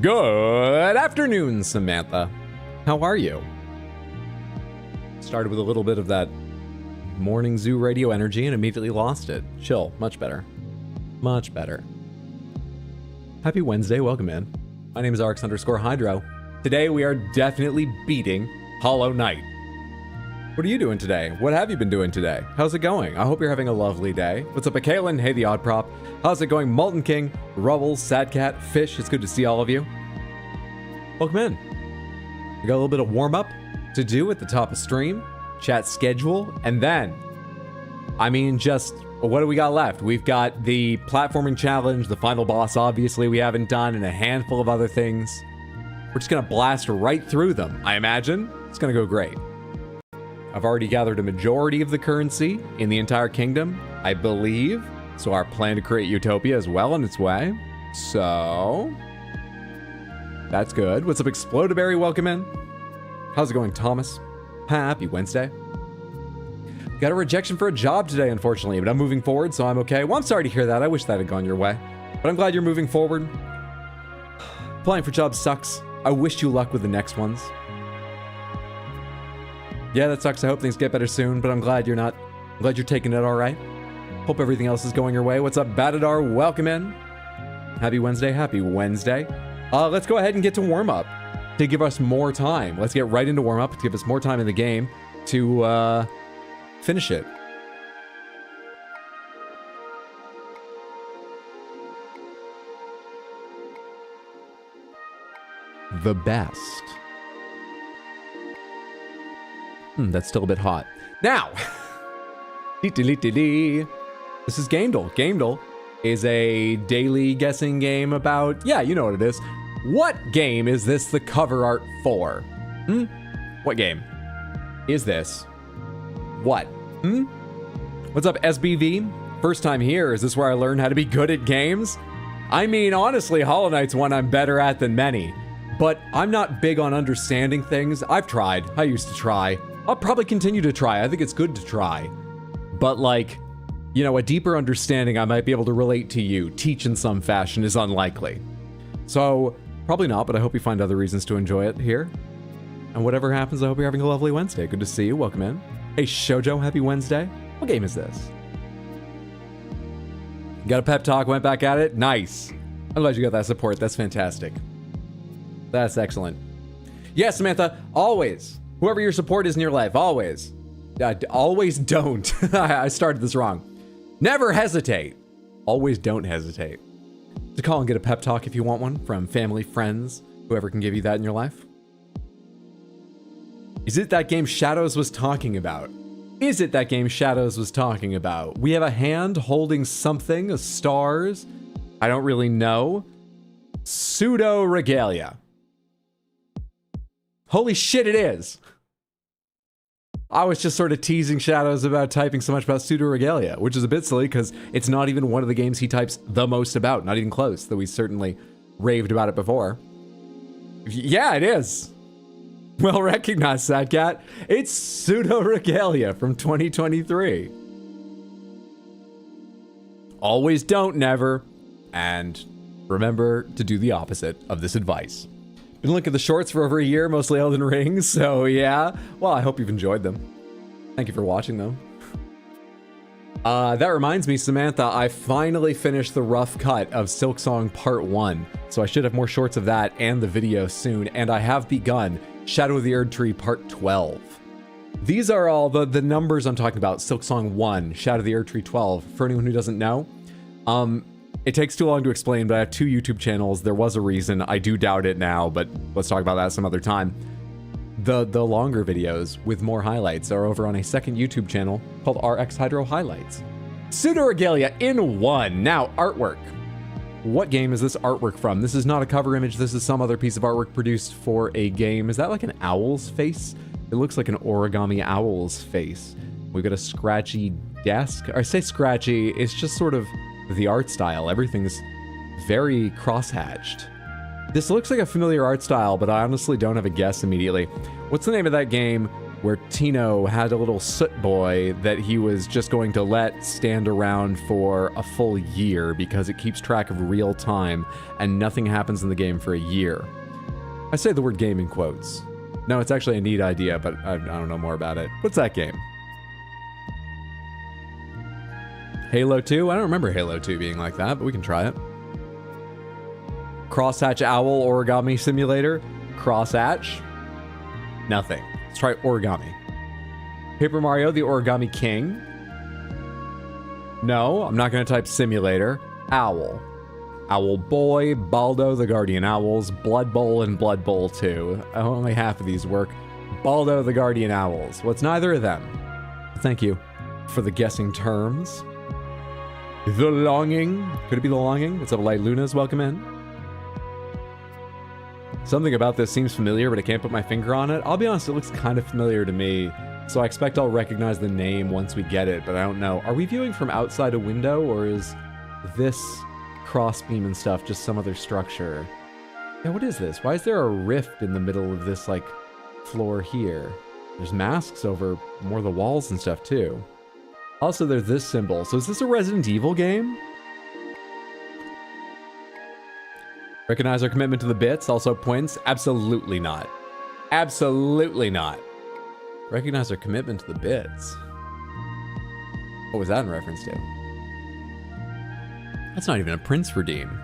Good afternoon, Samantha. How are you? Started with a little bit of that morning zoo radio energy and immediately lost it. Chill, much better. Much better. Happy Wednesday, welcome in. My name is Arx_Hydro. Today we are definitely beating Hollow Knight. What are you doing today? What have you been doing today? How's it going? I hope you're having a lovely day. What's up, Kaylin? Hey, the Odd Prop. How's it going? Molten King, Rubbles, Sadcat, Fish. It's good to see all of you. Welcome in. We got a little bit of warm-up to do at the top of stream, chat schedule, and then, just what do we got left? We've got the platforming challenge, the final boss, obviously, we haven't done, and a handful of other things. We're just gonna blast right through them, I imagine. It's gonna go great. I've already gathered a majority of the currency in the entire kingdom, I believe. So our plan to create Utopia is well on its way. So, that's good. What's up, Explodaberry? Welcome in. How's it going, Thomas? Happy Wednesday. Got a rejection for a job today, unfortunately, but I'm moving forward, so I'm okay. Well, I'm sorry to hear that. I wish that had gone your way. But I'm glad you're moving forward. Applying for jobs sucks. I wish you luck with the next ones. Yeah, that sucks. I hope things get better soon, but I'm glad you're taking it all right. Hope everything else is going your way. What's up, Batadar? Welcome in. Happy Wednesday. Happy Wednesday. Let's go ahead and get to warm-up to give us more time. Let's get right into warm-up to give us more time in the game to finish it. The best. That's still a bit hot. Now, this is gamedle. Gamedle is a daily guessing game about, yeah, you know what it is. What game is this the cover art for? What game is this? What? What's up, SBV? First time here. Is this where I learned how to be good at games? I mean, honestly, Hollow Knight's one I'm better at than many. But I'm not big on understanding things. I've tried. I used to try. I'll probably continue to try. I think it's good to try. But like, you know, a deeper understanding I might be able to relate to you, teach in some fashion, is unlikely. So, probably not, but I hope you find other reasons to enjoy it here. And whatever happens, I hope you're having a lovely Wednesday. Good to see you. Welcome in. Hey, Shoujo, happy Wednesday. What game is this? Got a pep talk, went back at it? Nice. I'm glad you got that support. That's fantastic. That's excellent. Yeah, Samantha, always. Whoever your support is in your life, always. Always don't. I started this wrong. Never hesitate. Always don't hesitate. To call and get a pep talk if you want one from family, friends, whoever can give you that in your life. Is it that game Shadows was talking about? Is it that game Shadows was talking about? We have a hand holding something, a stars. I don't really know. Pseudo regalia. Holy shit, it is. I was just sort of teasing Shadows about typing so much about pseudo regalia, which is a bit silly because it's not even one of the games he types the most about, not even close, though we certainly raved about it before. Yeah, it is. Well recognized, Sadcat. It's pseudo regalia from 2023. Always don't, never. And remember to do the opposite of this advice. Been looking at the shorts for over a year, mostly Elden Ring, so yeah. Well, I hope you've enjoyed them. Thank you for watching them. That reminds me, Samantha, I finally finished the rough cut of Silksong Part 1, so I should have more shorts of that and the video soon, and I have begun Shadow of the Erdtree Part 12. These are all the numbers I'm talking about. Silksong 1, Shadow of the Erdtree 12. For anyone who doesn't know, it takes too long to explain, but I have 2 YouTube channels. There was a reason. I do doubt it now, but let's talk about that some other time. The longer videos with more highlights are over on a second YouTube channel called RX Hydro Highlights. Pseudo regalia in 1. Now, artwork. What game is this artwork from? This is not a cover image. This is some other piece of artwork produced for a game. Is that like an owl's face? It looks like an origami owl's face. We've got a scratchy desk. I say scratchy, it's just sort of the art style. Everything's very crosshatched. This looks like a familiar art style, but I honestly don't have a guess immediately. What's the name of that game where Tino had a little soot boy that he was just going to let stand around for a full year because it keeps track of real time and nothing happens in the game for a year. I say the word game in quotes. No, it's actually a neat idea, but I don't know more about it. What's that game? Halo 2? I don't remember Halo 2 being like that, but we can try it. Crosshatch Owl Origami Simulator. Crosshatch. Nothing. Let's try origami. Paper Mario, the Origami King. No, I'm not going to type simulator. Owl. Owl Boy, Baldo, the Guardian Owls, Blood Bowl, and Blood Bowl 2. Only half of these work. Baldo, the Guardian Owls. Well, it's neither of them. Thank you for the guessing terms. The Longing. Could it be The Longing? What's up, Light Lunas? Welcome in. Something about this seems familiar, but I can't put my finger on it. I'll be honest, it looks kind of familiar to me, so I expect I'll recognize the name once we get it, but I don't know. Are we viewing from outside a window, or is this crossbeam and stuff just some other structure? Yeah, what is this? Why is there a rift in the middle of this, like, floor here? There's masks over more of the walls and stuff, too. Also, there's this symbol. So is this a Resident Evil game? Recognize our commitment to the bits, also points. Absolutely not. Absolutely not. Recognize our commitment to the bits. What was that in reference to? That's not even a Prince Redeem.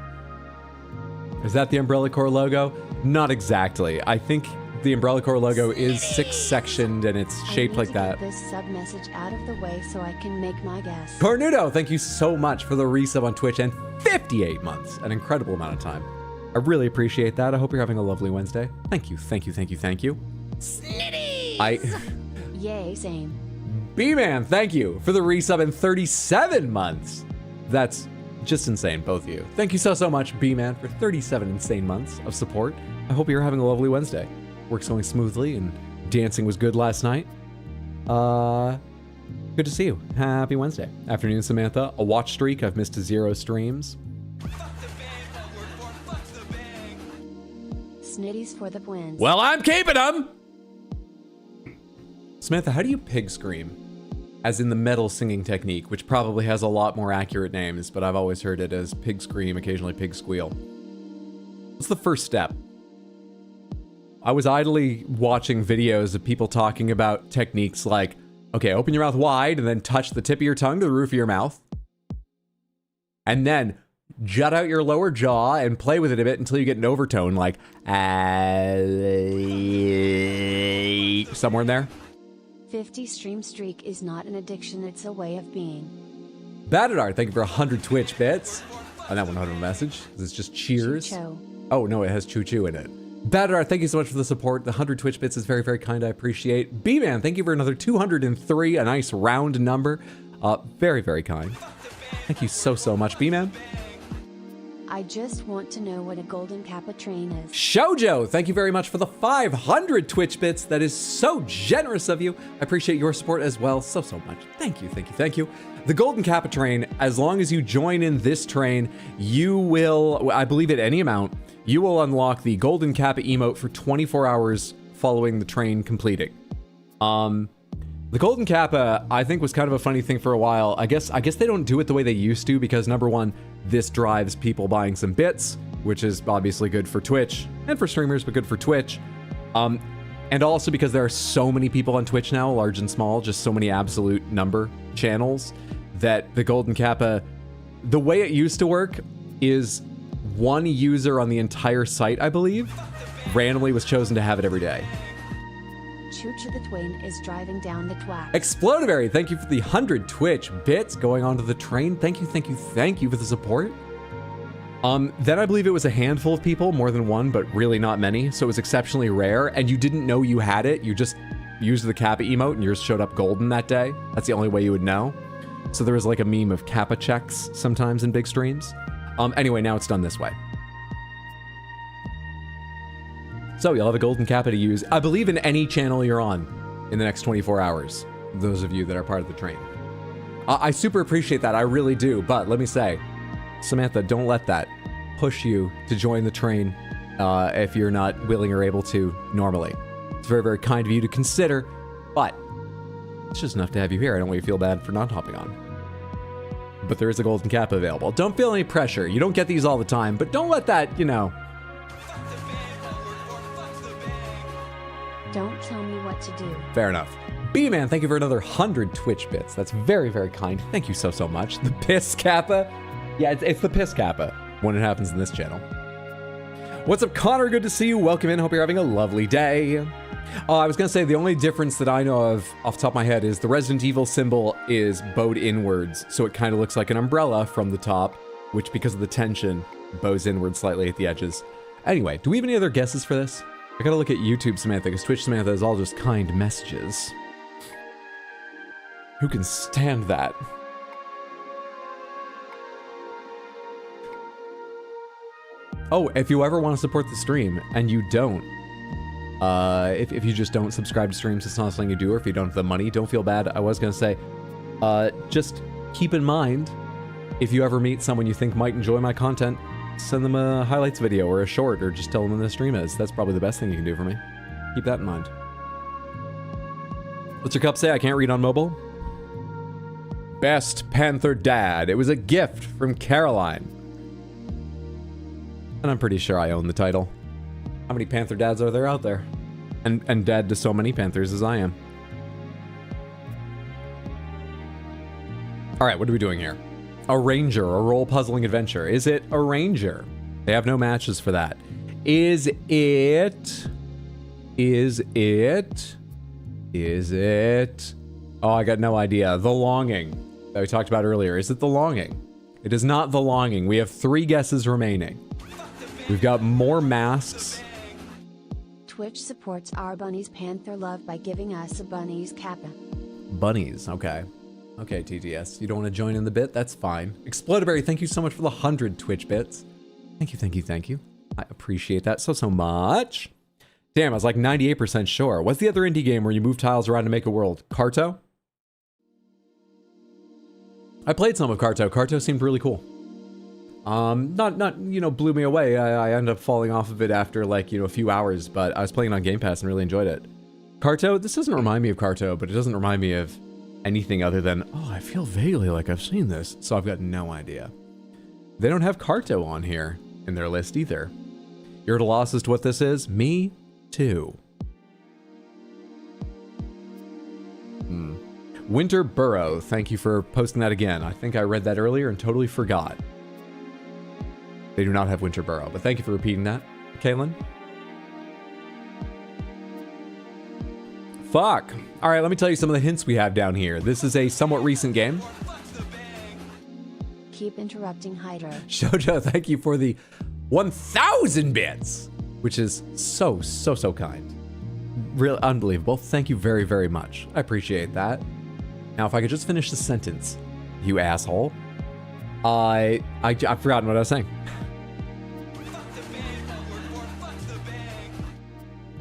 Is that the Umbrella Corps logo? Not exactly. I think the Umbrella Corps logo is six-sectioned and it's shaped like that. Get this sub message out of the way so I can make my guess. Cornudo, thank you so much for the resub on Twitch and 58 months. An incredible amount of time. I really appreciate that. I hope you're having a lovely Wednesday. Thank you, thank you, thank you, thank you. Snitty! Yay, same. B-Man, thank you for the resub in 37 months. That's just insane, both of you. Thank you so much, B-Man, for 37 insane months of support. I hope you're having a lovely Wednesday. Work's going smoothly and dancing was good last night. Good to see you. Happy Wednesday. Afternoon, Samantha. A watch streak. I've missed 0 streams. Snitties for the wins. Well, I'm keeping them! Samantha, how do you pig scream? As in the metal singing technique, which probably has a lot more accurate names, but I've always heard it as pig scream, occasionally pig squeal. What's the first step? I was idly watching videos of people talking about techniques like, okay, open your mouth wide and then touch the tip of your tongue to the roof of your mouth. And then jut out your lower jaw and play with it a bit until you get an overtone like, somewhere in there. 50 stream streak is not an addiction, it's a way of being. Badadar, thank you for 100 Twitch bits. Oh, that one not a message, because it's just cheers. Choo-choo. Oh, no, it has choo-choo in it. Badadar, thank you so much for the support. The 100 Twitch bits is very, very kind. I appreciate. B-Man, thank you for another 203, a nice round number. Very, very kind. Thank you so much, B-Man. I just want to know what a golden kappa train is. Shoujo, thank you very much for the 500 Twitch bits. That is so generous of you. I appreciate your support as well so much. Thank you, thank you, thank you. The Golden Kappa train, as long as you join in this train, you will, I believe at any amount, you will unlock the Golden Kappa emote for 24 hours following the train completing. The Golden Kappa, I think, was kind of a funny thing for a while. I guess they don't do it the way they used to because, number one, this drives people buying some bits, which is obviously good for Twitch and for streamers, but good for Twitch. And also because there are so many people on Twitch now, large and small, just so many absolute number channels, that the Golden Kappa, the way it used to work is one user on the entire site, I believe, randomly was chosen to have it every day. Choo-choo the Twain is driving down the twack. Explodiberry, thank you for the 100 Twitch bits going onto the train. Thank you for the support. Then I believe it was a handful of people, more than one, but really not many. So it was exceptionally rare, and you didn't know you had it. You just used the Kappa emote, and yours showed up golden that day. That's the only way you would know. So there was like a meme of Kappa checks sometimes in big streams. Anyway, now it's done this way. So you'll have a Golden Kappa to use, I believe, in any channel you're on in the next 24 hours, those of you that are part of the train. I super appreciate that, I really do, but let me say, Samantha, don't let that push you to join the train if you're not willing or able to normally. It's very, very kind of you to consider, But it's just enough to have you here. I don't want you to feel bad for not hopping on. But there is a golden cap available. Don't feel any pressure. You don't get these all the time, but don't let that, you know. Don't tell me what to do. Fair enough. B-Man, thank you for another 100 Twitch bits. That's very, very kind. Thank you so, so much. The Piss Kappa. Yeah, it's the Piss Kappa when it happens in this channel. What's up, Connor? Good to see you. Welcome in. Hope you're having a lovely day. I was going to say the only difference that I know of off the top of my head is the Resident Evil symbol is bowed inwards. So it kind of looks like an umbrella from the top, which because of the tension, bows inwards slightly at the edges. Anyway, do we have any other guesses for this? I gotta look at YouTube Samantha, because Twitch Samantha is all just kind messages. Who can stand that? Oh, if you ever want to support the stream, and you don't, if you just don't subscribe to streams, it's not something you do, or if you don't have the money, don't feel bad. I was gonna say, just keep in mind, if you ever meet someone you think might enjoy my content, send them a highlights video or a short, or just tell them when the stream is. That's probably the best thing you can do for me. Keep that in mind. What's your cup say? I can't read on mobile. Best Panther Dad. It was a gift from Caroline. And I'm pretty sure I own the title. How many Panther Dads are there out there? And dad to so many Panthers as I am. All right, what are we doing here? A ranger, a role puzzling adventure. Is it a ranger? They have no matches for that. Is it? Oh, I got no idea. The Longing that we talked about earlier. Is it The Longing? It is not The Longing. We have 3 guesses remaining. We've got more masks. Twitch supports our bunnies Panther love by giving us a bunnies kappa. Bunnies, okay. Okay, TTS, you don't want to join in the bit? That's fine. Explodaberry, thank you so much for the 100 Twitch bits. Thank you, thank you, thank you. I appreciate that so much. Damn, I was like 98% sure. What's the other indie game where you move tiles around to make a world? Carto? I played some of Carto. Carto seemed really cool. Not you know, blew me away. I ended up falling off of it after like, you know, a few hours, but I was playing it on Game Pass and really enjoyed it. Carto, this doesn't remind me of Carto, but it doesn't remind me of anything other than, oh, I feel vaguely like I've seen this, so I've got no idea. They don't have Carto on here in their list either. You're at a loss as to what this is? Me too. Winter Burrow, thank you for posting that again. I think I read that earlier and totally forgot. They do not have Winter Burrow, but thank you for repeating that, Kaylin. Fuck. All right, let me tell you some of the hints we have down here. This is a somewhat recent game. Keep interrupting Hydra. Shoujo, thank you for the 1,000 bits, which is so kind. Real unbelievable. Thank you very, very much. I appreciate that. Now, if I could just finish the sentence, you asshole. I've forgotten what I was saying.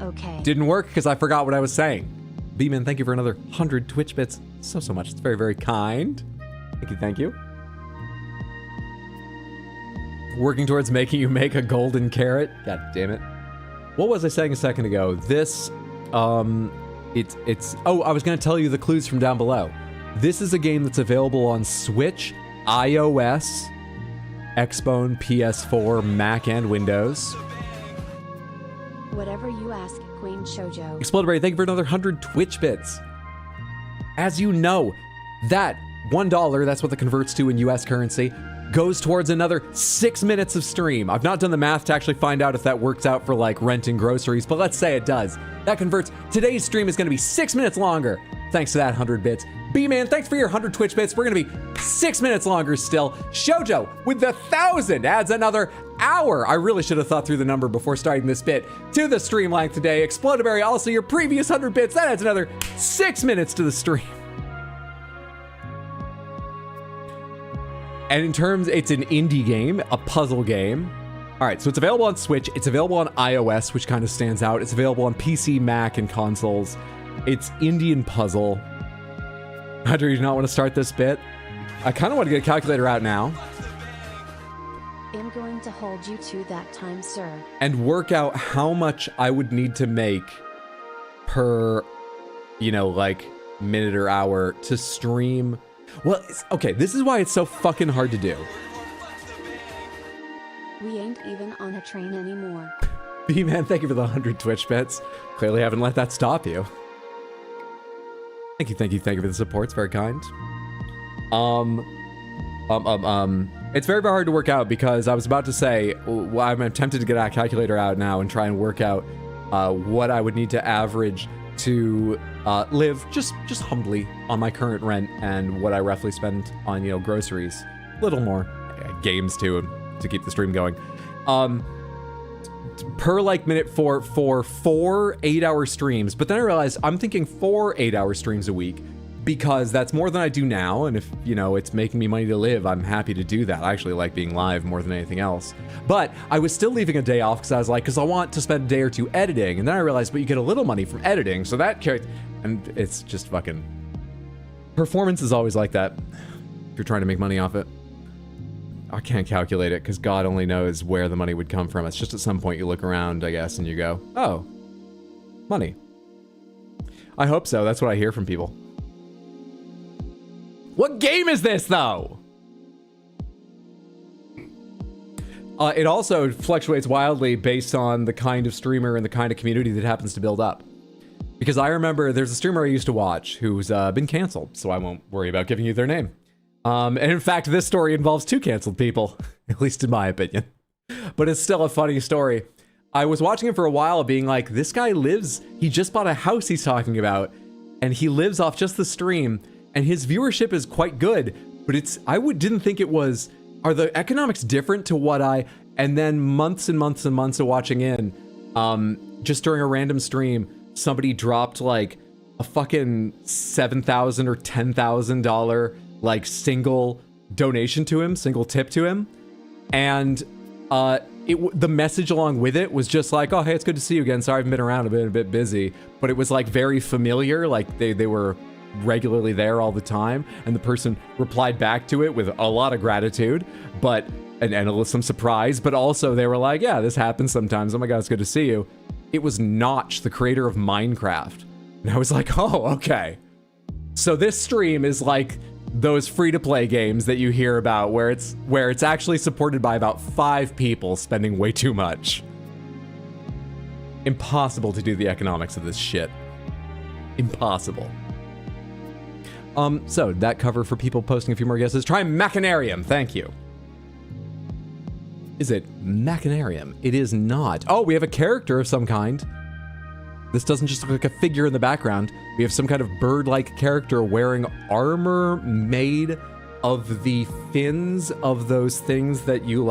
Okay. Didn't work because I forgot what I was saying. B-Man, thank you for another 100 Twitch bits. So much. It's very, very kind. Thank you, thank you. Working towards making you make a golden carrot. God damn it. What was I saying a second ago? This, oh, I was going to tell you the clues from down below. This is a game that's available on Switch, iOS, Xbone, PS4, Mac, and Windows. Whatever you ask, Queen Shoujo. Explodaberry, thank you for another 100 Twitch bits. As you know, that $1, that's what that converts to in US currency, goes towards another 6 minutes of stream. I've not done the math to actually find out if that works out for like rent and groceries, but let's say it does. That converts, today's stream is gonna be 6 minutes longer, thanks to that 100 bits. B-Man, thanks for your 100 Twitch bits. We're gonna be 6 minutes longer still. Shoujo, with the 1,000, adds another hour. I really should have thought through the number before starting this bit to the stream length today. Explodaberry, also your previous 100 bits, that adds another 6 minutes to the stream. And in terms, it's an indie game, a puzzle game. All right, so it's available on Switch. It's available on iOS, which kind of stands out. It's available on PC, Mac, and consoles. It's Indian puzzle. Hunter, you do not want to start this bit? I kind of want to get a calculator out now. I'm going to hold you to that time, sir. And work out how much I would need to make per you know, like minute or hour to stream. Well, okay, this is why it's so fucking hard to do. We ain't even on a train anymore. B-Man, thank you for the 100 Twitch bits. Clearly haven't let that stop you. Thank you for the support. It's very kind. It's very, very hard to work out because I was about to say, well, I'm tempted to get a calculator out now and try and work out what I would need to average to live just humbly on my current rent and what I roughly spend on, you know, groceries. A little more. Games too, to keep the stream going. Per like minute for 4 8-hour streams. But then I realized I'm thinking 4 8-hour streams a week because that's more than I do now. And if, you know, it's making me money to live, I'm happy to do that. I actually like being live more than anything else. But I was still leaving a day off because I was like, because I want to spend a day or two editing. And then I realized, but you get a little money from editing. So that and it's just fucking, performance is always like that. If you're trying to make money off it. I can't calculate it because God only knows where the money would come from. It's just at some point you look around, I guess, and you go, oh, money. I hope so. That's what I hear from people. What game is this, though? It also fluctuates wildly based on the kind of streamer and the kind of community that happens to build up. Because I remember there's a streamer I used to watch who's been canceled, so I won't worry about giving you their name. And in fact, this story involves 2 canceled people, at least in my opinion. But it's still a funny story. I was watching him for a while being like, this guy lives, he just bought a house he's talking about, and he lives off just the stream, and his viewership is quite good, but didn't think it was, are the economics different to what and then months and months and months of watching in, just during a random stream, somebody dropped like a fucking $7,000 or $10,000 like single donation to him, single tip to him. And the message along with it was just like, oh, hey, it's good to see you again. Sorry, I've been around, I've been a bit busy. But it was like very familiar, like they were regularly there all the time. And the person replied back to it with a lot of gratitude, but and some surprise, but also they were like, yeah, this happens sometimes. Oh my God, it's good to see you. It was Notch, the creator of Minecraft. And I was like, oh, okay. So this stream is like those free-to-play games that you hear about where it's actually supported by about 5 people spending way too much. Impossible to do the economics of this shit. Impossible. So that cover for people posting a few more guesses. Try Machinarium, thank you. Is it Machinarium? It is not. Oh, we have a character of some kind. This doesn't just look like a figure in the background. We have some kind of bird-like character wearing armor made of the fins of those things that you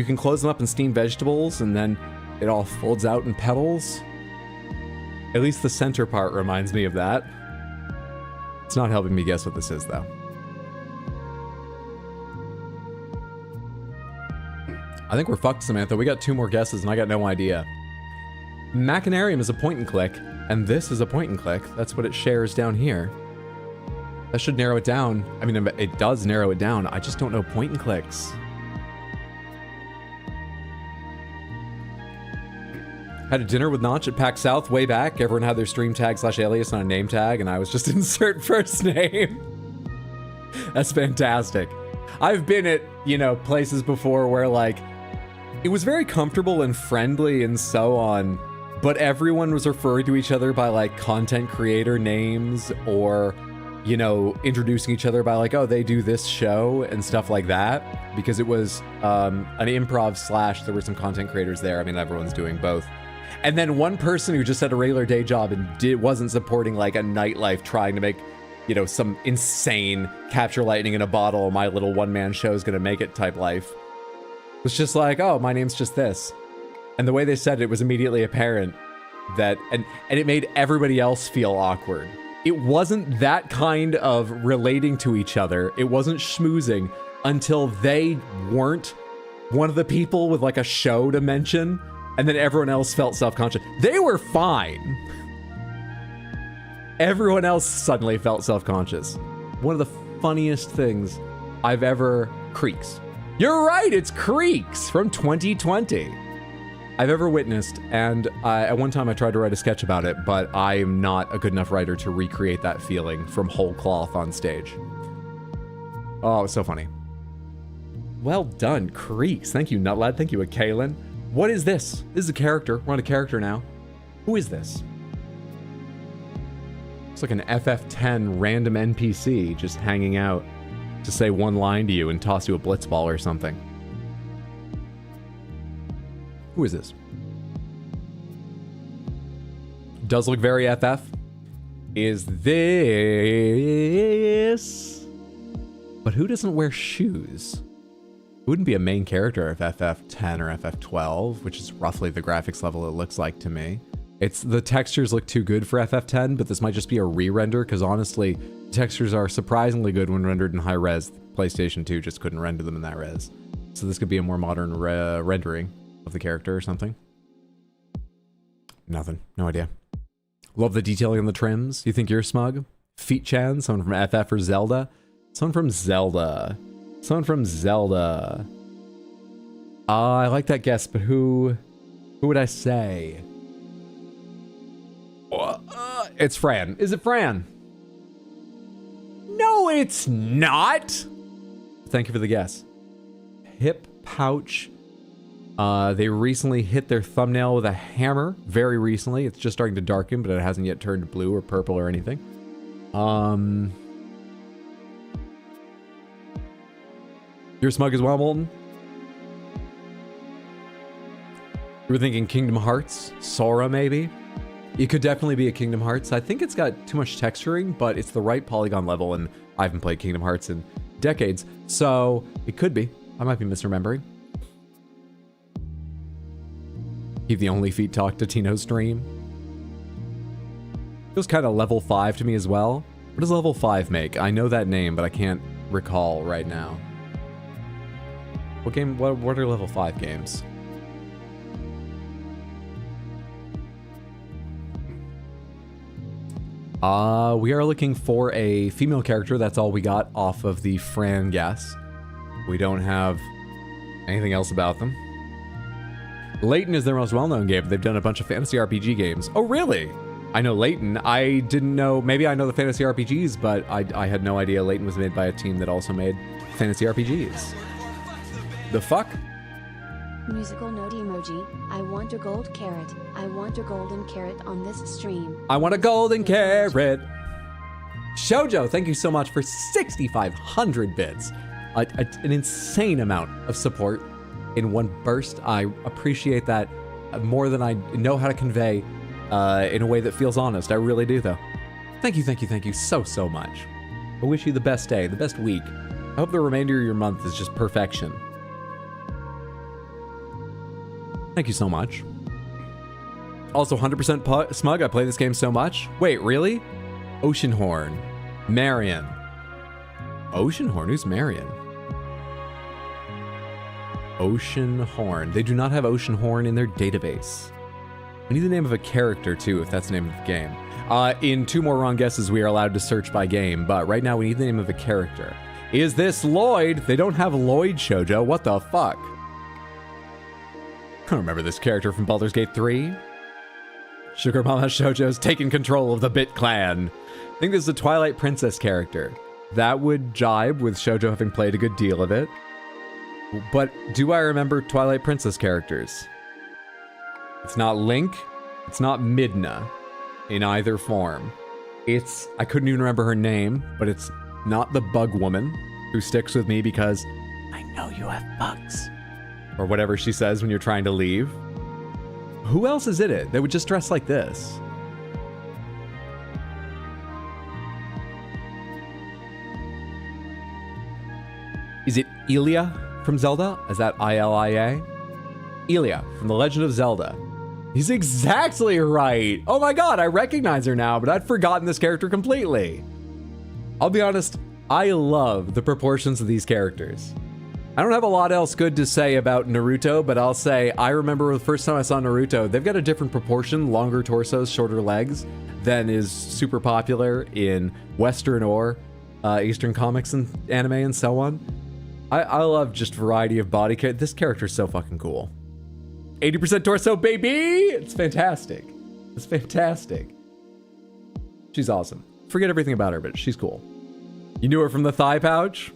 can close them up and steam vegetables and then it all folds out in petals. At least the center part reminds me of that. It's not helping me guess what this is, though. I think we're fucked, Samantha. We got 2 more guesses and I got no idea. Machinarium is a point and click, and this is a point and click. That's what it shares down here. That should narrow it down. I mean, it does narrow it down. I just don't know point and clicks. Had a dinner with Notch at PAX South way back. Everyone had their stream tag / alias on a name tag, and I was just insert first name. That's fantastic. I've been at, places before where, it was very comfortable and friendly and so on, but everyone was referring to each other by, content creator names or, introducing each other by, oh, they do this show and stuff like that, because it was an improv / there were some content creators there. I mean, everyone's doing both. And then one person who just had a regular day job and wasn't supporting, a nightlife trying to make, some insane capture lightning in a bottle, my little one-man show is gonna make it type life. Was just like, oh, my name's just this. And the way they said it was immediately apparent that, and it made everybody else feel awkward. It wasn't that kind of relating to each other. It wasn't schmoozing until they weren't one of the people with a show to mention, and then everyone else felt self-conscious. They were fine. Everyone else suddenly felt self-conscious. One of the funniest things I've ever... Creeks. You're right, it's Creeks from 2020. I've ever witnessed, and at one time I tried to write a sketch about it, but I'm not a good enough writer to recreate that feeling from whole cloth on stage. Oh, it was so funny. Well done, Creeks. Thank you, Nutlad. Thank you, Kaylin. What is this? This is a character. We're on a character now. Who is this? It's like an FF10 random NPC just hanging out to say one line to you and toss you a blitzball or something. Who is this? Does look very FF. Is this? But who doesn't wear shoes? It wouldn't be a main character of FF10 or FF12, which is roughly the graphics level it looks like to me. The textures look too good for FF10, but this might just be a re-render, because honestly, textures are surprisingly good when rendered in high res. PlayStation 2 just couldn't render them in that res. So this could be a more modern rendering of the character or something. Nothing. No idea. Love the detailing on the trims. You think you're smug? Feet Chan, someone from FF or Zelda? Someone from Zelda. Someone from Zelda. I like that guess, but who would I say? It's Fran. Is it Fran? No, it's not. Thank you for the guess. Hip pouch. They recently hit their thumbnail with a hammer. Very recently. It's just starting to darken, but it hasn't yet turned blue or purple or anything. You're smug as well, Molten? You were thinking Kingdom Hearts? Sora, maybe? It could definitely be a Kingdom Hearts. I think it's got too much texturing, but it's the right polygon level, and I haven't played Kingdom Hearts in decades, so it could be. I might be misremembering. Keep the only feet talk to Tino's stream. Feels kind of level 5 to me as well. What does level 5 make? I know that name, but I can't recall right now. What game? What are level 5 games? We are looking for a female character. That's all we got off of the Fran guess. We don't have anything else about them. Layton is their most well-known game. They've done a bunch of fantasy RPG games. Oh, really? I know Layton. I didn't know. Maybe I know the fantasy RPGs, but I had no idea Layton was made by a team that also made fantasy RPGs. The fuck? Musical note emoji. I want a gold carrot. I want a golden carrot on this stream. I want a golden carrot. Shoujo, thank you so much for 6,500 bits. An insane amount of support in one burst. I appreciate that more than I know how to convey in a way that feels honest. I really do, though. Thank you so much. I wish you the best day, the best week. I hope the remainder of your month is just perfection. Thank you so much. Also, 100% smug. I play this game so much. Wait, really? Oceanhorn. Marion. Oceanhorn? Who's Marion? Oceanhorn. They do not have Oceanhorn in their database. We need the name of a character, too, if that's the name of the game. In 2 more wrong guesses, we are allowed to search by game, but right now we need the name of a character. Is this Lloyd? They don't have Lloyd, Shoujo. What the fuck? I remember this character from Baldur's Gate 3. Sugar Mama Shoujo's taking control of the Bit Clan. I think this is a Twilight Princess character. That would jibe with Shoujo having played a good deal of it. But do I remember Twilight Princess characters? It's not Link. It's not Midna in either form. I couldn't even remember her name, but it's not the bug woman who sticks with me because I know you have bugs. Or whatever she says when you're trying to leave. Who else is in it that would just dress like this? Is it Ilia from Zelda? Is that Ilia? Ilia from The Legend of Zelda. He's exactly right. Oh my god, I recognize her now, but I'd forgotten this character completely. I'll be honest, I love the proportions of these characters. I don't have a lot else good to say about Naruto, but I'll say I remember the first time I saw Naruto, they've got a different proportion, longer torsos, shorter legs, than is super popular in Western or Eastern comics and anime and so on. I love just variety of body. This character is so fucking cool. 80% torso, baby! It's fantastic. It's fantastic. She's awesome. Forget everything about her, but she's cool. You knew her from the thigh pouch?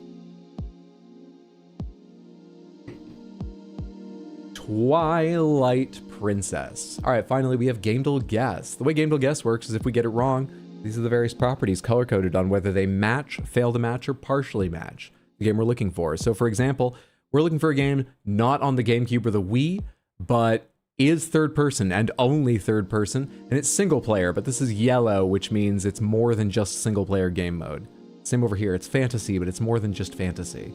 Twilight Princess. All right, finally, we have gamedle guess. The way gamedle guess works is if we get it wrong, these are the various properties color-coded on whether they match, fail to match, or partially match the game we're looking for. So, for example, we're looking for a game not on the GameCube or the Wii, but is third person and only third person, and it's single player, but this is yellow, which means it's more than just single player game mode. Same over here, it's fantasy, but it's more than just fantasy.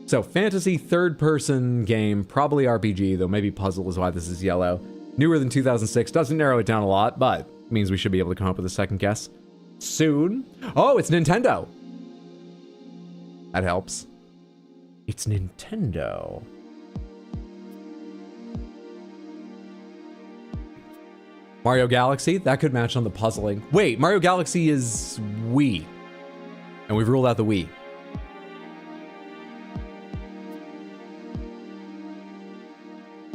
So fantasy third person game, probably RPG, though maybe puzzle is why this is yellow. Newer than 2006, doesn't narrow it down a lot, but means we should be able to come up with a second guess soon. Oh, it's Nintendo. That helps. It's Nintendo. Mario Galaxy, that could match on the puzzling. Wait, Mario Galaxy is Wii. And we've ruled out the Wii.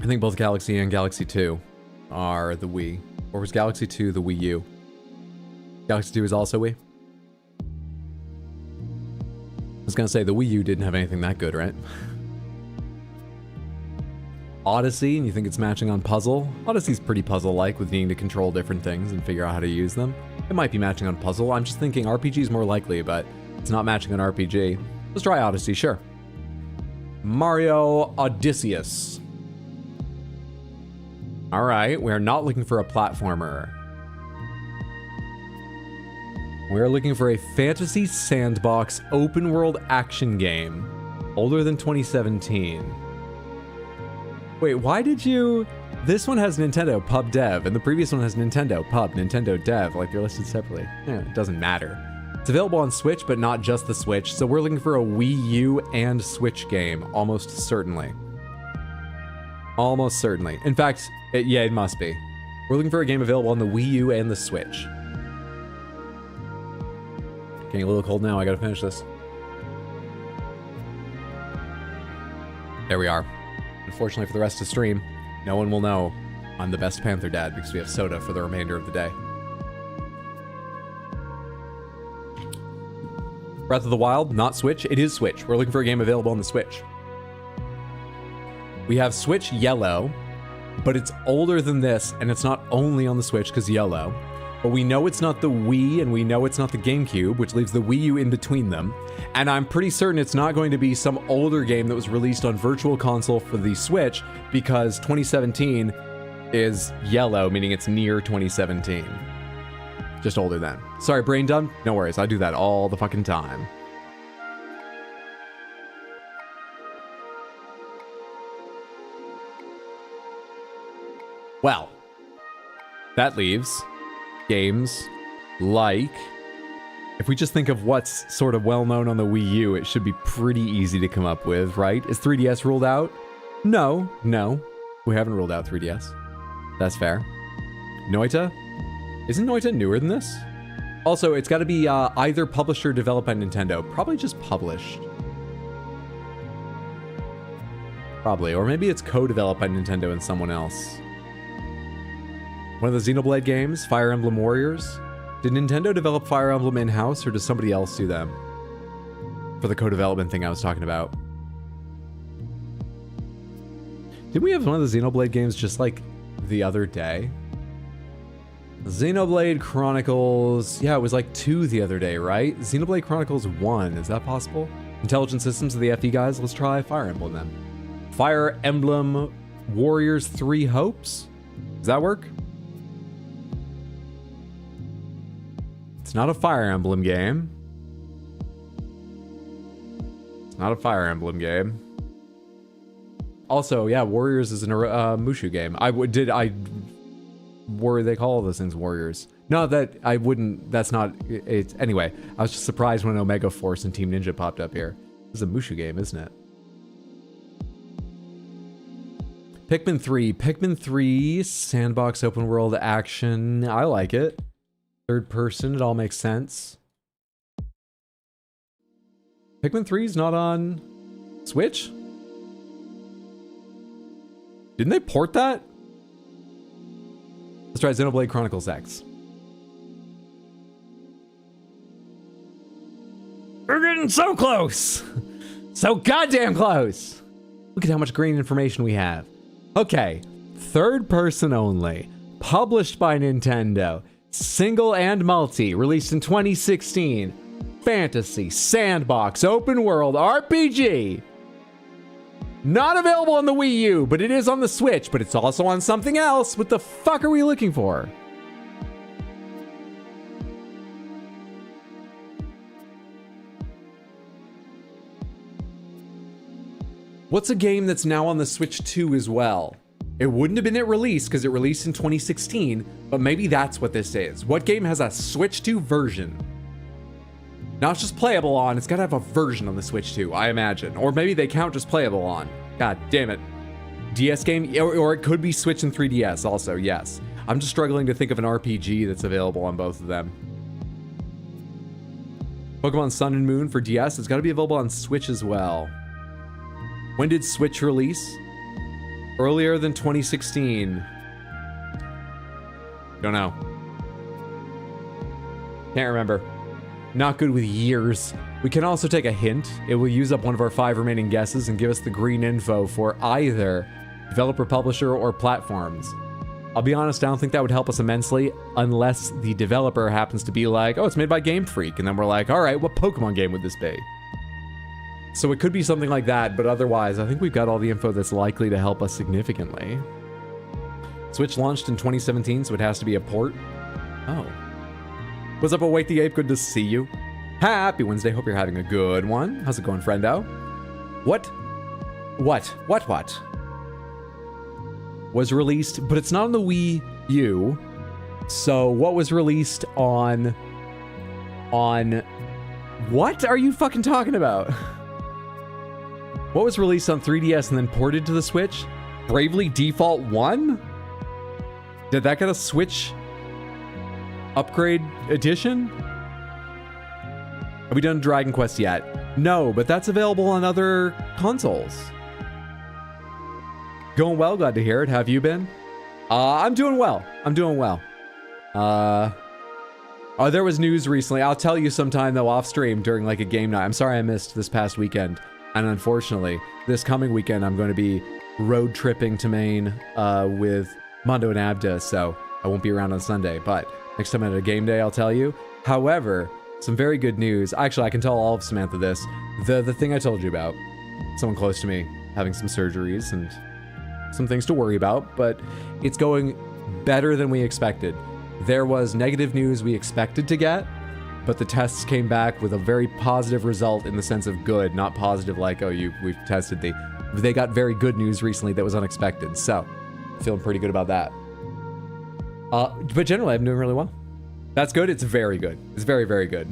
I think both Galaxy and Galaxy 2 are the Wii. Or was Galaxy 2 the Wii U? Galaxy 2 is also Wii? I was gonna say, the Wii U didn't have anything that good, right? Odyssey, and you think it's matching on puzzle? Odyssey's pretty puzzle-like with needing to control different things and figure out how to use them. It might be matching on puzzle. I'm just thinking RPG is more likely, but it's not matching on RPG. Let's try Odyssey, sure. Mario Odysseus. All right, we're not looking for a platformer. We're looking for a fantasy sandbox open world action game, older than 2017. Wait, why did you... This one has Nintendo Pub Dev, and the previous one has Nintendo Pub, Nintendo Dev, like they're listed separately. Yeah, it doesn't matter. It's available on Switch, but not just the Switch, so we're looking for a Wii U and Switch game, almost certainly. Almost certainly. In fact, yeah, it must be. We're looking for a game available on the Wii U and the Switch. Getting a little cold now, I gotta finish this. There we are. Unfortunately for the rest of the stream, no one will know I'm the best Panther dad because we have soda for the remainder of the day. Breath of the Wild, not Switch. It is Switch. We're looking for a game available on the Switch. We have Switch yellow, but it's older than this, and it's not only on the Switch because yellow. But we know it's not the Wii, and we know it's not the GameCube, which leaves the Wii U in between them. And I'm pretty certain it's not going to be some older game that was released on Virtual Console for the Switch, because 2017 is yellow, meaning it's near 2017. Just older than. Sorry, brain dump? No worries, I do that all the fucking time. Well, that leaves games like, if we just think of what's sort of well known on the Wii U, it should be pretty easy to come up with, right? Is 3DS ruled out? No, we haven't ruled out 3DS. That's fair. Noita? Isn't Noita newer than this? Also, it's got to be either published or developed by Nintendo. Probably just published. Probably, or maybe it's co-developed by Nintendo and someone else. One of the Xenoblade games, Fire Emblem Warriors. Did Nintendo develop Fire Emblem in-house, or does somebody else do them? For the co-development thing I was talking about. Didn't we have one of the Xenoblade games just like the other day? Xenoblade Chronicles... Yeah, it was like 2 the other day, right? Xenoblade Chronicles 1, is that possible? Intelligent Systems of the FE guys, let's try Fire Emblem then. Fire Emblem Warriors 3 Hopes? Does that work? It's not a Fire Emblem game. It's not a Fire Emblem game. Also, yeah, Warriors is a Mushu game. They call all those things Warriors. No, that I wouldn't, that's not, it's, anyway, I was just surprised when Omega Force and Team Ninja popped up here. This is a Mushu game, isn't it? Pikmin 3. Pikmin 3, sandbox open world action. I like it. Third person, it all makes sense. Pikmin 3 is not on Switch? Didn't they port that? Let's try Xenoblade Chronicles X. We're getting so close. So goddamn close. Look at how much green information we have. Okay. Third person only. Published by Nintendo. Single and multi. Released in 2016. Fantasy, sandbox, open world, RPG. Not available on the Wii U, but it is on the Switch, but it's also on something else. What the fuck are we looking for? What's a game that's now on the Switch 2 as well? It wouldn't have been at release because it released in 2016, but maybe that's what this is. What game has a Switch 2 version? Not just playable on, it's gotta have a version on the Switch 2, I imagine. Or maybe they count just playable on. God damn it. DS game, or it could be Switch and 3DS also, yes. I'm just struggling to think of an RPG that's available on both of them. Pokemon Sun and Moon for DS, it's gotta be available on Switch as well. When did Switch release? Earlier than 2016. Don't know. Can't remember. Not good with years. We can also take a hint. It will use up one of our 5 remaining guesses and give us the green info for either developer, publisher, or platforms. I'll be honest, I don't think that would help us immensely unless the developer happens to be like, oh, it's made by Game Freak. And then we're like, all right, what Pokemon game would this be? So it could be something like that, but otherwise, I think we've got all the info that's likely to help us significantly. Switch launched in 2017, so it has to be a port. Oh. What's up, Awake the Ape? Good to see you. Happy Wednesday. Hope you're having a good one. How's it going, friendo? What was released, but it's not on the Wii U. So what was released on what are you fucking talking about? What was released on 3DS and then ported to the Switch? Bravely Default 1? Did that get a Switch upgrade edition? Have we done Dragon Quest yet? No, but that's available on other consoles. Going well, glad to hear it. Have you been? I'm doing well. There was news recently. I'll tell you sometime though off stream during like a game night. I'm sorry I missed this past weekend. And unfortunately, this coming weekend I'm going to be road tripping to Maine with Mondo and Abda, so I won't be around on Sunday. But next time at a game day, I'll tell you. However, some very good news. Actually, I can tell all of Samantha this. The thing I told you about. Someone close to me having some surgeries and some things to worry about, but it's going better than we expected. There was negative news we expected to get, but the tests came back with a very positive result in the sense of good, not positive like, oh, we've tested they got very good news recently that was unexpected. So, feeling pretty good about that. But generally, I'm doing really well. That's good. It's very good. It's very, very good.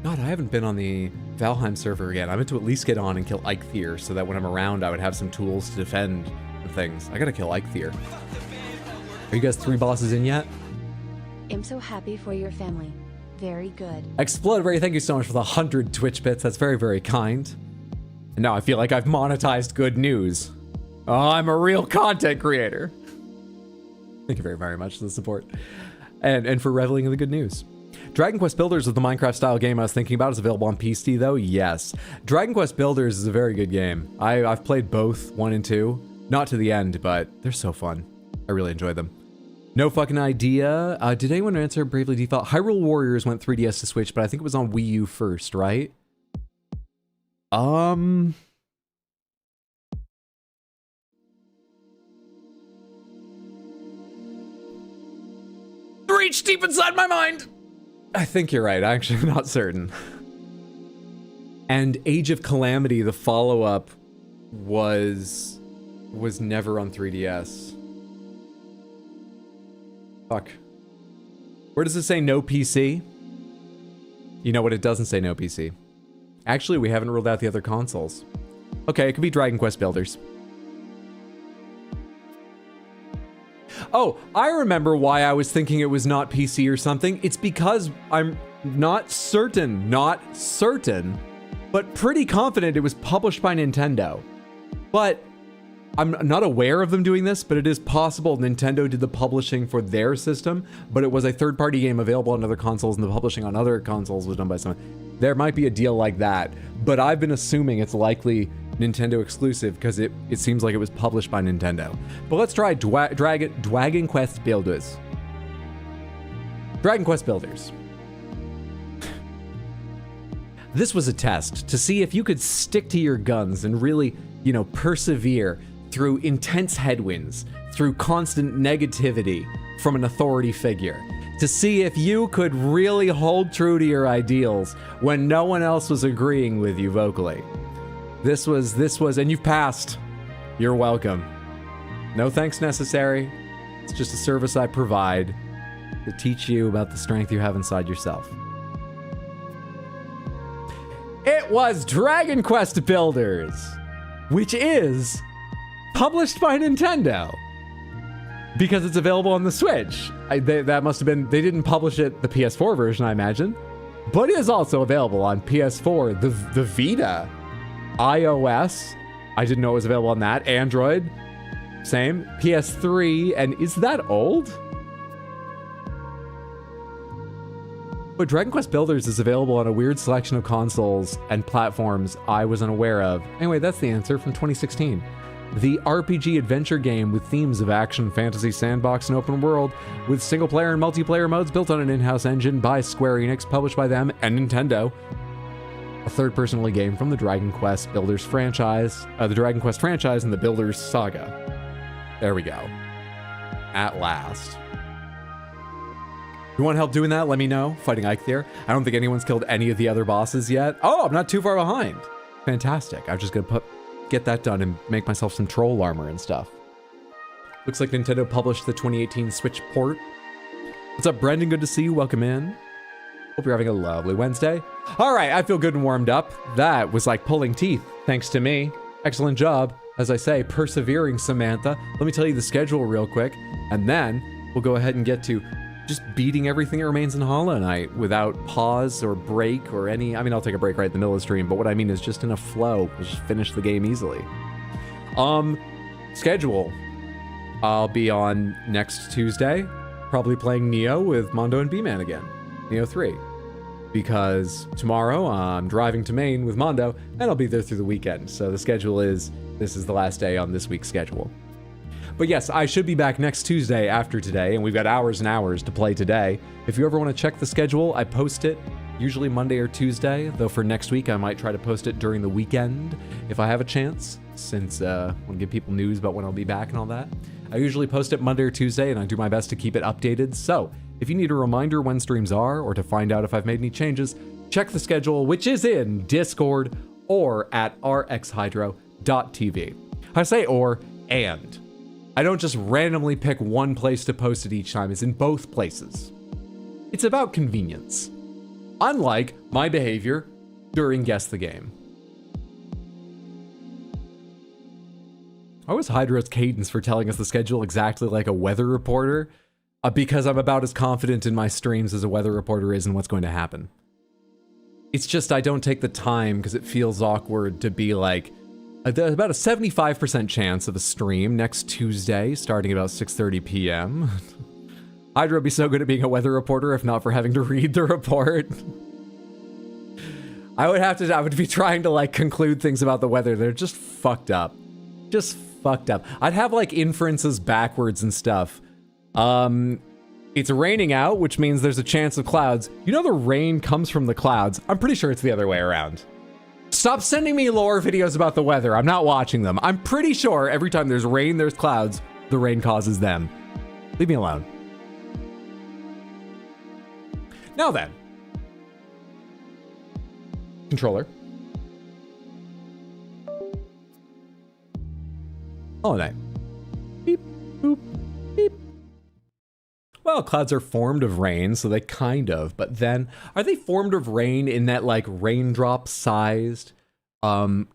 God, I haven't been on the Valheim server again. I meant to at least get on and kill Eikthyr so that when I'm around, I would have some tools to defend things. I gotta kill Eikthyr. Are you guys 3 bosses in yet? I'm so happy for your family. Very good. Explodberry, thank you so much for the 100 Twitch bits. That's very, very kind. And now I feel like I've monetized good news. Oh, I'm a real content creator. Thank you very, very much for the support. And for reveling in the good news. Dragon Quest Builders is the Minecraft style game I was thinking about. Is available on PC though? Yes. Dragon Quest Builders is a very good game. I've played both 1 and 2. Not to the end, but they're so fun. I really enjoy them. No fucking idea. Did anyone answer Bravely Default? Hyrule Warriors went 3DS to Switch, but I think it was on Wii U first, right? Reach deep inside my mind. I think you're right. I'm actually not certain. And Age of Calamity, the follow-up, was never on 3DS. Fuck. Where does it say no PC? You know what? It doesn't say no PC. Actually, we haven't ruled out the other consoles. Okay, it could be Dragon Quest Builders. Oh, I remember why I was thinking it was not PC or something. It's because I'm not certain, but pretty confident it was published by Nintendo. But I'm not aware of them doing this, but it is possible Nintendo did the publishing for their system, but it was a third-party game available on other consoles, and the publishing on other consoles was done by someone. There might be a deal like that, but I've been assuming it's likely Nintendo exclusive because it seems like it was published by Nintendo. But let's try Dragon Quest Builders. Dragon Quest Builders. This was a test to see if you could stick to your guns and really, you know, persevere through intense headwinds, through constant negativity from an authority figure, to see if you could really hold true to your ideals when no one else was agreeing with you vocally. This was, and you've passed. You're welcome. No thanks necessary. It's just a service I provide to teach you about the strength you have inside yourself. It was Dragon Quest Builders, which is published by Nintendo because it's available on the Switch. That must have been, they didn't publish it, the PS4 version, I imagine, but it is also available on PS4, the Vita, iOS. I didn't know it was available on that. Android, same. PS3, and is that old? But Dragon Quest Builders is available on a weird selection of consoles and platforms I was unaware of. Anyway, that's the answer from 2016. The RPG adventure game with themes of action, fantasy, sandbox, and open world, with single-player and multiplayer modes built on an in-house engine by Square Enix, published by them and Nintendo. A third-person game from the Dragon Quest Builders franchise, the Dragon Quest franchise and the Builders saga. There we go. At last. You want help doing that? Let me know. Fighting Ike there. I don't think anyone's killed any of the other bosses yet. Oh, I'm not too far behind. Fantastic. I'm just gonna get that done and make myself some troll armor and stuff. Looks like Nintendo published the 2018 Switch port. What's up, Brendan? Good to see you. Welcome in. Hope you're having a lovely Wednesday. All right, I feel good and warmed up. That was like pulling teeth, thanks to me. Excellent job. As I say, persevering, Samantha. Let me tell you the schedule real quick, and then we'll go ahead and get to just beating everything that remains in Hollow Knight without pause or break or any... I mean, I'll take a break right in the middle of the stream, but what I mean is just in a flow. We'll just finish the game easily. Schedule. I'll be on next Tuesday, probably playing Neo with Mondo and B-Man again. Neo 3. Because tomorrow I'm driving to Maine with Mondo, and I'll be there through the weekend. So the schedule is... this is the last day on this week's schedule. But yes, I should be back next Tuesday after today, and we've got hours and hours to play today. If you ever want to check the schedule, I post it usually Monday or Tuesday, though for next week I might try to post it during the weekend if I have a chance, since I want to give people news about when I'll be back and all that. I usually post it Monday or Tuesday, and I do my best to keep it updated, so if you need a reminder when streams are, or to find out if I've made any changes, check the schedule, which is in Discord or at rxhydro.tv. I say or, and. I don't just randomly pick one place to post it each time. It's in both places. It's about convenience. Unlike my behavior during Guess the Game. I was Hydro's cadence for telling us the schedule exactly like a weather reporter, because I'm about as confident in my streams as a weather reporter is in what's going to happen. It's just I don't take the time because it feels awkward to be like, there's about a 75% chance of a stream next Tuesday, starting about 6:30 p.m. Hydra would be so good at being a weather reporter if not for having to read the report. I would be trying to like conclude things about the weather. They're just fucked up. Just fucked up. I'd have like inferences backwards and stuff. It's raining out, which means there's a chance of clouds. You know the rain comes from the clouds. I'm pretty sure it's the other way around. Stop sending me lore videos about the weather. I'm not watching them. I'm pretty sure every time there's rain, there's clouds, the rain causes them. Leave me alone. Now then. Controller. Hollow Knight. Beep, boop, beep. Well, clouds are formed of rain, so they kind of, but then, are they formed of rain in that, like, raindrop-sized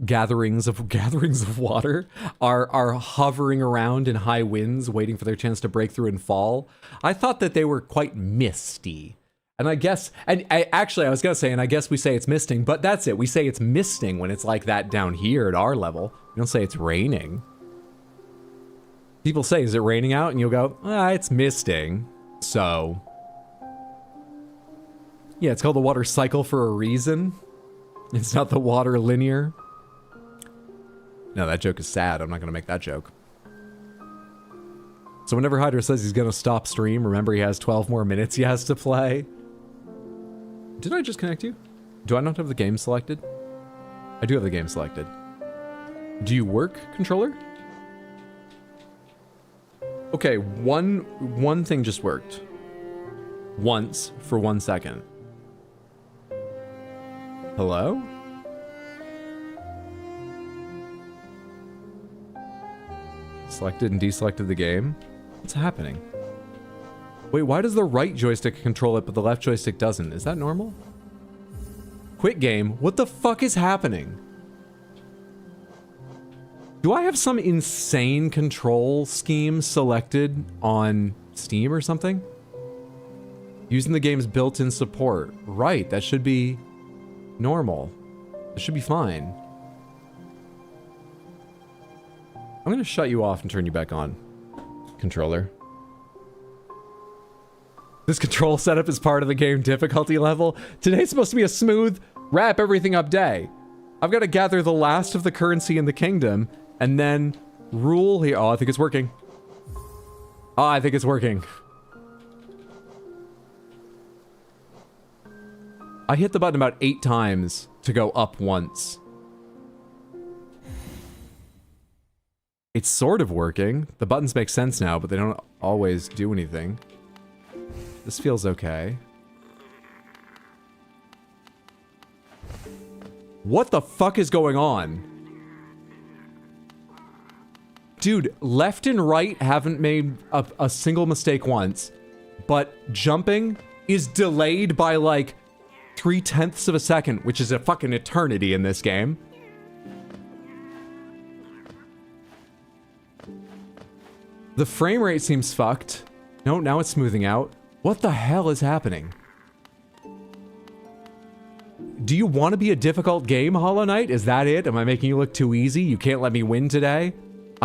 gatherings of water are hovering around in high winds, waiting for their chance to break through and fall? I thought that they were quite misty. And I guess, actually, I was gonna say, and I guess we say it's misting, but that's it. We say it's misting when it's like that down here at our level. We don't say it's raining. People say, is it raining out? And you'll go, it's misting. So, yeah, it's called the water cycle for a reason. It's not the water linear. No, that joke is sad. I'm not going to make that joke. So whenever Hydra says he's going to stop stream, remember he has 12 more minutes he has to play. Did I just connect you? Do I not have the game selected? I do have the game selected. Do you work, controller? Okay, one thing just worked. Once, for 1 second. Hello? Selected and deselected the game? What's happening? Wait, why does the right joystick control it but the left joystick doesn't? Is that normal? Quit game? What the fuck is happening? Do I have some insane control scheme selected on Steam or something? Using the game's built-in support. Right, that should be normal. It should be fine. I'm gonna shut you off and turn you back on, controller. This control setup is part of the game difficulty level. Today's supposed to be a smooth, wrap everything up day. I've got to gather the last of the currency in the kingdom and then rule here. Oh, I think it's working. Oh, I think it's working. I hit the button about 8 times to go up once. It's sort of working. The buttons make sense now, but they don't always do anything. This feels okay. What the fuck is going on? Dude, left and right haven't made a single mistake once, but jumping is delayed by like 0.3 of a second, which is a fucking eternity in this game. The frame rate seems fucked. No, now it's smoothing out. What the hell is happening? Do you want to be a difficult game, Hollow Knight? Is that it? Am I making you look too easy? You can't let me win today?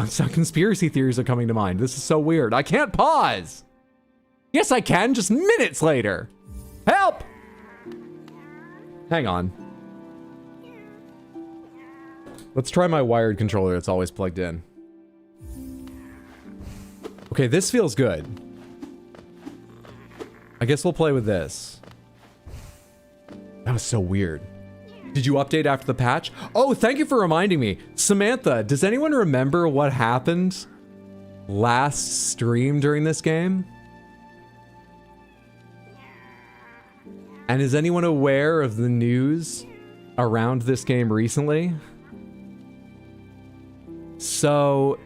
Some conspiracy theories are coming to mind. This is so weird. I can't pause! Yes, I can, just minutes later. Help! Hang on. Let's try my wired controller that's always plugged in. Okay, this feels good. I guess we'll play with this. That was so weird. Did you update after the patch? Oh, thank you for reminding me. Samantha, does anyone remember what happened last stream during this game? And is anyone aware of the news around this game recently? So,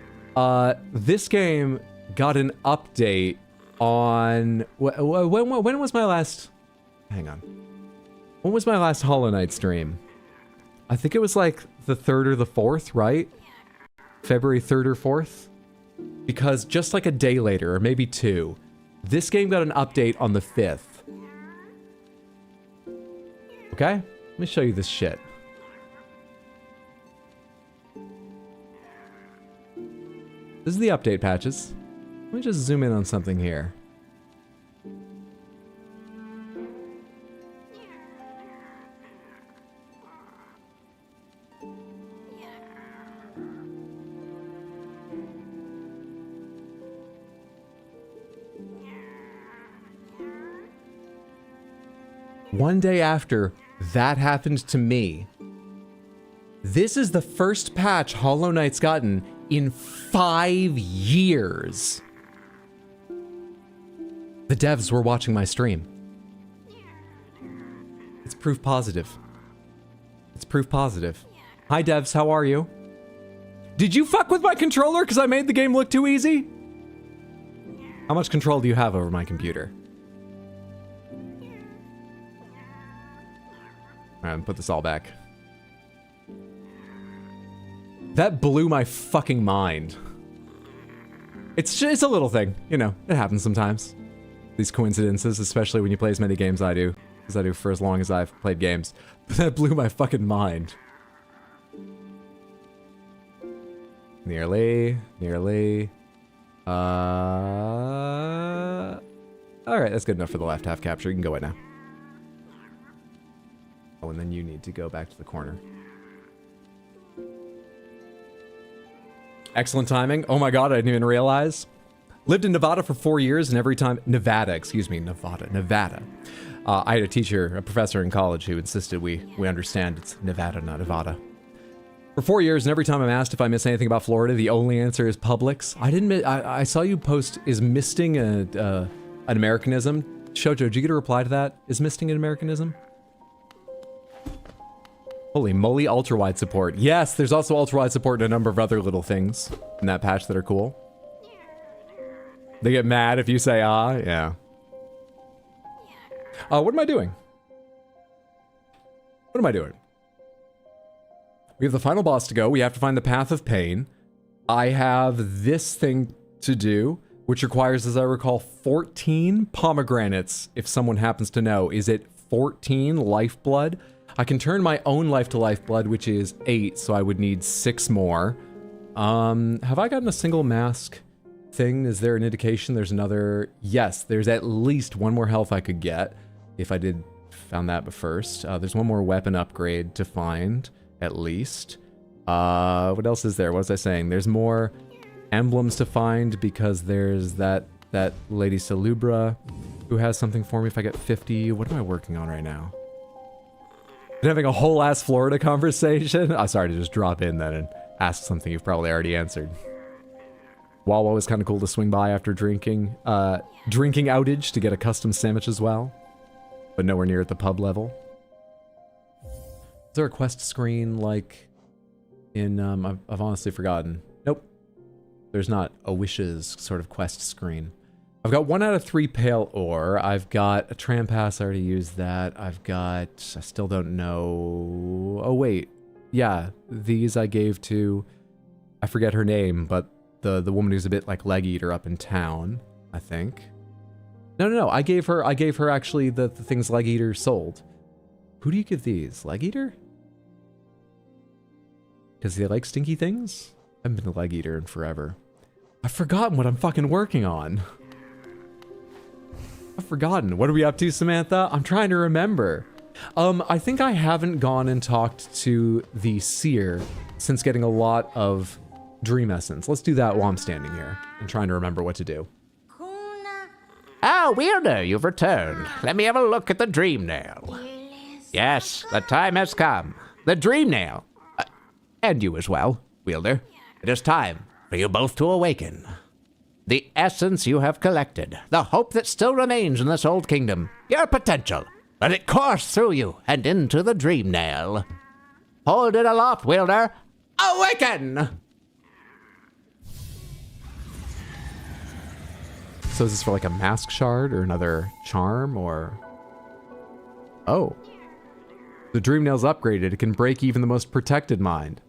this game got an update on... When was my last... Hang on. When was my last Hollow Knight stream? I think it was like the 3rd or the 4th, right? February 3rd or 4th? Because just like a day later, or maybe 2, this game got an update on the 5th. Okay? Let me show you this shit. This is the update patches. Let me just zoom in on something here. One day after that happened to me, this is the first patch Hollow Knight's gotten in 5 years. The devs were watching my stream. It's proof positive. It's proof positive. Hi devs, how are you? Did you fuck with my controller because I made the game look too easy? How much control do you have over my computer? Alright, put this all back. That blew my fucking mind. It's just, it's a little thing, you know, it happens sometimes. These coincidences, especially when you play as many games I do, as I do for as long as I've played games. But that blew my fucking mind. Nearly, nearly. Alright, that's good enough for the left half capture. You can go away now. Oh, and then you need to go back to the corner. Excellent timing. Oh my god, I didn't even realize. Lived in Nevada for 4 years, and every time... Nevada. I had a teacher, a professor in college who insisted we understand it's Nevada, not Nevada. For 4 years, and every time I'm asked if I miss anything about Florida, the only answer is Publix. I saw you post, is misting an Americanism? Shoujo, did you get a reply to that? Is misting an Americanism? Holy moly, ultra-wide support. Yes, there's also ultra-wide support and a number of other little things in that patch that are cool. They get mad if you say, ah, yeah. What am I doing? What am I doing? We have the final boss to go. We have to find the Path of Pain. I have this thing to do, which requires, as I recall, 14 pomegranates, if someone happens to know. Is it 14 lifeblood? I can turn my own life to lifeblood, which is 8, so I would need 6 more. Have I gotten a single mask thing? Is there an indication there's another? Yes, there's at least one more health I could get, if I found that first. There's one more weapon upgrade to find, at least. What else is there? What was I saying? There's more emblems to find, because there's that Lady Salubra who has something for me if I get 50. What am I working on right now? Been having a whole ass Florida conversation. I'm sorry to just drop in then and ask something you've probably already answered. Wawa was kind of cool to swing by after drinking outage to get a custom sandwich as well, but nowhere near at the pub level. Is there a quest screen like in, I've honestly forgotten. Nope. There's not a wishes sort of quest screen. I've got 1 out of 3 pale ore. I've got a tram pass. I already used that. I still don't know. Oh, wait. Yeah, these I gave to, I forget her name, but the woman who's a bit like Leg Eater up in town, I think. No. I gave her actually the things Leg Eater sold. Who do you give these? Leg Eater? Because they like stinky things? I haven't been a Leg Eater in forever. I've forgotten what I'm fucking working on. I've forgotten. What are we up to, Samantha? I'm trying to remember. I think I haven't gone and talked to the seer since getting a lot of dream essence. Let's do that while I'm standing here and trying to remember what to do. Ah, Wielder, you've returned. Let me have a look at the dream nail. Yes, the time has come. The dream nail. And you as well, Wielder. It is time for you both to awaken. The essence you have collected, the hope that still remains in this old kingdom, your potential, let it course through you and into the dream nail. Hold it aloft, Wielder. Awaken! So is this for like a mask shard or another charm or... Oh. The dream nail's upgraded. It can break even the most protected mind.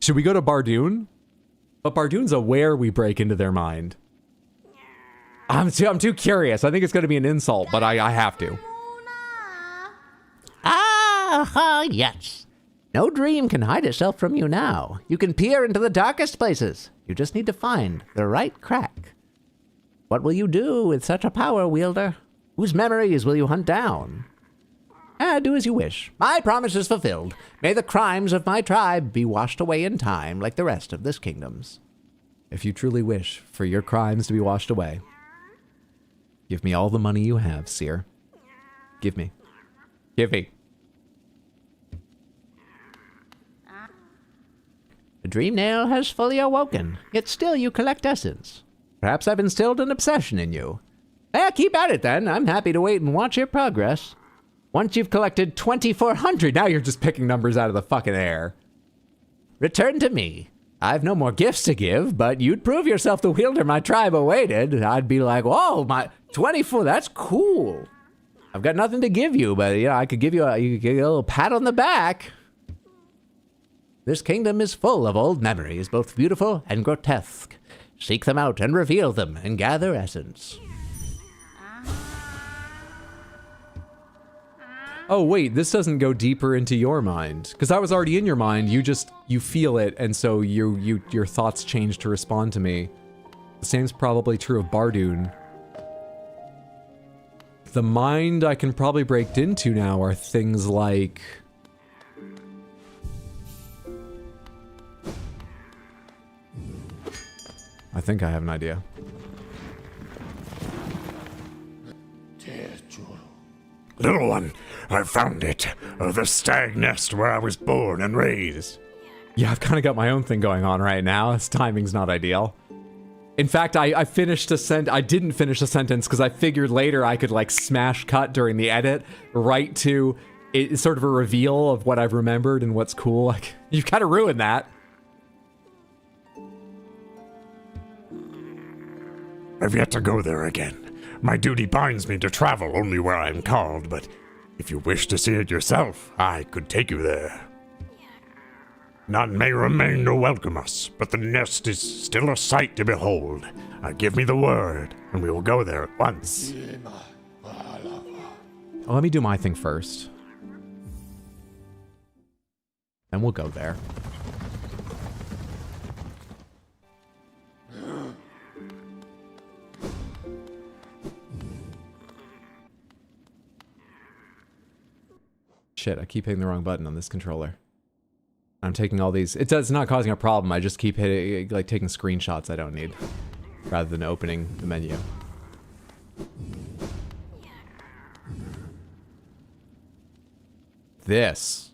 Should we go to Bardoon? But Bardoon's aware we break into their mind. I'm too curious. I think it's going to be an insult, but I have to. Yes. No dream can hide itself from you now. You can peer into the darkest places. You just need to find the right crack. What will you do with such a power, Wielder? Whose memories will you hunt down? Do as you wish. My promise is fulfilled. May the crimes of my tribe be washed away in time like the rest of this kingdom's. If you truly wish for your crimes to be washed away, give me all the money you have, Seer. Give me. Give me. The dream nail has fully awoken, yet still you collect essence. Perhaps I've instilled an obsession in you. Keep at it then. I'm happy to wait and watch your progress. Once you've collected 2,400, Now you're just picking numbers out of the fucking air. return to me. I've no more gifts to give, but you'd prove yourself the wielder my tribe awaited. I'd be like, whoa, my 24, that's cool. I've got nothing to give you, but I could give you a little pat on the back. This kingdom is full of old memories, both beautiful and grotesque. Seek them out and reveal them and gather essence. Oh wait, this doesn't go deeper into your mind. Because I was already in your mind, you feel it, and so your thoughts change to respond to me. The same's probably true of Bardoon. The mind I can probably break into now are things like... I think I have an idea. Little one, I found it. The stag nest where I was born and raised. Yeah, I've kind of got my own thing going on right now. This timing's not ideal. In fact, I finished I didn't finish a sentence because I figured later I could like smash cut during the edit right to it's sort of a reveal of what I've remembered and what's cool. Like, you've kind of ruined that. I've yet to go there again. My duty binds me to travel only where I'm called, but if you wish to see it yourself, I could take you there. None may remain to welcome us, but the nest is still a sight to behold. Give me the word, and we will go there at once. Well, let me do my thing first. And we'll go there. Shit, I keep hitting the wrong button on this controller. I'm taking all these... It's not causing a problem, I just keep hitting, like, taking screenshots I don't need. Rather than opening the menu. This.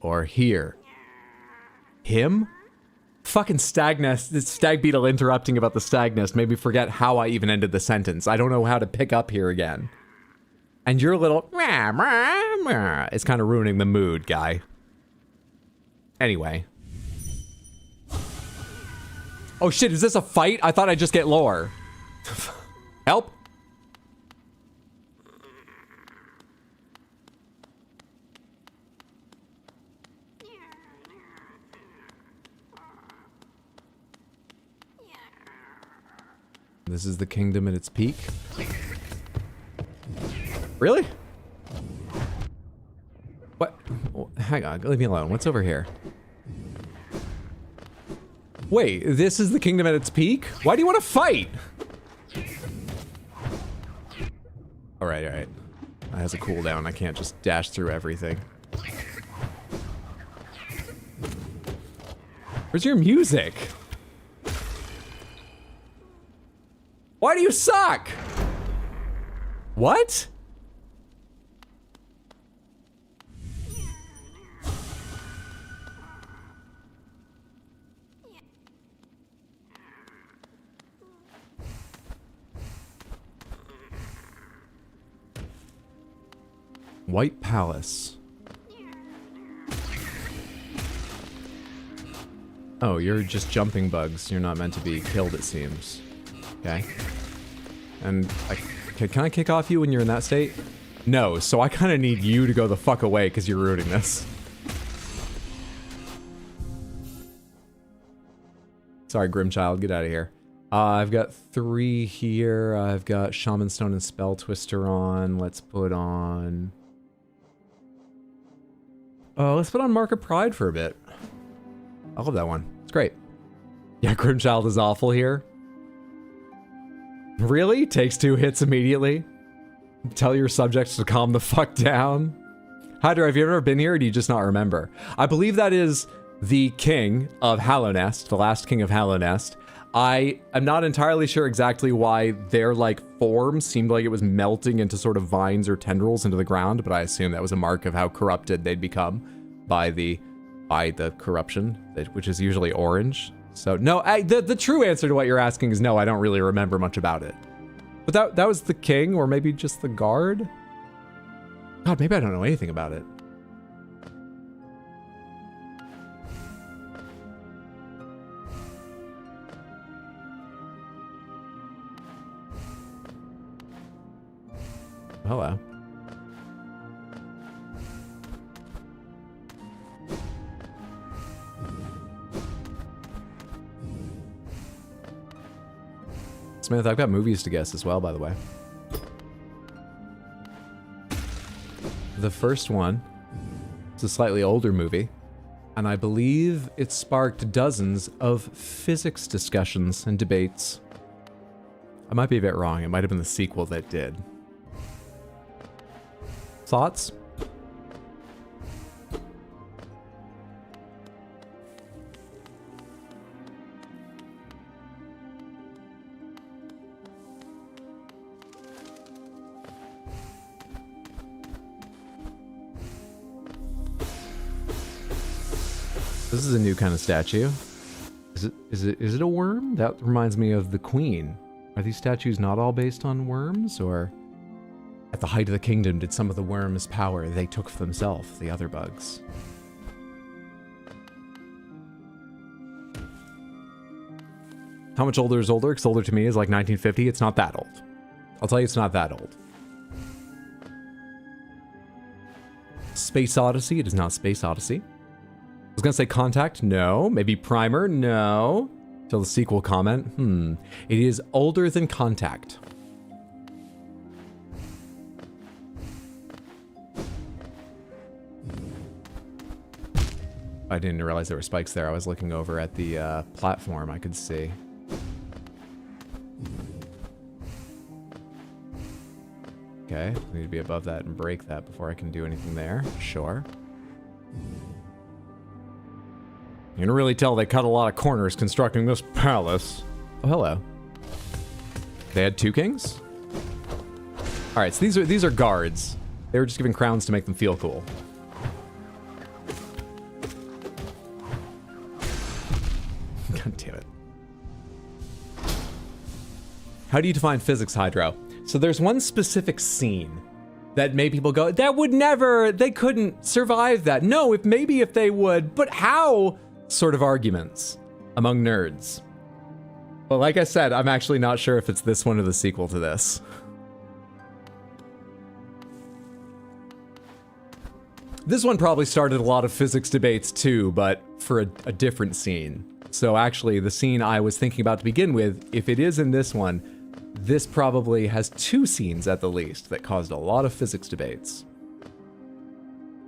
Or here. Him? Fucking stag nest, this stag beetle interrupting about the stag nest made me forget how I even ended the sentence. I don't know how to pick up here again. And your little is kind of ruining the mood, guy. Anyway. Oh shit, is this a fight? I thought I'd just get lore. Help? This is the kingdom at its peak. Really? What? Oh, hang on, leave me alone. What's over here? Wait, this is the kingdom at its peak? Why do you want to fight? Alright, alright. That has a cooldown. I can't just dash through everything. Where's your music? Why do you suck? What? White Palace. Oh, you're just jumping bugs. You're not meant to be killed, it seems. Okay. And can I kick off you when you're in that state? No, so I kind of need you to go the fuck away because you're ruining this. Sorry, Grimchild, get out of here. I've got 3 here. I've got Shaman Stone and Spell Twister on. Let's put on... let's put on Mark of Pride for a bit. I love that one. It's great. Yeah, Grimchild is awful here. Really? Takes 2 hits immediately? Tell your subjects to calm the fuck down? Hydra, have you ever been here or do you just not remember? I believe that is the king of Hallownest, the last king of Hallownest. I am not entirely sure exactly why their, like, form seemed like it was melting into sort of vines or tendrils into the ground, but I assume that was a mark of how corrupted they'd become by the corruption, which is usually orange. So, no, the true answer to what you're asking is no, I don't really remember much about it. But that was the king, or maybe just the guard? God, maybe I don't know anything about it. Hello. Smith, I've got movies to guess as well, by the way. the first one. It's a slightly older movie, and I believe it sparked dozens of physics discussions and debates. I might be a bit wrong. It might have been the sequel that did. Thoughts? This is a new kind of statue. Is it a worm? That reminds me of the Queen. Are these statues not all based on worms, or at the height of the kingdom did some of the worms' power they took for themselves, the other bugs? How much older is older? Because older to me is like 1950. It's not that old. I'll tell you it's not that old. Space Odyssey. It is not Space Odyssey. I was gonna say Contact, no. Maybe Primer, no. Till the sequel comment, It is older than Contact. I didn't realize there were spikes there. I was looking over at the platform I could see. Okay, I need to be above that and break that before I can do anything there. Sure. You can really tell they cut a lot of corners constructing this palace. Oh, hello. They had two kings? All right, so these are guards. They were just giving crowns to make them feel cool. God damn it. How do you define physics, Hydro? So there's one specific scene that made people go, that would never, they couldn't survive that. No, maybe if they would, but how? Sort of arguments among nerds. But like I said, I'm actually not sure if it's this one or the sequel to this. This one probably started a lot of physics debates too, but for a different scene. So actually, the scene I was thinking about to begin with, if it is in this one, this probably has two scenes at the least that caused a lot of physics debates.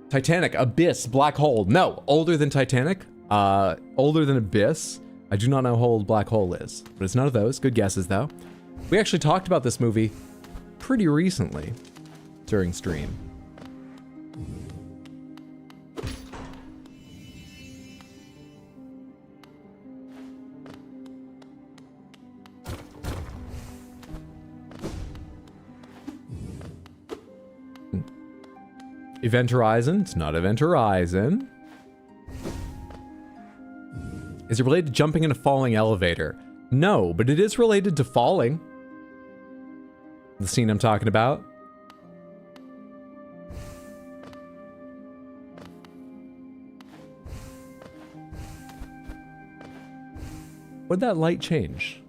Titanic, Abyss, Black Hole. No, older than Titanic. Older than Abyss. I do not know how old Black Hole is, but it's none of those. Good guesses, though. We actually talked about this movie pretty recently during stream. Event Horizon. It's not Event Horizon. Is it related to jumping in a falling elevator? No, but it is related to falling. The scene I'm talking about. What'd that light change?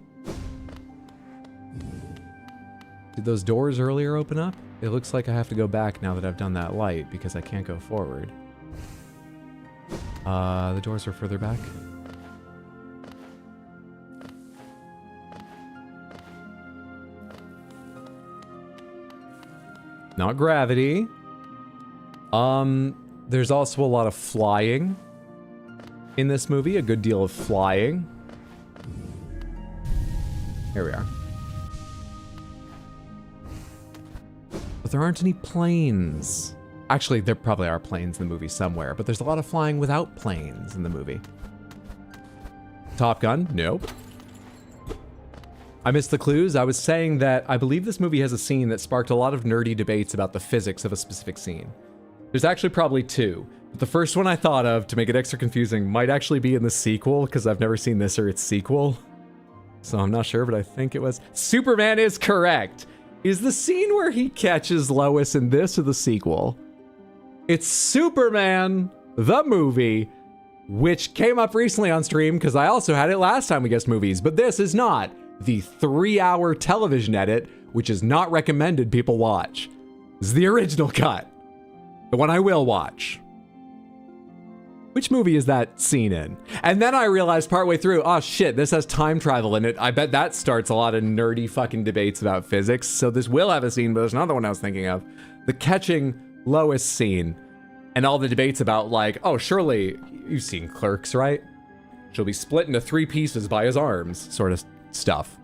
Did those doors earlier open up? It looks like I have to go back now that I've done that light because I can't go forward. The doors are further back. Not gravity. There's also a lot of flying in this movie, a good deal of flying. Here we are. But there aren't any planes. Actually, there probably are planes in the movie somewhere, but there's a lot of flying without planes in the movie. Top Gun? Nope. I missed the clues. I was saying that I believe this movie has a scene that sparked a lot of nerdy debates about the physics of a specific scene. There's actually probably two. But the first one I thought of, to make it extra confusing, might actually be in the sequel, because I've never seen this or its sequel. So I'm not sure, but I think it was. Superman is correct. Is the scene where he catches Lois in this or the sequel? It's Superman, the movie, which came up recently on stream because I also had it last time we guessed movies, but this is not the 3-hour television edit, which is not recommended people watch. This is the original cut, the one I will watch. Which movie is that scene in? And then I realized partway through, oh shit, this has time travel in it. I bet that starts a lot of nerdy fucking debates about physics. So this will have a scene, but there's another one I was thinking of. The catching Lois scene. And all the debates about like, oh, surely you've seen Clerks, right? She'll be split into 3 pieces by his arms, sort of stuff.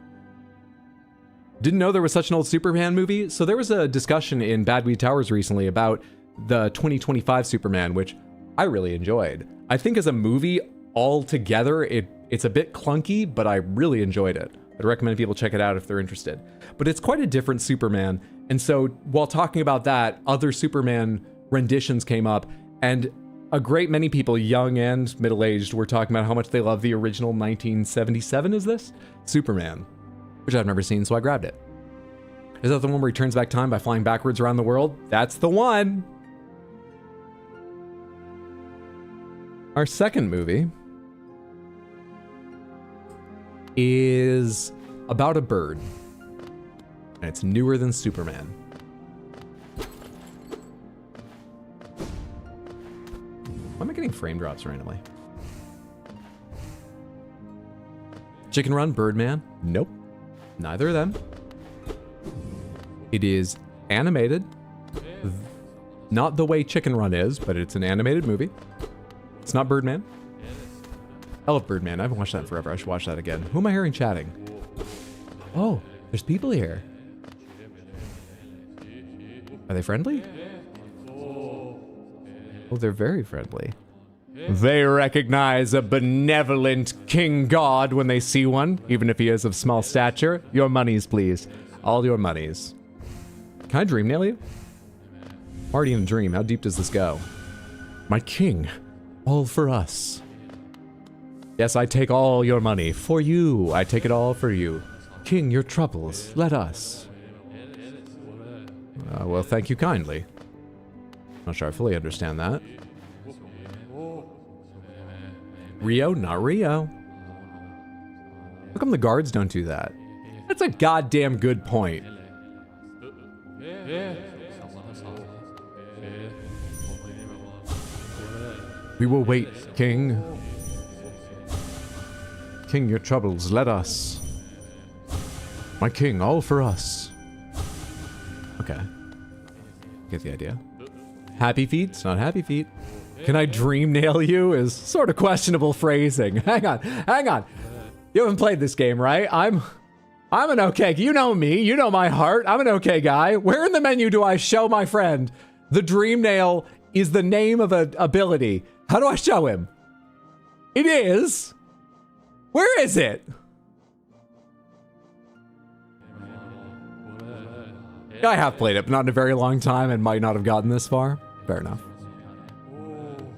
Didn't know there was such an old Superman movie. So there was a discussion in Badweed Towers recently about the 2025 Superman, which I really enjoyed. I think as a movie altogether, it's a bit clunky, but I really enjoyed it. I'd recommend people check it out if they're interested. But it's quite a different Superman. And so while talking about that, other Superman renditions came up, and a great many people, young and middle-aged, were talking about how much they love the original 1977, is this? Superman, which I've never seen, so I grabbed it. Is that the one where he turns back time by flying backwards around the world? That's the one! Our second movie is about a bird, and it's newer than Superman. Why am I getting frame drops randomly? Chicken Run, Birdman? Nope. Neither of them. It is animated. Not the way Chicken Run is, but it's an animated movie. It's not Birdman. I love Birdman. I haven't watched that in forever. I should watch that again. Who am I hearing chatting? Oh, there's people here. Are they friendly? Oh, they're very friendly. They recognize a benevolent Kinggod when they see one, even if he is of small stature. Your monies, please. All your monies. Can I dream nail you? I'm already in a dream. How deep does this go? My king, all for us. Yes, I take all your money. For you, I take it all for you. King, your troubles, let us. Well, thank you kindly. Not sure I fully understand that. Rio? Not Rio. How come the guards don't do that? That's a goddamn good point. We will wait, King. King, your troubles, let us. My king, all for us. Okay. Get the idea. Happy feet? It's not happy feet. Can I dream nail you is sort of questionable phrasing. Hang on. You haven't played this game, right? I'm an okay, you know me, you know my heart. I'm an okay guy. Where in the menu do I show my friend? The dream nail is the name of an ability. How do I show him? It is. Where is it? I have played it, but not in a very long time and might not have gotten this far. Fair enough.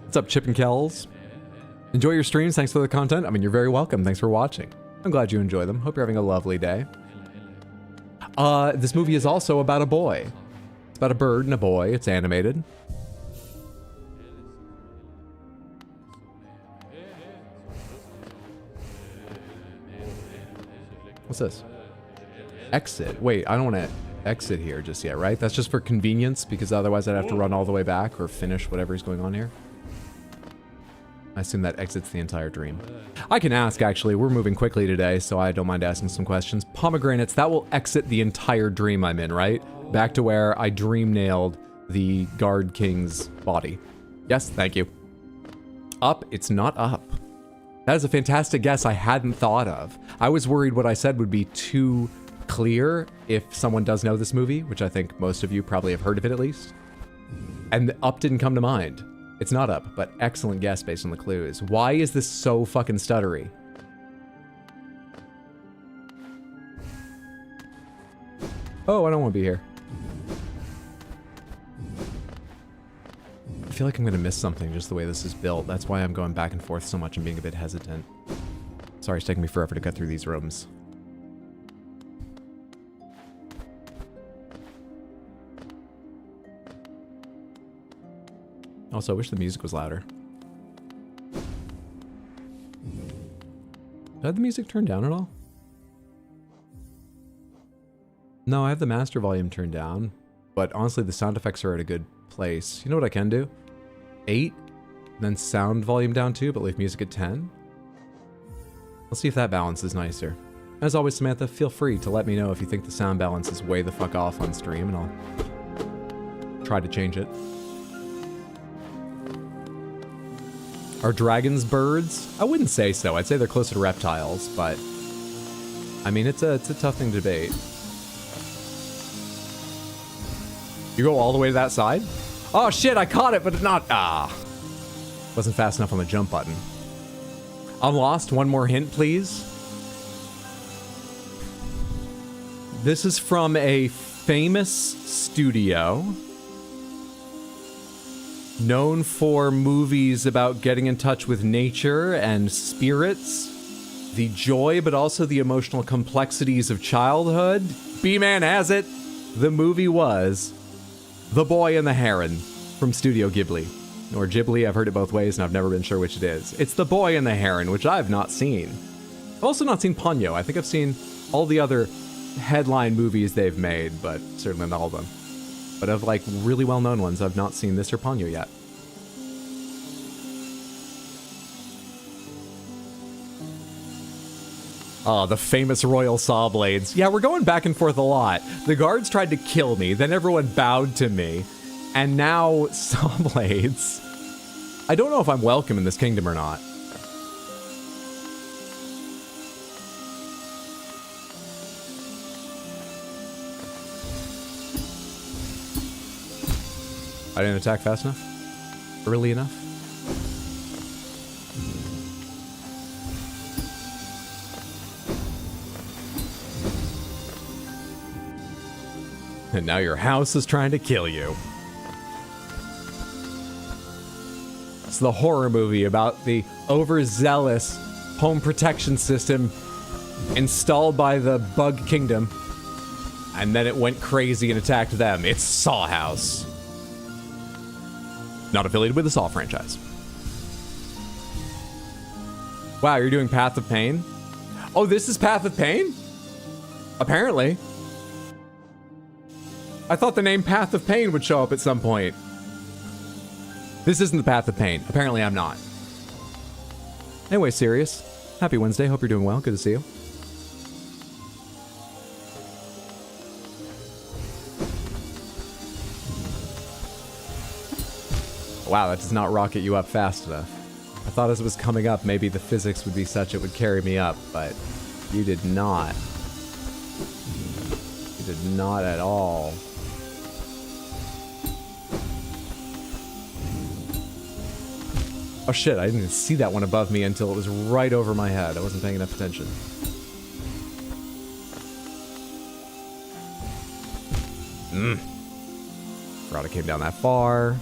What's up, Chip and Kells? Enjoy your streams. Thanks for the content. I mean, you're very welcome. Thanks for watching. I'm glad you enjoy them. Hope you're having a lovely day. This movie is also about a boy. It's about a bird and a boy. It's animated. What's this? Exit. Wait, I don't want to exit here just yet, right? That's just for convenience, because otherwise I'd have to run all the way back or finish whatever is going on here. I assume that exits the entire dream. I can ask, actually. We're moving quickly today, so I don't mind asking some questions. Pomegranates, that will exit the entire dream I'm in, right? Back to where I dream nailed the guard king's body. Yes, thank you. Up, it's not up. That is a fantastic guess I hadn't thought of. I was worried what I said would be too clear if someone does know this movie, which I think most of you probably have heard of it at least. And up didn't come to mind. It's not up, but excellent guess based on the clues. Why is this so fucking stuttery? Oh, I don't want to be here. I feel like I'm going to miss something just the way this is built. That's why I'm going back and forth so much and being a bit hesitant. Sorry, it's taking me forever to cut through these rooms. Also, I wish the music was louder. Did I have the music turned down at all? No, I have the master volume turned down, but honestly, the sound effects are at a good place. You know what I can do? 8, then sound volume down 2, but leave music at 10. Let's see if that balance is nicer. As always, Samantha, feel free to let me know if you think the sound balance is way the fuck off on stream, and try to change it. Are dragons birds? I wouldn't say so. I'd say they're closer to reptiles, but I mean, it's a tough thing to debate. You go all the way to that side? Oh shit, I caught it, but it not. Wasn't fast enough on the jump button. I'm lost. One more hint, please. This is from a famous studio known for movies about getting in touch with nature and spirits, the joy but also the emotional complexities of childhood. B-Man has it. The movie was The Boy and the Heron from Studio Ghibli. Or Ghibli, I've heard it both ways and I've never been sure which it is. It's The Boy and the Heron, which I've not seen. I've also not seen Ponyo. I think I've seen all the other headline movies they've made, but certainly not all of them. But of like really well-known ones, I've not seen this or Ponyo yet. Oh, the famous royal saw blades. Yeah, we're going back and forth a lot. The guards tried to kill me, then everyone bowed to me, and now saw blades. I don't know if I'm welcome in this kingdom or not. I didn't attack fast enough? Early enough? And now your house is trying to kill you. It's the horror movie about the overzealous home protection system installed by the Bug Kingdom. And then it went crazy and attacked them. It's Saw House. Not affiliated with the Saw franchise. Wow, you're doing Path of Pain? Oh, this is Path of Pain? Apparently. I thought the name Path of Pain would show up at some point. This isn't the Path of Pain. Apparently I'm not. Anyway, Sirius. Happy Wednesday. Hope you're doing well. Good to see you. Wow, that does not rocket you up fast enough. I thought as it was coming up, maybe the physics would be such it would carry me up, but you did not. You did not at all. Oh shit, I didn't even see that one above me until it was right over my head. I wasn't paying enough attention. Forgot I came down that far.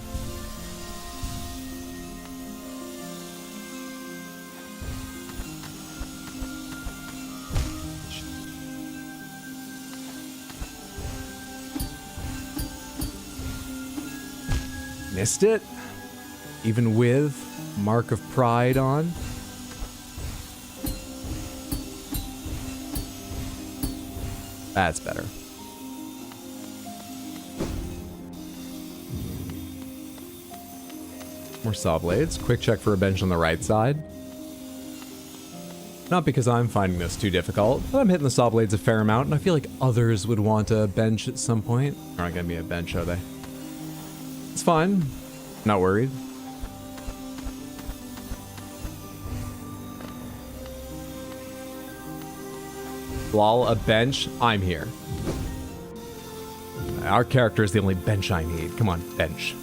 Missed it? Even with Mark of Pride on? That's better. More saw blades. Quick check for a bench on the right side. Not because I'm finding this too difficult, but I'm hitting the saw blades a fair amount, and I feel like others would want a bench at some point. They're not gonna be a bench, are they? It's fine. Not worried. Lol, a bench? I'm here. Our character is the only bench I need. Come on, bench.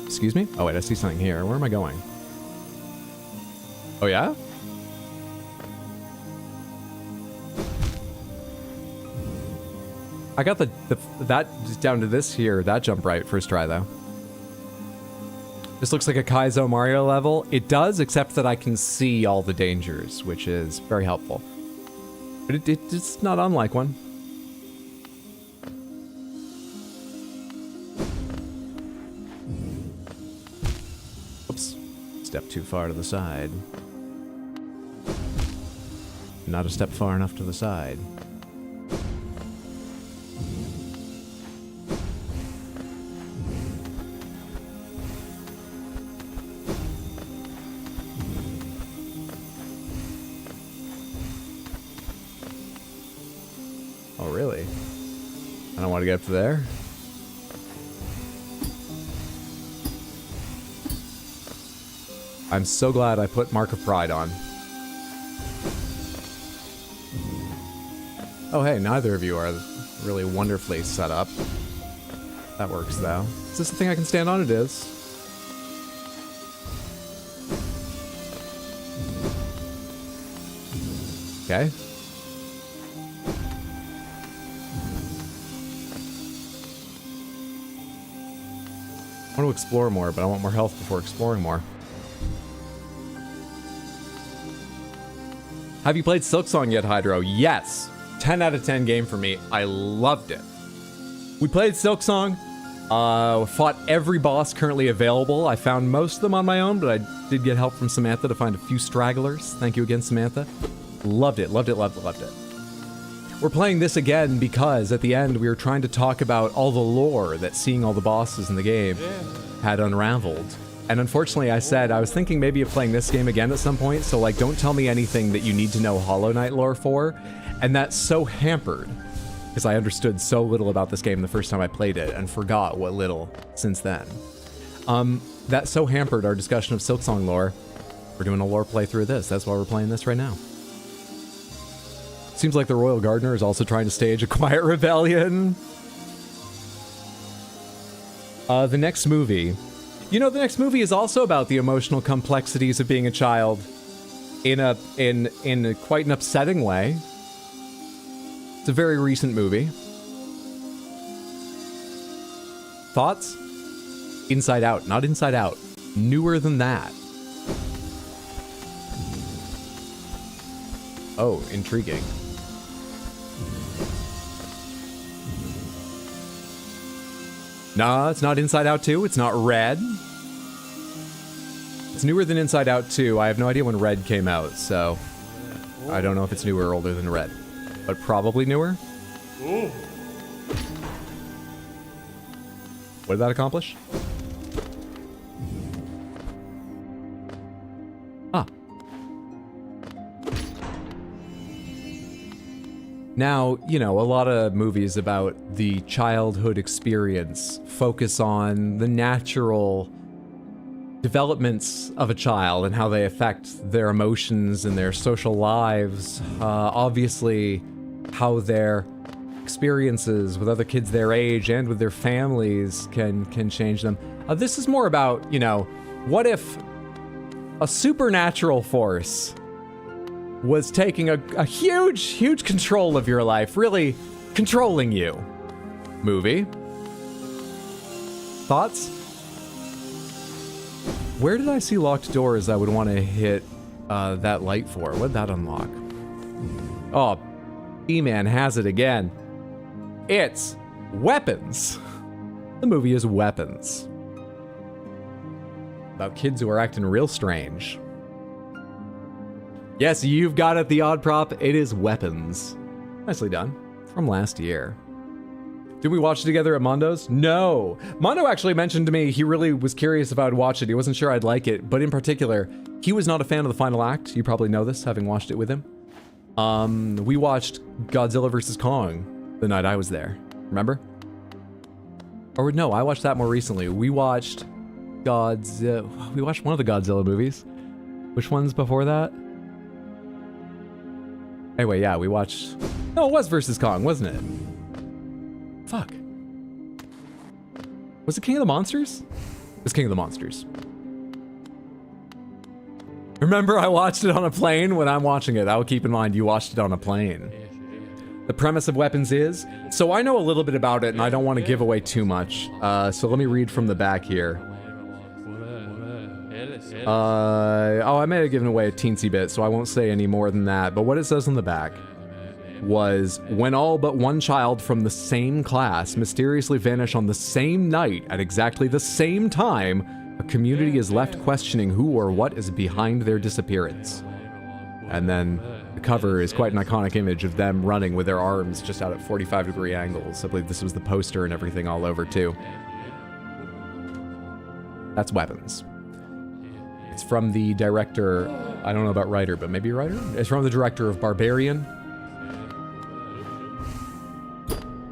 Excuse me? Oh wait, I see something here. Where am I going? Oh yeah? I got that just down to this here. That jump right first try though. This looks like a Kaizo Mario level. It does, except that I can see all the dangers, which is very helpful. But it's not unlike one. Oops. Step too far to the side. Not a step far enough to the side. don't want to get up to there. I'm so glad I put Mark of Pride on. Oh, hey, neither of you are really wonderfully set up. That works, though. Is this the thing I can stand on? It is. Okay. I want to explore more, but I want more health before exploring more. Have you played Silksong yet, Hydro? Yes. 10 out of 10 game for me. I loved it. We played Silksong. Fought every boss currently available. I found most of them on my own, but I did get help from Samantha to find a few stragglers. Thank you again, Samantha. Loved it, loved it, loved it, loved it. We're playing this again because at the end we were trying to talk about all the lore that seeing all the bosses in the game had unraveled. And unfortunately I said I was thinking maybe of playing this game again at some point, so like don't tell me anything that you need to know Hollow Knight lore for. And that's so hampered because I understood so little about this game the first time I played it and forgot what little since then. That so hampered our discussion of Silksong lore. We're doing a lore playthrough of this. That's why we're playing this right now. Seems like the Royal Gardener is also trying to stage a quiet rebellion. The next movie. You know, the next movie is also about the emotional complexities of being a child in a quite an upsetting way. It's a very recent movie. Thoughts? Inside Out, not Inside Out. Newer than that. Oh, intriguing. Nah, it's not Inside Out 2. It's not Red. It's newer than Inside Out 2. I have no idea when Red came out, so I don't know if it's newer or older than Red. But probably newer. What did that accomplish? Ah. Now, you know, a lot of movies about the childhood experience focus on the natural developments of a child and how they affect their emotions and their social lives. Obviously, how their experiences with other kids their age and with their families can change them. This is more about, you know, what if a supernatural force was taking a huge control of your life, really controlling you? Movie? Thoughts? Where did I see locked doors I would want to hit that light for? What did that unlock? Oh, E-Man has it again. It's Weapons. The movie is Weapons. About kids who are acting real strange. Yes, you've got it, the odd prop. It is Weapons. Nicely done. From last year. Did we watch it together at Mondo's? No. Mondo actually mentioned to me he really was curious if I'd watch it. He wasn't sure I'd like it, but in particular, he was not a fan of the final act. You probably know this, having watched it with him. We watched Godzilla vs. Kong the night I was there. Remember? Or no, I watched that more recently. We watched we watched one of the Godzilla movies. Which one's before that? Anyway, yeah, we watched... No, it was vs. Kong, wasn't it? Fuck. Was it King of the Monsters? It was King of the Monsters. Remember, I watched it on a plane? When I'm watching it, I will keep in mind you watched it on a plane. The premise of Weapons is... So I know a little bit about it, and I don't want to give away too much. So let me read from the back here. Oh, I may have given away a teensy bit, so I won't say any more than that. But what it says on the back was, when all but one child from the same class mysteriously vanish on the same night at exactly the same time, a community is left questioning who or what is behind their disappearance. And then the cover is quite an iconic image of them running with their arms just out at 45-degree angles. I believe this was the poster and everything all over, too. That's Weapons. It's from the director, I don't know about writer, but maybe a writer? It's from the director of Barbarian.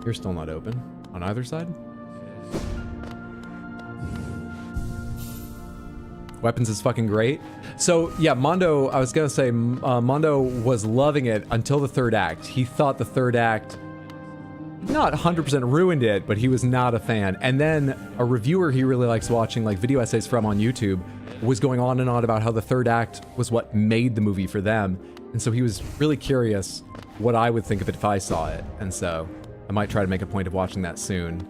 You're still not open. On either side? Weapons is fucking great. So, yeah, Mondo, I was gonna say, Mondo was loving it until the third act. He thought the third act, not 100% ruined it, but he was not a fan. And then a reviewer he really likes watching, like, video essays from on YouTube, was going on and on about how the third act was what made the movie for them. And so he was really curious what I would think of it if I saw it. And so I might try to make a point of watching that soon.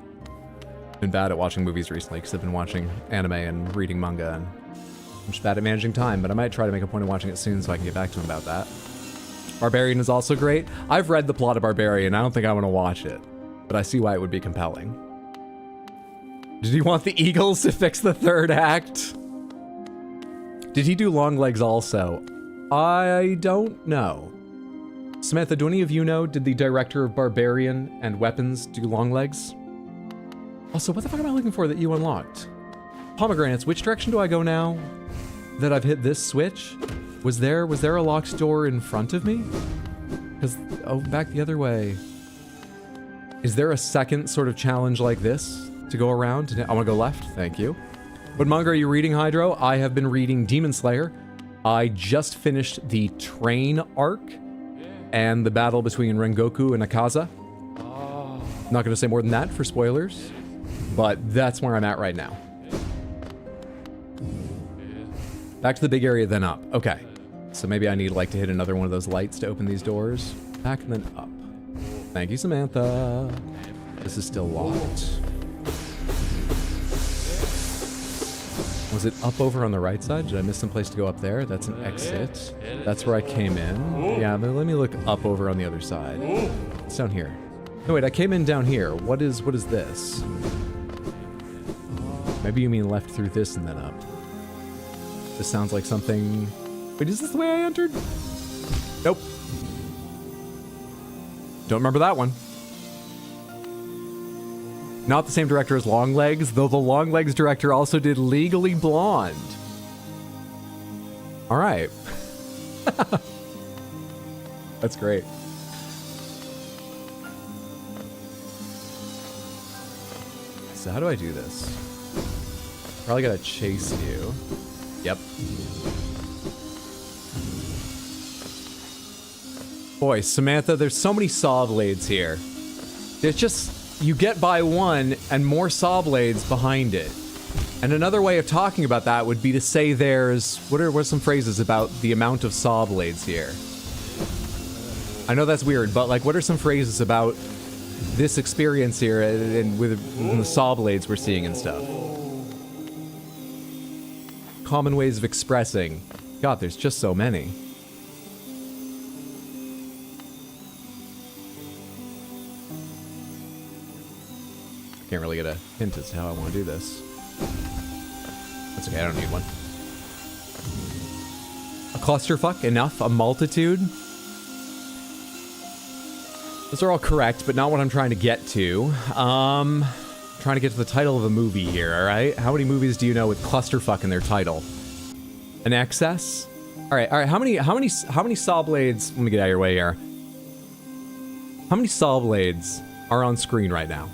Been bad at watching movies recently because I've been watching anime and reading manga, and I'm just bad at managing time, but I might try to make a point of watching it soon so I can get back to him about that. Barbarian is also great. I've read the plot of Barbarian. I don't think I want to watch it, but I see why it would be compelling. Did he want the Eagles to fix the third act? Did he do Long Legs also? I don't know. Samantha, do any of you know, did the director of Barbarian and Weapons do Long Legs? Also, what the fuck am I looking for that you unlocked? Pomegranates, which direction do I go now that I've hit this switch? Was there a locked door in front of me? Because, oh, back the other way. Is there a second sort of challenge like this to go around? I want to go left, thank you. What manga are you reading, Hydro? I have been reading Demon Slayer. I just finished the train arc and the battle between Rengoku and Akaza. Not going to say more than that for spoilers, but that's where I'm at right now. Back to the big area, then up. Okay. So maybe I need, like, to hit another one of those lights to open these doors. Back and then up. Thank you, Samantha. This is still locked. Was it up over on the right side? Did I miss some place to go up there? That's an exit. That's where I came in. Yeah, but let me look up over on the other side. It's down here. No, wait, I came in down here. What is this? Maybe you mean left through this and then up. This sounds like something... Wait, is this the way I entered? Nope. Don't remember that one. Not the same director as Long Legs, though the Long Legs director also did Legally Blonde. All right. That's great. So how do I do this? Probably gotta chase you. Yep. Boy, Samantha, there's so many saw blades here. It's just, you get by one and more saw blades behind it. And another way of talking about that would be to say there's, what are some phrases about the amount of saw blades here? I know that's weird, but like, what are some phrases about this experience here and with the saw blades we're seeing and stuff? Common ways of expressing. God, there's just so many. Can't really get a hint as to how I want to do this. That's okay, I don't need one. A clusterfuck, enough, a multitude. Those are all correct, but not what I'm trying to get to. Trying to get to the title of a movie here, all right? How many movies do you know with clusterfuck in their title? An excess? All right. How many saw blades? Let me get out of your way here. How many saw blades are on screen right now?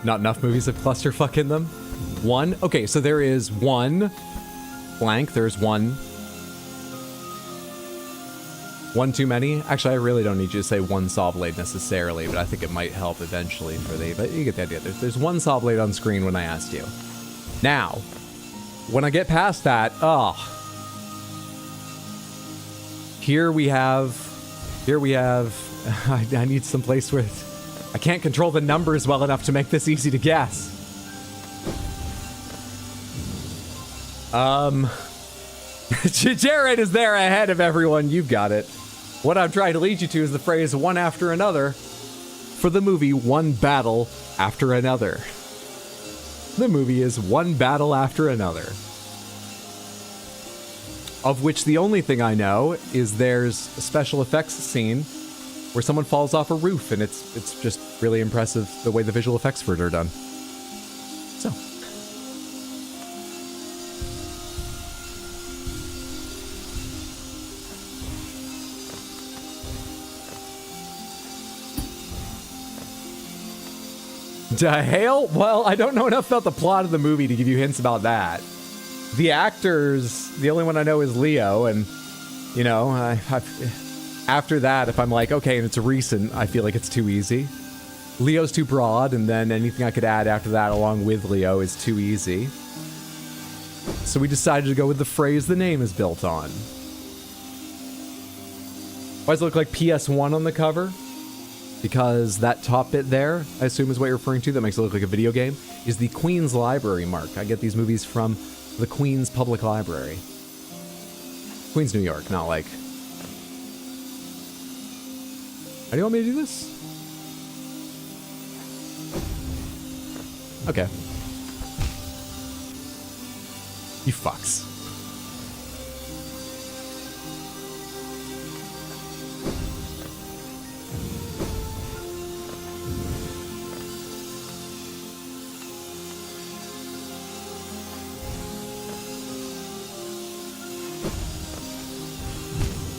Not enough movies have clusterfuck in them? One? Okay, so there is one blank. There's one. One too many? Actually, I really don't need you to say one saw blade necessarily, but I think it might help eventually for the... But you get the idea. There's one saw blade on screen when I asked you. Now, when I get past that, here we have... I need some place where... I can't control the numbers well enough to make this easy to guess. Jared is there ahead of everyone. You've got it. What I'm trying to lead you to is the phrase one after another for the movie One Battle After Another. The movie is One Battle After Another. Of which the only thing I know is there's a special effects scene where someone falls off a roof, and it's just really impressive the way the visual effects for it are done. So. Dale? Well, I don't know enough about the plot of the movie to give you hints about that. The actors, the only one I know is Leo, and, you know, after that, if I'm like, okay, and it's recent, I feel like it's too easy. Leo's too broad, and then anything I could add after that along with Leo is too easy. So we decided to go with the phrase the name is built on. Why does it look like PS1 on the cover? Because that top bit there, I assume is what you're referring to, that makes it look like a video game, is the Queen's Library mark. I get these movies from the Queen's Public Library. Queens, New York, not like... How do you want me to do this? Okay. You fucks.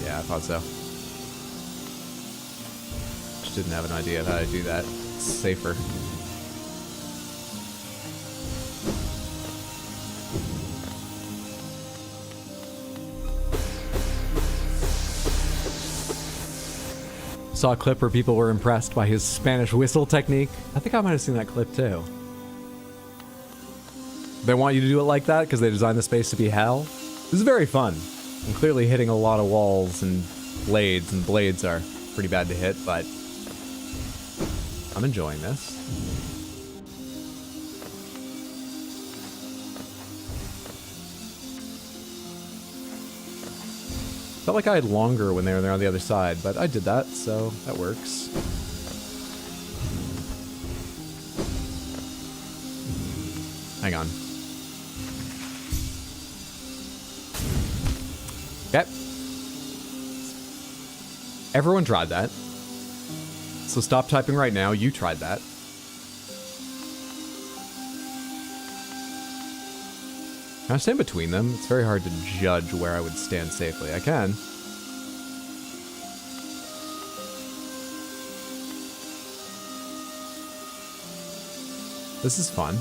Yeah, I thought so. Just didn't have an idea of how to do that. It's safer. Saw a clip where people were impressed by his Spanish whistle technique. I think I might have seen that clip too. They want you to do it like that because they designed the space to be hell. This is very fun. I'm clearly hitting a lot of walls and blades are pretty bad to hit, but I'm enjoying this. Felt like I had longer when they were there on the other side, but I did that, so that works. Hang on. Okay. Everyone tried that. So stop typing right now. You tried that. Can I stand between them? It's very hard to judge where I would stand safely. I can. This is fun.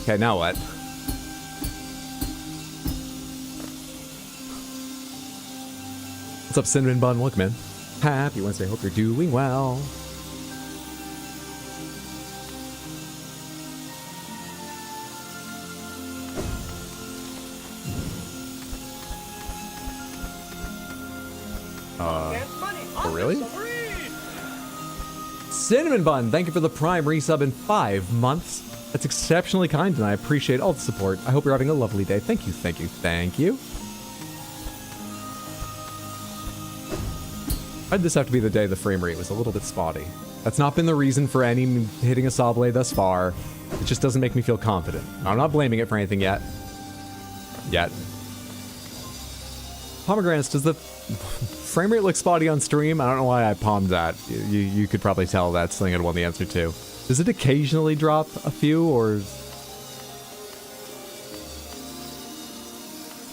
Okay, now what? What's up, Cinnamon Bun? Look, man. Happy Wednesday. Hope you're doing well. Oh, really? Cinnamon Bun, thank you for the Prime resub in 5 months. That's exceptionally kind, and I appreciate all the support. I hope you're having a lovely day. Thank you, thank you, thank you. Why did this have to be the day the frame rate was a little bit spotty? That's not been the reason for any hitting a saw blade thus far. It just doesn't make me feel confident. I'm not blaming it for anything yet. Pomegranates, does the frame rate look spotty on stream? I don't know why I palmed that. You could probably tell that's something I'd want the answer to. Does it occasionally drop a few, or...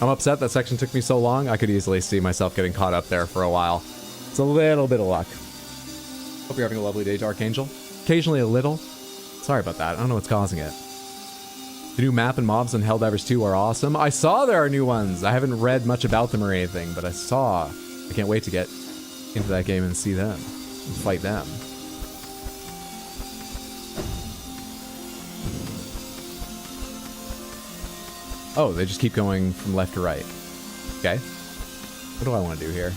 I'm upset that section took me so long. I could easily see myself getting caught up there for a while. It's a little bit of luck. Hope you're having a lovely day, Dark Angel. Occasionally a little. Sorry about that. I don't know what's causing it. The new map and mobs in Helldivers 2 are awesome. I saw there are new ones. I haven't read much about them or anything, but I saw. I can't wait to get into that game and see them. And fight them. Oh, they just keep going from left to right. Okay. What do I want to do here?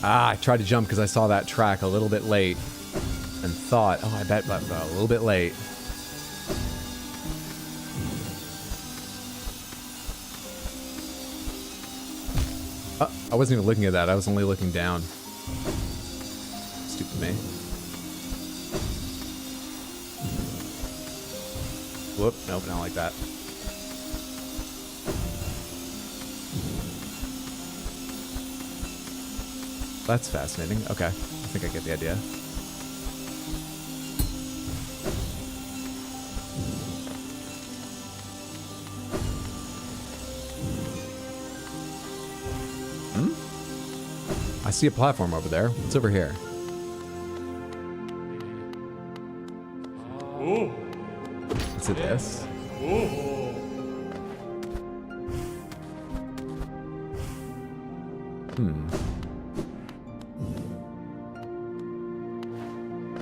Ah, I tried to jump because I saw that track a little bit late. And thought, oh, I bet but a little bit late. I wasn't even looking at that. I was only looking down. Stupid me. Whoop, nope, not like that. That's fascinating. Okay, I think I get the idea. I see a platform over there. What's over here? Is it this?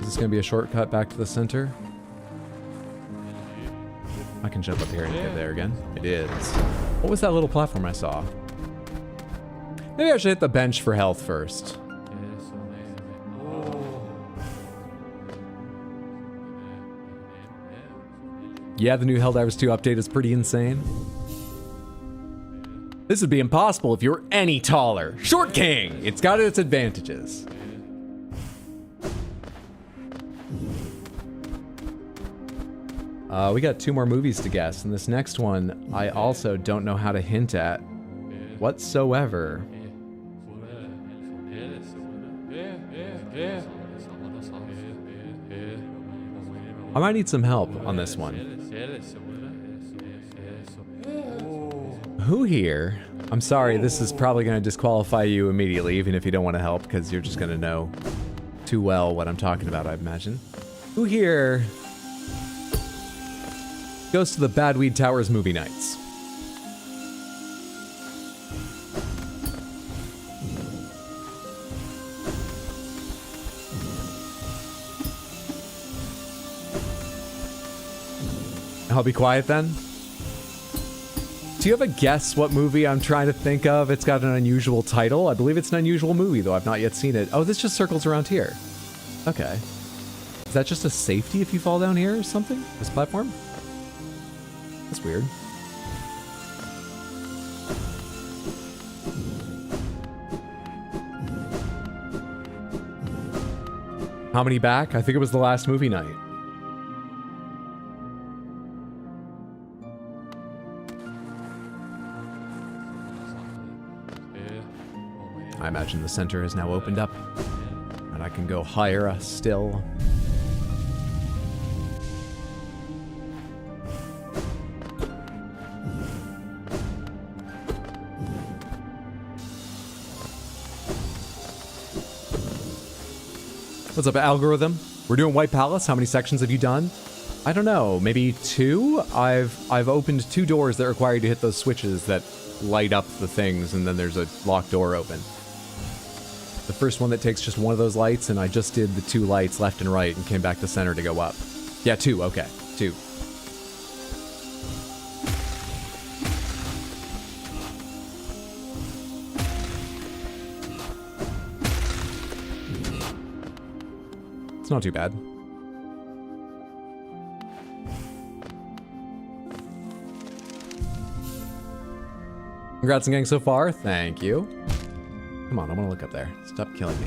Is this gonna be a shortcut back to the center? I can jump up here and get there again. It is. What was that little platform I saw? Maybe I should hit the bench for health first. Yeah, the new Helldivers 2 update is pretty insane. This would be impossible if you were any taller. Short King! It's got its advantages. We got 2 more movies to guess, and this next one I also don't know how to hint at whatsoever. I might need some help on this one. Who here? I'm sorry, this is probably going to disqualify you immediately, even if you don't want to help, because you're just going to know too well what I'm talking about, I imagine. Who here goes to the Badweed Towers movie nights? I'll be quiet then. Do you have a guess what movie I'm trying to think of? It's got an unusual title. I believe it's an unusual movie, though I've not yet seen it. Oh, this just circles around here. Okay. Is that just a safety if you fall down here or something? This platform? That's weird. How many back? I think it was the last movie night. I imagine the center has now opened up, and I can go higher still. What's up, algorithm? We're doing White Palace. How many sections have you done? I don't know, maybe 2? I've opened 2 doors that require you to hit those switches that light up the things, and then there's a locked door open. The first one that takes just one of those lights, and I just did the 2 lights left and right and came back to center to go up. Yeah, 2, okay, 2. It's not too bad. Congrats on getting so far. Thank you. Come on, I want to look up there. Stop killing me.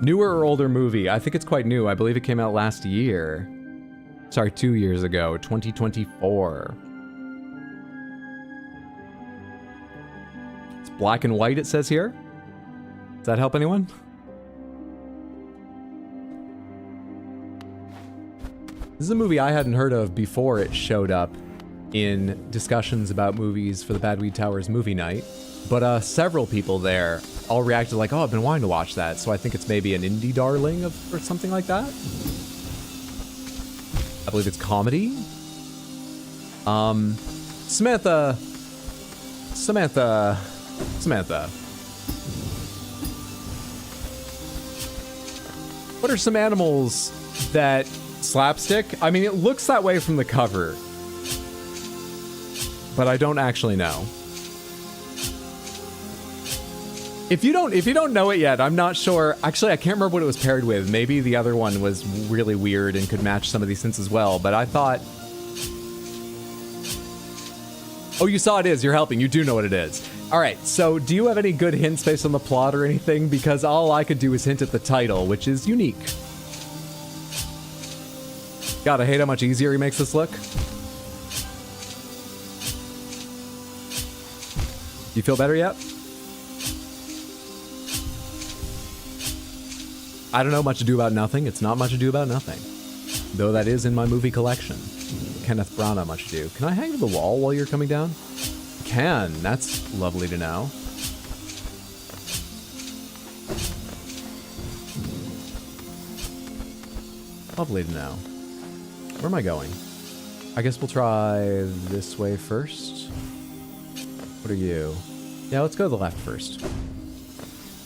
Newer or older movie? I think it's quite new. I believe it came out last year. Sorry, 2 years ago. 2024. It's black and white, it says here. Does that help anyone? This is a movie I hadn't heard of before it showed up in discussions about movies for the Badweed Towers movie night. But several people there all reacted like, oh, I've been wanting to watch that. So I think it's maybe an indie darling or something like that. I believe it's comedy. Samantha. What are some animals that slapstick? I mean, it looks that way from the cover, but I don't actually know. If you don't know it yet, I'm not sure. Actually, I can't remember what it was paired with. Maybe the other one was really weird and could match some of these hints as well, but I thought... Oh, you saw it is. You're helping. You do know what it is. All right, so do you have any good hints based on the plot or anything? Because all I could do is hint at the title, which is unique. God, I hate how much easier he makes this look. You feel better yet? I don't know much ado about nothing. It's not much ado about nothing. Though that is in my movie collection. Kenneth Branagh, much ado. Can I hang to the wall while you're coming down? I can. That's lovely to know. Lovely to know. Where am I going? I guess we'll try this way first. What are you? Yeah, let's go to the left first.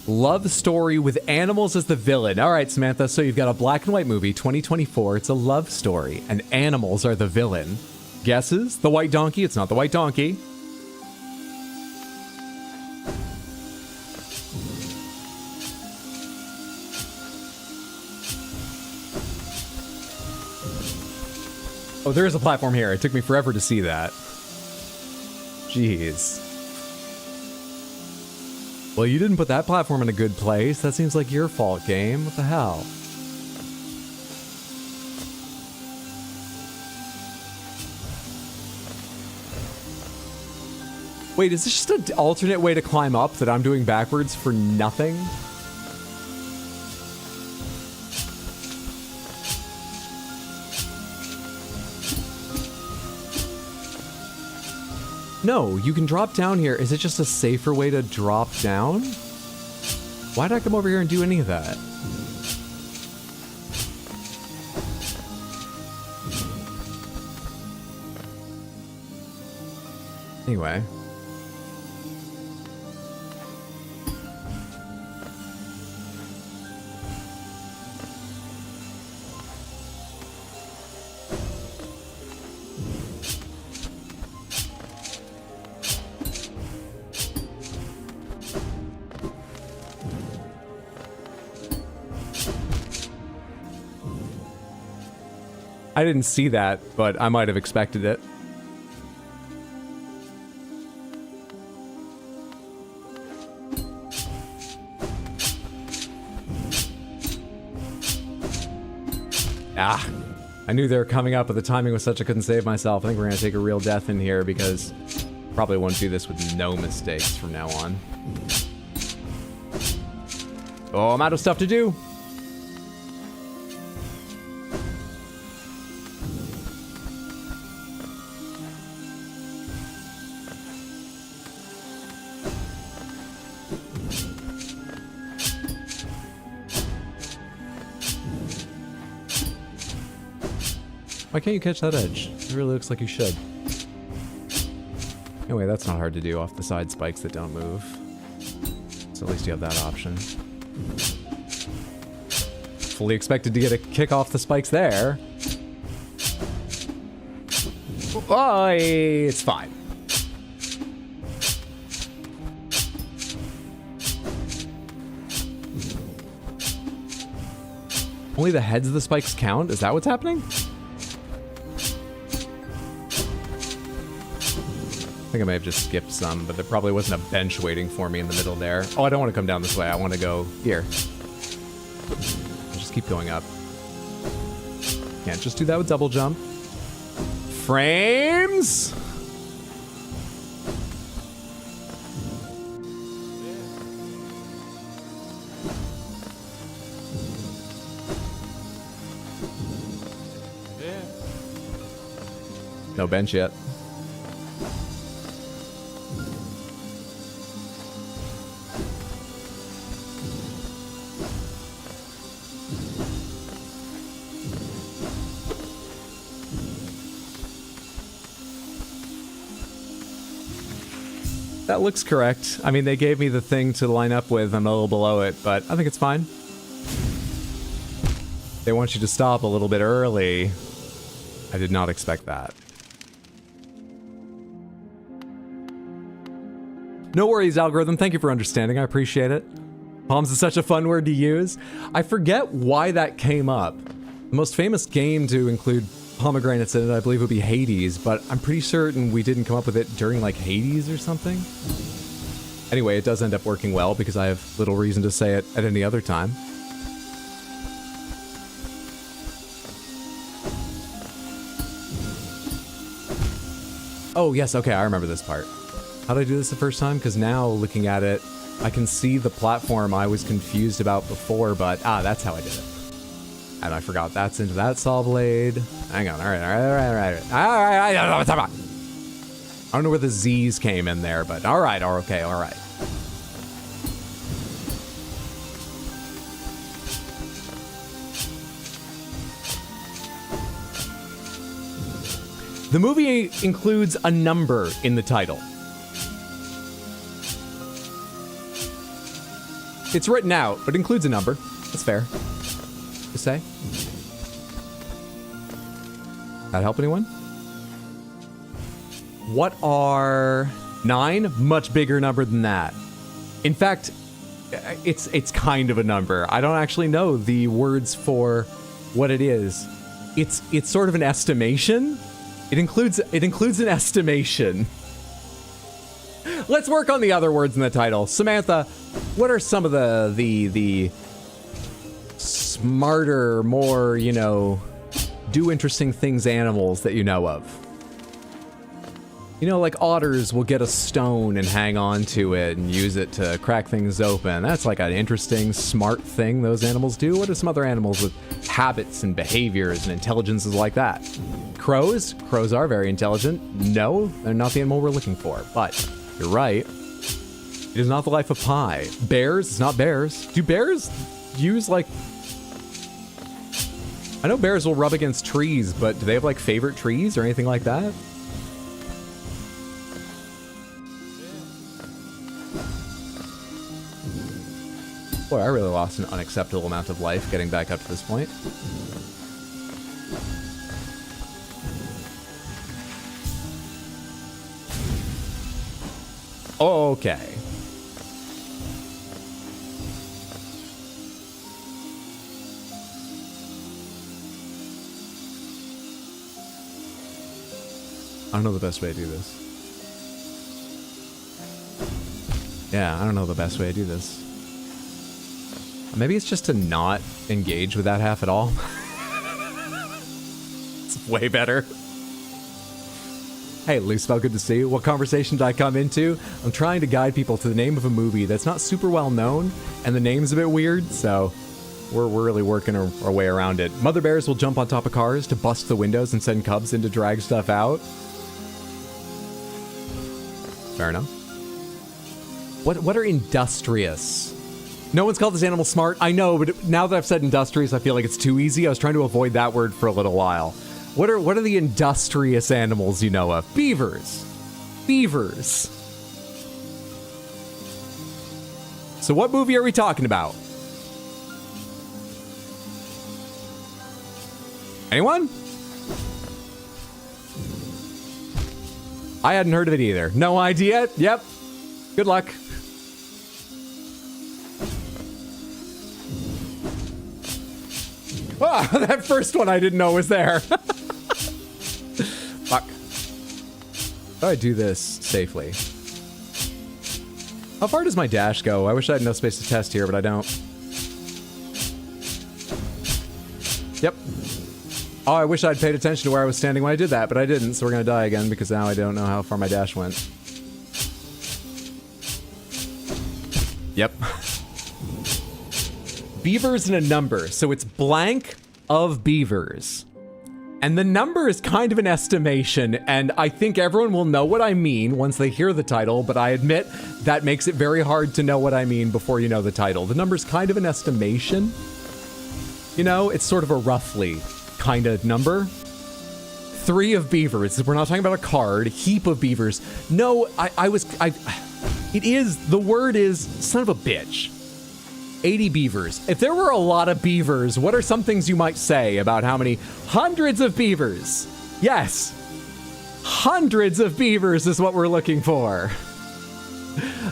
Love story with animals as the villain. All right, Samantha, so you've got a black and white movie, 2024. It's a love story, and animals are the villain. Guesses? The white donkey? It's not the white donkey. Oh, there is a platform here. It took me forever to see that. Jeez. Well, you didn't put that platform in a good place. That seems like your fault, game. What the hell? Wait, is this just an alternate way to climb up that I'm doing backwards for nothing? No, you can drop down here. Is it just a safer way to drop down? Why'd I come over here and do any of that? Anyway. I didn't see that, but I might have expected it. Ah, I knew they were coming up, but the timing was such I couldn't save myself. I think we're going to take a real death in here because probably won't do this with no mistakes from now on. Oh, I'm out of stuff to do. Why can't you catch that edge? It really looks like you should. Anyway, that's not hard to do off the side spikes that don't move. So at least you have that option. Fully expected to get a kick off the spikes there. Oh, it's fine. Only the heads of the spikes count? Is that what's happening? I think I may have just skipped some, but there probably wasn't a bench waiting for me in the middle there. Oh, I don't want to come down this way. I want to go here. I'll just keep going up. Can't just do that with double jump. Frames! No bench yet. That looks correct. I mean, they gave me the thing to line up with. I'm a little below it, but I think it's fine. They want you to stop a little bit early. I did not expect that. No worries, algorithm. Thank you for understanding. I appreciate it. Palms is such a fun word to use. I forget why that came up. The most famous game to include pomegranates in it, I believe, would be Hades, but I'm pretty certain we didn't come up with it during, like, Hades or something. Anyway, it does end up working well because I have little reason to say it at any other time. Oh, yes, okay, I remember this part. How did I do this the first time? Because now, looking at it, I can see the platform I was confused about before, but, that's how I did it. And I forgot that's into that saw blade. Hang on, alright. I don't know where the Z's came in there, but alright, okay, alright. The movie includes a number in the title. It's written out, but includes a number. That's fair to say. That help anyone? What are 9? Much bigger number than that. In fact, it's kind of a number. I don't actually know the words for what it is. It's sort of an estimation. It includes an estimation. Let's work on the other words in the title. Samantha, what are some of the smarter, more, you know, do interesting things animals that you know of? You know, like otters will get a stone and hang on to it and use it to crack things open. That's like an interesting, smart thing those animals do. What are some other animals with habits and behaviors and intelligences like that? Crows? Crows are very intelligent. No, they're not the animal we're looking for. But you're right. It is not the life of Pi. Bears? It's not bears. Do bears use, like... I know bears will rub against trees, but do they have, like, favorite trees or anything like that? Boy, I really lost an unacceptable amount of life getting back up to this point. Okay. I don't know the best way to do this. Yeah, I don't know the best way to do this. Maybe it's just to not engage with that half at all. It's way better. Hey, Loosefell, good to see you. What conversation did I come into? I'm trying to guide people to the name of a movie that's not super well known, and the name's a bit weird, so we're really working our way around it. Mother bears will jump on top of cars to bust the windows and send cubs in to drag stuff out. Fair enough. What are industrious? No one's called this animal smart. I know, but now that I've said industrious, I feel like it's too easy. I was trying to avoid that word for a little while. What are the industrious animals you know of? Beavers. Beavers. So what movie are we talking about? Anyone? I hadn't heard of it either. No idea? Yep. Good luck. Ah, that first one I didn't know was there. Fuck. How do I do this safely? How far does my dash go? I wish I had enough space to test here, but I don't. Yep. Oh, I wish I'd paid attention to where I was standing when I did that, but I didn't, so we're gonna die again because now I don't know how far my dash went. Yep. Beavers and a number, so it's blank of beavers. And the number is kind of an estimation, and I think everyone will know what I mean once they hear the title, but I admit that makes it very hard to know what I mean before you know the title. The number's kind of an estimation. You know, it's sort of a roughly kind of number. 3 of beavers. We're not talking about a card. Heap of beavers. No, the word is son of a bitch. 80 beavers. If there were a lot of beavers, what are some things you might say about how many hundreds of beavers? Yes, hundreds of beavers is what we're looking for.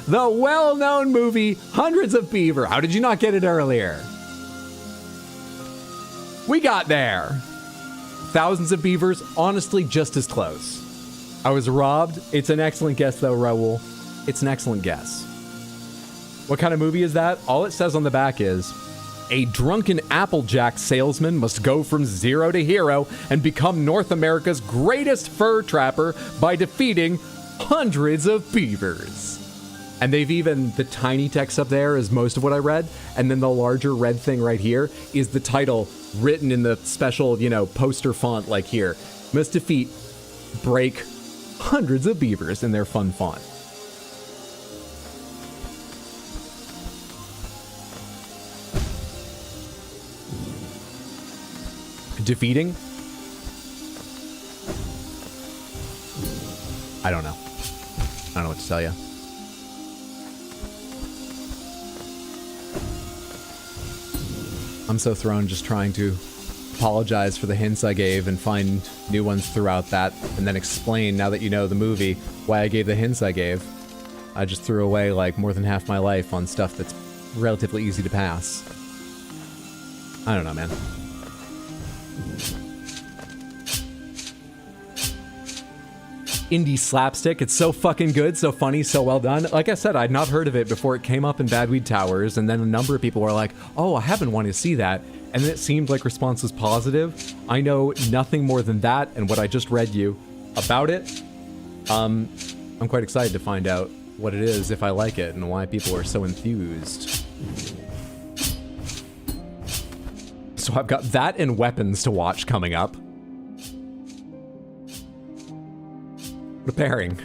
The well-known movie, Hundreds of Beaver. How did you not get it earlier? We got there. Thousands of beavers, honestly, just as close. I was robbed. It's an excellent guess, though, Raul. It's an excellent guess. What kind of movie is that? All it says on the back is, a drunken Applejack salesman must go from zero to hero and become North America's greatest fur trapper by defeating hundreds of beavers. And they've even, the tiny text up there is most of what I read, and then the larger red thing right here is the title written in the special, you know, poster font like here. Must defeat, break hundreds of beavers in their fun font. Defeating? I don't know. I don't know what to tell you. I'm so thrown just trying to apologize for the hints I gave and find new ones throughout that, and then explain, now that you know the movie, why I gave the hints I gave. I just threw away like more than half my life on stuff that's relatively easy to pass. I don't know, man. Indie slapstick. It's so fucking good, so funny, so well done. Like I said, I'd not heard of it before it came up in Badweed Towers, and then a number of people were like, oh, I have been wanting to see that. And then it seemed like response was positive. I know nothing more than that and what I just read you about it. I'm quite excited to find out what it is, if I like it, and why people are so enthused. So I've got that and Weapons to watch coming up. Preparing.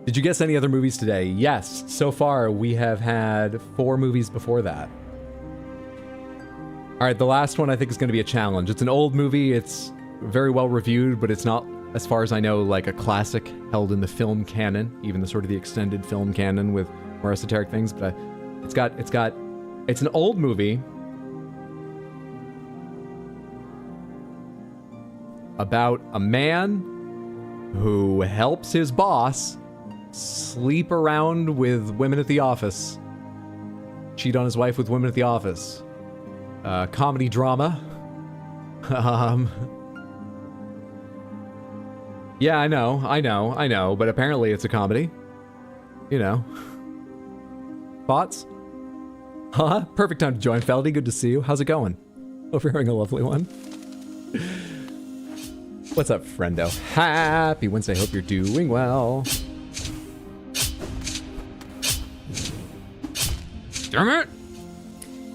Did you guess any other movies today? Yes. So far, we have had 4 movies before that. All right, the last one I think is going to be a challenge. It's an old movie. It's very well reviewed, but it's not, as far as I know, like a classic held in the film canon, even the sort of the extended film canon with more esoteric things. But it's an old movie about a man who helps his boss sleep around with women at the office. Cheat on his wife with women at the office. Comedy drama. Yeah, I know, but apparently it's a comedy. You know. Thoughts? Huh? Perfect time to join, Feldy. Good to see you. How's it going? Hope you're having a lovely one. What's up, friendo? Happy Wednesday. Hope you're doing well. Damn it!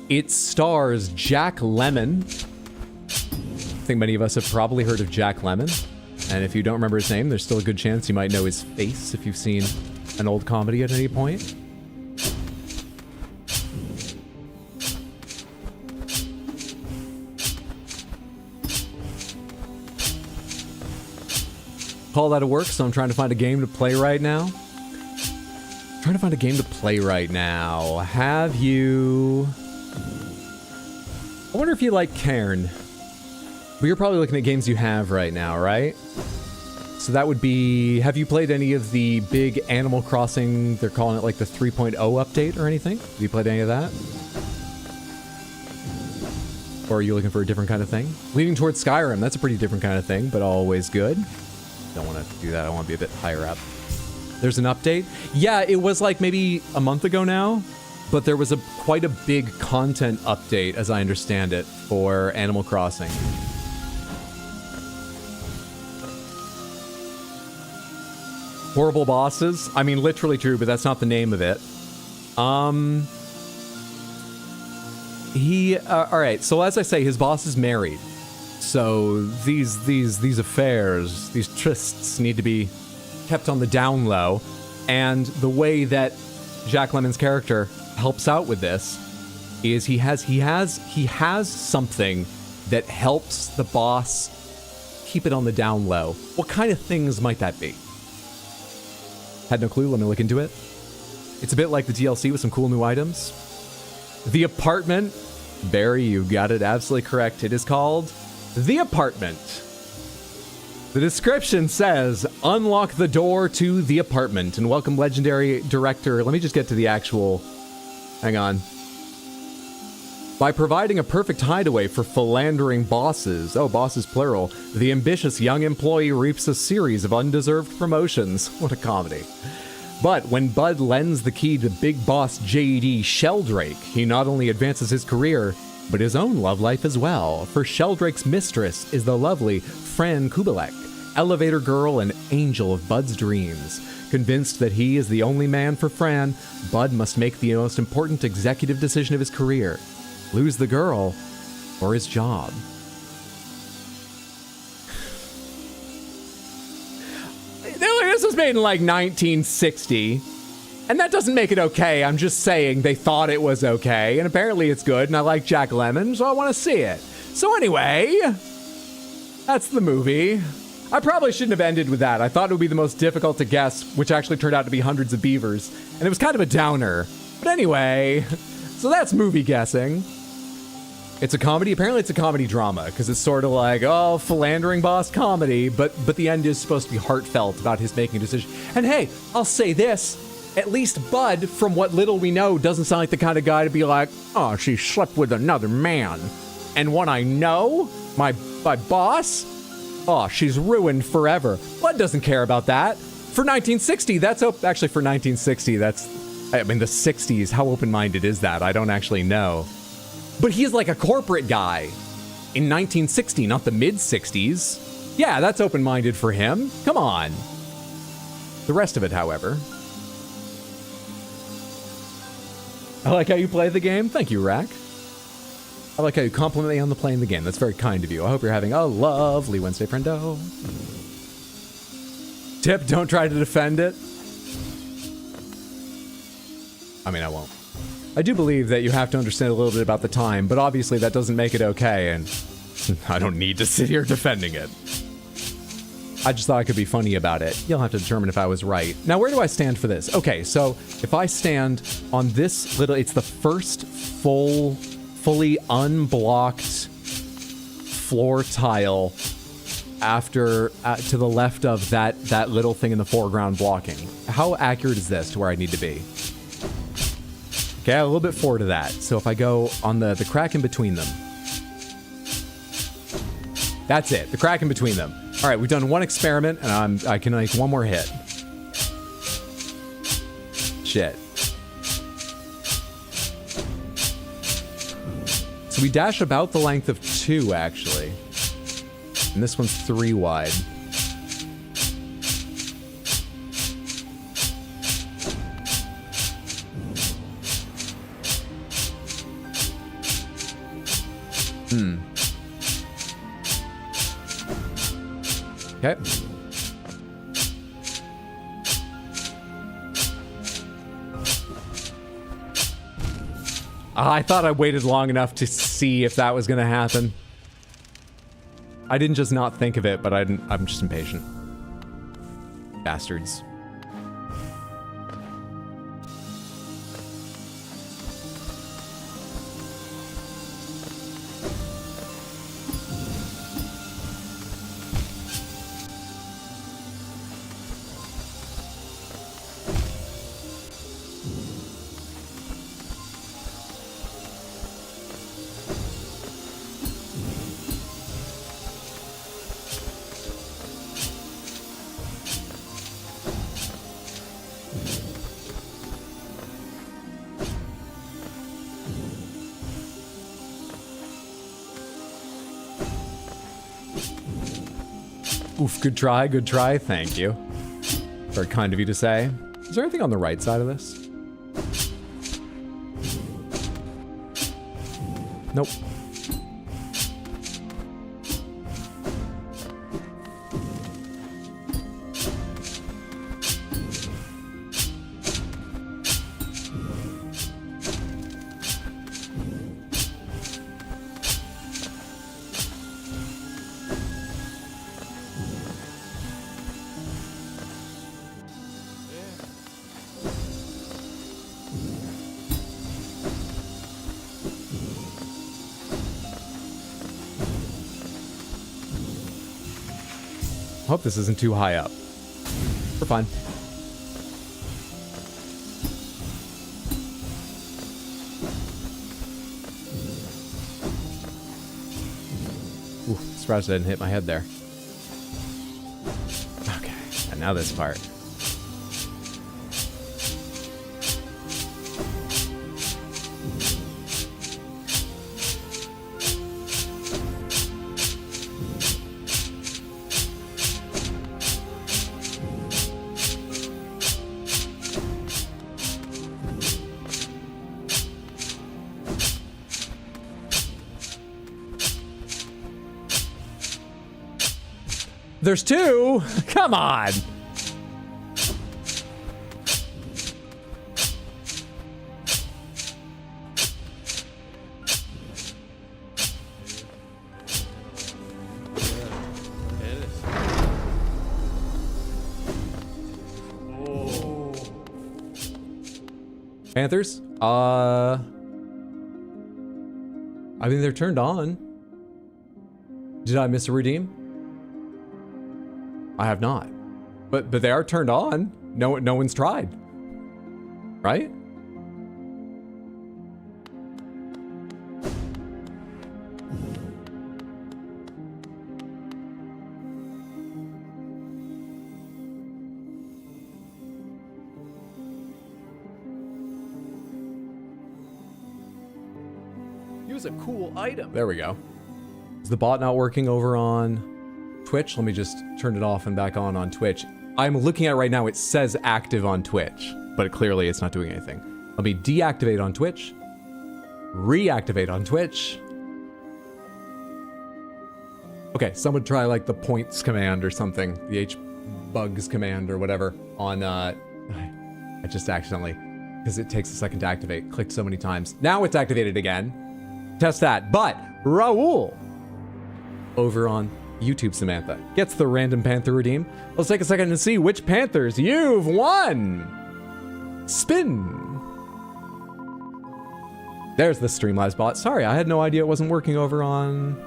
It stars Jack Lemmon. I think many of us have probably heard of Jack Lemmon. And if you don't remember his name, there's still a good chance you might know his face if you've seen an old comedy at any point. Call out of work, so I'm trying to find a game to play right now. Have you... I wonder if you like Cairn. But you're probably looking at games you have right now, right? So that would be... Have you played any of the big Animal Crossing, they're calling it like the 3.0 update or anything? Have you played any of that? Or are you looking for a different kind of thing? Leaning towards Skyrim, that's a pretty different kind of thing, but always good. Don't want to do that. I want to be a bit higher up. There's an update. Yeah, it was like maybe a month ago now, but there was quite a big content update, as I understand it, for Animal Crossing. Horrible bosses. I mean, literally true, but that's not the name of it. All right. So as I say, his boss is married. So these affairs, these trysts need to be kept on the down low, and the way that Jack Lemmon's character helps out with this is he has something that helps the boss keep it on the down low. What kind of things might that be? Had no clue. Let me look into it. It's a bit like the DLC with some cool new items. The apartment. Barry, you got it absolutely correct. It is called The Apartment. The description says, unlock the door to the apartment and welcome legendary director. Let me just get to the actual... Hang on. By providing a perfect hideaway for philandering bosses, bosses plural, the ambitious young employee reaps a series of undeserved promotions. What a comedy. But when Bud lends the key to Big Boss J.D. Sheldrake, he not only advances his career, but his own love life as well, for Sheldrake's mistress is the lovely Fran Kubelik, elevator girl and angel of Bud's dreams. Convinced that he is the only man for Fran, Bud must make the most important executive decision of his career. Lose the girl, or his job. This was made in like 1960. And that doesn't make it okay. I'm just saying they thought it was okay. And apparently it's good. And I like Jack Lemmon, so I want to see it. So anyway, that's the movie. I probably shouldn't have ended with that. I thought it would be the most difficult to guess, which actually turned out to be hundreds of beavers. And it was kind of a downer. But anyway, so that's movie guessing. It's a comedy. Apparently it's a comedy drama, because it's sort of like, oh, philandering boss comedy, but the end is supposed to be heartfelt about his making a decision. And hey, I'll say this. At least Bud, from what little we know, doesn't sound like the kind of guy to be like, oh, she slept with another man. And when I know, my boss, oh, she's ruined forever. Bud doesn't care about that. For 1960, actually for 1960, I mean, the 60s, how open-minded is that? I don't actually know. But he's like a corporate guy in 1960, not the mid-60s. Yeah, that's open-minded for him. Come on. The rest of it, however. I like how you play the game. Thank you, Rack. I like how you compliment me on the playing the game. That's very kind of you. I hope you're having a lovely Wednesday, friendo. Tip, don't try to defend it. I mean, I won't. I do believe that you have to understand a little bit about the time, but obviously that doesn't make it okay, and I don't need to sit here defending it. I just thought I could be funny about it. You'll have to determine if I was right. Now, where do I stand for this? Okay, so if I stand on this little, it's the first fully unblocked floor tile after, to the left of that little thing in the foreground blocking. How accurate is this to where I need to be? Okay, a little bit forward of that. So if I go on the crack in between them. That's it, the crack in between them. All right, we've done one experiment, and I can make one more hit. Shit. So we dash about the length of 2, actually. And this one's 3 wide. Okay. I thought I waited long enough to see if that was going to happen. I didn't just not think of it, but I'm just impatient. Bastards. Oof, good try, thank you. Very kind of you to say. Is there anything on the right side of this? Nope. Hope this isn't too high up. We're fine. Ooh, surprised I didn't hit my head there. Okay, and now this part. There's 2? Come on! Panthers? I mean, they're turned on. Did I miss a redeem? I have not. But they are turned on. No one's tried. Right? Use a cool item. There we go. Is the bot not working over on Twitch? Let me just turn it off and back on Twitch. I'm looking at it right now. It says active on Twitch, but clearly it's not doing anything. Let me deactivate on Twitch. Reactivate on Twitch. Okay, someone try like the points command or something. The hbugs command or whatever on, I just accidentally, because it takes a second to activate, clicked so many times. Now it's activated again. Test that. But Raul over on YouTube, Samantha, gets the random Panther redeem. Let's take a second and see which Panthers you've won. Spin. There's the Streamlabs bot. Sorry, I had no idea it wasn't working over on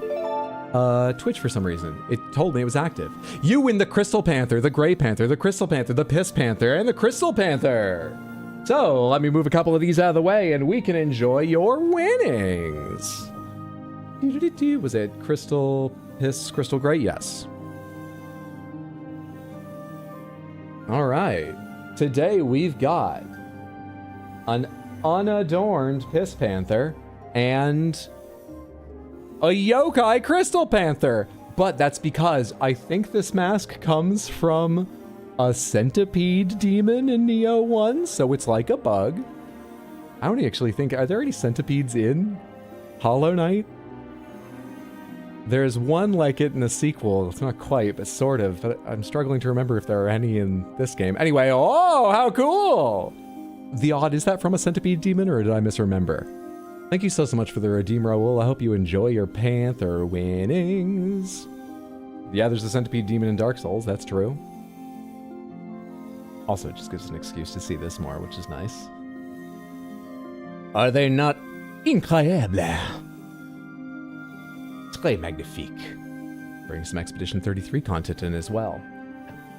Twitch for some reason. It told me it was active. You win the Crystal Panther, the Gray Panther, the Crystal Panther, the Piss Panther, and the Crystal Panther. So let me move a couple of these out of the way and we can enjoy your winnings. Was it Crystal Piss, Crystal Gray? Yes. All right. Today we've got an unadorned Piss Panther and a Yokai Crystal Panther. But that's because I think this mask comes from a centipede demon in Neo 1, so it's like a bug. I don't actually think, are there any centipedes in Hollow Knight? There's one like it in the sequel. It's not quite, but sort of. But I'm struggling to remember if there are any in this game. Anyway, oh, how cool! The odd, is that from a centipede demon, or did I misremember? Thank you so much for the redeem, Raul. I hope you enjoy your Panther winnings. Yeah, there's a centipede demon in Dark Souls. That's true. Also, it just gives us an excuse to see this more, which is nice. Are they not incroyable? Très magnifique. Bring some Expedition 33 content in as well.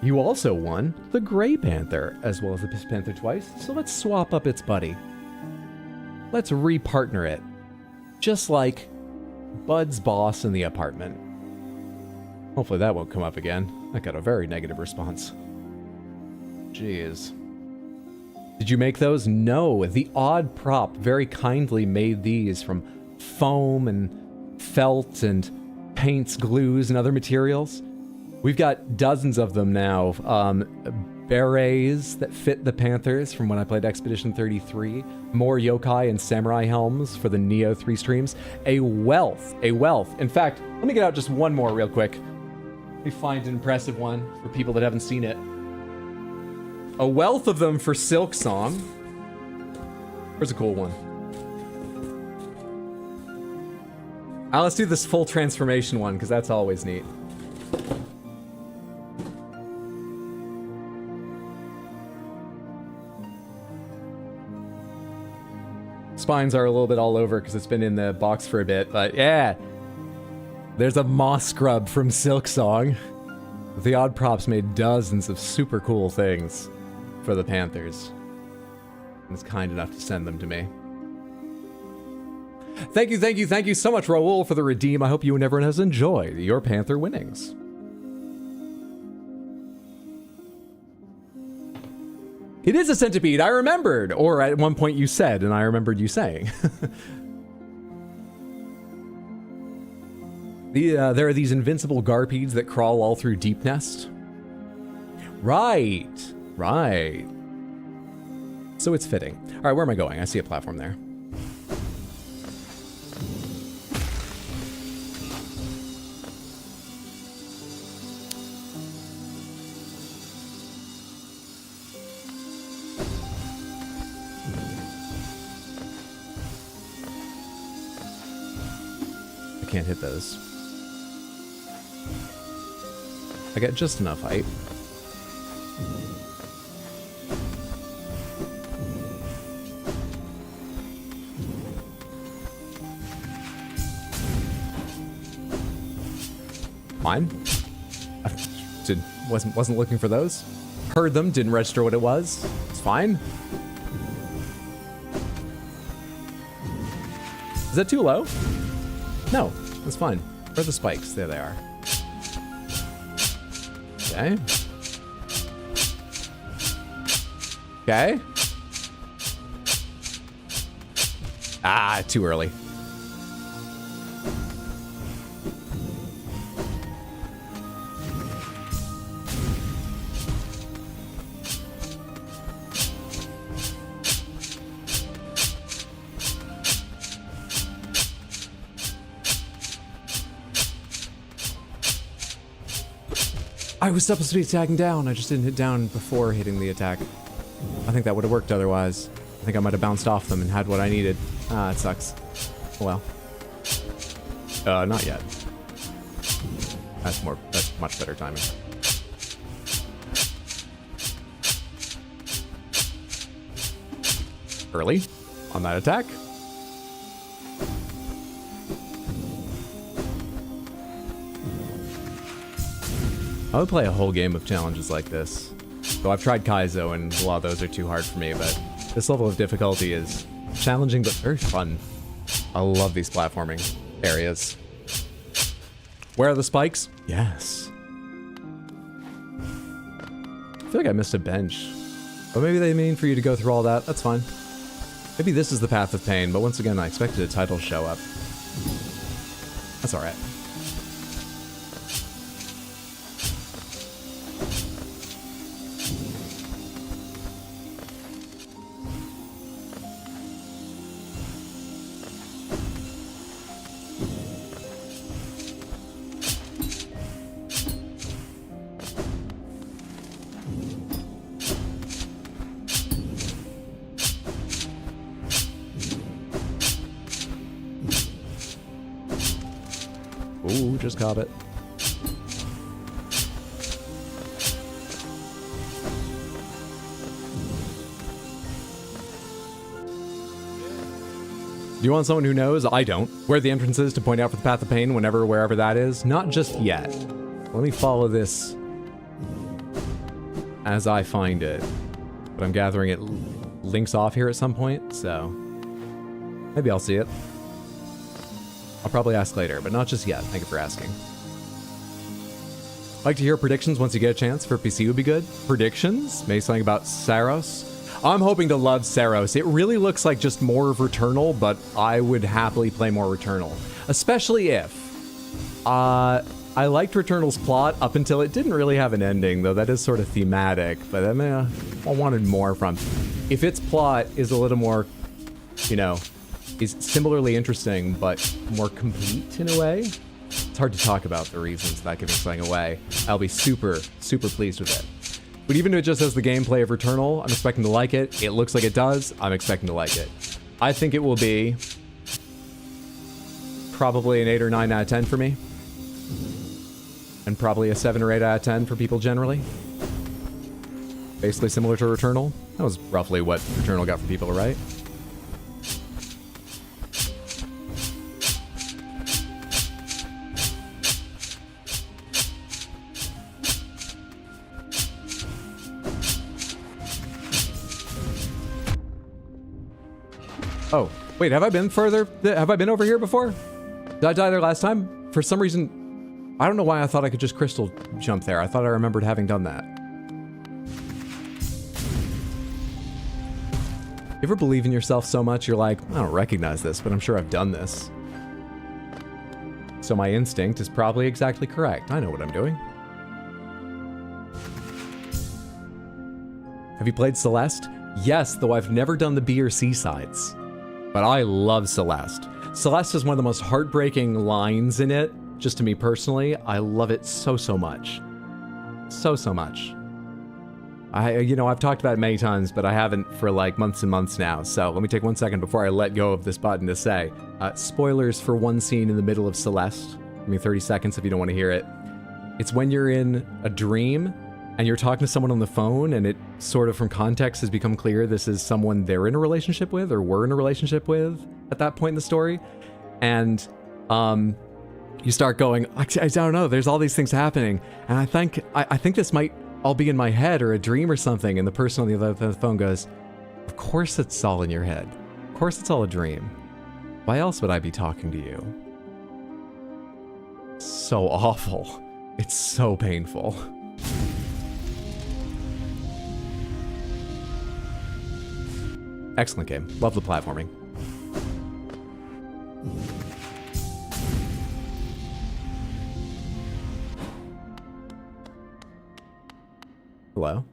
You also won the Gray Panther, as well as the Piss Panther twice, so let's swap up its buddy. Let's repartner it. Just like Bud's boss in the apartment. Hopefully that won't come up again. I got a very negative response. Jeez. Did you make those? No. The Odd Prop very kindly made these from foam and felt and paints, glues, and other materials. We've got dozens of them now. Berets that fit the Panthers from when I played Expedition 33. More yokai and samurai helms for the Neo 3 streams. A wealth. In fact, let me get out just one more real quick. Let me find an impressive one for people that haven't seen it. A wealth of them for Silk Song. Here's a cool one. Let's do this full transformation one, because that's always neat. Spines are a little bit all over because it's been in the box for a bit, but yeah. There's a moss scrub from Silk Song. The Odd Props made dozens of super cool things for the Panthers. And it's kind enough to send them to me. Thank you so much, Raul, for the redeem. I hope you and everyone has enjoyed your Panther winnings. It is a centipede, I remembered! Or at one point you said, and I remembered you saying. There are these invincible garpedes that crawl all through Deep Nest. Right. So it's fitting. All right, where am I going? I see a platform there. I can't hit those. I got just enough height. Fine. Wasn't looking for those. Heard them, didn't register what it was. It's fine. Is that too low? No, that's fine. Where are the spikes? There they are. Okay. Okay. Ah, too early. I was supposed to be attacking down. I just didn't hit down before hitting the attack. I think that would have worked otherwise. I think I might have bounced off them and had what I needed. Ah, it sucks. Well. Not yet. That's much better timing. Early on that attack. I would play a whole game of challenges like this. So I've tried Kaizo, and a lot of those are too hard for me, but this level of difficulty is challenging but very fun. I love these platforming areas. Where are the spikes? Yes. I feel like I missed a bench. But maybe they mean for you to go through all that. That's fine. Maybe this is the path of pain, but once again, I expected a title to show up. That's alright. Ooh, just caught it. Do you want someone who knows? I don't. Where the entrance is to point out for the Path of Pain wherever that is? Not just yet. Let me follow this as I find it. But I'm gathering it links off here at some point, so maybe I'll see it. I'll probably ask later, but not just yet. Thank you for asking. Like to hear predictions once you get a chance for PC would be good. Predictions? Maybe something about Saros? I'm hoping to love Saros. It really looks like just more of Returnal, but I would happily play more Returnal. Especially if... I liked Returnal's plot up until it didn't really have an ending, though that is sort of thematic, but I mean, I wanted more from... If its plot is a little more, you know, is similarly interesting, but more complete in a way. It's hard to talk about the reasons that giving something away. I'll be super, super pleased with it. But even if it just has the gameplay of Returnal, I'm expecting to like it. It looks like it does. I'm expecting to like it. I think it will be probably an 8 or 9 out of 10 for me. And probably a 7 or 8 out of 10 for people generally. Basically similar to Returnal. That was roughly what Returnal got for people, right? Oh, wait, have I been further? Have I been over here before? Did I die there last time? For some reason, I don't know why I thought I could just crystal jump there. I thought I remembered having done that. You ever believe in yourself so much you're like, I don't recognize this, but I'm sure I've done this. So my instinct is probably exactly correct. I know what I'm doing. Have you played Celeste? Yes, though I've never done the B or C sides. But I love Celeste. Celeste is one of the most heartbreaking lines in it, just to me personally. I love it so, so much. So, so much. I've talked about it many times, but I haven't for like months and months now. So let me take 1 second before I let go of this button to say, spoilers for one scene in the middle of Celeste. Give me 30 seconds if you don't want to hear it. It's when you're in a dream and you're talking to someone on the phone, and it sort of from context has become clear this is someone they're in a relationship with or were in a relationship with at that point in the story. And you start going, I don't know, there's all these things happening, and I think this might all be in my head or a dream or something, and the person on the other end of the phone goes, of course it's all in your head. Of course it's all a dream. Why else would I be talking to you? So awful. It's so painful. Excellent game. Love the platforming. Hello?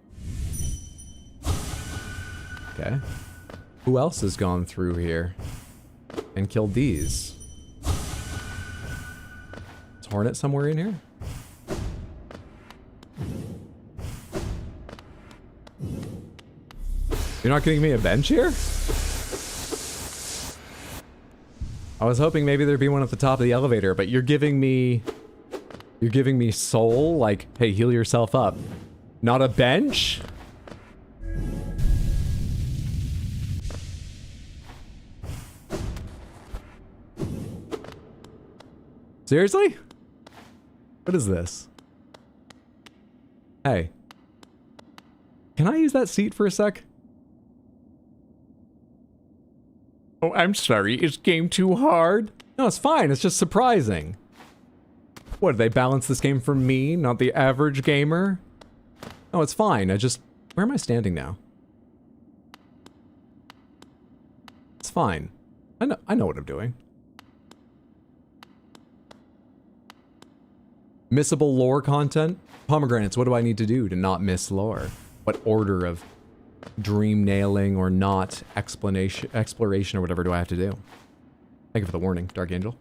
Okay. Who else has gone through here and killed these? Is Hornet somewhere in here? You're not getting me a bench here? I was hoping maybe there'd be one at the top of the elevator, but you're giving me soul, like, hey, heal yourself up. Not a bench? Seriously? What is this? Hey. Can I use that seat for a sec? Oh, I'm sorry. Is game too hard? No, it's fine. It's just surprising. What, did they balance this game for me, not the average gamer? No, it's fine. Where am I standing now? It's fine. I know what I'm doing. Missable lore content? Pomegranates, what do I need to do to not miss lore? What order of dream nailing or not exploration or whatever do I have to do? Thank you for the warning, Dark Angel.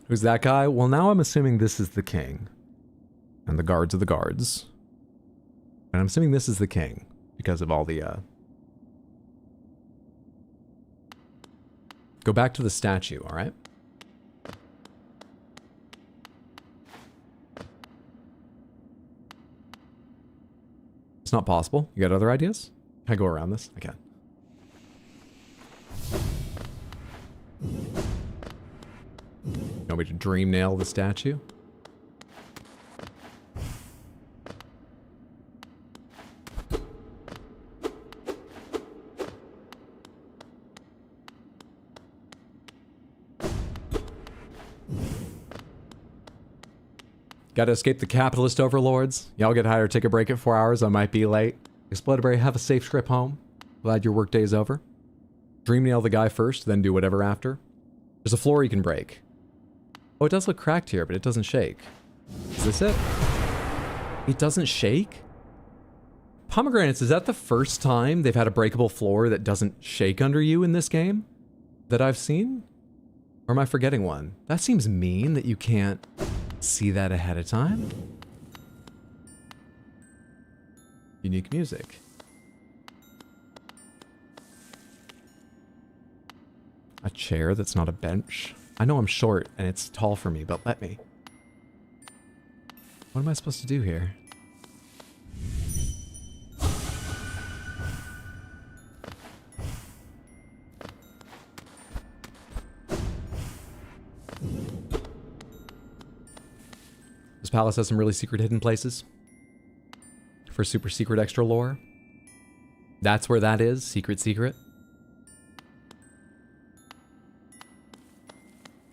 Who's that guy? Well, now I'm assuming this is the king. And the guards are the guards. And I'm assuming this is the king because of all the, Go back to the statue, alright? It's not possible. You got other ideas? Can I go around this? I can. You want me to dream nail the statue? Gotta escape the capitalist overlords. Y'all get hired, take a break at 4 hours. I might be late. Exploderberry, have a safe trip home. Glad your workday is over. Dream nail the guy first, then do whatever after. There's a floor you can break. Oh, it does look cracked here, but it doesn't shake. Is this it? It doesn't shake? Pomegranates, is that the first time they've had a breakable floor that doesn't shake under you in this game? That I've seen? Or am I forgetting one? That seems mean that you can't see that ahead of time. Unique music. A chair that's not a bench. I know I'm short and it's tall for me, but let me. What am I supposed to do here? This palace has some really secret hidden places. For super secret extra lore. That's where that is. Secret.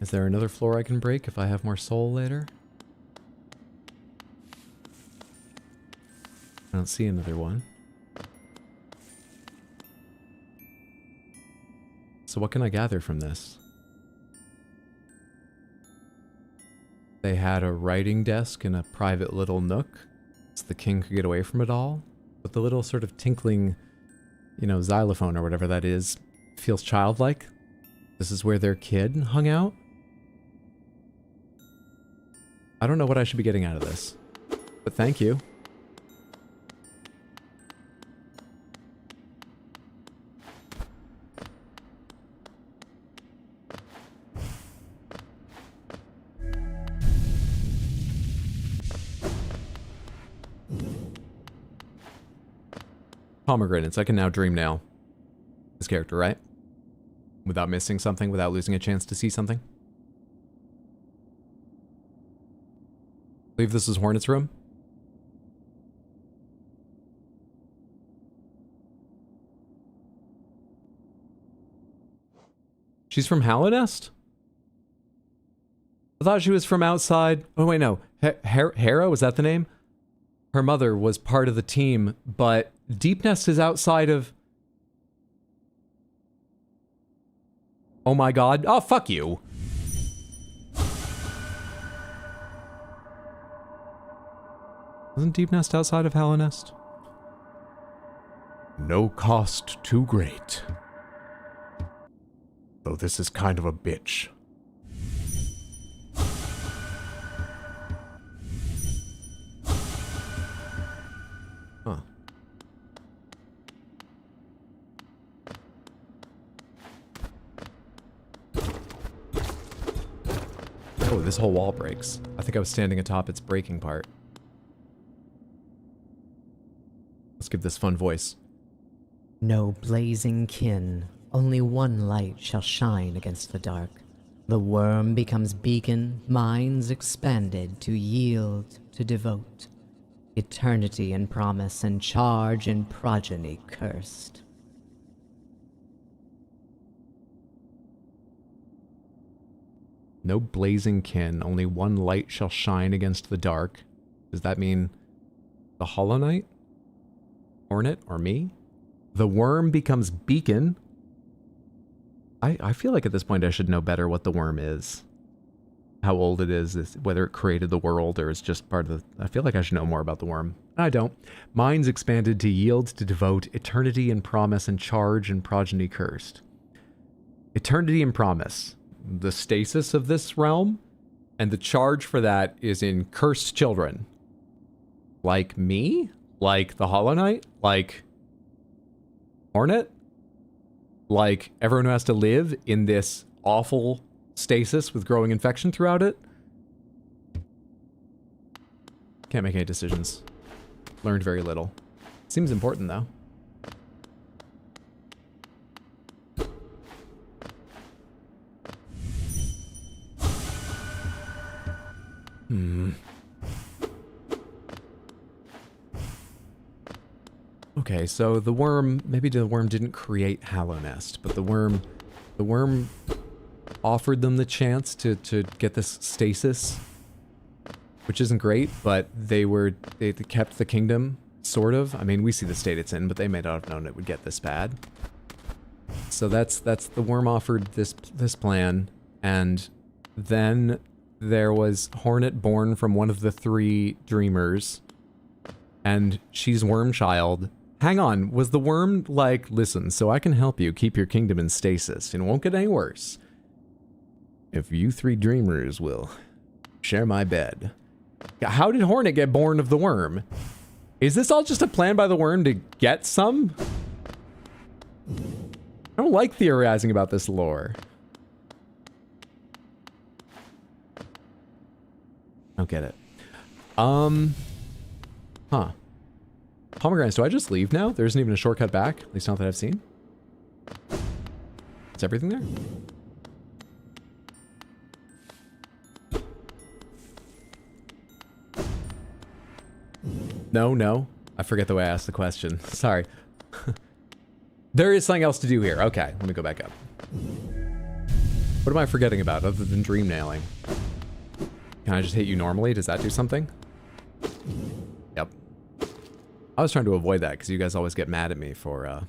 Is there another floor I can break if I have more soul later? I don't see another one. So what can I gather from this? They had a writing desk in a private little nook, so the king could get away from it all. But the little sort of tinkling, xylophone or whatever that is, feels childlike. This is where their kid hung out? I don't know what I should be getting out of this, but thank you. Pomegranates, I can now dream nail. This character, right? Without missing something, without losing a chance to see something. I believe this is Hornet's room. She's from Hallownest? I thought she was from outside. Oh, wait, no. Hera, was that the name? Her mother was part of the team, but Deep Nest is outside of... Oh my god. Oh, fuck you. Wasn't Deep Nest outside of Hallownest? No cost too great. Though this is kind of a bitch. Huh. Oh, this whole wall breaks. I think I was standing atop its breaking part. Let's give this fun voice. No blazing kin, only one light shall shine against the dark. The worm becomes beacon, minds expanded to yield, to devote. Eternity in promise and charge in progeny cursed. No blazing kin, only one light shall shine against the dark. Does that mean the Hollow Knight? Hornet or me? The worm becomes beacon. I feel like at this point I should know better what the worm is. How old it is, whether it created the world or is just part of the... I feel like I should know more about the worm. I don't. Minds expanded to yield, to devote, eternity and promise and charge and progeny cursed. Eternity and promise. The stasis of this realm, and the charge for that is in cursed children. Like me? Like the Hollow Knight? Like Hornet? Like everyone who has to live in this awful stasis with growing infection throughout it? Can't make any decisions. Learned very little. Seems important though. Okay, so the worm, maybe the worm didn't create Hallownest, but the worm offered them the chance to get this stasis, which isn't great, but they kept the kingdom, sort of. I mean, we see the state it's in, but they may not have known it would get this bad. So that's the worm offered this plan, and then there was Hornet born from one of the three dreamers, and she's Worm Child. Hang on, was the worm like, listen, so I can help you keep your kingdom in stasis, and it won't get any worse if you three dreamers will share my bed. How did Hornet get born of the worm? Is this all just a plan by the worm to get some? I don't like theorizing about this lore. I don't get it. Huh. Pomegranates, do I just leave now? There isn't even a shortcut back, at least not that I've seen. Is everything there? No. I forget the way I asked the question. Sorry. There is something else to do here. Okay, let me go back up. What am I forgetting about other than dream nailing? Can I just hit you normally? Does that do something? Yep. I was trying to avoid that because you guys always get mad at me for,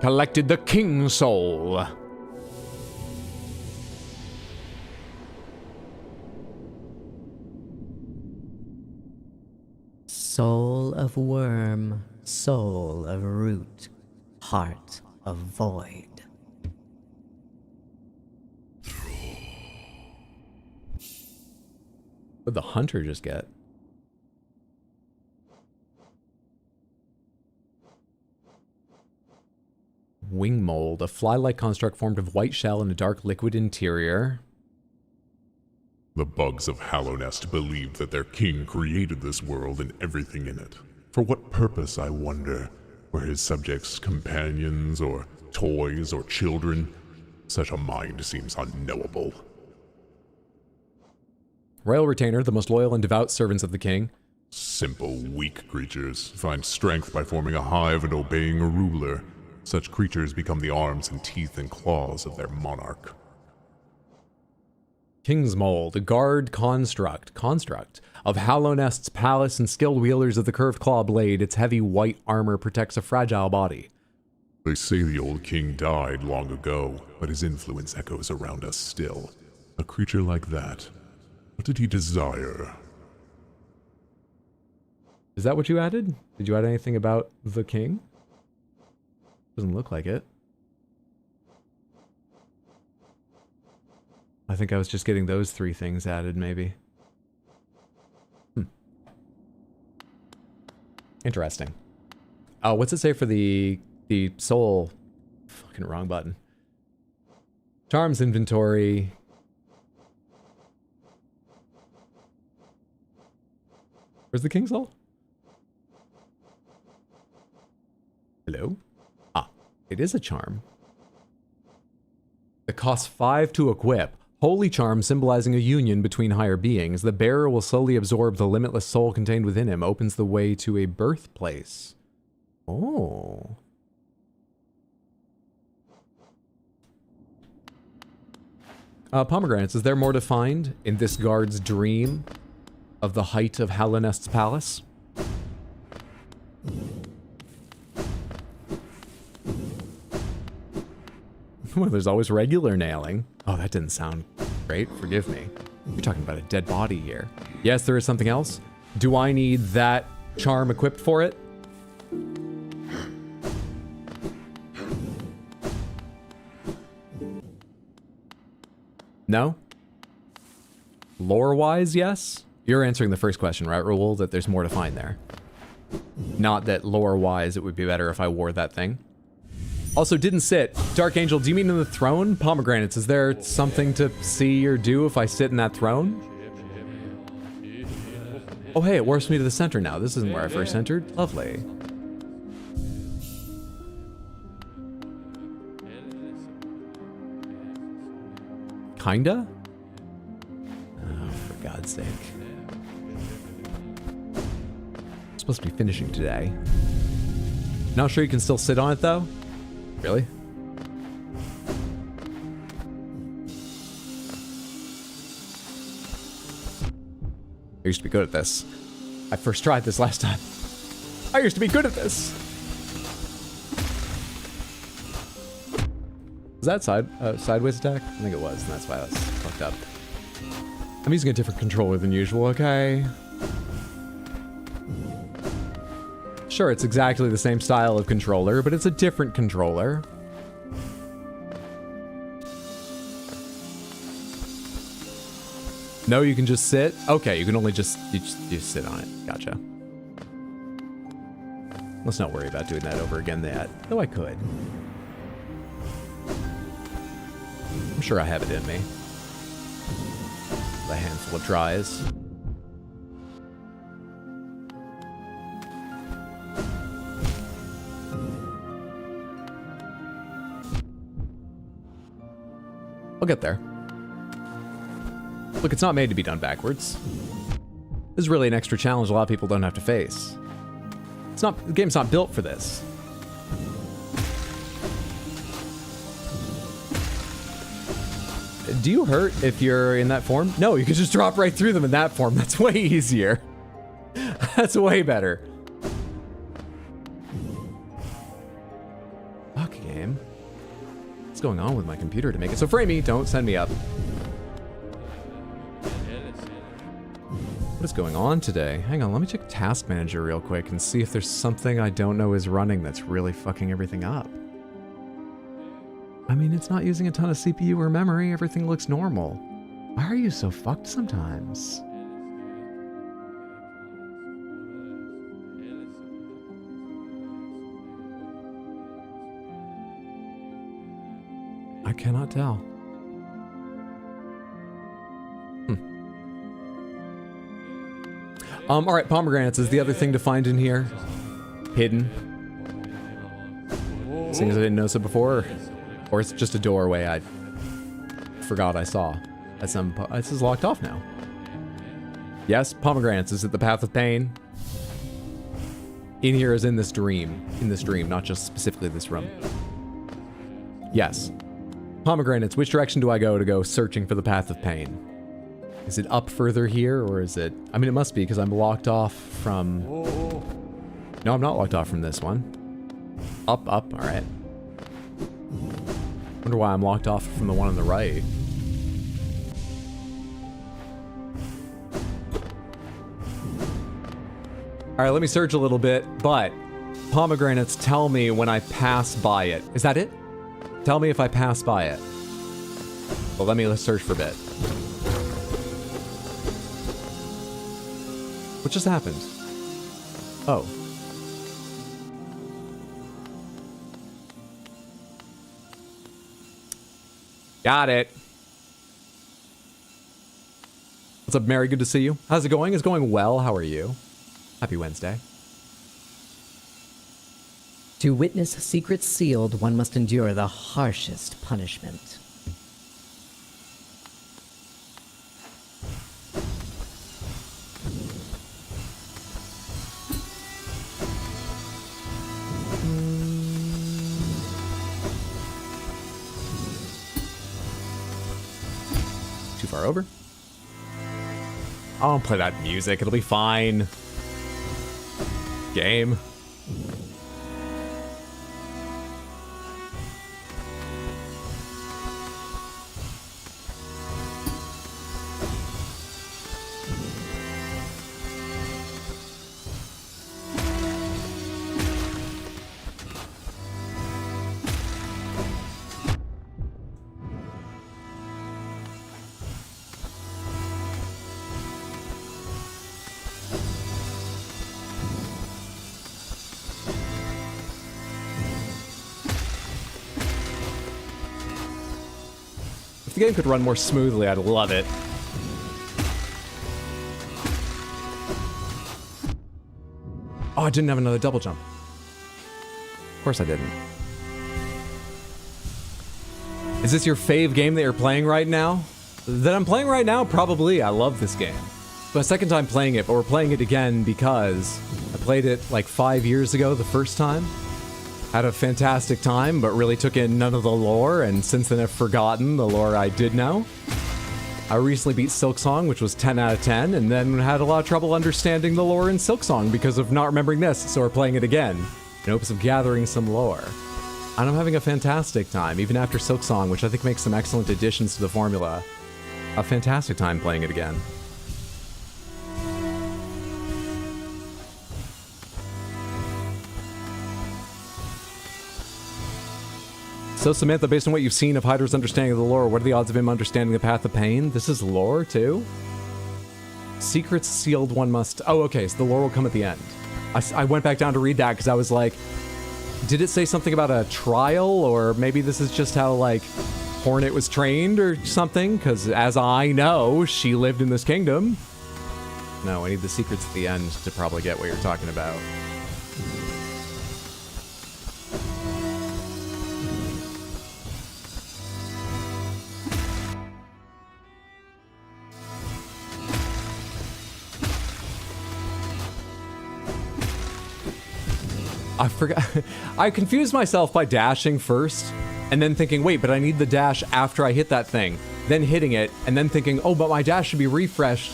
collected the King Soul. Soul of worm, soul of root, heart of void. What did the hunter just get? Wing mold, a fly-like construct formed of white shell and a dark liquid interior. The bugs of Hallownest believed that their king created this world and everything in it. For what purpose, I wonder? Were his subjects companions, or toys, or children? Such a mind seems unknowable. Royal retainer, the most loyal and devout servants of the king. Simple, weak creatures find strength by forming a hive and obeying a ruler. Such creatures become the arms and teeth and claws of their monarch. King's Mold, a guard construct of Hallownest's palace and skilled wielders of the curved claw blade. Its heavy white armor protects a fragile body. They say the old king died long ago, but his influence echoes around us still. A creature like that, what did he desire? Is that what you added? Did you add anything about the king? Doesn't look like it. I think I was just getting those 3 things added, maybe. Interesting. What's it say for the soul? Fucking wrong button. Charms inventory. Where's the king soul? Hello? Ah, it is a charm. It costs 5 to equip. Holy charm symbolizing a union between higher beings. The bearer will slowly absorb the limitless soul contained within him. Opens the way to a birthplace. Oh. Pomegranates, is there more to find in this guard's dream of the height of Hallownest's palace? Well, there's always regular nailing. Oh, that didn't sound great. Forgive me. You're talking about a dead body here. Yes, there is something else. Do I need that charm equipped for it? No? Lore-wise, yes? You're answering the first question, right, Raoul? That there's more to find there. Not that lore-wise it would be better if I wore that thing. Also, didn't sit. Dark Angel, do you mean in the throne? Pomegranates, is there something to see or do if I sit in that throne? Oh, hey, it warps me to the center now. This isn't where I first entered. Lovely. Kinda? Oh, for God's sake. I'm supposed to be finishing today. Not sure you can still sit on it, though? Really? I used to be good at this. I first tried this last time. I used to be good at this. Was that sideways attack? I think it was, and that's why I was fucked up. I'm using a different controller than usual, okay? Sure, it's exactly the same style of controller, but it's a different controller. No, you can just sit? Okay, you can only just sit on it. Gotcha. Let's not worry about doing that over again yet. Though I could. I'm sure I have it in me. A handful of tries. I'll get there. Look, it's not made to be done backwards. This is really an extra challenge a lot of people don't have to face. The game's not built for this. Do you hurt if you're in that form? No, you can just drop right through them in that form. That's way easier. That's way better. Fuck, game. What's going on with my computer to make it so framey? Don't send me up. What is going on today? Hang on, let me check Task Manager real quick and see if there's something I don't know is running that's really fucking everything up. I mean, it's not using a ton of CPU or memory. Everything looks normal. Why are you so fucked sometimes? I cannot tell. All right, pomegranates is the other thing to find in here. Hidden. Seeing as I didn't notice it before, or it's just a doorway I forgot I saw. This is locked off now. Yes, pomegranates. Is it the path of pain? In here is in this dream. In this dream, not just specifically this room. Yes. Pomegranates, which direction do I go to go searching for the path of pain? Is it up further here, or is it... I mean, it must be, because I'm locked off from... No, I'm not locked off from this one. Up, alright. Wonder why I'm locked off from the one on the right. Alright, let me search a little bit, but pomegranates tell me when I pass by it. Is that it? Tell me if I pass by it. Well, let's search for a bit. What just happened? Oh. Got it. What's up, Mary? Good to see you. How's it going? It's going well. How are you? Happy Wednesday. To witness secrets sealed, one must endure the harshest punishment. Too far over? I don't play that music. It'll be fine. Game. If the game could run more smoothly, I'd love it. Oh, I didn't have another double jump. Of course I didn't. Is this your fave game that you're playing right now? That I'm playing right now? Probably. I love this game. It's my second time playing it, but we're playing it again because I played it like 5 years ago the first time. Had a fantastic time, but really took in none of the lore, and since then I've forgotten the lore I did know. I recently beat Silksong, which was 10 out of 10, and then had a lot of trouble understanding the lore in Silksong because of not remembering this, so we're playing it again in hopes of gathering some lore. And I'm having a fantastic time, even after Silksong, which I think makes some excellent additions to the formula. A fantastic time playing it again. So Samantha, based on what you've seen of Hydra's understanding of the lore, what are the odds of him understanding the path of pain? This is lore, too? Secrets sealed, one must... Oh, okay, so the lore will come at the end. I went back down to read that because I was like, did it say something about a trial? Or maybe this is just how, like, Hornet was trained or something? Because as I know, she lived in this kingdom. No, I need the secrets at the end to probably get what you're talking about. I forgot. I confused myself by dashing first, and then thinking, wait, but I need the dash after I hit that thing. Then hitting it, and then thinking, oh, but my dash should be refreshed.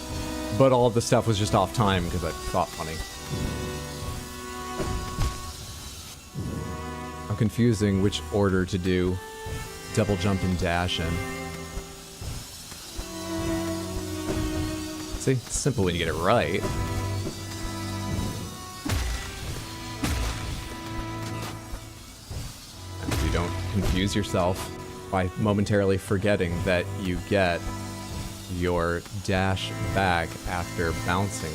But all of the stuff was just off time because I thought funny. I'm confusing which order to do double jump and dash in. See, it's simple when you get it right. Don't confuse yourself by momentarily forgetting that you get your dash back after bouncing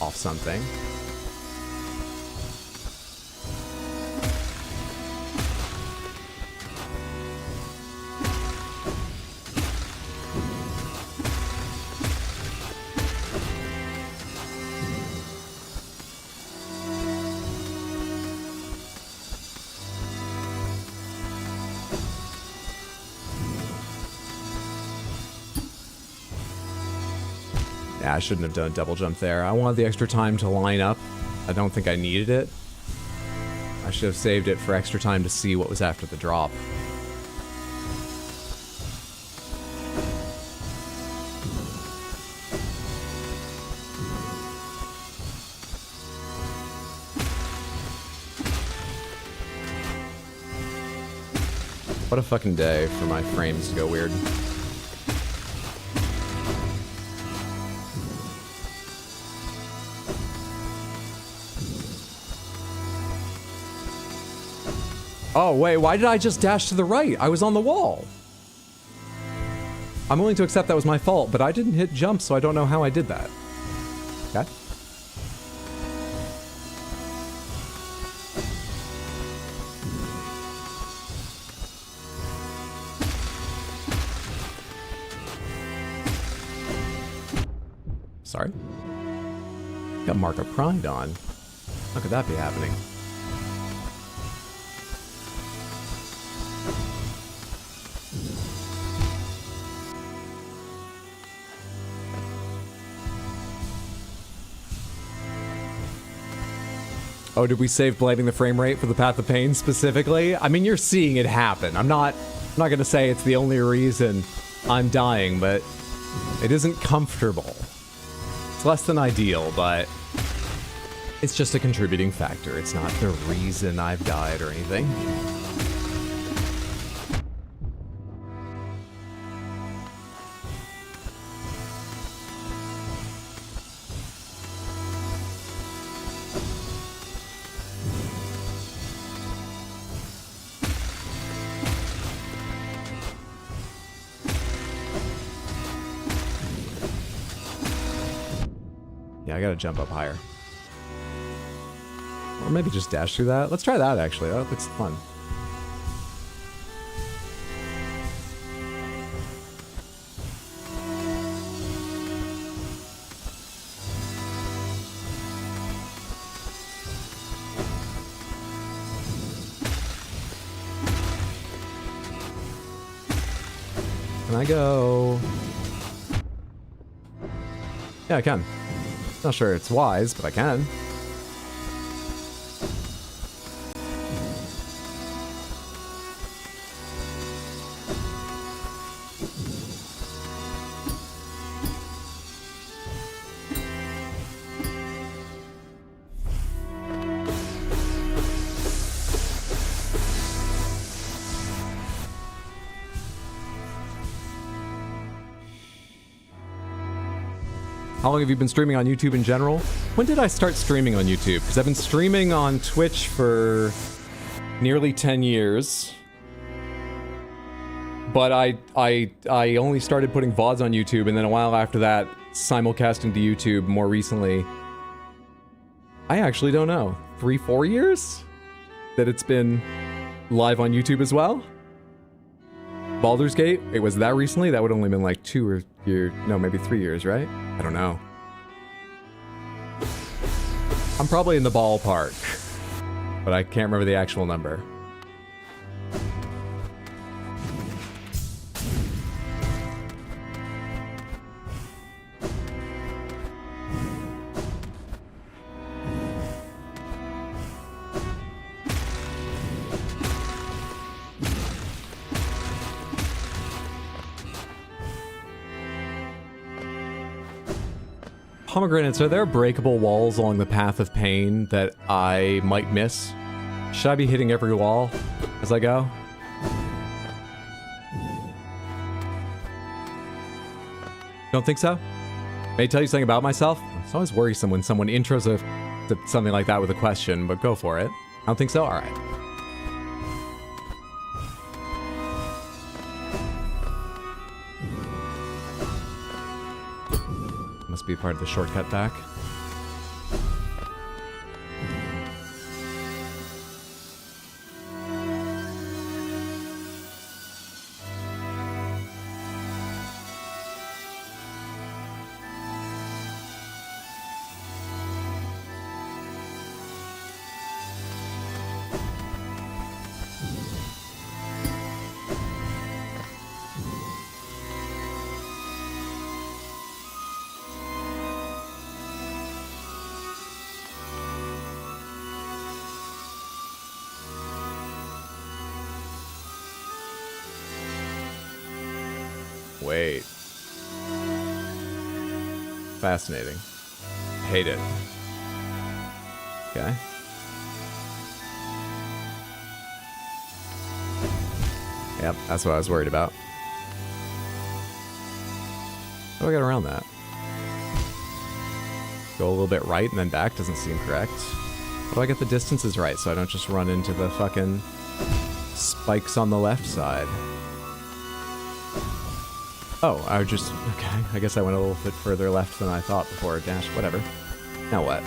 off something. Yeah, I shouldn't have done a double jump there. I wanted the extra time to line up. I don't think I needed it. I should have saved it for extra time to see what was after the drop. What a fucking day for my frames to go weird. Oh, wait, why did I just dash to the right? I was on the wall. I'm willing to accept that was my fault, but I didn't hit jump, so I don't know how I did that. Okay. Sorry. Got Mark of Pride on. How could that be happening? Oh, did we save blaming the frame rate for the Path of Pain specifically? I mean, you're seeing it happen. I'm not gonna say it's the only reason I'm dying, but it isn't comfortable. It's less than ideal, but it's just a contributing factor. It's not the reason I've died or anything. Yeah, I gotta jump up higher. Or maybe just dash through that. Let's try that, actually. That looks fun. Can I go? Yeah, I can. Not sure it's wise, but I can. How long have you been streaming on YouTube in general? When did I start streaming on YouTube? Because I've been streaming on Twitch for nearly 10 years. But I only started putting VODs on YouTube, and then a while after that, simulcasting to YouTube more recently. I actually don't know. 3-4 years? That it's been live on YouTube as well? Baldur's Gate? It was that recently? That would only been like 2 years, no, maybe 3 years, right? I don't know. I'm probably in the ballpark, but I can't remember the actual number. Pomegranates, are there breakable walls along the Path of Pain that I might miss? Should I be hitting every wall as I go? Don't think so? May I tell you something about myself? It's always worrisome when someone intros something like that with a question, but go for it. I don't think so? Alright. Must be part of the shortcut back. Wait. Fascinating. Hate it. Okay. Yep, that's what I was worried about. How do I get around that? Go a little bit right and then back doesn't seem correct. How do I get the distances right so I don't just run into the fucking spikes on the left side? Oh, I just... Okay, I guess I went a little bit further left than I thought before a dash. Whatever. Now what?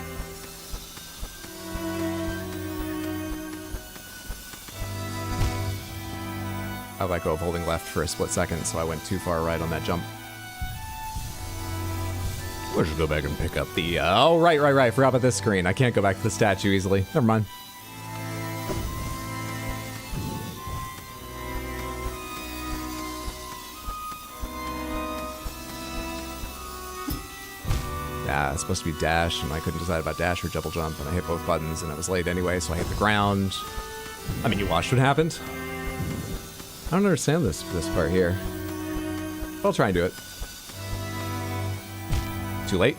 I let go of holding left for a split second, so I went too far right on that jump. We'll just go back and pick up the... oh, right. Forgot about this screen. I can't go back to the statue easily. Never mind. Yeah, it's supposed to be dash, and I couldn't decide about dash or double jump, and I hit both buttons, and it was late anyway, so I hit the ground. I mean, you watched what happened. I don't understand this part here. I'll try and do it. Too late.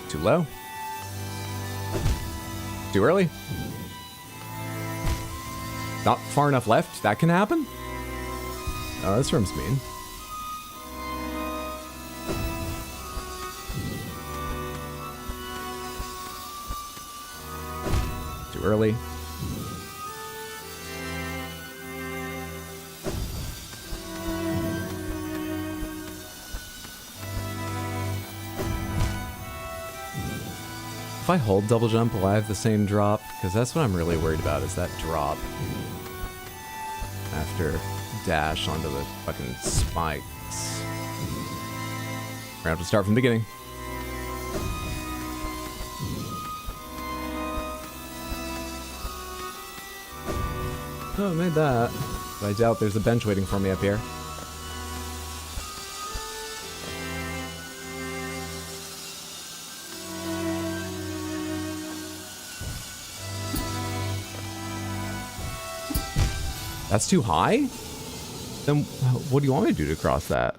Too low. Too early. Not far enough left. That can happen? Oh, this room's mean. Too early. If I hold double jump, will I have the same drop? Because that's what I'm really worried about, is that drop. After dash onto the fucking spikes. We're gonna have to start from the beginning. Oh, I made that. But I doubt there's a bench waiting for me up here. That's too high? Then what do you want me to do to cross that?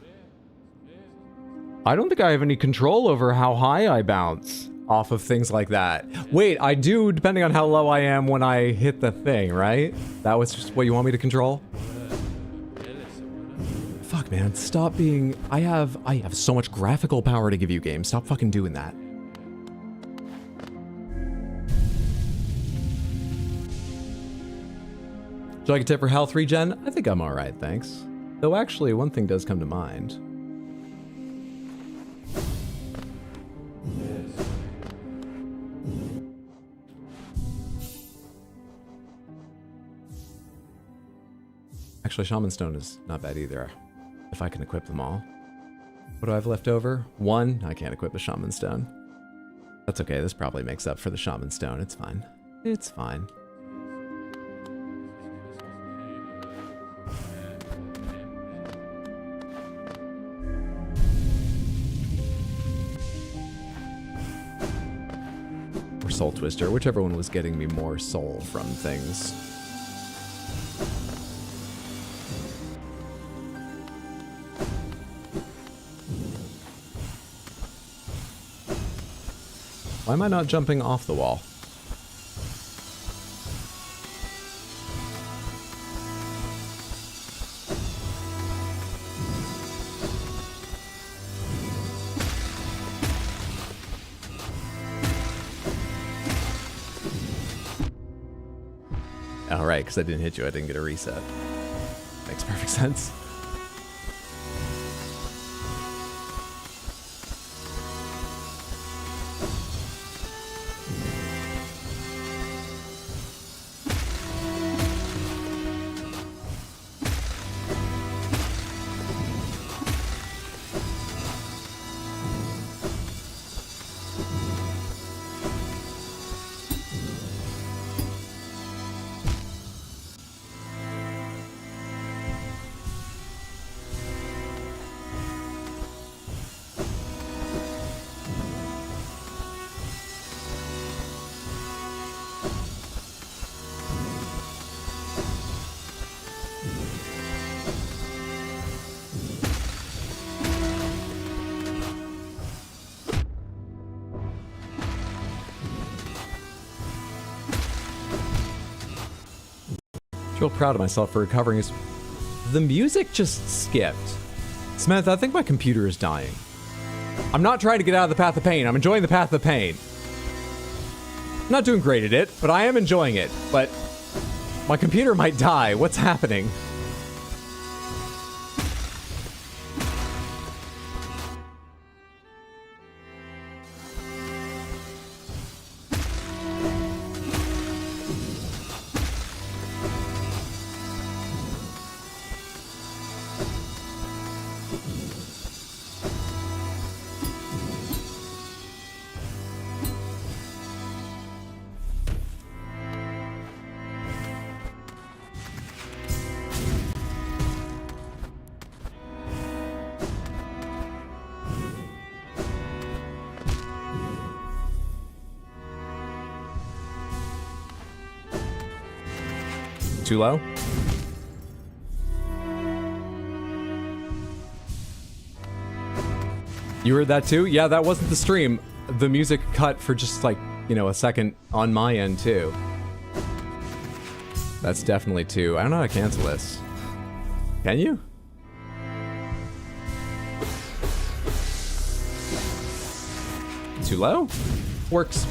I don't think I have any control over how high I bounce off of things like that. Wait, I do, depending on how low I am when I hit the thing, right? That was just what you want me to control? Fuck, man, stop being... I have so much graphical power to give you, game. Stop fucking doing that. Would you like a tip for health regen? I think I'm alright, thanks. Though actually, one thing does come to mind. Actually, Shaman Stone is not bad either, if I can equip them all. What do I have left over? One? I can't equip a Shaman Stone. That's okay, this probably makes up for the Shaman Stone. It's fine. It's fine. Or Soul Twister, whichever one was getting me more soul from things. Why am I not jumping off the wall? Oh, right, because I didn't hit you, I didn't get a reset. Makes perfect sense. feel proud of myself for recovering. The music just skipped. Samantha, I think my computer is dying. I'm not trying to get out of the path of pain. I'm enjoying the path of pain. I'm not doing great at it, but I am enjoying it. But my computer might die. What's happening? Too low? You heard that too? Yeah, that wasn't the stream. The music cut for just like, you know, a second on my end too. That's definitely too. I don't know how to cancel this. Can you? Too low? Works.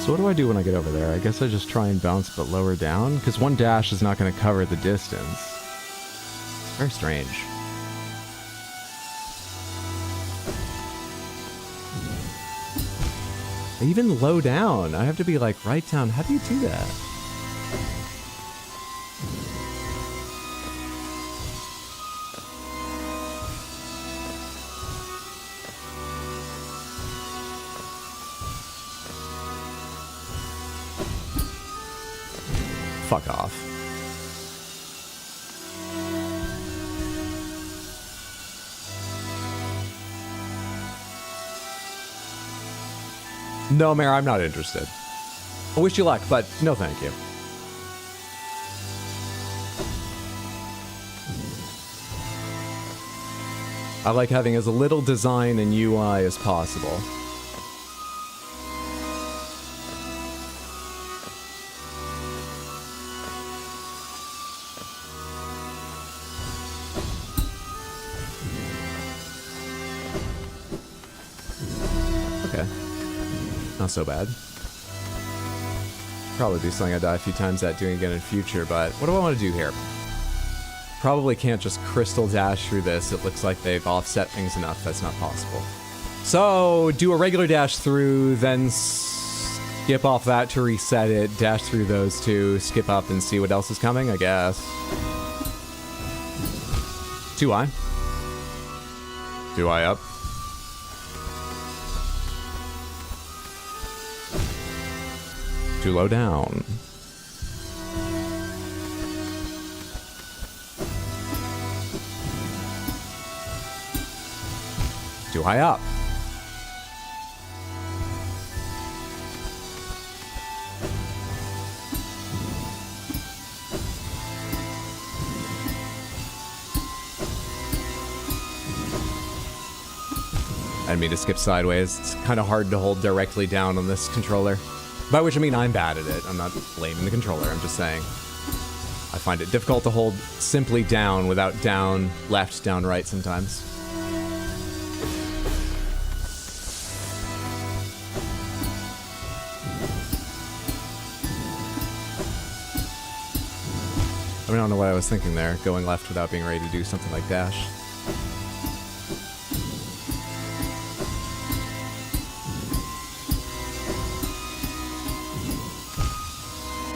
So what do I do when I get over there? I guess I just try and bounce but lower down? Because one dash is not going to cover the distance. It's very strange. Even low down. I have to be like right down. How do you do that? Fuck off. No, Mare, I'm not interested. I wish you luck, but no thank you. I like having as little design and UI as possible. Not so bad. Probably do something I die a few times at doing again in future, but what do I want to do here? Probably can't just crystal dash through this. It looks like they've offset things enough that's not possible. So, do a regular dash through, then skip off that to reset it, dash through those two, skip up and see what else is coming, I guess. Too high. Too high up. Too low down. Too high up. I didn't mean to skip sideways. It's kind of hard to hold directly down on this controller. By which I mean I'm bad at it. I'm not blaming the controller, I'm just saying. I find it difficult to hold simply down without down, left, down, right sometimes. I mean, I don't know what I was thinking there, going left without being ready to do something like dash.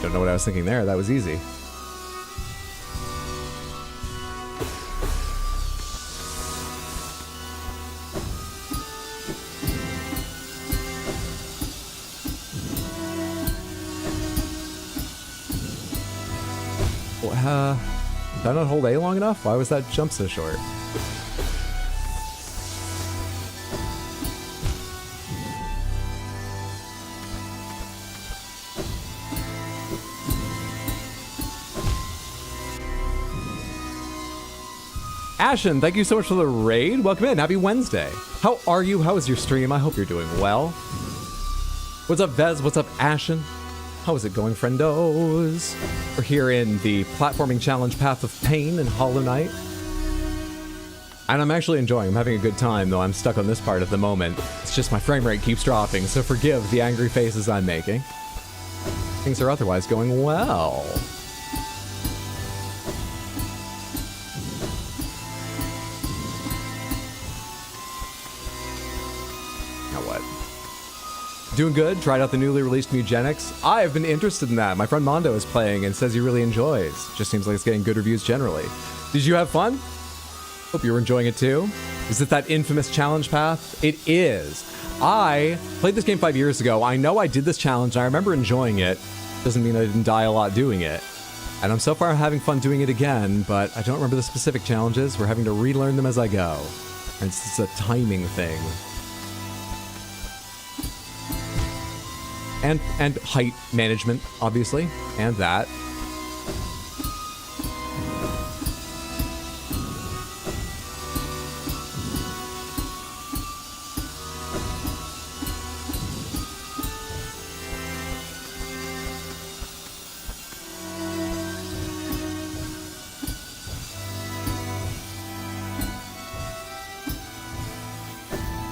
don't know what I was thinking there. That was easy. Did I not hold A long enough? Why was that jump so short? Ashen, thank you so much for the raid. Welcome in. Happy Wednesday. How are you? How is your stream? I hope you're doing well. What's up, Vez? What's up, Ashen? How is it going, friendos? We're here in the platforming challenge Path of Pain in Hollow Knight. And I'm actually enjoying. I'm having a good time, though I'm stuck on this part at the moment. It's just my frame rate keeps dropping, so forgive the angry faces I'm making. Things are otherwise going well. Doing good. Tried out the newly released Mugenics. I have been interested in that. My friend Mondo is playing and says he really enjoys. Just seems like it's getting good reviews generally. Did you have fun? Hope you were enjoying it too. Is it that infamous challenge path? It is. I played this game 5 years ago. I know I did this challenge. I remember enjoying it. Doesn't mean I didn't die a lot doing it. And I'm so far having fun doing it again, but I don't remember the specific challenges. We're having to relearn them as I go. And it's just a timing thing. And height management, obviously, and that.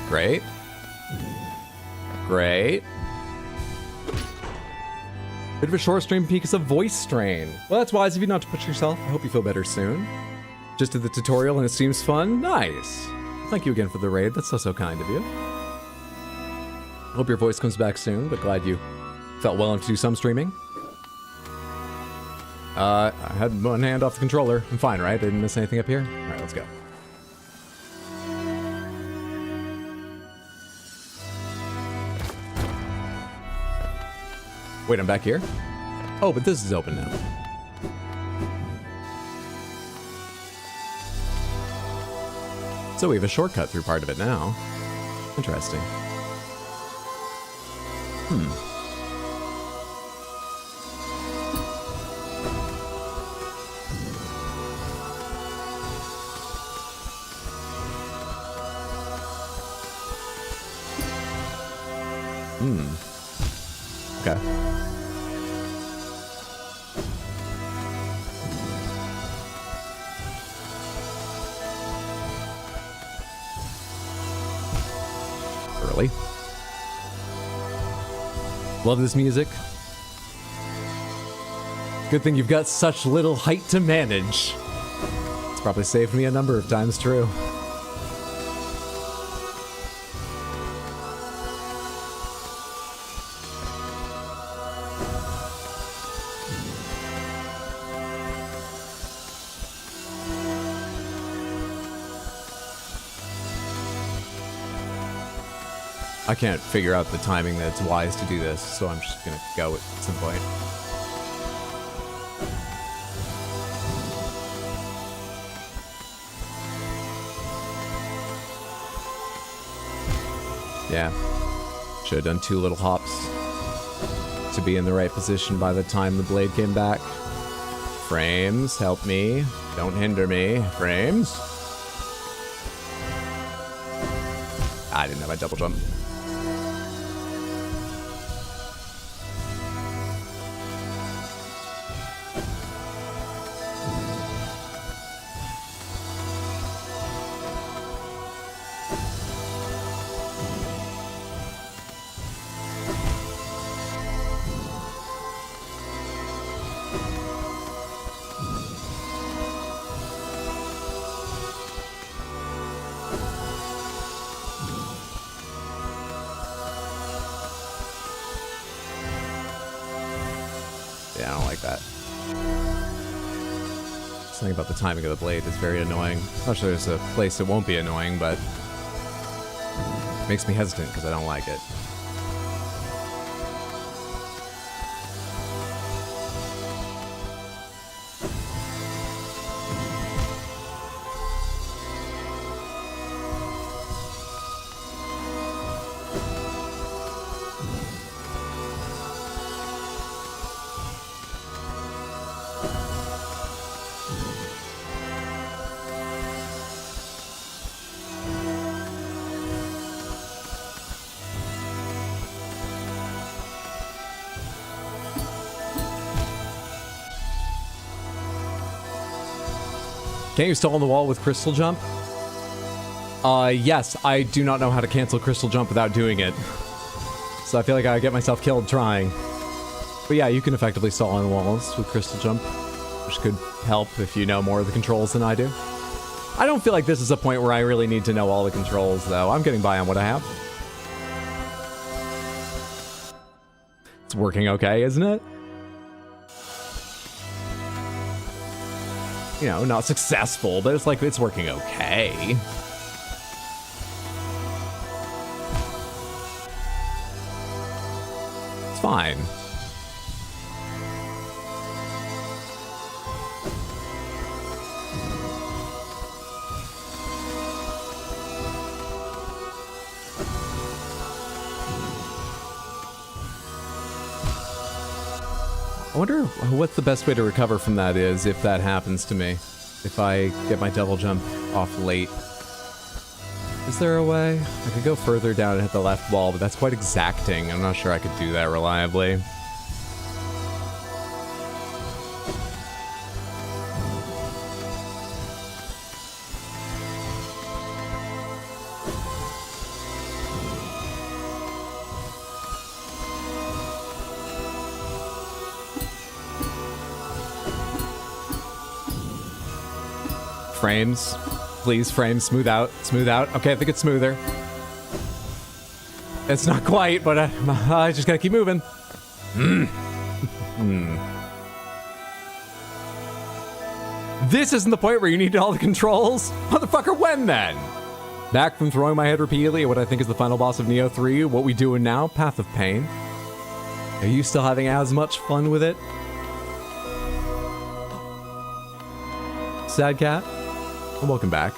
Great. Great. Bit of a short stream because of voice strain. Well, that's wise of you not to push yourself. I hope you feel better soon. Just did the tutorial and it seems fun. Nice. Thank you again for the raid. That's so kind of you. Hope your voice comes back soon, but glad you felt well enough to do some streaming. I had one hand off the controller. I'm fine, right? I didn't miss anything up here? All right, let's go. Wait, I'm back here? Oh, but this is open now. So we have a shortcut through part of it now. Interesting. Okay. Early. Love this music. Good thing you've got such little height to manage. It's probably saved me a number of times, true. I can't figure out the timing that's wise to do this, so I'm just gonna go at some point. Yeah. Should have done 2 little hops to be in the right position by the time the blade came back. Frames, help me. Don't hinder me. Frames. I didn't have a double jump. like that. Something about the timing of the blade is very annoying. I'm not sure there's a place it won't be annoying, but it makes me hesitant because I don't like it. Can't you stall on the wall with crystal jump? Yes, I do not know how to cancel crystal jump without doing it. So I feel like I get myself killed trying. But yeah, you can effectively stall on walls with crystal jump, which could help if you know more of the controls than I do. I don't feel like this is a point where I really need to know all the controls, though. I'm getting by on what I have. It's working okay, isn't it? You know, not successful, but it's like, it's working okay. It's fine. I wonder what the best way to recover from that is if that happens to me. If I get my double jump off late. Is there a way? I could go further down and hit the left wall, but that's quite exacting. I'm not sure I could do that reliably. Frames. Please, frames. Smooth out. Smooth out. Okay, I think it's smoother. It's not quite, but I just gotta keep moving. This isn't the point where you need all the controls? Motherfucker, when then? Back from throwing my head repeatedly at what I think is the final boss of Neo 3, what we doing now? Path of Pain. Are you still having as much fun with it? Sad cat? Well, welcome back.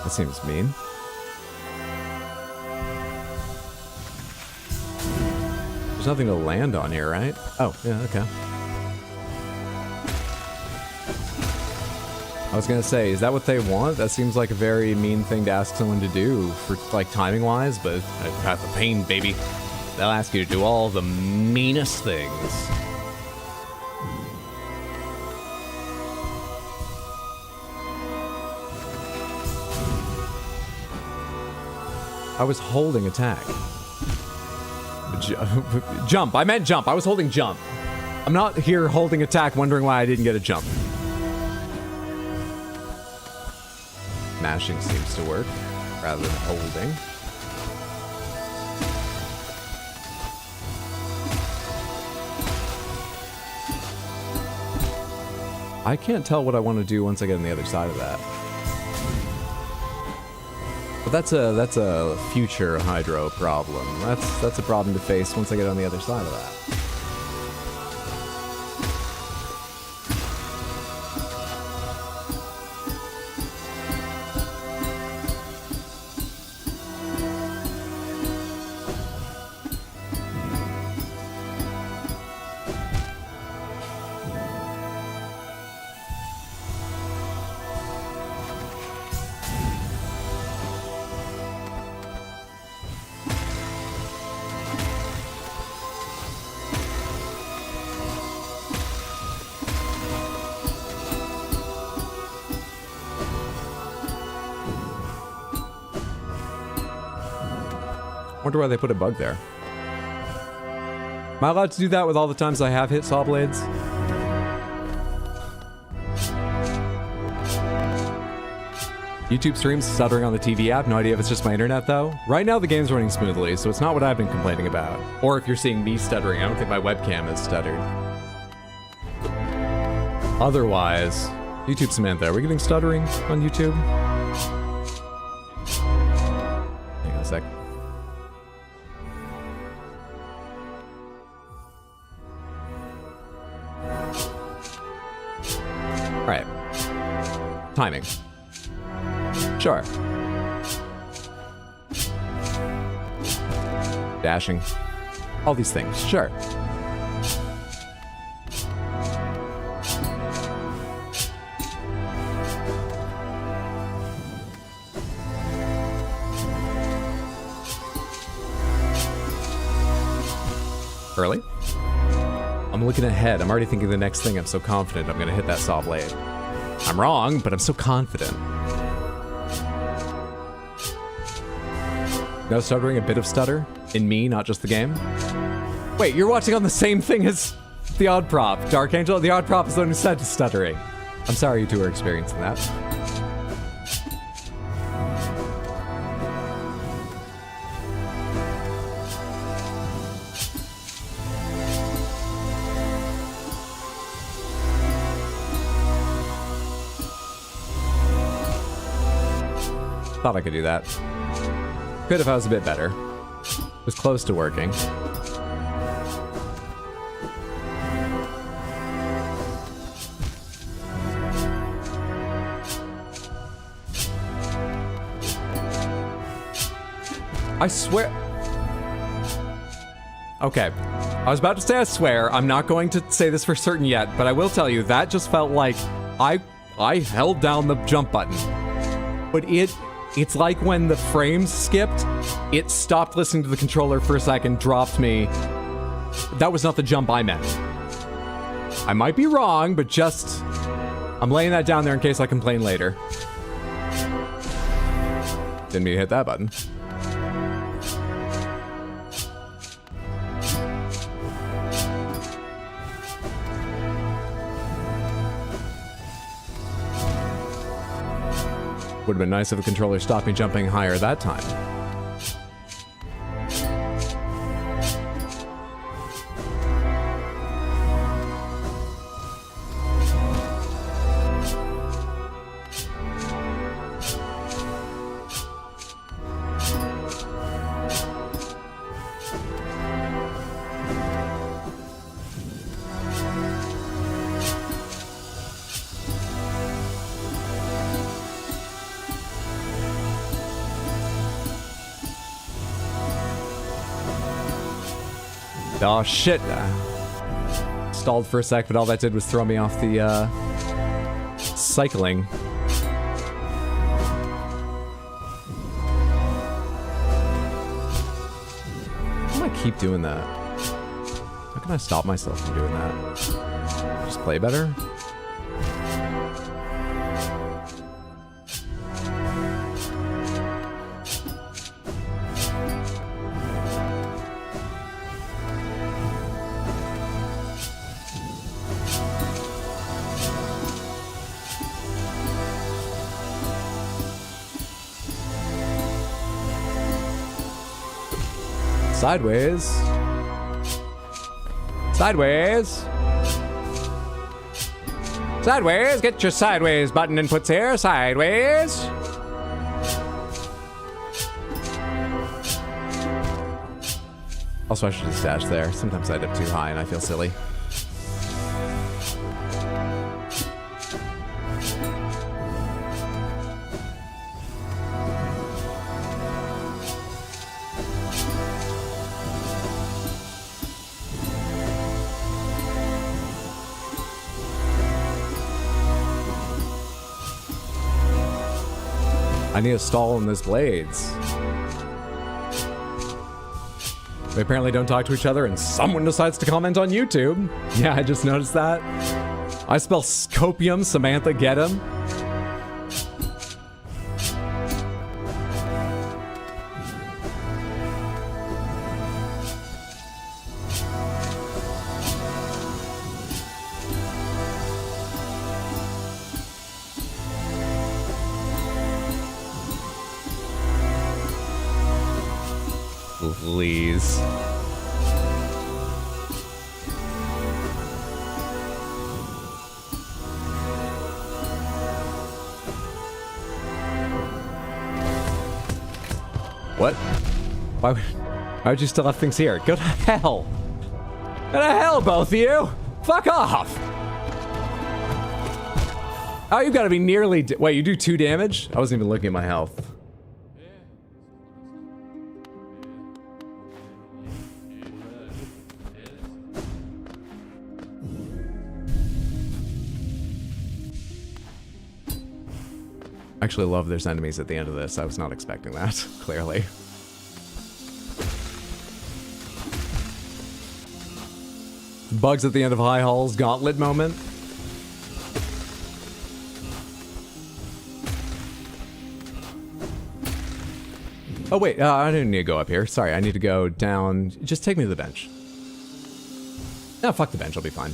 That seems mean. There's nothing to land on here, right? Oh, yeah, okay. I was gonna say, is that what they want? That seems like a very mean thing to ask someone to do for, like, timing-wise, but Path of Pain, baby. They'll ask you to do all the meanest things. I was holding attack. Jump. I meant jump. I was holding jump. I'm not here holding attack wondering why I didn't get a jump. Mashing seems to work rather than holding. I can't tell what I want to do once I get on the other side of that. But that's a future Hydro problem. That's a problem to face once I get on the other side of that. Wonder why they put a bug there. Am I allowed to do that with all the times I have hit saw blades? YouTube streams stuttering on the TV app. No idea if it's just my internet, though. Right now, the game's running smoothly, so it's not what I've been complaining about. Or if you're seeing me stuttering, I don't think my webcam is stuttered. Otherwise, YouTube Samantha, are we getting stuttering on YouTube? Hang on a sec. All right. Timing. Sure. Dashing. All these things. Sure. Early? I'm looking ahead. I'm already thinking the next thing. I'm so confident I'm going to hit that saw blade. I'm wrong, but I'm so confident. No stuttering, a bit of stutter in me, not just the game. Wait, you're watching on the same thing as the Odd Prop, Dark Angel? The Odd Prop is the one who said stuttering. I'm sorry you two are experiencing that. Thought I could do that. Could if I was a bit better. Was close to working. I swear. Okay. I was about to say I swear. I'm not going to say this for certain yet, but I will tell you that just felt like I held down the jump button. But it's like when the frames skipped, it stopped listening to the controller for a second, dropped me. That was not the jump I meant. I might be wrong, but just... I'm laying that down there in case I complain later. Didn't mean to hit that button. Would have been nice if a controller stopped me jumping higher that time. Oh shit. Stalled for a sec, but all that did was throw me off the cycling. Why do I keep doing that? How can I stop myself from doing that? Just play better? Sideways. Sideways. Sideways. Get your sideways button inputs here. Sideways. Also, I should have stashed there. Sometimes I dip too high and I feel silly. I need a stall in those blades. We apparently don't talk to each other and someone decides to comment on YouTube. Yeah, I just noticed that. I spell scopium, Samantha, get him. Please. What? Why would you still have things here? Go to hell! Go to hell, both of you! Fuck off! Oh, you've got to be nearly... Wait, you do 2 damage? I wasn't even looking at my health. I actually love there's enemies at the end of this. I was not expecting that, clearly. Bugs at the end of High Hall's gauntlet moment. Oh wait, I didn't need to go up here. Sorry, I need to go down. Just take me to the bench. No, fuck the bench, I'll be fine.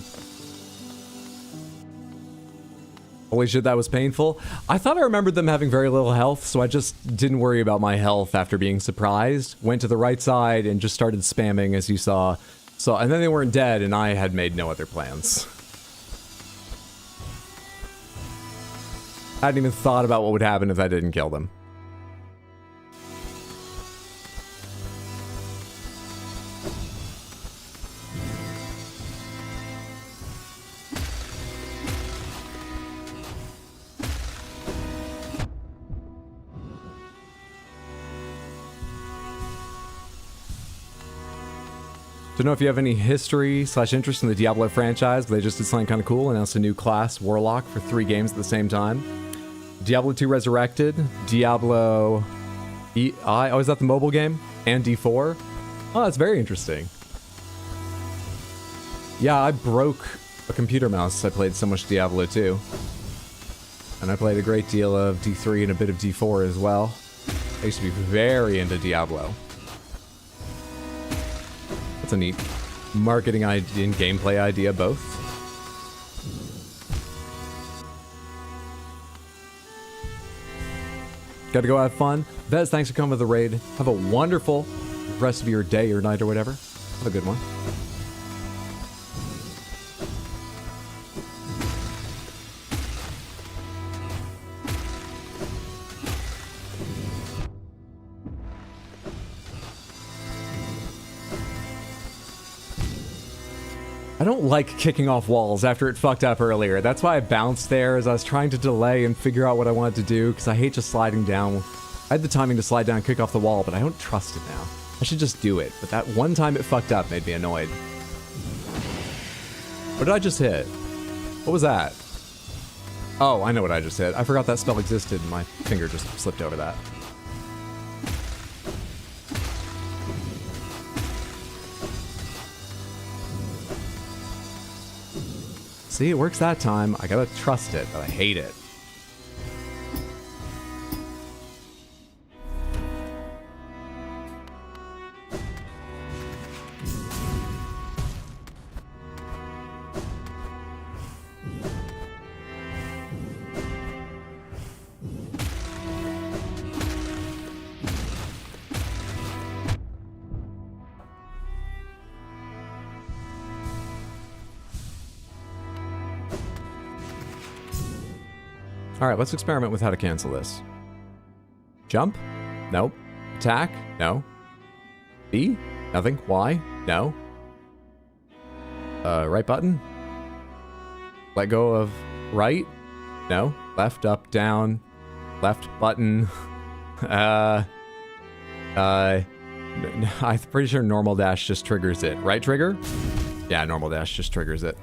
Holy shit, that was painful. I thought I remembered them having very little health, so I just didn't worry about my health after being surprised. Went to the right side and just started spamming, as you saw. And then they weren't dead, and I had made no other plans. I hadn't even thought about what would happen if I didn't kill them. Don't know if you have any history / interest in the Diablo franchise, but they just did something kind of cool. Announced a new class, Warlock, for 3 games at the same time. Diablo 2 Resurrected, Diablo EI, oh, is that the mobile game? And D4? Oh, that's very interesting. Yeah, I broke a computer mouse. I played so much Diablo 2. And I played a great deal of D3 and a bit of D4 as well. I used to be very into Diablo. That's a neat marketing idea and gameplay idea, both. Gotta go have fun. Vez, thanks for coming with the raid. Have a wonderful rest of your day or night or whatever. Have a good one. I don't like kicking off walls after it fucked up earlier. That's why I bounced there as I was trying to delay and figure out what I wanted to do, because I hate just sliding down. I had the timing to slide down and kick off the wall, but I don't trust it now. I should just do it, but that one time it fucked up made me annoyed. What did I just hit? What was that? Oh, I know what I just hit. I forgot that spell existed and my finger just slipped over that. See, it works that time. I gotta trust it, but I hate it. Alright, let's experiment with how to cancel this. Jump? Nope. Attack? No. B? Nothing. Y? No. Right button? Let go of right? No. Left, up, down. Left button. I'm pretty sure normal dash just triggers it. Right trigger? Yeah, normal dash just triggers it.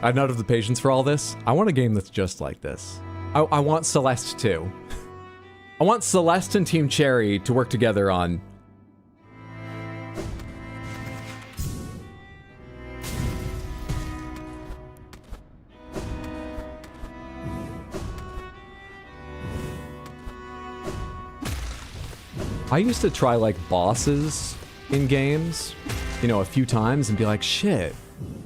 I've not have the patience for all this. I want a game that's just like this. I want Celeste too. I want Celeste and Team Cherry to work together on... I used to try like bosses in games, you know, a few times and be like, shit.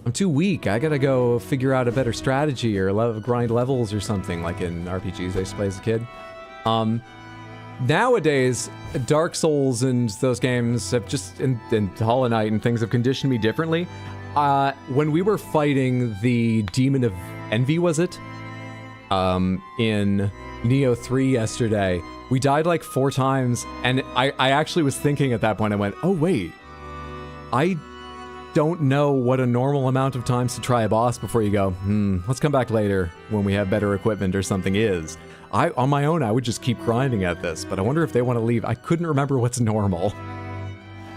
I'm too weak. I gotta go figure out a better strategy or grind levels or something, like in RPGs I used to play as a kid. nowadays, Dark Souls and those games have just, and Hollow Knight and things have conditioned me differently. When we were fighting the Demon of Envy, was it? In Neo 3 yesterday, we died like 4 times, and I actually was thinking at that point, I went, oh wait, I don't know what a normal amount of times to try a boss before you go, let's come back later when we have better equipment or something is. On my own, I would just keep grinding at this, but I wonder if they want to leave. I couldn't remember what's normal.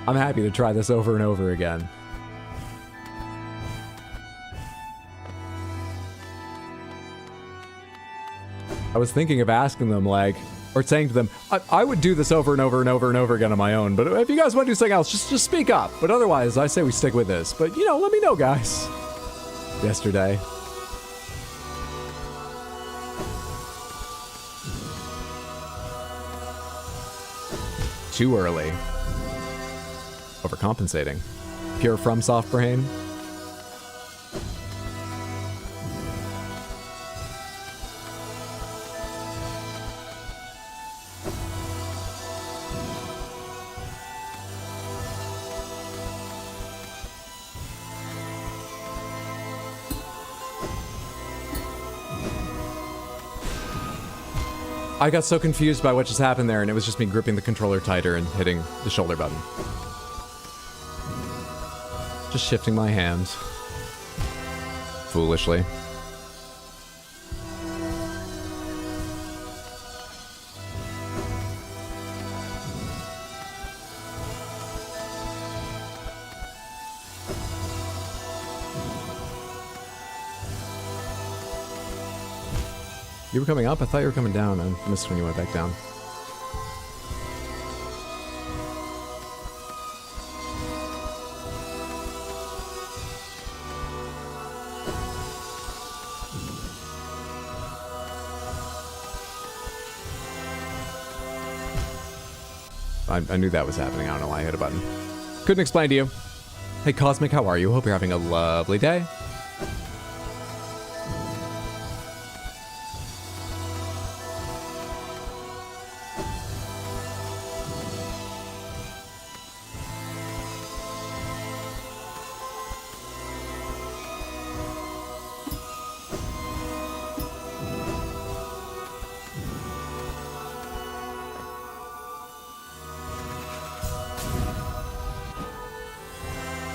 I'm happy to try this over and over again. I was thinking of asking them, like, or saying to them, I would do this over and over and over and over again on my own, but if you guys want to do something else, just speak up. But otherwise, I say we stick with this. But, you know, let me know, guys. Yesterday. Too early. Overcompensating. Pure FromSoft brain. I got so confused by what just happened there, and it was just me gripping the controller tighter and hitting the shoulder button. Just shifting my hands. Foolishly. You were coming up? I thought you were coming down. I missed when you went back down. I knew that was happening. I don't know why I hit a button. Couldn't explain to you. Hey, Cosmic, how are you? Hope you're having a lovely day.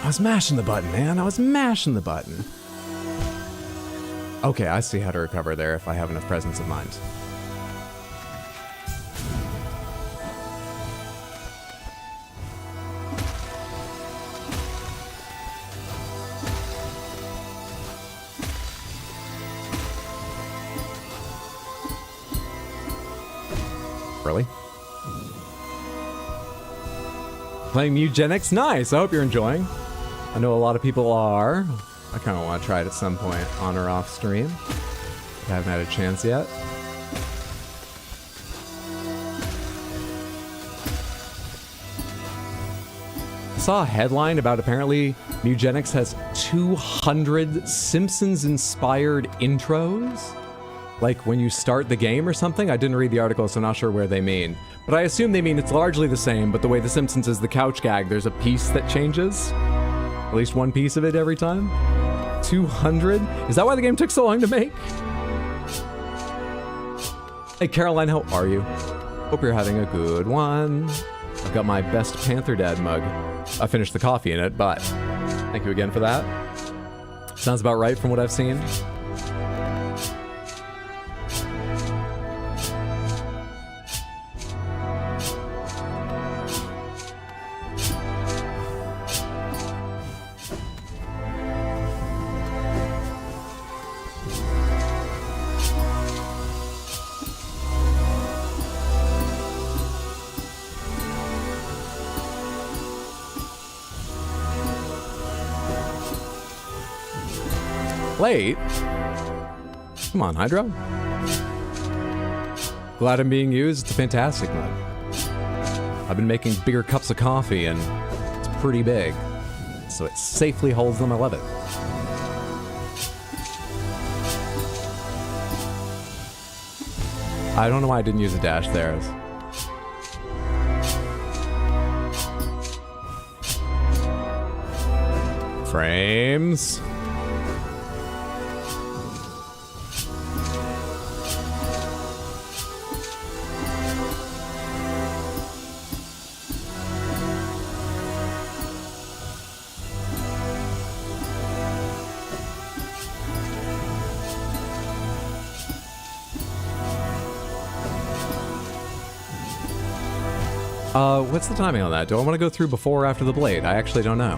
I was mashing the button, man. I was mashing the button. Okay, I see how to recover there if I have enough presence of mind. Really? Playing Mugenics? Nice! I hope you're enjoying. I know a lot of people are. I kind of want to try it at some point, on or off stream. I haven't had a chance yet. I saw a headline about apparently Mugenics has 200 Simpsons-inspired intros. Like when you start the game or something? I didn't read the article, so I'm not sure where they mean. But I assume they mean it's largely the same, but the way The Simpsons is the couch gag, there's a piece that changes. At least one piece of it every time. 200? Is that why the game took so long to make? Hey Caroline, how are you? Hope you're having a good one. I've got my best Panther Dad mug. I finished the coffee in it, but thank you again for that. Sounds about right from what I've seen. Late? Come on, Hydro. Glad I'm being used. It's a fantastic mug. I've been making bigger cups of coffee, and it's pretty big. So it safely holds them. I love it. I don't know why I didn't use a dash there. Frames. What's the timing on that? Do I want to go through before or after the blade? I actually don't know.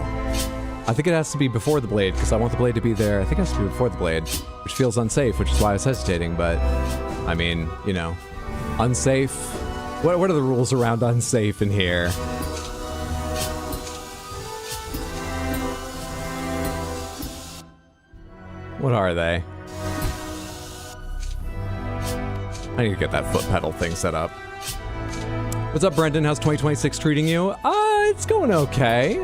I think it has to be before the blade, because I want the blade to be there. I think it has to be before the blade, which feels unsafe, which is why I was hesitating, but, I mean, you know, unsafe. What are the rules around unsafe in here? What are they? I need to get that foot pedal thing set up. What's up, Brendan? How's 2026 treating you? It's going okay.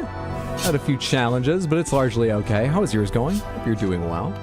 Had a few challenges, but it's largely okay. How is yours going? Hope you're doing well.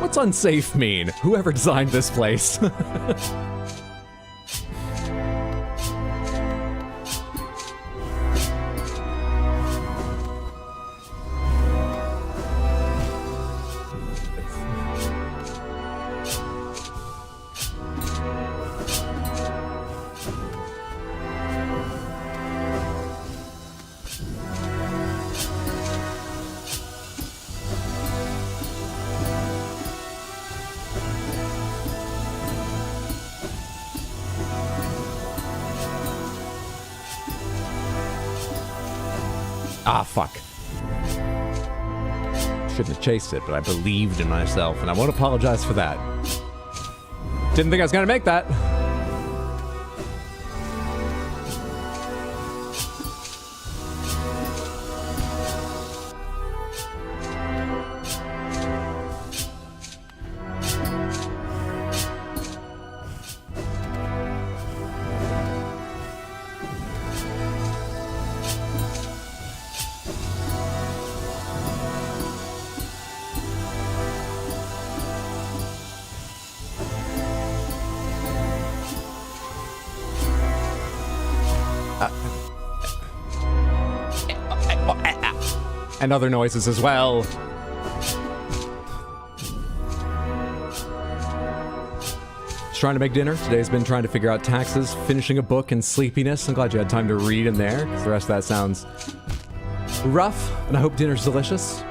What's unsafe mean? Whoever designed this place. Ah, fuck. Shouldn't have chased it, but I believed in myself, and I won't apologize for that. Didn't think I was gonna make that. And other noises as well. Just trying to make dinner. Today's been trying to figure out taxes, finishing a book, and sleepiness. I'm glad you had time to read in there, because the rest of that sounds rough, and I hope dinner's delicious.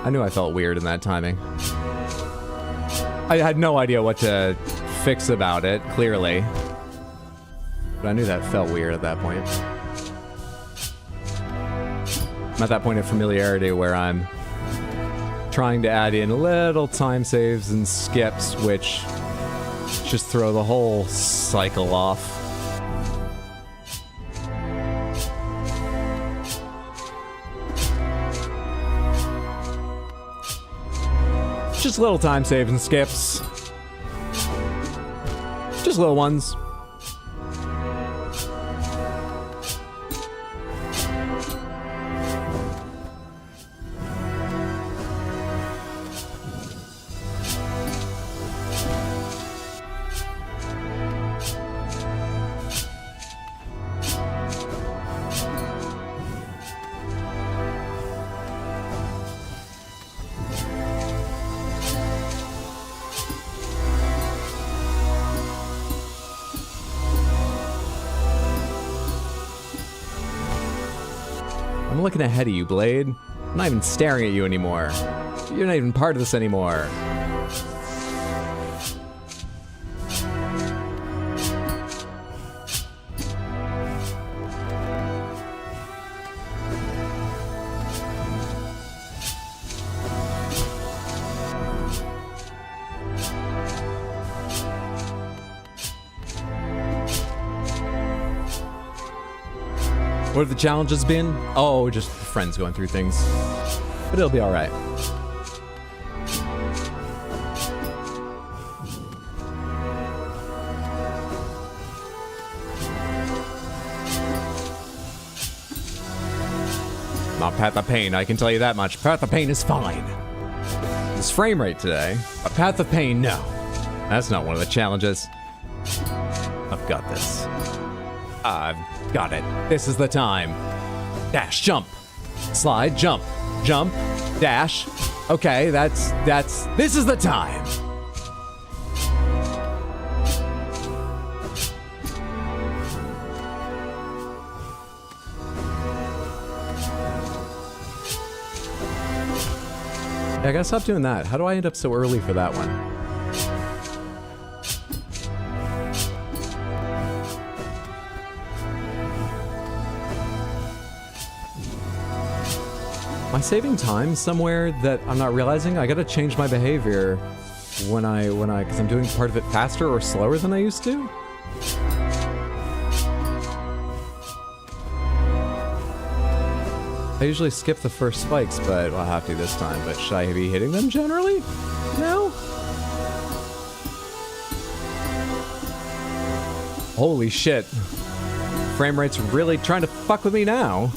I knew I felt weird in that timing. I had no idea what to fix about it, clearly. But I knew that felt weird at that point. I'm at that point of familiarity where I'm trying to add in little time saves and skips, which just throw the whole cycle off. Just little time saves and skips. Just little ones. I'm looking ahead of you, Blade. I'm not even staring at you anymore. You're not even part of this anymore. What have the challenges been? Oh, just friends going through things. But it'll be alright. Not Path of Pain, I can tell you that much. Path of Pain is fine. This frame rate today, a Path of Pain, no. That's not one of the challenges. I've got this. I've got it. This is the time. Dash, jump. Slide, jump. Jump, dash. Okay, that's, this is the time. Yeah, I gotta stop doing that. How do I end up so early for that one? Am I saving time somewhere that I'm not realizing? I gotta change my behavior because I'm doing part of it faster or slower than I used to? I usually skip the first spikes, but I'll have to this time. But should I be hitting them generally? No? Holy shit. Frame rate's really trying to fuck with me now.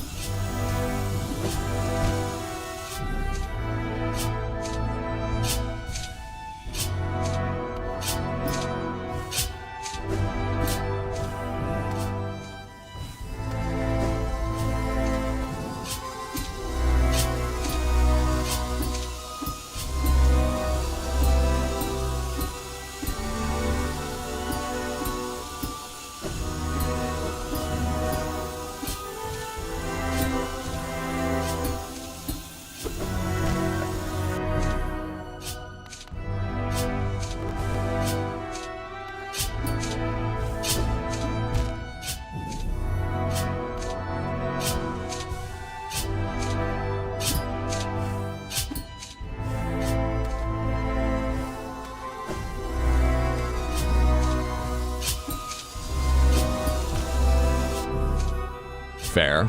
Fair.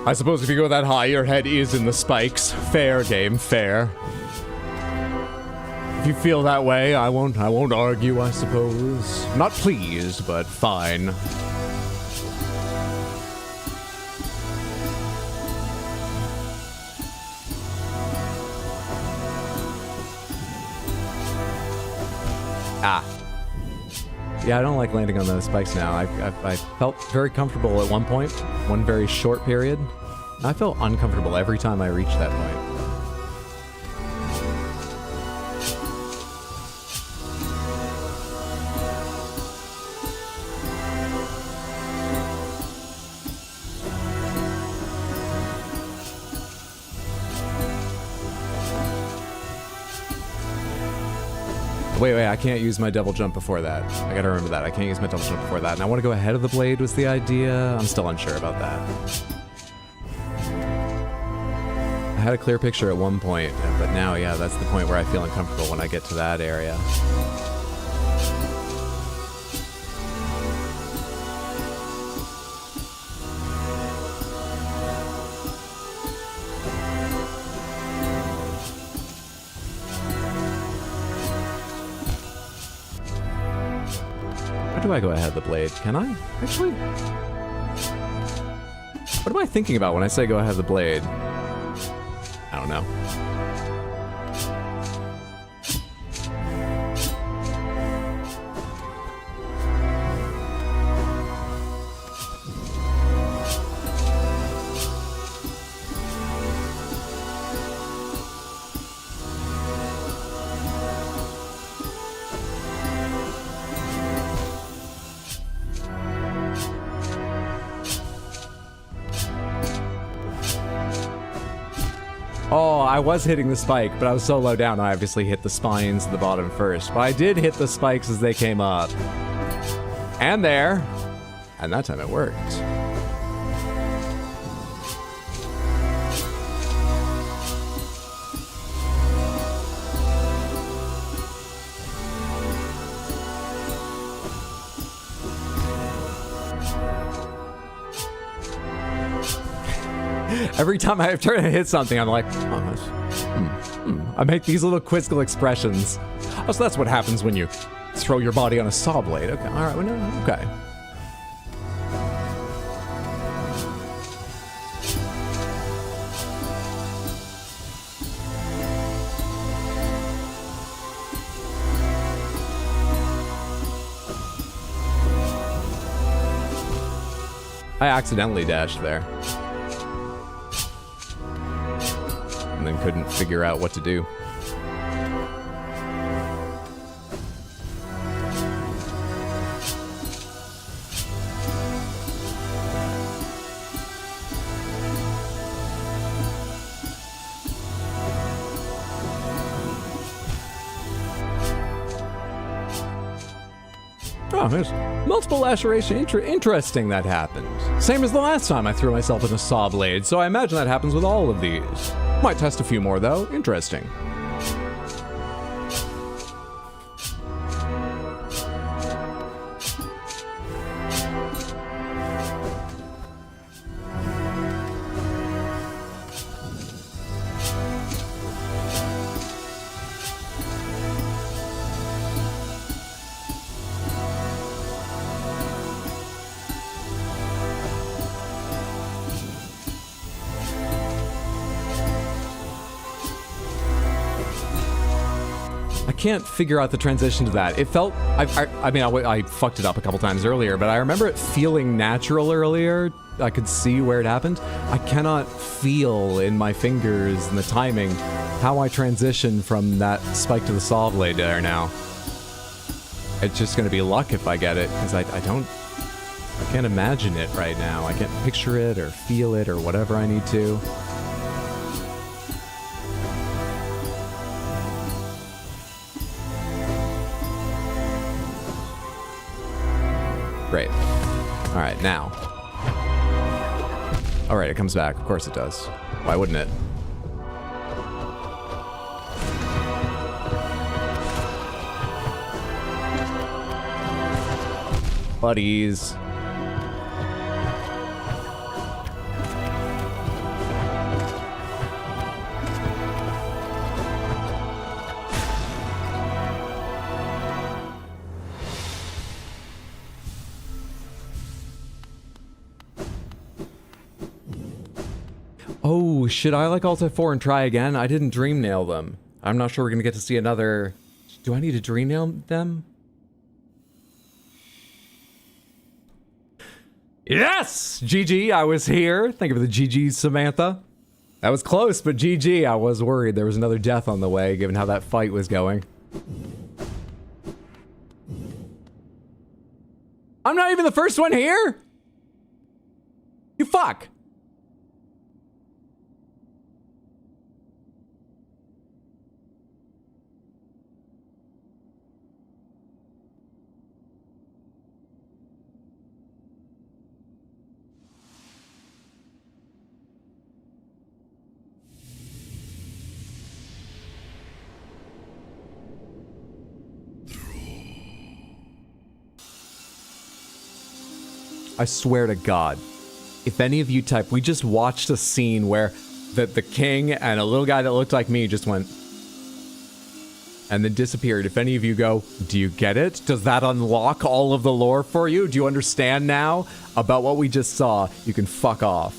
I suppose if you go that high, your head is in the spikes. Fair game, fair. If you feel that way, I won't argue, I suppose. Not pleased, but fine. Ah. Yeah, I don't like landing on those spikes now. I felt very comfortable at one point, one very short period. I felt uncomfortable every time I reached that point. Wait, I can't use my double jump before that. I gotta remember that. I can't use my double jump before that. And I want to go ahead of the blade was the idea. I'm still unsure about that. I had a clear picture at one point, but now, yeah, that's the point where I feel uncomfortable when I get to that area. Do I go ahead of the blade? Can I? Actually? What am I thinking about when I say go ahead of the blade? I don't know. Oh, I was hitting the spike, but I was so low down, I obviously hit the spines at the bottom first. But I did hit the spikes as they came up. And there. And that time it worked. Every time I try to hit something, I'm like, I make these little quizzical expressions. Oh, so that's what happens when you throw your body on a saw blade. Okay, all right, well, no, okay. I accidentally dashed there. And then couldn't figure out what to do. Oh, there's multiple laceration. Interesting that happened. Same as the last time I threw myself in a saw blade, so I imagine that happens with all of these. Might test a few more, though. Interesting. Can't figure out the transition to that. It felt, I mean, I fucked it up a couple times earlier, but I remember it feeling natural earlier. I could see where it happened. I cannot feel in my fingers and the timing how I transition from that spike to the saw blade there now. It's just going to be luck if I get it, because I can't imagine it right now. I can't picture it or feel it or whatever I need to. Great. All right, now. All right, it comes back. Of course it does. Why wouldn't it? Buddies. Oh, should I like Alt F4 and try again? I didn't dream nail them. I'm not sure we're gonna get to see another... Do I need to dream nail them? Yes! GG, I was here. Thank you for the GG, Samantha. That was close, but GG, I was worried there was another death on the way, given how that fight was going. I'm not even the first one here? You fuck! I swear to God, if any of you type, we just watched a scene where the king and a little guy that looked like me just went and then disappeared. If any of you go, do you get it? Does that unlock all of the lore for you? Do you understand now about what we just saw? You can fuck off.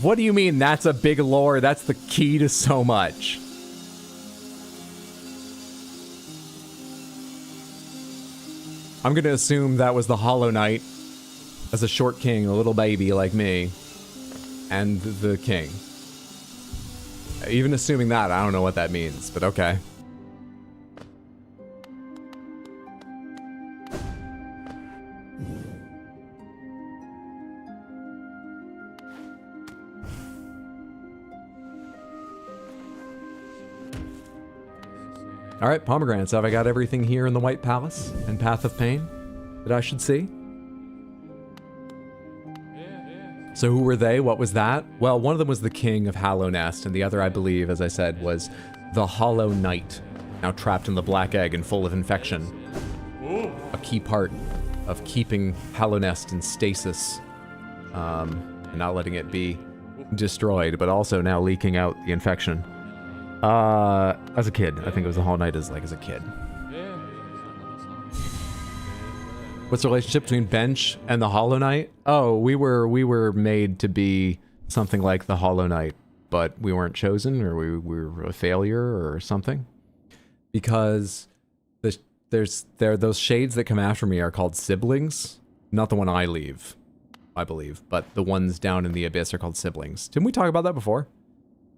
What do you mean that's a big lore? That's the key to so much. I'm gonna assume that was the Hollow Knight as a short king, a little baby like me, and the king. Even assuming that, I don't know what that means, but okay. All right, pomegranates. Have I got everything here in the White Palace and Path of Pain that I should see? So who were they? What was that? Well, one of them was the king of Hallownest, and the other, I believe, as I said, was the Hollow Knight, now trapped in the Black Egg and full of infection. A key part of keeping Hallownest in stasis, and not letting it be destroyed, but also now leaking out the infection. As a kid. I think it was the Hollow Knight as a kid. What's the relationship between Bench and the Hollow Knight? Oh, we were made to be something like the Hollow Knight, but we weren't chosen, or we were a failure or something. Because those shades that come after me are called siblings. Not the one I leave, I believe, but the ones down in the abyss are called siblings. Didn't we talk about that before?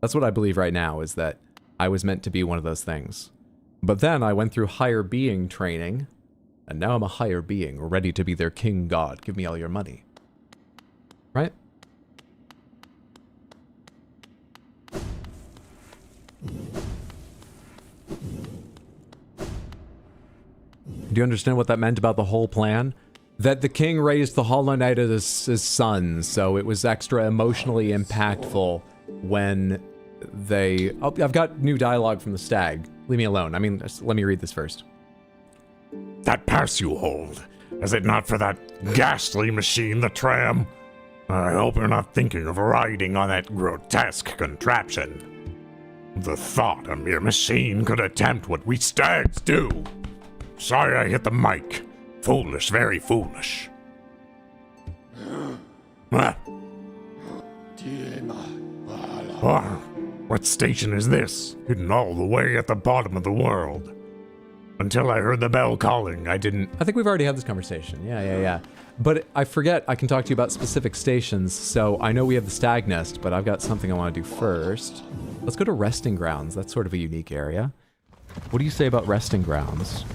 That's what I believe right now, is that I was meant to be one of those things. But then I went through higher being training, and now I'm a higher being, ready to be their Kinggod. Give me all your money. Right? Do you understand what that meant about the whole plan? That the king raised the Hollow Knight as his son, so it was extra emotionally impactful when they... Oh, I've got new dialogue from the stag. Leave me alone. I mean, let me read this first. That pass you hold, is it not for that ghastly machine, the tram? I hope you're not thinking of riding on that grotesque contraption. The thought a mere machine could attempt what we stags do. Sorry I hit the mic. Foolish, very foolish. What station is this? Hidden all the way at the bottom of the world. Until I heard the bell calling, I didn't... I think we've already had this conversation. Yeah. But I forget I can talk to you about specific stations, so I know we have the stag nest, but I've got something I want to do first. Let's go to resting grounds. That's sort of a unique area. What do you say about resting grounds?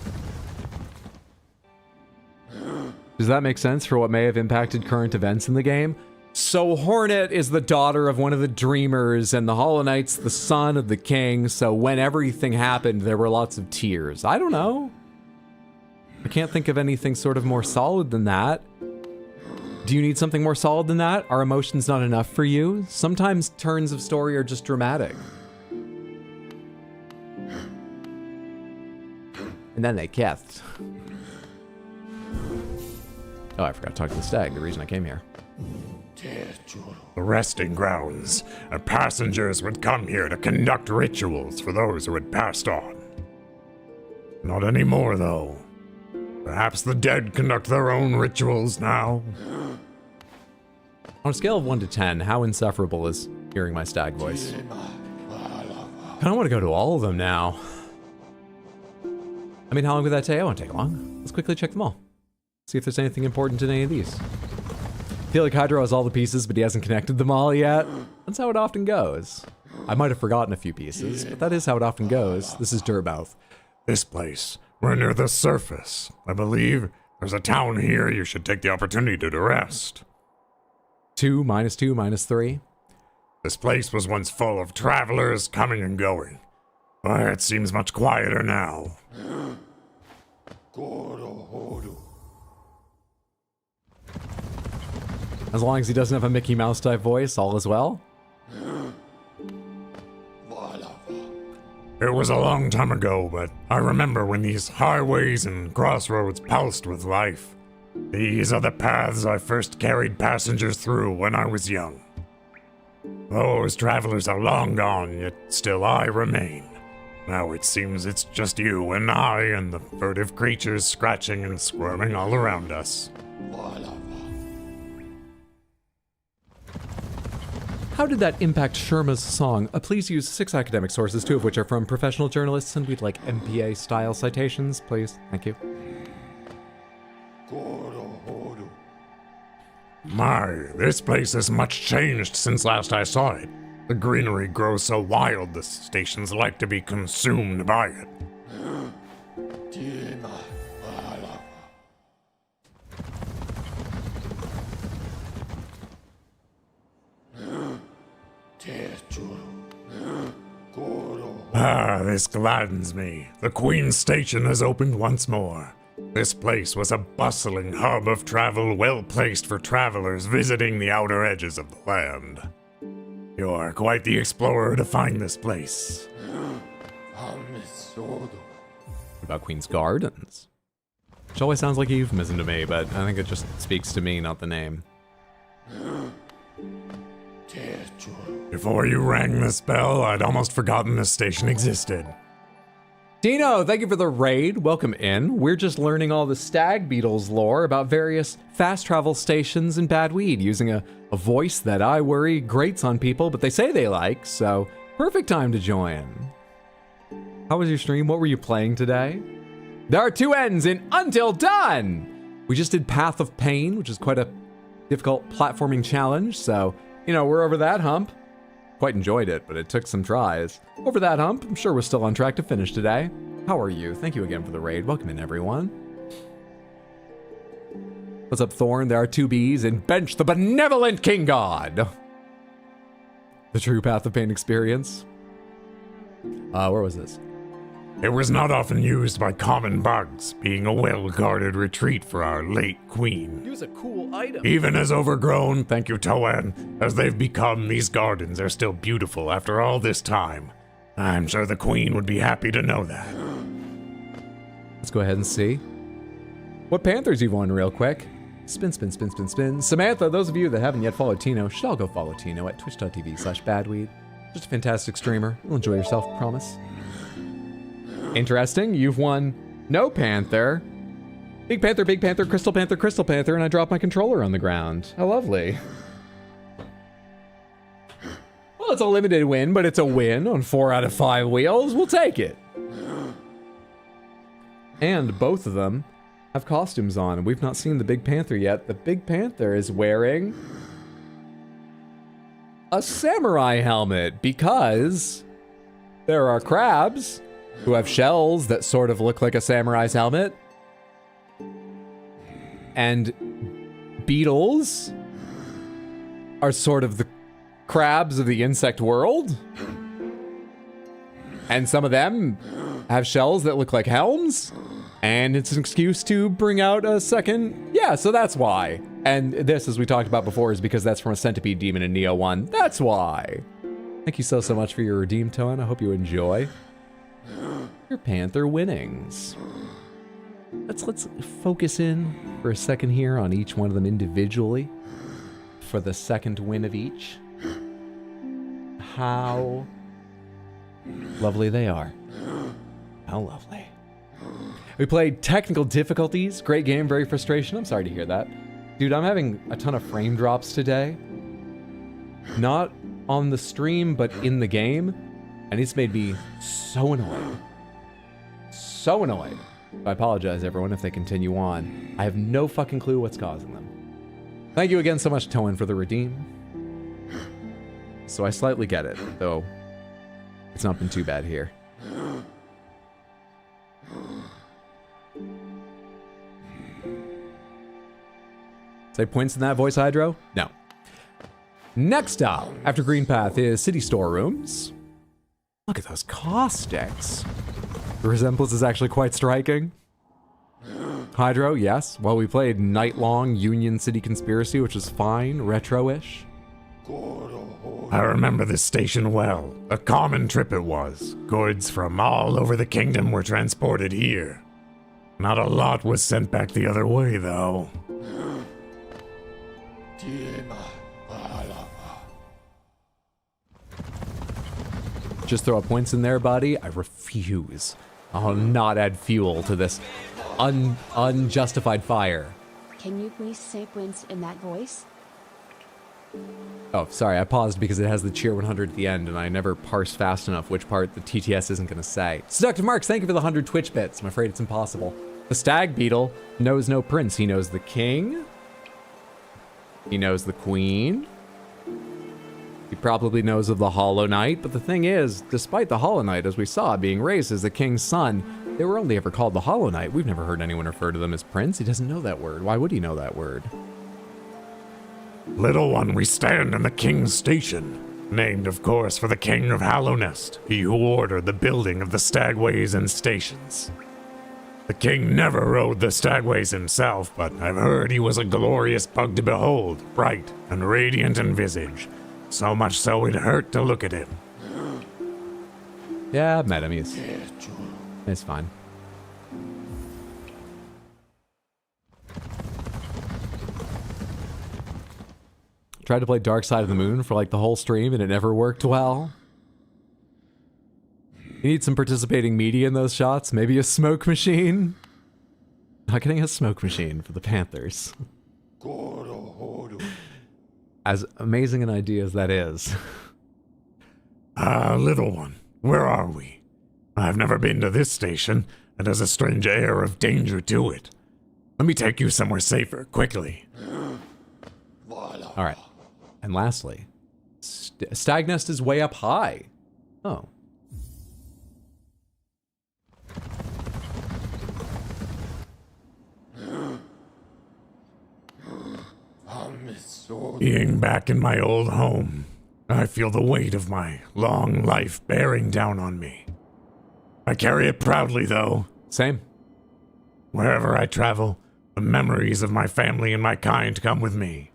Does that make sense for what may have impacted current events in the game? So Hornet is the daughter of one of the Dreamers, and the Hollow Knight's the son of the king, so when everything happened, there were lots of tears. I don't know. I can't think of anything sort of more solid than that. Do you need something more solid than that? Are emotions not enough for you? Sometimes turns of story are just dramatic. And then they kissed. Oh, I forgot to talk to the stag, the reason I came here. The resting grounds. And passengers would come here to conduct rituals for those who had passed on. Not anymore, though. Perhaps the dead conduct their own rituals now. On a scale of 1 to 10, how insufferable is hearing my stag voice? I don't want to go to all of them now. I mean, how long would that take? I won't take long. Let's quickly check them all. See if there's anything important in any of these. I feel like Hydro has all the pieces, but he hasn't connected them all yet. That's how it often goes. I might have forgotten a few pieces, but that is how it often goes. This is Dirtmouth. This place. We're near the surface. I believe there's a town here you should take the opportunity to rest. 2, -2, -3. This place was once full of travelers coming and going. But it seems much quieter now. As long as he doesn't have a Mickey Mouse type voice, all is well. It was a long time ago, but I remember when these highways and crossroads pulsed with life. These are the paths I first carried passengers through when I was young. Those travelers are long gone, yet still I remain. Now it seems it's just you and I and the furtive creatures scratching and squirming all around us. How did that impact Sherma's song? Please use 6 academic sources, 2 of which are from professional journalists, and we'd like MPA-style citations, please. Thank you. My, this place has much changed since last I saw it. The greenery grows so wild, the stations like to be consumed by it. Ah, this gladdens me. The Queen's Station has opened once more. This place was a bustling hub of travel, well placed for travelers visiting the outer edges of the land. You're quite the explorer to find this place. What about Queen's Gardens? Which always sounds like a euphemism to me, but I think it just speaks to me, not the name. Before you rang the spell, I'd almost forgotten this station existed. Dino, thank you for the raid. Welcome in. We're just learning all the stag beetles lore about various fast travel stations in Badweed using a voice that I worry grates on people, but they say they like, so perfect time to join. How was your stream? What were you playing today? There are 2 ends in Until Dawn! We just did Path of Pain, which is quite a difficult platforming challenge, so, you know, we're over that hump. Quite enjoyed it, but it took some tries. Over that hump, I'm sure we're still on track to finish today. How are you? Thank you again for the raid. Welcome in, everyone. What's up, Thorn? There are 2 Bs in Bench the Benevolent Kinggod. The true Path of Pain experience. Where was this? It was not often used by common bugs, being a well-guarded retreat for our late queen. Use a cool item. Even as overgrown, thank you, Toan, as they've become, these gardens are still beautiful after all this time. I'm sure the queen would be happy to know that. Let's go ahead and see what Panthers you've won real quick. Spin, spin, spin, spin, spin. Samantha, those of you that haven't yet followed Tino, should all go follow Tino at twitch.tv/badweed. Just a fantastic streamer. You'll enjoy yourself, promise. Interesting. You've won no Panther. Big Panther, Crystal Panther, and I dropped my controller on the ground. How lovely. Well, it's a limited win, but it's a win on 4 out of 5 wheels. We'll take it. And both of them have costumes on, and we've not seen the Big Panther yet. The Big Panther is wearing a samurai helmet because there are crabs who have shells that sort of look like a samurai's helmet. And beetles are sort of the crabs of the insect world. And some of them have shells that look like helms. And it's an excuse to bring out a second. Yeah, so that's why. And this, as we talked about before, is because that's from a Centipede Demon in Neo 1. That's why. Thank you so much for your redeem, Toan. I hope you enjoy your Panther winnings. Let's focus in for a second here on each one of them individually for the second win of each. How lovely they are. How lovely. We played Technical Difficulties. Great game, very frustration. I'm sorry to hear that. Dude, I'm having a ton of frame drops today. Not on the stream, but in the game. And it's made me so annoyed. So annoyed. I apologize, everyone, if they continue on. I have no fucking clue what's causing them. Thank you again so much, Toan, for the redeem. So I slightly get it, though it's not been too bad here. Say points in that voice, Hydro? No. Next up, after Green Path, is City Storerooms. Look at those caustics. The resemblance is actually quite striking. Hydro, yes. Well, we played night-long Union City Conspiracy, which was fine, retro-ish. I remember this station well. A common trip it was. Goods from all over the kingdom were transported here. Not a lot was sent back the other way, though. Just throw points in there, buddy. I refuse. I'll not add fuel to this unjustified fire. Can you please say points in that voice? Oh, sorry, I paused because it has the cheer 100 at the end, and I never parse fast enough which part the TTS isn't going to say. Seductive Marks, thank you for the 100 Twitch bits. I'm afraid it's impossible. The Stag Beetle knows no prince. He knows the king. He knows the queen. He probably knows of the Hollow Knight, but the thing is, despite the Hollow Knight, as we saw, being raised as the king's son, they were only ever called the Hollow Knight. We've never heard anyone refer to them as prince. He doesn't know that word. Why would he know that word? Little one, we stand in the king's station, named, of course, for the king of Hallownest, he who ordered the building of the stagways and stations. The king never rode the stagways himself, but I've heard he was a glorious bug to behold, bright and radiant in visage, so much so it hurt to look at him. Yeah, I've met him. It's fine. Tried to play Dark Side of the Moon for like the whole stream and it never worked well. You need some participating media in those shots. Maybe a smoke machine. Not getting a smoke machine for the Panthers. As amazing an idea as that is. Little one, where are we? I've never been to this station, and there's a strange air of danger to it. Let me take you somewhere safer, quickly. Alright. And lastly, Stag Nest is way up high. Oh. Being back in my old home, I feel the weight of my long life bearing down on me. I carry it proudly, though. Same. Wherever I travel, the memories of my family and my kind come with me.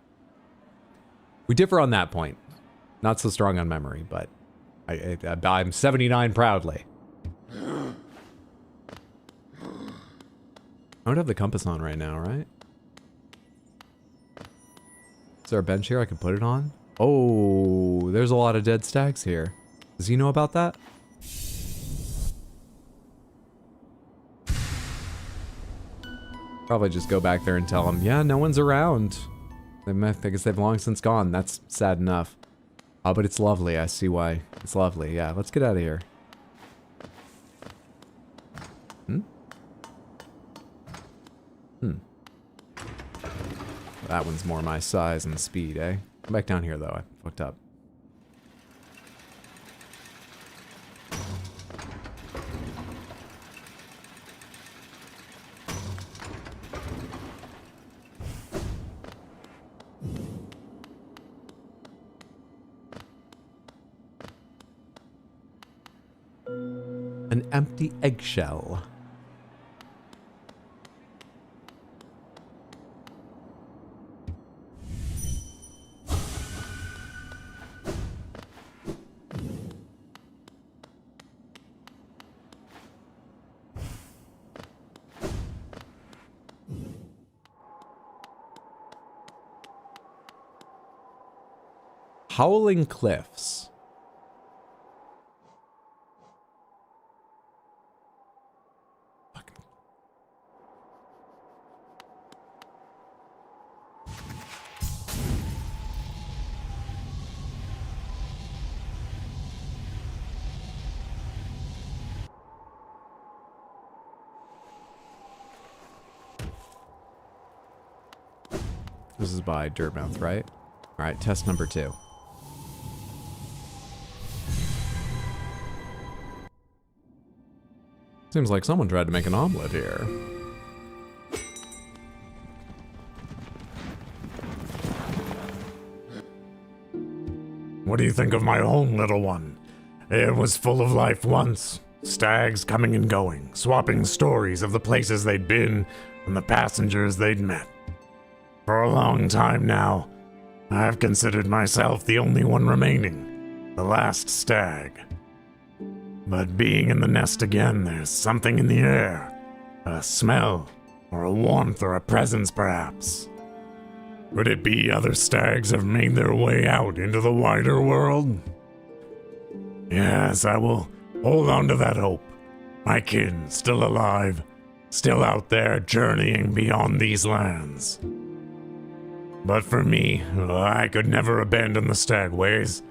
We differ on that point. Not so strong on memory, but I'm 79 proudly. I don't have the compass on right now, right? Is there a bench here I can put it on? Oh, there's a lot of dead stags here. Does he know about that? Probably just go back there and tell him, yeah, no one's around. I guess they've long since gone. That's sad enough. Oh, but it's lovely. I see why. It's lovely. Yeah, let's get out of here. That one's more my size and speed, eh? Come back down here, though. I fucked up. An empty eggshell. Howling Cliffs. This is by Dirtmouth, right? Alright, test number 2. Seems like someone tried to make an omelet here. What do you think of my home, little one? It was full of life once. Stags coming and going, swapping stories of the places they'd been and the passengers they'd met. For a long time now, I've considered myself the only one remaining, the last stag. But being in the nest again, there's something in the air. A smell, or a warmth, or a presence, perhaps. Could it be other stags have made their way out into the wider world? Yes, I will hold on to that hope. My kin, still alive, still out there journeying beyond these lands. But for me, I could never abandon the stagways.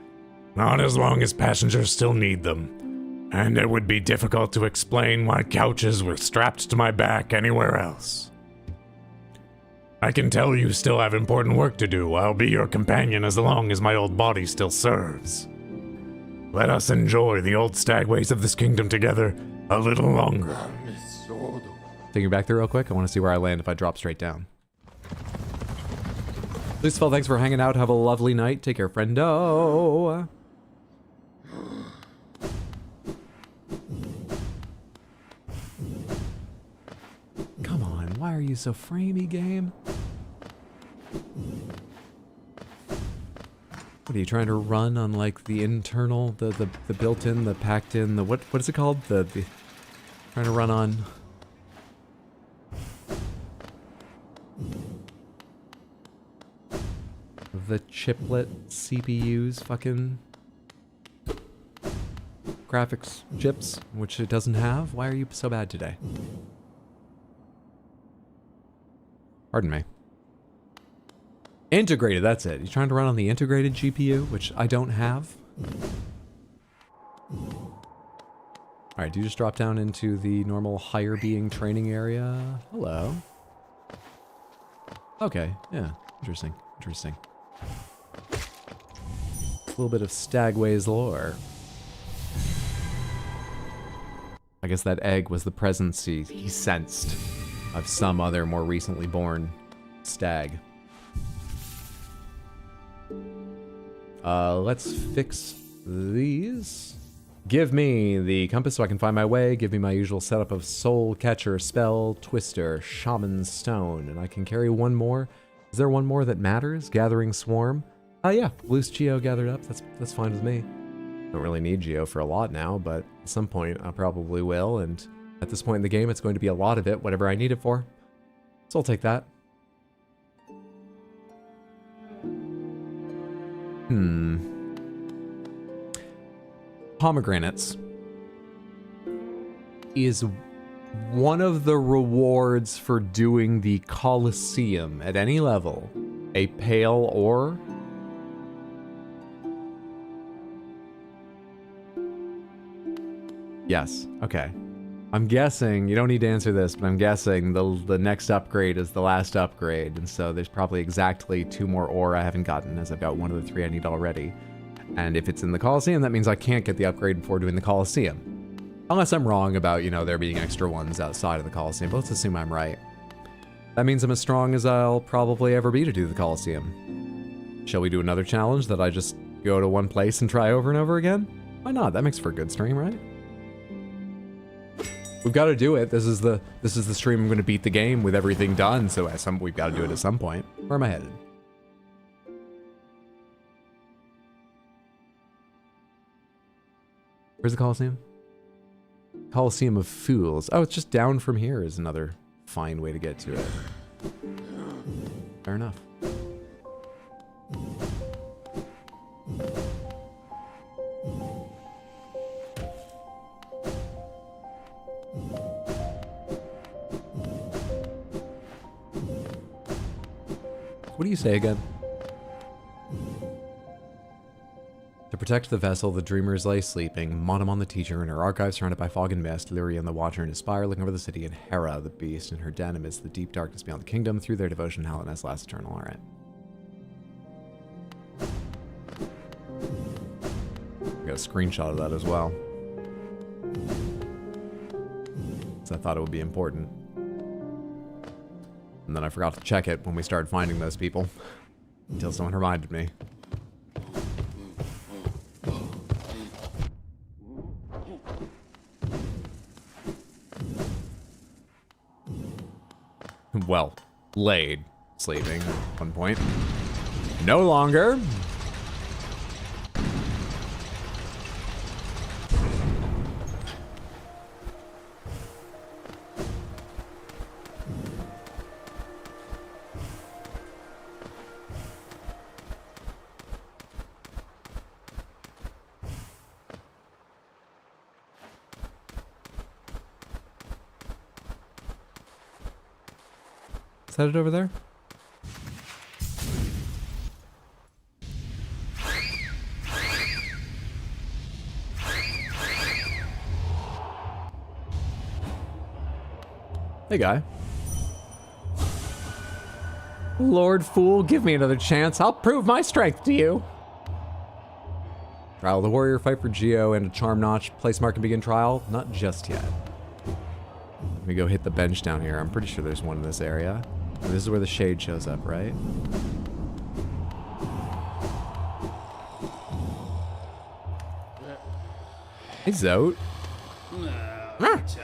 Not as long as passengers still need them. And it would be difficult to explain why couches were strapped to my back anywhere else. I can tell you still have important work to do. I'll be your companion as long as my old body still serves. Let us enjoy the old stagways of this kingdom together a little longer. Taking back there real quick. I want to see where I land if I drop straight down. Lucifer, thanks for hanging out. Have a lovely night. Take care, friendo. Come on, why are you so framey, game? What are you trying to run on, like, the internal, the built-in, the packed-in, the what is it called? The trying to run on. the chiplet CPU's fucking graphics chips, which it doesn't have? Why are you so bad today? Pardon me. Integrated, that's it. You're trying to run on the integrated GPU, which I don't have. Alright, do you just drop down into the normal higher being training area? Hello. Okay, yeah. Interesting, interesting. A little bit of Stagway's lore. I guess that egg was the presence he sensed of some other more recently born stag. Let's fix these. Give me the compass so I can find my way. Give me my usual setup of soul catcher, spell, twister, shaman stone, and I can carry one more. Is there one more that matters? Gathering swarm. Yeah, loose geo gathered up. That's fine with me. Don't really need geo for a lot now, but at some point I probably will, and at this point in the game it's going to be a lot of it, whatever I need it for. So I'll take that. Pomegranates is one of the rewards for doing the Colosseum at any level. A pale ore. Yes, okay. I'm guessing, you don't need to answer this, but I'm guessing the next upgrade is the last upgrade, and so there's probably exactly 2 more ore I haven't gotten, as I've got 1 of the 3 I need already. And if it's in the Colosseum, that means I can't get the upgrade before doing the Colosseum. Unless I'm wrong about, you know, there being extra ones outside of the Colosseum, but let's assume I'm right. That means I'm as strong as I'll probably ever be to do the Colosseum. Shall we do another challenge that I just go to one place and try over and over again? Why not? That makes for a good stream, right? We've got to do it. This is the stream I'm going to beat the game with everything done, so we've got to do it at some point. Where am I headed? Where's the Colosseum? Colosseum of Fools. Oh, it's just down from here is another fine way to get to it. Fair enough. What do you say again? To protect the vessel, the dreamers lay sleeping, Monomon the teacher in her archive surrounded by fog and mist, Lyrian the watcher in his spire looking over the city, and Hera the beast in her den amidst the deep darkness beyond the kingdom. Through their devotion, Helena last eternal. Alright. Got a screenshot of that as well. So I thought it would be important. And then I forgot to check it when we started finding those people. Until someone reminded me. Well, laid. Sleeping at one point. No longer. Is that it over there? Hey, guy. Lord Fool, give me another chance. I'll prove my strength to you. Trial of the warrior, fight for Geo and a charm notch. Place mark and begin trial. Not just yet. Let me go hit the bench down here. I'm pretty sure there's one in this area. This is where the shade shows up, right? Hey, Zote.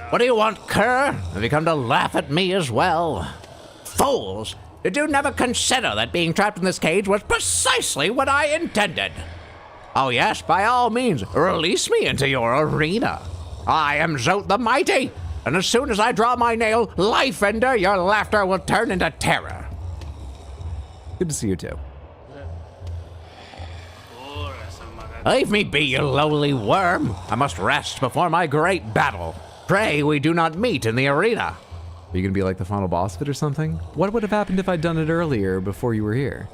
What do you want, cur? Have you come to laugh at me as well? Fools! Did you never consider that being trapped in this cage was precisely what I intended? Oh yes, by all means, release me into your arena. I am Zote the Mighty, and as soon as I draw my nail, Life Ender, your laughter will turn into terror. Good to see you too. Leave me be, you lowly worm. I must rest before my great battle. Pray we do not meet in the arena. Are you gonna be like the final boss of it or something? What would have happened if I'd done it earlier before you were here?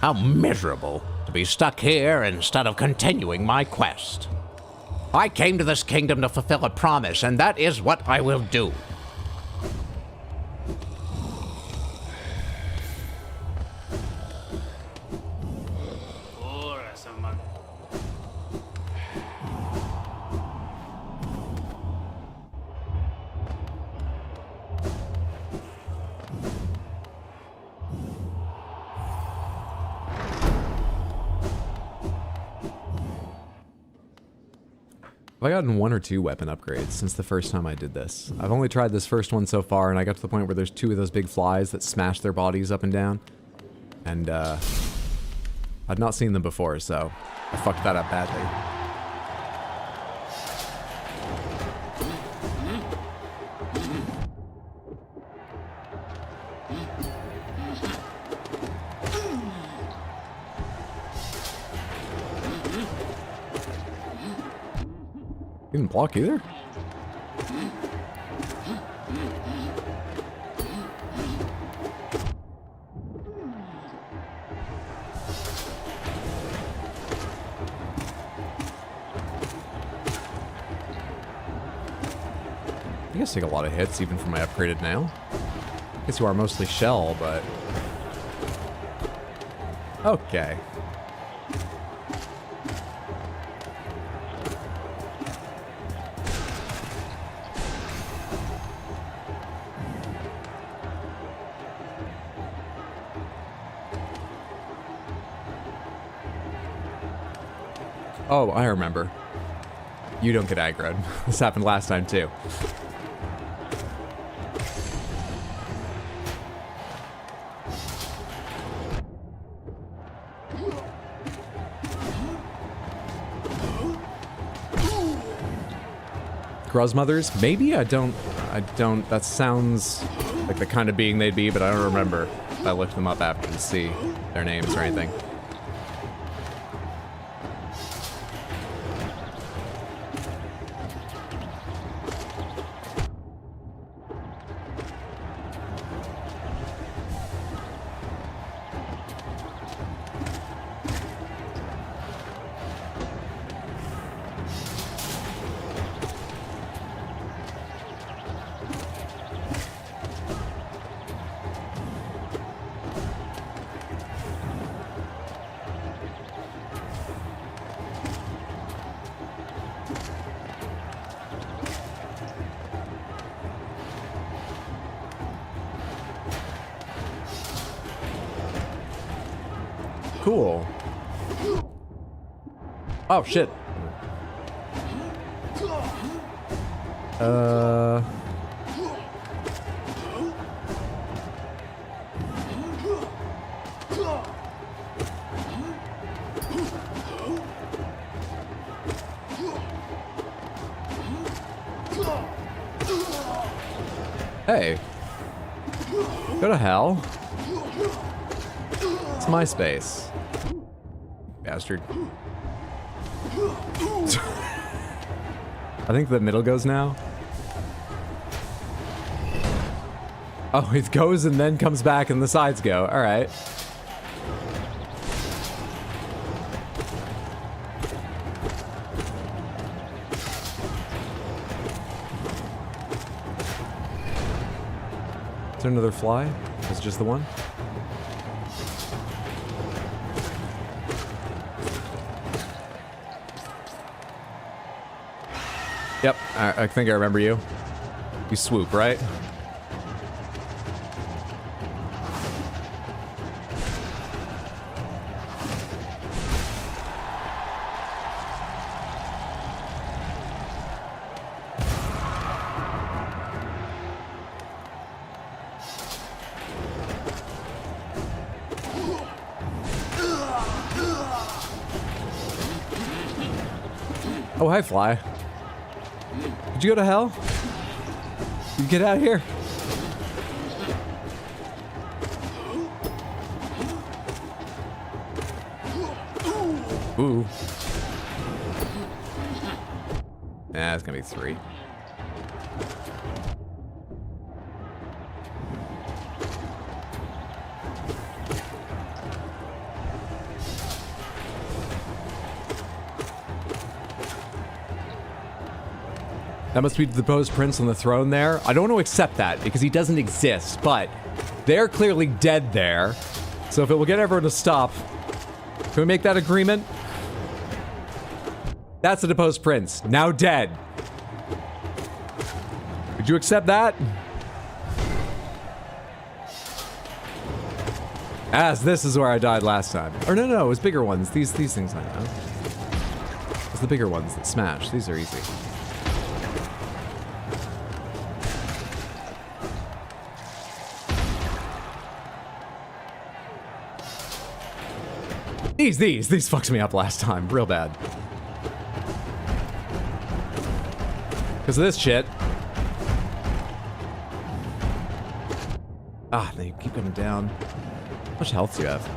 How miserable to be stuck here instead of continuing my quest. I came to this kingdom to fulfill a promise, and that is what I will do. I've gotten 1 or 2 weapon upgrades since the first time I did this. I've only tried this first one so far, and I got to the point where there's 2 of those big flies that smash their bodies up and down. And, I'd not seen them before, so I fucked that up badly. You didn't block either? You guys take a lot of hits even for my upgraded nail. I guess you are mostly shell, but... Okay. Oh, I remember. You don't get aggroed. This happened last time, too. Gruzmothers? Maybe? I don't, that sounds like the kind of being they'd be, but I don't remember if I looked them up after to see their names or anything. Cool. Oh, shit. Hey. Go to hell. It's my space. Bastard. I think the middle goes now. Oh, it goes and then comes back and the sides go. All right. Is there another fly? Is it just the one? Yep, I think I remember you. You swoop, right? Oh, hi, fly. Did you go to hell? You get out of here. Ooh. Nah, it's gonna be 3. That must be the deposed prince on the throne there. I don't want to accept that because he doesn't exist, but they're clearly dead there. So if it will get everyone to stop, can we make that agreement? That's the deposed prince, now dead. Would you accept that? As this is where I died last time. Or no, it was bigger ones. These things I know. It's the bigger ones that smash. These are easy. These fucked me up last time, real bad. Because of this shit. Ah, they keep coming down. How much health do you have?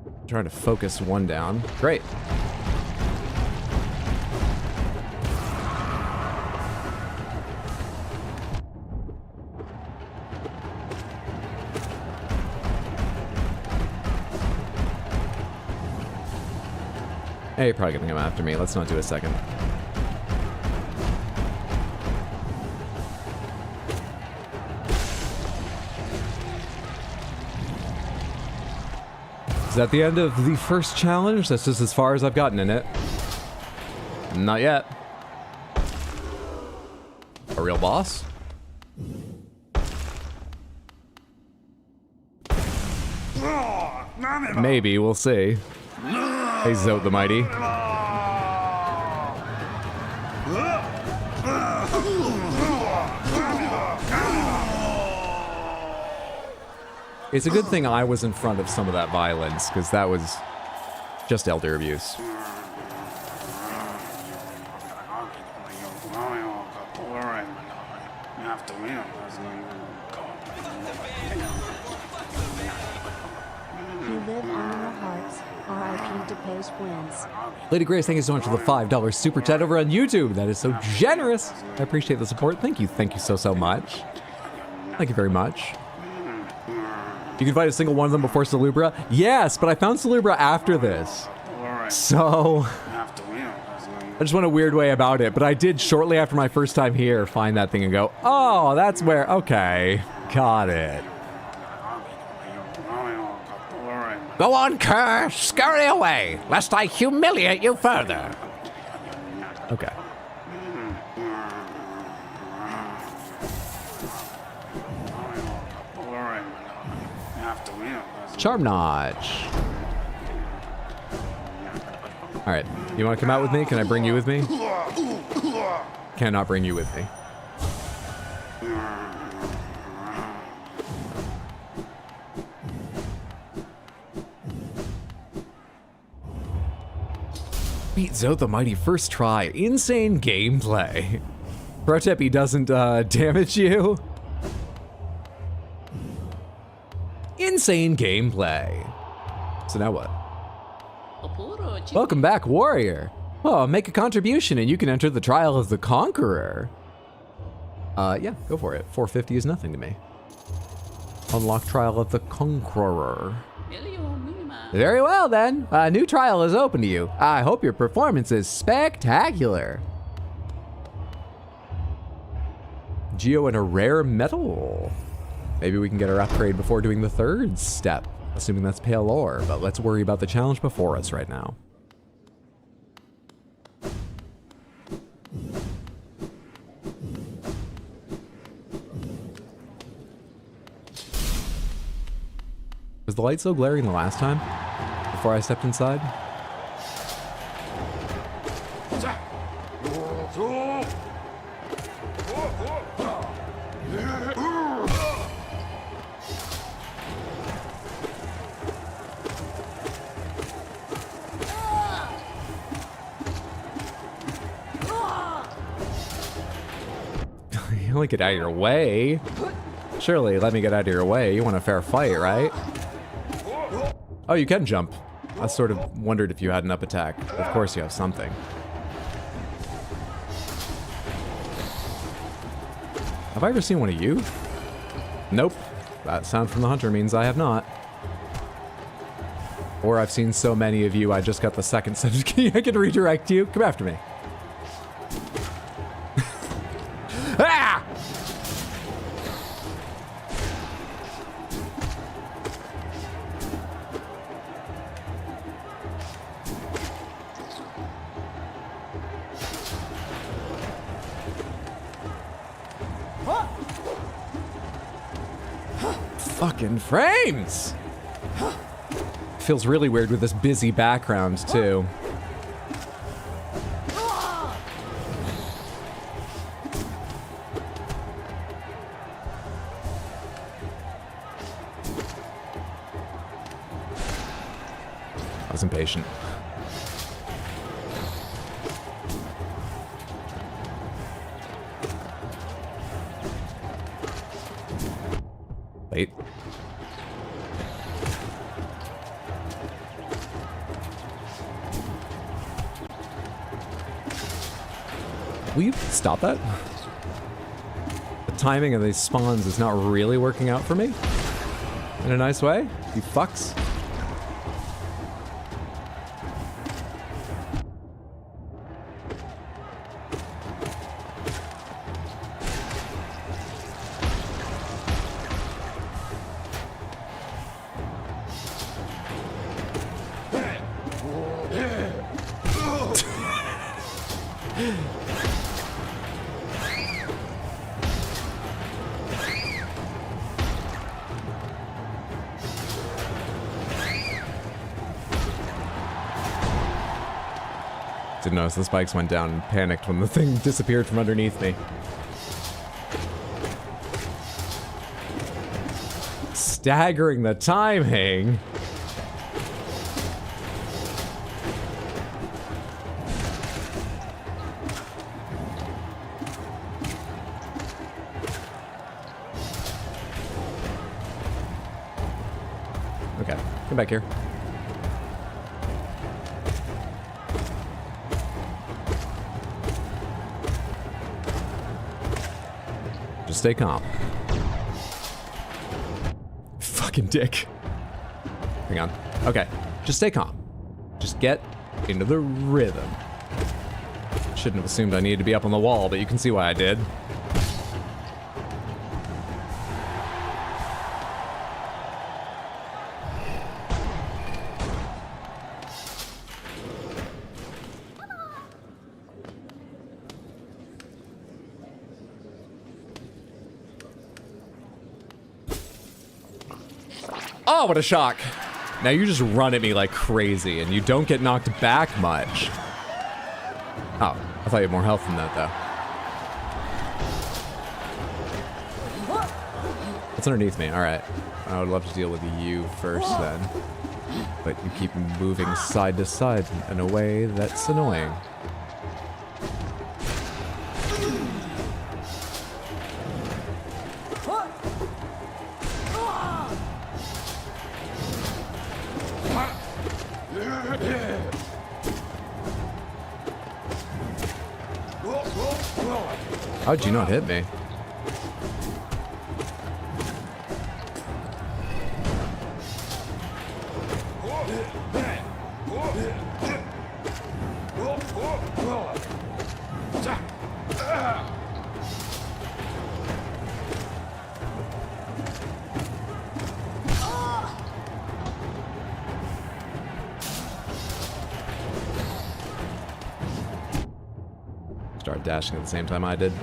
I'm trying to focus one down. Great. Hey, you're probably gonna come after me. Let's not do a second. Is that the end of the first challenge? That's just as far as I've gotten in it. Not yet. A real boss? Maybe, we'll see. Hey, Zote the Mighty. It's a good thing I was in front of some of that violence, because that was just elder abuse. You live on in our hearts. R.I.P. Deposed Wins. Lady Grace, thank you so much for the $5 super chat over on YouTube. That is so generous. I appreciate the support. Thank you so much. Thank you very much. You can fight a single one of them before Salubra? Yes, but I found Salubra after this. So I just went a weird way about it, but I did shortly after my first time here find that thing and go, oh, that's where, okay, got it. Go on, Kerr, scurry away, lest I humiliate you further. Okay. Charm Notch. All right, you want to come out with me? Can I bring you with me? Cannot bring you with me. Beat Zote the Mighty first try. Insane gameplay. Pro tip, he doesn't damage you. Insane gameplay. So now what? Welcome back, warrior. Oh, make a contribution and you can enter the Trial of the Conqueror. Yeah, go for it. 450 is nothing to me. Unlock Trial of the Conqueror. Very well then. A new trial is open to you. I hope your performance is spectacular. Geo and a rare metal. Maybe we can get our upgrade before doing the third step, assuming that's pale ore, but let's worry about the challenge before us right now. Was the light so glaring the last time before I stepped inside? Let me get out of your way. Surely, let me get out of your way. You want a fair fight, right? Oh, you can jump. I sort of wondered if you had an up attack. Of course you have something. Have I ever seen one of you? Nope. That sound from the hunter means I have not. Or I've seen so many of you, I just got the second set of key. I can redirect you. Come after me. Ah! Fucking frames! Feels really weird with this busy background, too. I was impatient. Wait. Will you stop that? The timing of these spawns is not really working out for me. In a nice way, you fucks. Didn't notice the spikes went down and panicked when the thing disappeared from underneath me. Staggering the timing. Okay, come back here. Just stay calm. Fucking dick. Hang on. Okay, just stay calm. Just get into the rhythm. Shouldn't have assumed I needed to be up on the wall, but you can see why I did. Oh, what a shock. Now you just run at me like crazy and you don't get knocked back much. Oh, I thought you had more health than that though. What's underneath me? All right. I would love to deal with you first then. But you keep moving side to side in a way that's annoying. How'd you not hit me? Start dashing at the same time I did.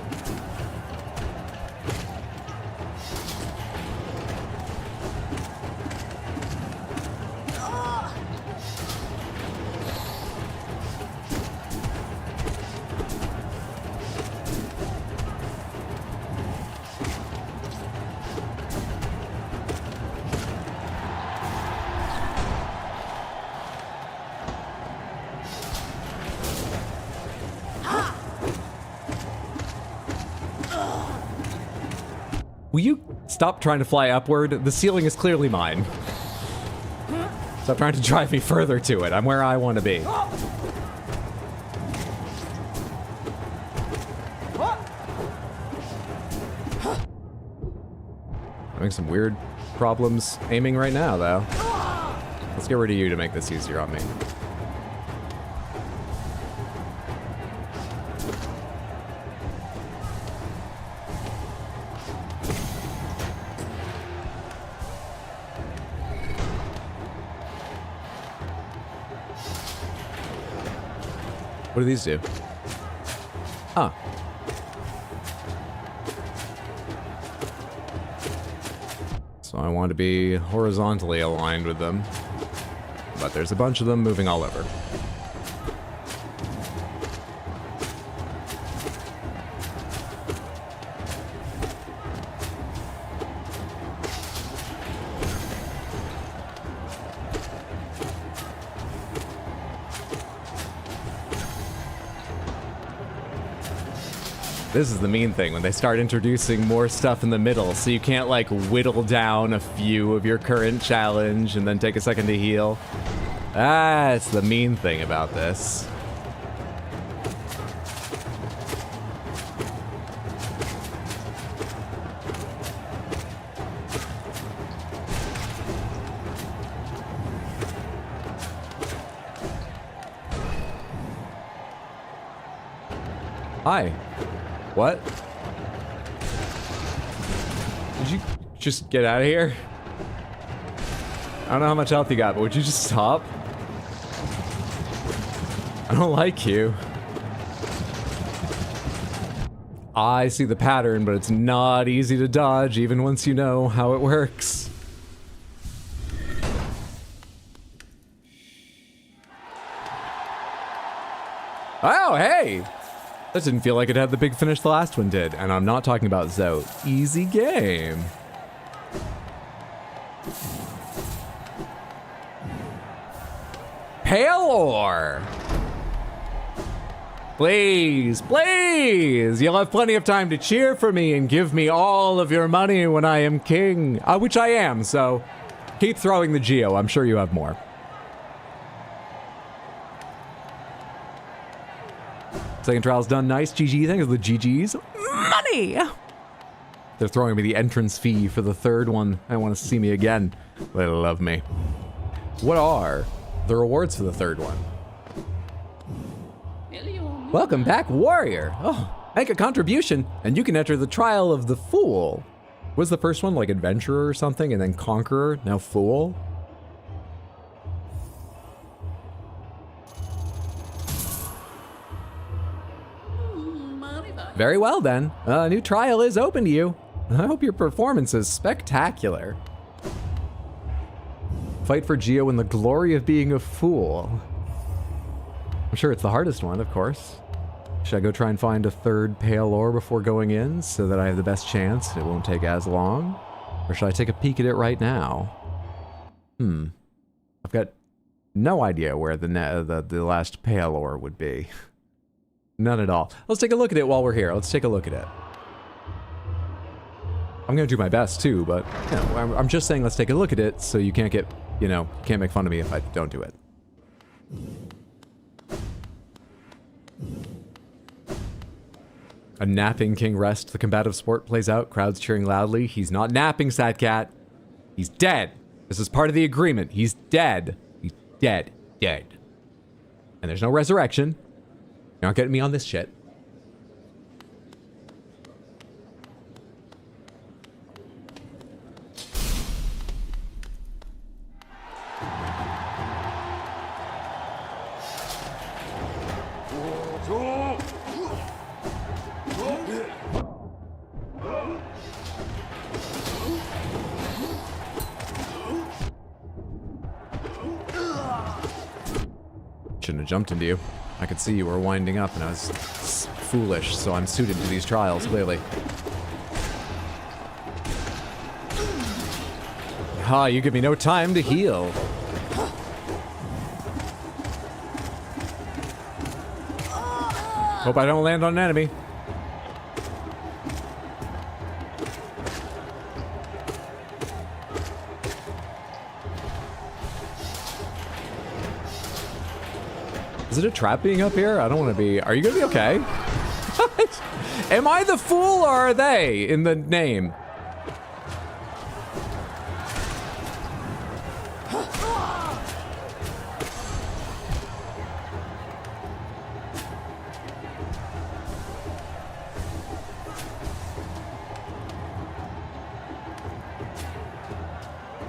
Will you stop trying to fly upward? The ceiling is clearly mine. Stop trying to drive me further to it. I'm where I want to be. Having some weird problems aiming right now, though. Let's get rid of you to make this easier on me. What do these do? Ah. So I want to be horizontally aligned with them. But there's a bunch of them moving all over. This is the mean thing, when they start introducing more stuff in the middle, so you can't, like, whittle down a few of your current challenge and then take a second to heal. That's the mean thing about this. Hi. What? Did you just get out of here? I don't know how much health you got, but would you just stop? I don't like you. I see the pattern, but it's not easy to dodge, even once you know how it works. Oh, hey! That didn't feel like it had the big finish the last one did, and I'm not talking about Zoe. Easy game. Palor! Please, please! You'll have plenty of time to cheer for me and give me all of your money when I am king. Which I am, so keep throwing the geo. I'm sure you have more. Second trial's done. Nice. GG. Thanks for the GG's. Money! They're throwing me the entrance fee for the third one. I want to see me again. They love me. What are the rewards for the third one? Welcome back, warrior. Oh, make a contribution, and you can enter the trial of the fool. Was the first one like adventurer or something, and then conqueror, now fool? Very well then, a new trial is open to you. I hope your performance is spectacular. Fight for Geo in the glory of being a fool. I'm sure it's the hardest one, of course. Should I go try and find a third pale ore before going in so that I have the best chance and it won't take as long? Or should I take a peek at it right now? I've got no idea where the last pale ore would be. None at all. Let's take a look at it while we're here. Let's take a look at it. I'm gonna do my best too, but you know, I'm just saying let's take a look at it so you can't get, you know, can't make fun of me if I don't do it. A napping king rest. The combative sport plays out. Crowds cheering loudly. He's not napping, Sad Cat. He's dead. This is part of the agreement. He's dead. He's dead. Dead. And there's no resurrection. You're not getting me on this shit. Shouldn't have jumped into you. I could see you were winding up and I was foolish, so I'm suited to these trials, clearly. Ah, you give me no time to heal. Hope I don't land on an enemy. Is it a trap being up here? I don't want to be. Are you going to be okay? Am I the fool or are they in the name?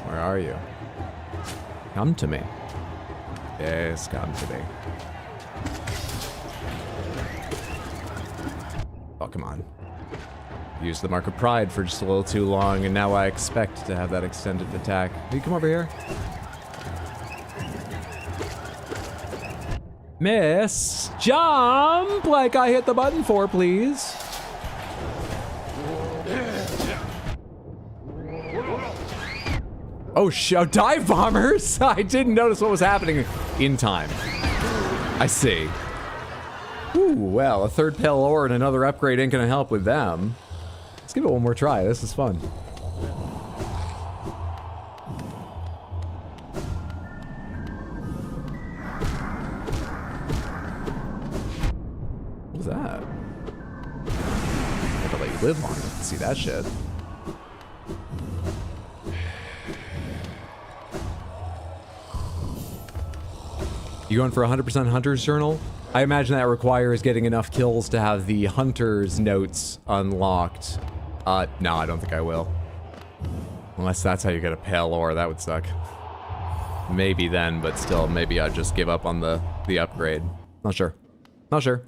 Where are you? Come to me. Yes, come to me. Oh, come on. Used the mark of pride for just a little too long, and now I expect to have that extended attack. Will you come over here? Miss, jump like I hit the button for, please. Oh, dive bombers! I didn't notice what was happening in time. I see. Ooh, well, a third pale ore and another upgrade ain't gonna help with them. Let's give it one more try. This is fun. What was that? I have to let you live long enough to see that shit. You going for 100% Hunter's Journal? I imagine that requires getting enough kills to have the Hunter's notes unlocked. No, I don't think I will. Unless that's how you get a pale ore, that would suck. Maybe then, but still, maybe I'd just give up on the upgrade. Not sure. Not sure.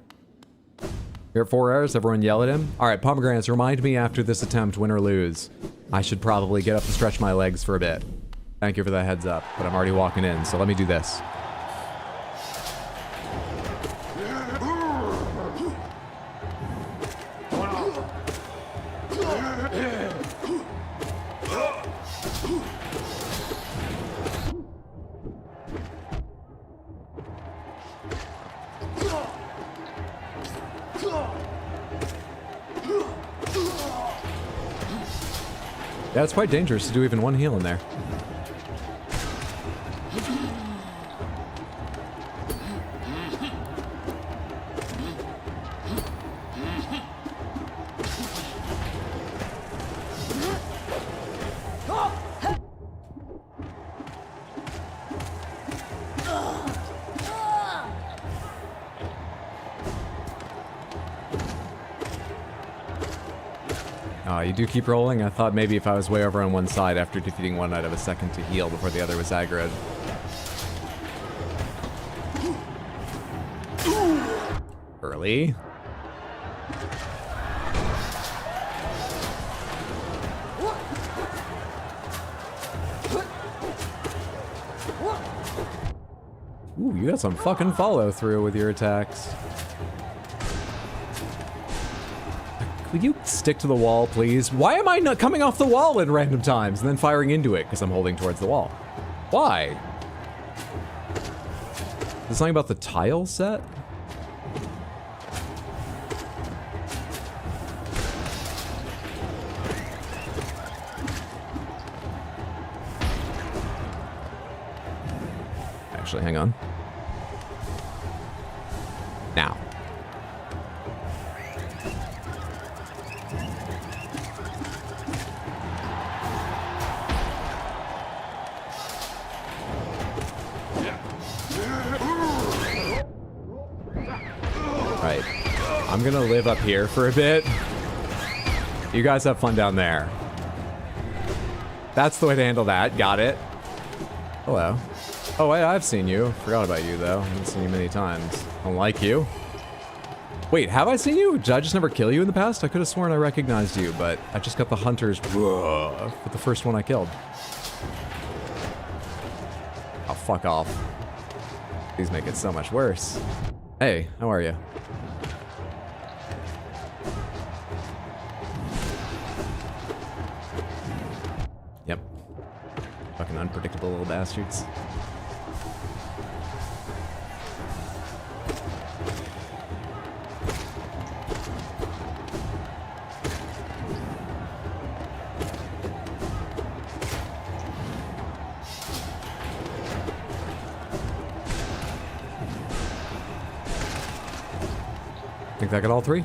You're at 4 hours, everyone yell at him? Alright, pomegranates, remind me after this attempt, win or lose. I should probably get up and stretch my legs for a bit. Thank you for the heads up, but I'm already walking in, so let me do this. Yeah, it's quite dangerous to do even one heal in there. You do keep rolling? I thought maybe if I was way over on one side after defeating one, I'd have a second to heal before the other was aggroed. Early. Ooh, you got some fucking follow through with your attacks. Would you stick to the wall, please? Why am I not coming off the wall at random times and then firing into it because I'm holding towards the wall? Why? Is something about the tile set? Actually, hang on. Now. Right. I'm gonna live up here for a bit. You guys have fun down there. That's the way to handle that. Got it. Hello. Oh, wait, I've seen you. Forgot about you, though. I haven't seen you many times. Don't like you. Wait, have I seen you? Did I just never kill you in the past? I could have sworn I recognized you, but I just got the hunters with the first one I killed. Oh, fuck off. These make it so much worse. Hey, how are you? Yep. Fucking unpredictable little bastards. think that got all 3.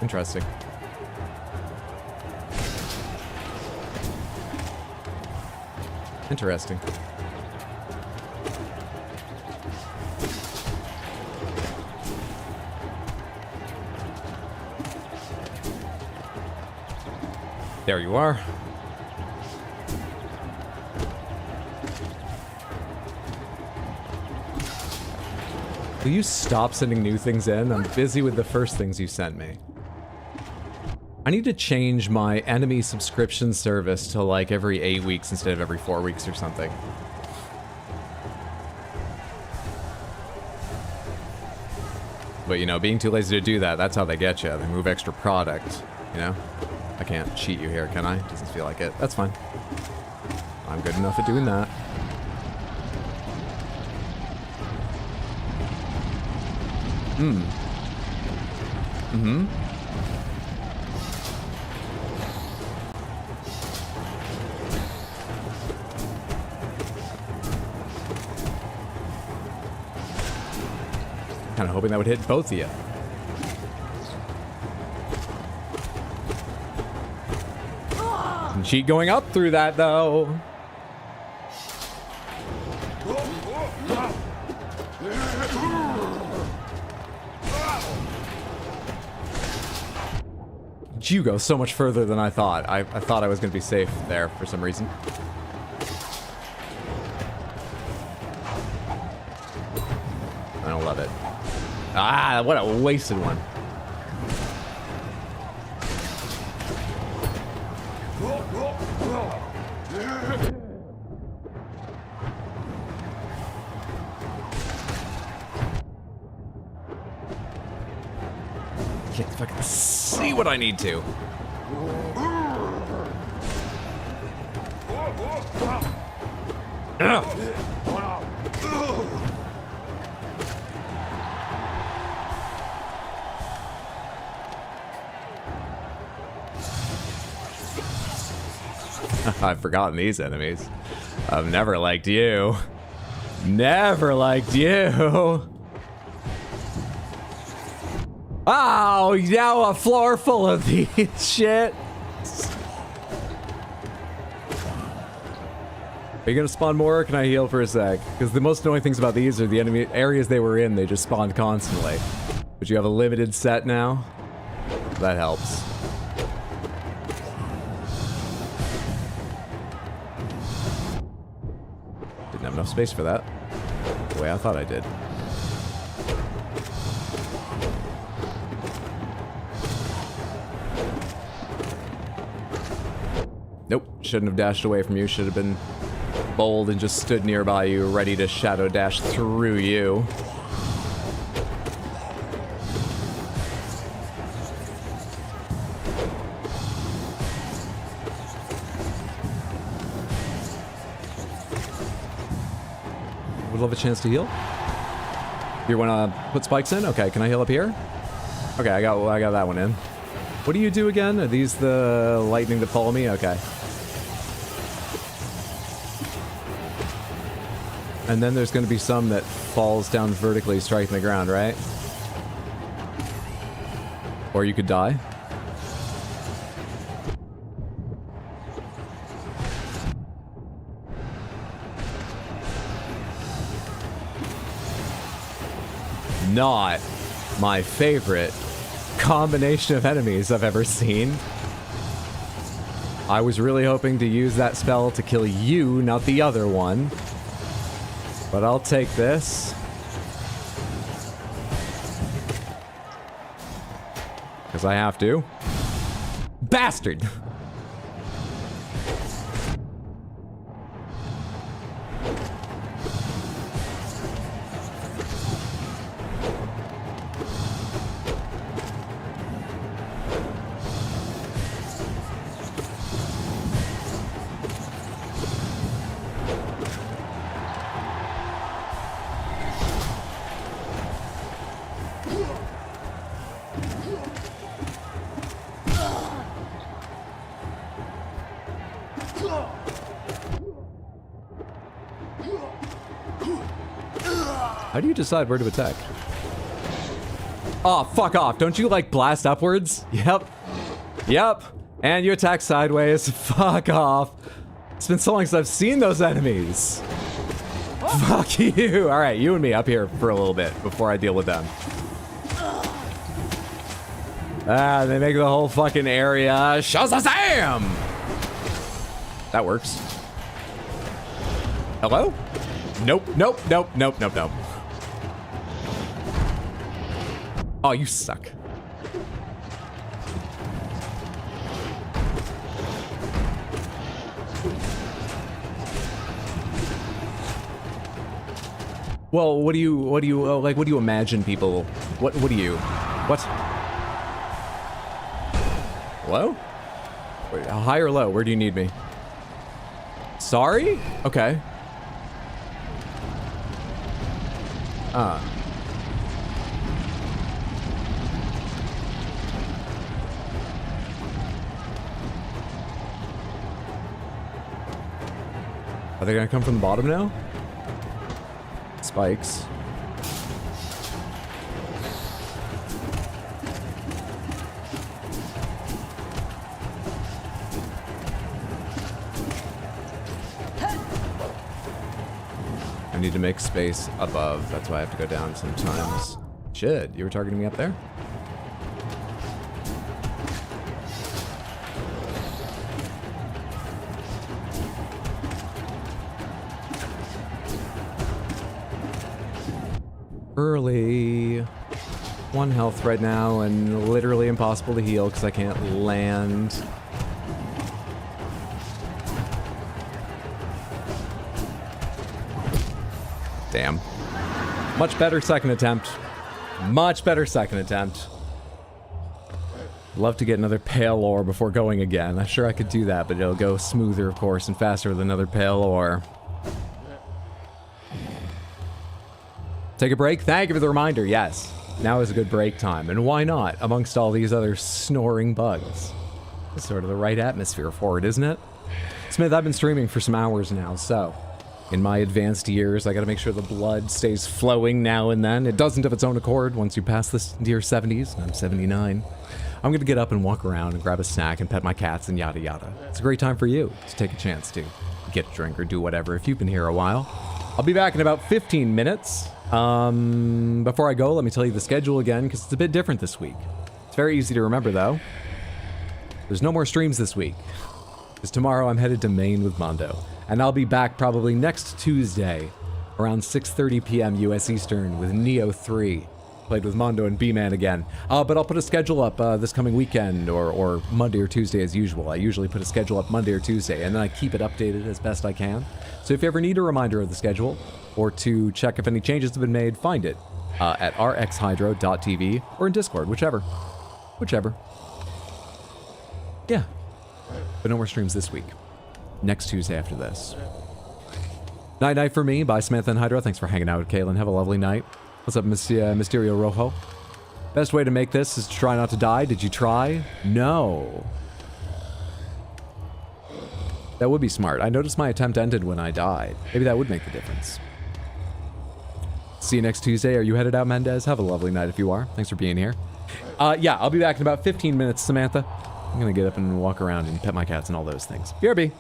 Interesting. Interesting. There you are. Will you stop sending new things in? I'm busy with the first things you sent me. I need to change my enemy subscription service to like every 8 weeks instead of every 4 weeks or something. But you know, being too lazy to do that, that's how they get you. They move extra product, you know? I can't cheat you here, can I? Doesn't feel like it. That's fine. I'm good enough at doing that. Kind of hoping that would hit both of you. Some cheat going up through that, though. You go so much further than I thought. I thought I was going to be safe there for some reason. I don't love it. Ah, what a wasted one. Can't fucking see what I need to. I've forgotten these enemies. I've never liked you. Never liked you. Oh, now a floor full of these shit. Are you gonna spawn more or can I heal for a sec? Because the most annoying things about these are the enemy areas they were in, they just spawned constantly. But you have a limited set now. That helps. Didn't have enough space for that. The way I thought I did. Nope, shouldn't have dashed away from you. Should have been bold and just stood nearby you, ready to shadow dash through you. Would love a chance to heal. You wanna put spikes in? Okay, can I heal up here? Okay, I got that one in. What do you do again? Are these the lightning that follow me? Okay. And then there's going to be some that falls down vertically, striking the ground, right? Or you could die. Not my favorite combination of enemies I've ever seen. I was really hoping to use that spell to kill you, not the other one. But I'll take this. Because I have to. Bastard! How do you decide where to attack? Oh, fuck off. Don't you, like, blast upwards? Yep. Yep. And you attack sideways. Fuck off. It's been so long since I've seen those enemies. Fuck you. All right, you and me up here for a little bit before I deal with them. Ah, they make the whole fucking area Shazam! That works. Hello? Nope, nope, nope, nope, nope, nope. Oh, you suck. Well, what do you imagine people, what do you, what? Hello? Wait, high or low? Where do you need me? Sorry? Okay. Are they gonna come from the bottom now? Spikes. I need to make space above. That's why I have to go down sometimes. Shit, you were targeting me up there? Early. 1 health right now and literally impossible to heal because I can't land. Damn. Much better second attempt. Much better second attempt. Love to get another pale ore before going again. I'm sure I could do that, but it'll go smoother, of course, and faster with another pale ore. Take a break? Thank you for the reminder. Yes, now is a good break time. And why not, amongst all these other snoring bugs? It's sort of the right atmosphere for it, isn't it? Smith, I've been streaming for some hours now, so in my advanced years, I gotta make sure the blood stays flowing now and then. It doesn't of its own accord once you pass this into your 70s. I'm 79. I'm gonna get up and walk around and grab a snack and pet my cats and yada yada. It's a great time for you to take a chance to get a drink or do whatever if you've been here a while. I'll be back in about 15 minutes. Before I go, let me tell you the schedule again, because it's a bit different this week. It's very easy to remember, though. There's no more streams this week, because tomorrow I'm headed to Maine with Mondo, and I'll be back probably next Tuesday, around 6:30 p.m. US Eastern, with Neo 3, played with Mondo and B-Man again. But I'll put a schedule up this coming weekend, or Monday or Tuesday as usual. I usually put a schedule up Monday or Tuesday, and then I keep it updated as best I can. So if you ever need a reminder of the schedule, or to check if any changes have been made, find it at rxhydro.tv or in Discord, whichever. Whichever. Yeah. But no more streams this week. Next Tuesday after this. Night night for me. Bye, Samantha and Hydro. Thanks for hanging out with Kaylin. Have a lovely night. What's up, Mysterio Rojo? Best way to make this is to try not to die. Did you try? No. That would be smart. I noticed my attempt ended when I died. Maybe that would make the difference. See you next Tuesday. Are you headed out, Mendez? Have a lovely night if you are. Thanks for being here. Yeah, I'll be back in about 15 minutes, Samantha. I'm gonna get up and walk around and pet my cats and all those things. BRB.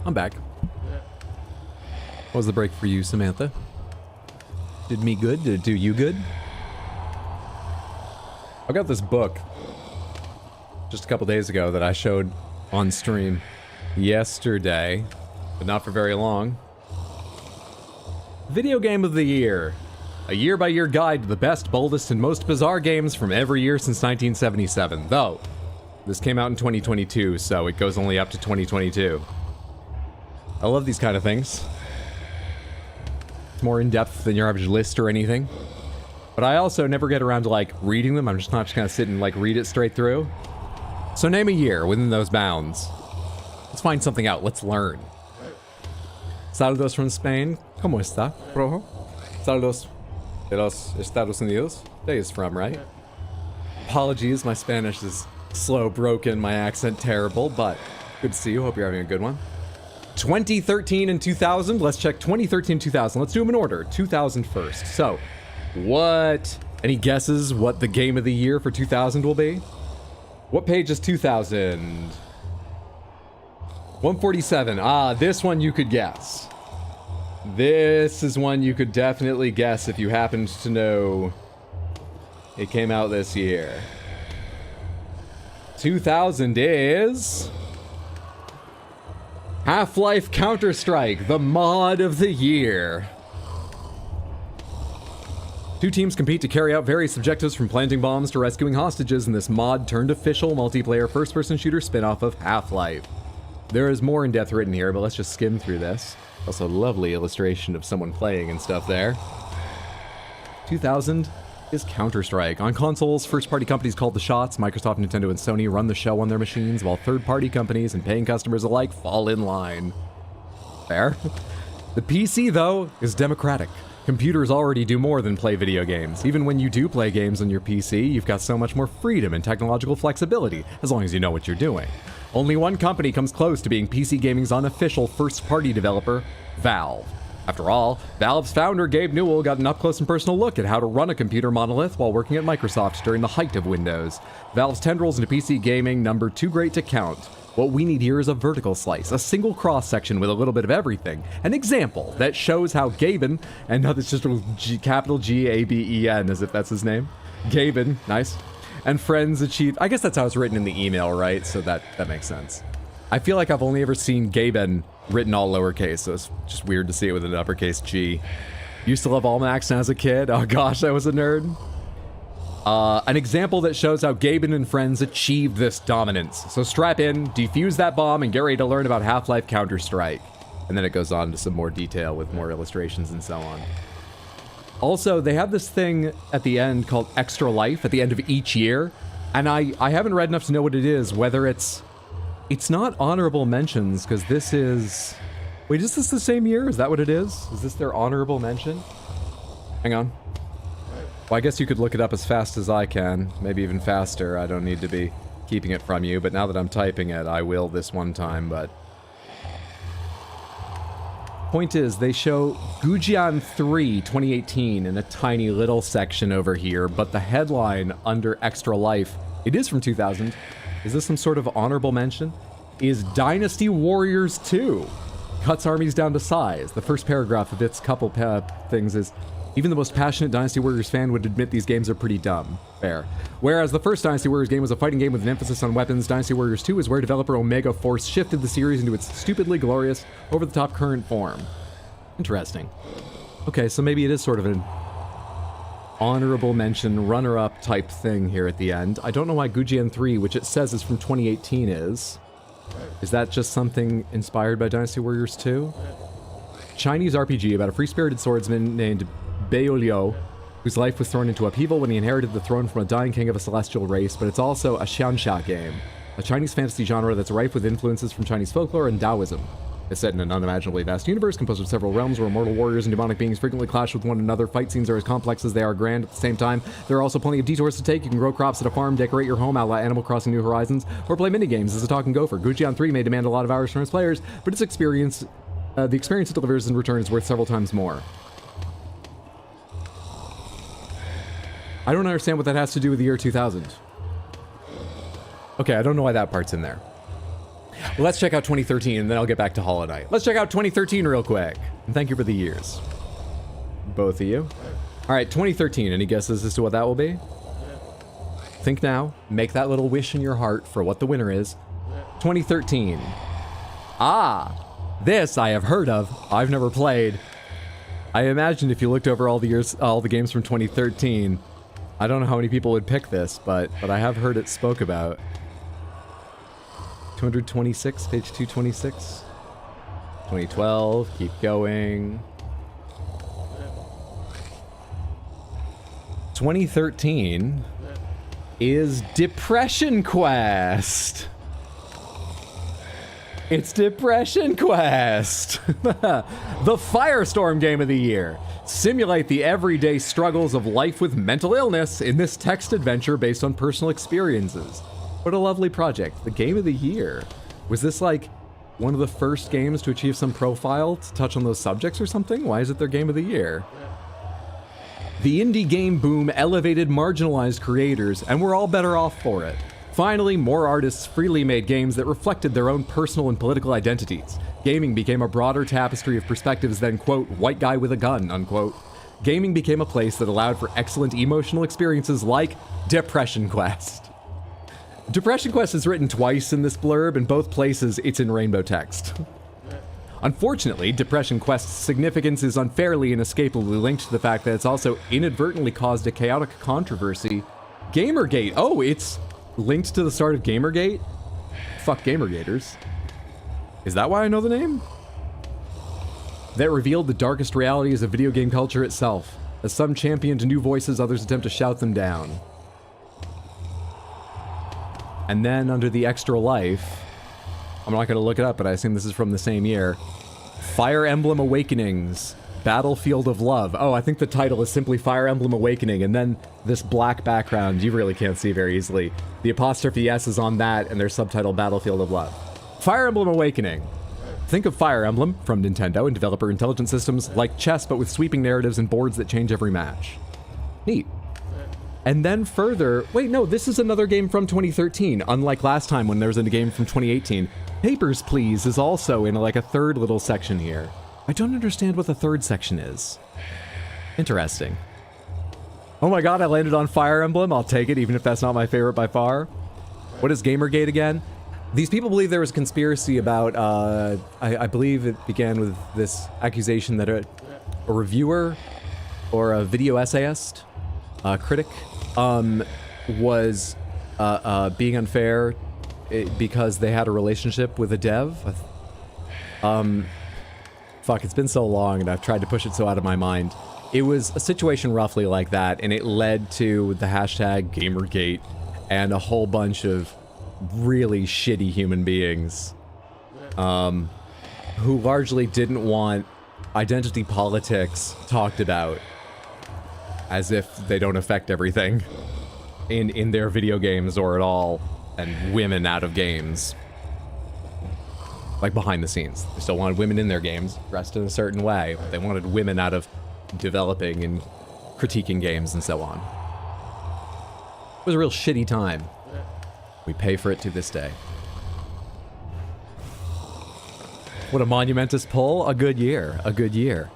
I'm back. What was the break for you, Samantha? Did me good? Did it do you good? I got this book just a couple days ago that I showed on stream yesterday, but not for very long. Video Game of the Year. A year-by-year guide to the best, boldest, and most bizarre games from every year since 1977. Though, this came out in 2022, so it goes only up to 2022. I love these kind of things. It's more in-depth than your average list or anything. But I also never get around to, like, reading them. I'm just not just gonna sit and, like, read it straight through. So name a year within those bounds. Let's find something out. Let's learn. Saludos from Spain. ¿Cómo está, Rojo? Saludos de los Estados Unidos. There he's from, right? Apologies, my Spanish is slow, broken, my accent terrible, but good to see you. Hope you're having a good one. 2013 and 2000. Let's check 2013 and 2000. Let's do them in order. 2000 first. So, any guesses what the game of the year for 2000 will be? What page is 2000? 147. Ah, this one you could guess. This is one you could definitely guess if you happened to know it came out this year. 2000 is Half-Life Counter-Strike, the mod of the year. Two teams compete to carry out various objectives from planting bombs to rescuing hostages in this mod-turned-official multiplayer first-person shooter spin-off of Half-Life. There is more in-depth written here, but let's just skim through this. Also, lovely illustration of someone playing and stuff there. 2000 is Counter-Strike. On consoles, first-party companies called the shots. Microsoft, Nintendo, and Sony run the show on their machines, while third-party companies and paying customers alike fall in line. Fair. The PC, though, is democratic. Computers already do more than play video games. Even when you do play games on your PC, you've got so much more freedom and technological flexibility, as long as you know what you're doing. Only one company comes close to being PC gaming's unofficial first-party developer, Valve. After all, Valve's founder, Gabe Newell, got an up-close and personal look at how to run a computer monolith while working at Microsoft during the height of Windows. Valve's tendrils into PC gaming number too great to count. What we need here is a vertical slice, a single cross-section with a little bit of everything. An example that shows how Gaben, and no, it's just capital G-A-B-E-N, as if that's his name. Gaben, nice. And friends achieved, I guess that's how it's written in the email, right? So that makes sense. I feel like I've only ever seen Gaben written all lowercase, so it's just weird to see it with an uppercase G. Used to love Almax as a kid. Oh gosh, I was a nerd. An example that shows how Gaben and friends achieved this dominance. So strap in, defuse that bomb, and get ready to learn about Half-Life Counter-Strike. And then it goes on to some more detail with more illustrations and so on. Also, they have this thing at the end called Extra Life at the end of each year. And I haven't read enough to know what it is, whether it's not honorable mentions, because this is... Wait, is this the same year? Is that what it is? Is this their honorable mention? Hang on. Well, I guess you could look it up as fast as I can. Maybe even faster. I don't need to be keeping it from you, but now that I'm typing it, I will this one time, but... Point is, they show Gujian 3 2018 in a tiny little section over here, but the headline under Extra Life, it is from 2000. Is this some sort of honorable mention? Is Dynasty Warriors 2. Cuts armies down to size. The first paragraph of its couple things is, even the most passionate Dynasty Warriors fan would admit these games are pretty dumb. Fair. Whereas the first Dynasty Warriors game was a fighting game with an emphasis on weapons, Dynasty Warriors 2 is where developer Omega Force shifted the series into its stupidly glorious, over-the-top current form. Interesting. Okay, so maybe it is sort of an honorable mention, runner-up type thing here at the end. I don't know why Gujian 3, which it says is from 2018, is. Is that just something inspired by Dynasty Warriors 2? Chinese RPG about a free-spirited swordsman named Beolio, whose life was thrown into upheaval when he inherited the throne from a dying king of a celestial race, but it's also a xianxia game, a Chinese fantasy genre that's rife with influences from Chinese folklore and Taoism. It's set in an unimaginably vast universe composed of several realms where immortal warriors and demonic beings frequently clash with one another. Fight scenes are as complex as they are grand. At the same time, there are also plenty of detours to take. You can grow crops at a farm, decorate your home a la Animal Crossing New Horizons, or play minigames as a talking gopher. Gujian 3 may demand a lot of hours from its players, but its experience, the experience it delivers in return is worth several times more. I don't understand what that has to do with the year 2000. Okay, I don't know why that part's in there. Let's check out 2013, and then I'll get back to Hollow Knight. Let's check out 2013 real quick. And thank you for the years. Both of you. All right, 2013. Any guesses as to what that will be? Think now. Make that little wish in your heart for what the winner is. 2013. Ah, this I have heard of. I've never played. I imagine if you looked over all the games from 2013, I don't know how many people would pick this, but I have heard it spoke about. 226, page 226. 2012, keep going. 2013 is Depression Quest. It's Depression Quest. The Firestorm game of the year. Simulate the everyday struggles of life with mental illness in this text adventure based on personal experiences. What a lovely project. The game of the year. Was this like one of the first games to achieve some profile to touch on those subjects or something? Why is it their game of the year? The indie game boom elevated marginalized creators, and we're all better off for it. Finally, more artists freely made games that reflected their own personal and political identities. Gaming became a broader tapestry of perspectives than, quote, white guy with a gun, unquote. Gaming became a place that allowed for excellent emotional experiences like Depression Quest. Depression Quest is written twice in this blurb, in both places it's in rainbow text. Unfortunately, Depression Quest's significance is unfairly and inescapably linked to the fact that it's also inadvertently caused a chaotic controversy. Gamergate. Oh, it's linked to the start of Gamergate? Fuck Gamergaters. Is that why I know the name? That revealed the darkest realities of video game culture itself. As some championed new voices, others attempt to shout them down. And then under the extra life, I'm not going to look it up, but I assume this is from the same year. Fire Emblem Awakenings, Battlefield of Love. Oh, I think the title is simply Fire Emblem Awakening, and then this black background you really can't see very easily. The apostrophe S is on that, and their subtitle Battlefield of Love. Fire Emblem Awakening. Think of Fire Emblem from Nintendo and developer intelligent systems like chess, but with sweeping narratives and boards that change every match. Neat. And then further, wait, no, this is another game from 2013, unlike last time when there was a game from 2018. Papers, Please is also in like a third little section here. I don't understand what the third section is. Interesting. Oh my god, I landed on Fire Emblem. I'll take it, even if that's not my favorite by far. What is Gamergate again? These people believe there was a conspiracy about, I believe it began with this accusation that a reviewer or a video essayist, critic, was being unfair because they had a relationship with a dev. Fuck, it's been so long and I've tried to push it so out of my mind. It was a situation roughly like that, and it led to the hashtag Gamergate and a whole bunch of really shitty human beings who largely didn't want identity politics talked about as if they don't affect everything in their video games or at all, and women out of games. Like behind the scenes. They still wanted women in their games, dressed in a certain way. They wanted women out of developing and critiquing games and so on. It was a real shitty time. We pay for it to this day. What a monumentous pull. A good year. A good year.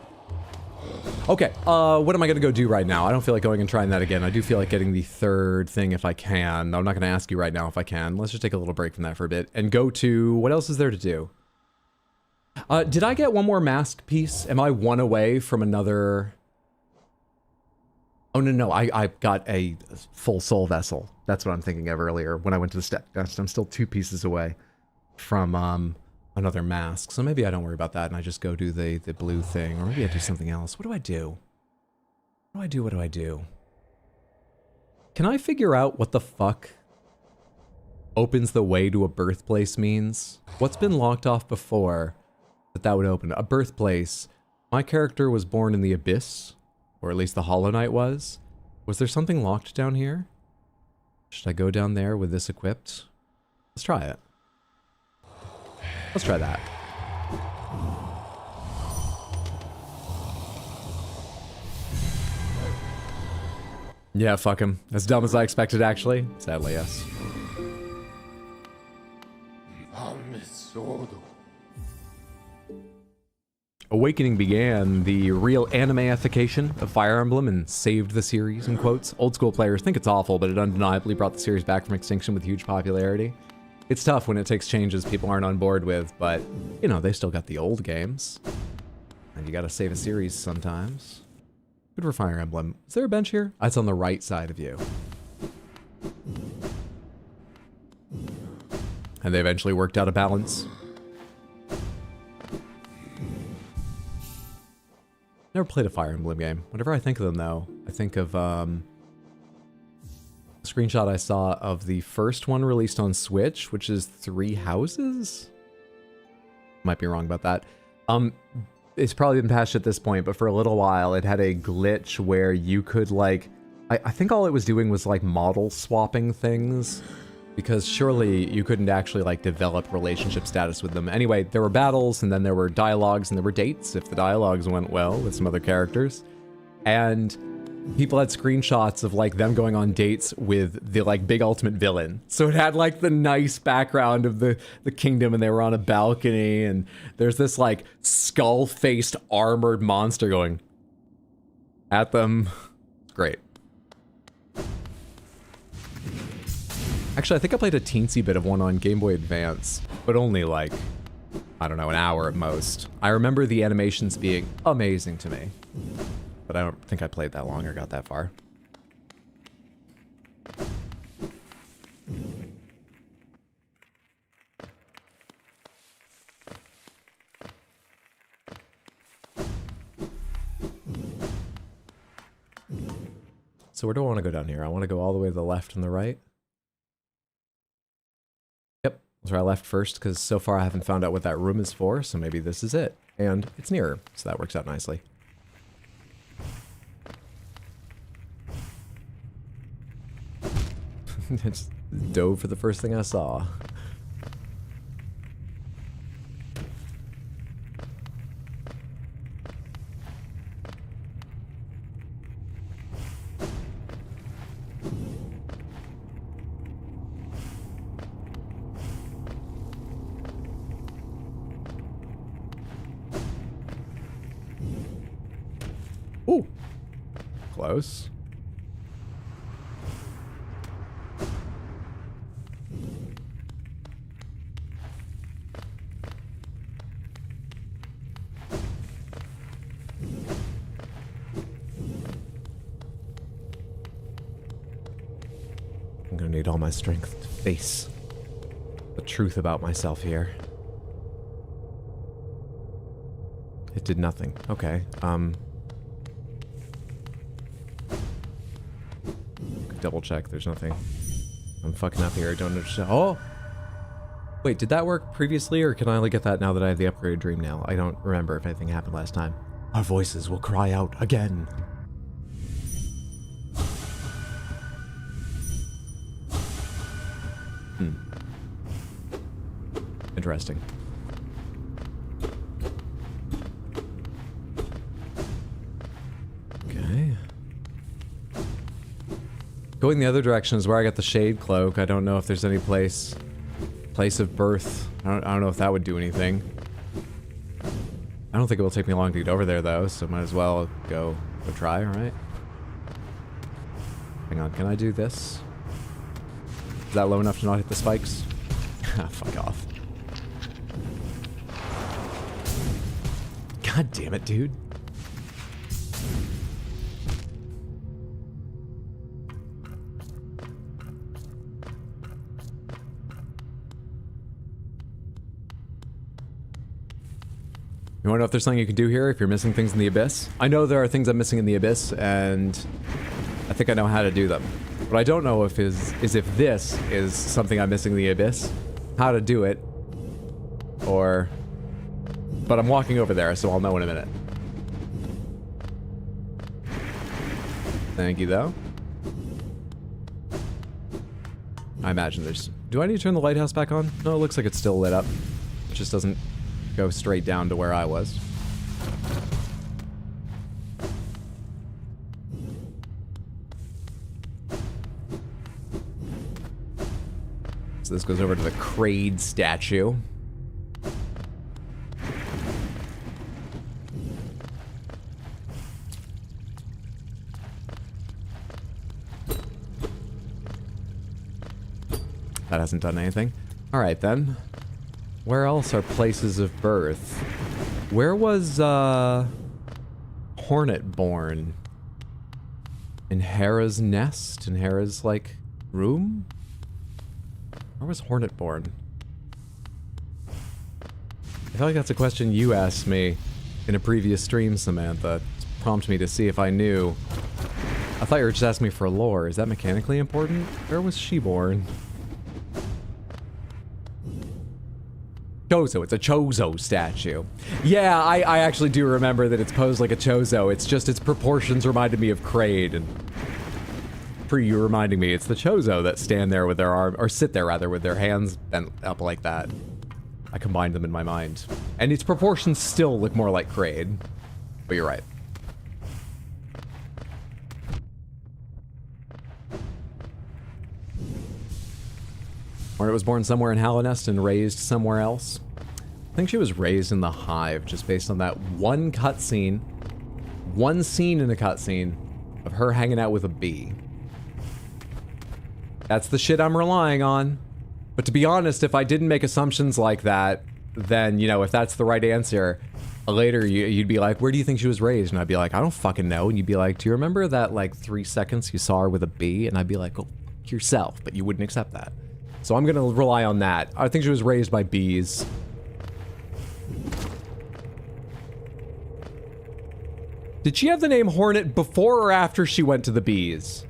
Okay, what am I gonna go do right now? I don't feel like going and trying that again. I do feel like getting the third thing if I can. I'm not gonna ask you right now if I can. Let's just take a little break from that for a bit and go to, what else is there to do? Did I get one more mask piece? Am I one away from another? Oh, no, I got a full soul vessel. That's what I'm thinking of earlier when I went to the step nest. I'm still 2 pieces away from, another mask, so maybe I don't worry about that and I just go do the blue thing, or maybe I do something else. What do I do? What do I do? Can I figure out what the fuck opens the way to a birthplace means? What's been locked off before that would open? A birthplace. My character was born in the Abyss, or at least the Hollow Knight was. Was there something locked down here? Should I go down there with this equipped? Let's try it. Let's try that. Yeah, fuck him. As dumb as I expected, actually. Sadly, yes. Awakening began the real anime-ification of Fire Emblem and saved the series, in quotes. Old school players think it's awful, but it undeniably brought the series back from extinction with huge popularity. It's tough when it takes changes people aren't on board with, but, you know, they still got the old games. And you gotta save a series sometimes. Good for Fire Emblem. Is there a bench here? It's on the right side of you. And they eventually worked out a balance. Never played a Fire Emblem game. Whenever I think of them, though, I think of a screenshot I saw of the first one released on Switch, which is 3 Houses? Might be wrong about that. It's probably been patched at this point, but for a little while, it had a glitch where you could, like... I think all it was doing was, like, model swapping things. Because surely you couldn't actually, like, develop relationship status with them. Anyway, there were battles, and then there were dialogues, and there were dates, if the dialogues went well with some other characters. And people had screenshots of, like, them going on dates with the, like, big ultimate villain. So it had, like, the nice background of the kingdom, and they were on a balcony, and there's this, like, skull-faced armored monster going at them. Great. Actually, I think I played a teensy bit of one on Game Boy Advance, but only like, I don't know, an hour at most. I remember the animations being amazing to me, but I don't think I played that long or got that far. So where do I want to go down here? I want to go all the way to the left and the right. I'll try left first, because so far I haven't found out what that room is for, so maybe this is it. And it's nearer, so that works out nicely. Just dove for the first thing I saw. Ooh, close. I'm gonna need all my strength to face the truth about myself here. It did nothing. Okay, double check, there's nothing. I'm fucking up here, I don't understand. Oh! Wait, did that work previously, or can I only get that now that I have the upgraded dream nail? I don't remember if anything happened last time. Our voices will cry out again. Interesting. Okay. Going the other direction is where I got the shade cloak. I don't know if there's any place of birth. I don't know if that would do anything. I don't think it will take me long to get over there though, so might as well go try, alright? Hang on, can I do this? Is that low enough to not hit the spikes? Fuck off. God damn it, dude. You wanna know if there's something you can do here if you're missing things in the Abyss? I know there are things I'm missing in the Abyss, and I think I know how to do them. What I don't know if is if this is something I'm missing in the Abyss, how to do it, or... But I'm walking over there, so I'll know in a minute. Thank you, though. I imagine there's... Do I need to turn the lighthouse back on? No, it looks like it's still lit up. It just doesn't go straight down to where I was. So this goes over to the Kraid statue. That hasn't done anything. Alright then. Where else are places of birth? Where was, Hornet born? In Hera's nest? In Hera's, like, room? Where was Hornet born? I feel like that's a question you asked me in a previous stream, Samantha. To prompt me to see if I knew. I thought you were just asking me for lore. Is that mechanically important? Where was she born? Chozo. It's a Chozo statue. Yeah, I actually do remember that it's posed like a Chozo. It's just its proportions reminded me of Kraid. And for you reminding me, it's the Chozo that stand there with their arm, or sit there rather, with their hands bent up like that. I combined them in my mind. And its proportions still look more like Kraid. But you're right. Hornet was born somewhere in Hallownest and raised somewhere else. I think she was raised in the Hive, just based on that one cutscene. One scene in a cutscene of her hanging out with a bee. That's the shit I'm relying on. But to be honest, if I didn't make assumptions like that, then, you know, if that's the right answer, later you'd be like, where do you think she was raised? And I'd be like, I don't fucking know. And you'd be like, do you remember that, like, 3 seconds you saw her with a bee? And I'd be like, go fuck yourself. But you wouldn't accept that. So I'm gonna rely on that. I think she was raised by bees. Did she have the name Hornet before or after she went to the bees?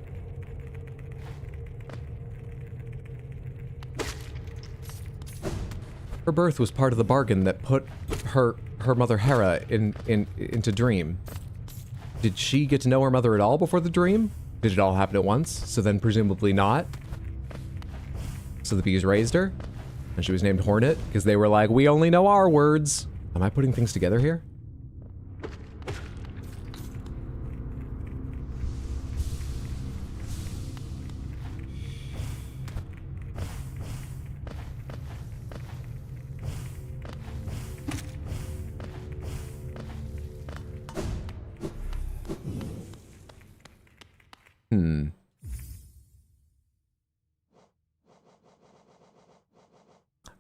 Her birth was part of the bargain that put her mother Hera into Dream. Did she get to know her mother at all before the dream? Did it all happen at once? So then presumably not. So the bees raised her, and she was named Hornet because they were like, we only know our words. Am I putting things together here?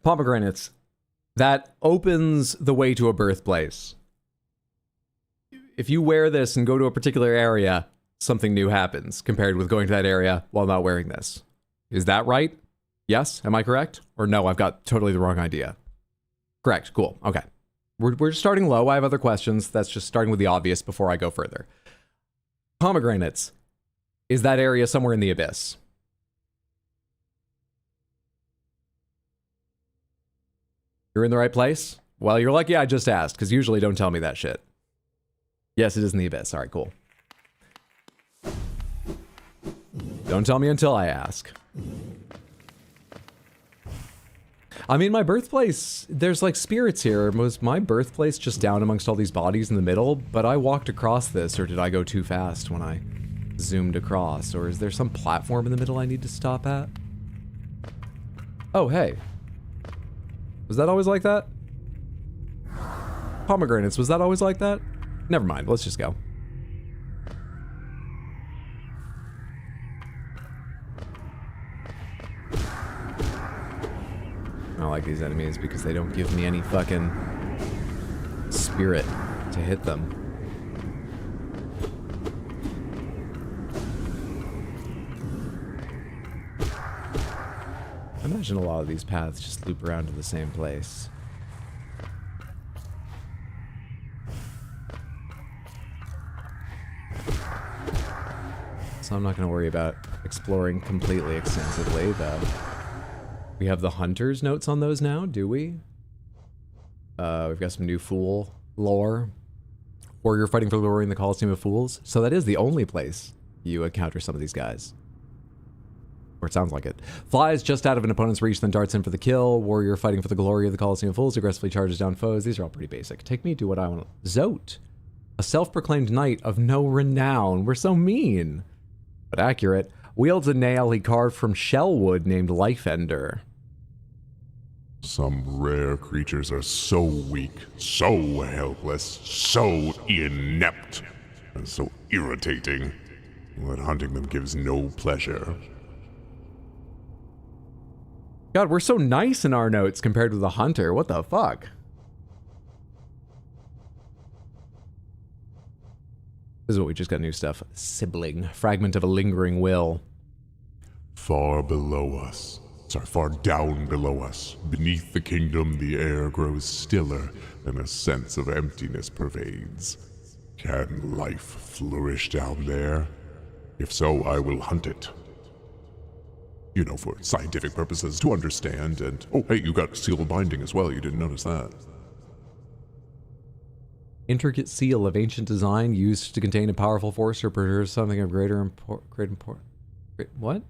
Pomegranates. That opens the way to a birthplace. If you wear this and go to a particular area, something new happens compared with going to that area while not wearing this. Is that right? Yes? Am I correct? Or no, I've got totally the wrong idea. Correct. Cool. Okay. We're starting low. I have other questions. That's just starting with the obvious before I go further. Pomegranates. Is that area somewhere in the abyss? You're in the right place? Well, you're lucky I just asked, because usually don't tell me that shit. Yes, it is in the abyss. All right, cool. Don't tell me until I ask. I mean, my birthplace, there's like spirits here. Was my birthplace just down amongst all these bodies in the middle? But I walked across this, or did I go too fast when I zoomed across? Or is there some platform in the middle I need to stop at? Oh, hey. Was that always like that? Pomegranates, was that always like that? Never mind, let's just go. I don't like these enemies because they don't give me any fucking spirit to hit them. I imagine a lot of these paths just loop around to the same place. So I'm not going to worry about exploring completely extensively, though. We have the Hunter's notes on those now, do we? We've got some new Fool lore. Warrior fighting for glory in the Coliseum of Fools. So that is the only place you encounter some of these guys. Or it sounds like it. Flies just out of an opponent's reach, then darts in for the kill. Warrior fighting for the glory of the Coliseum of Fools, aggressively charges down foes. These are all pretty basic. Take me, do what I want. Zote. A self-proclaimed knight of no renown. We're so mean. But accurate. Wields a nail he carved from shellwood named Lifeender. Some rare creatures are so weak, so helpless, so inept, and so irritating that hunting them gives no pleasure. God, we're so nice in our notes compared to the hunter. What the fuck? This is what we just got new stuff. Sibling. Fragment of a lingering will. Far below us, sorry, far down below us, beneath the kingdom, the air grows stiller and a sense of emptiness pervades. Can life flourish down there? If so, I will hunt it. You know, for scientific purposes, to understand, and... Oh, hey, you got seal binding as well, you didn't notice that. Intricate seal of ancient design used to contain a powerful force or preserve something of great import. What?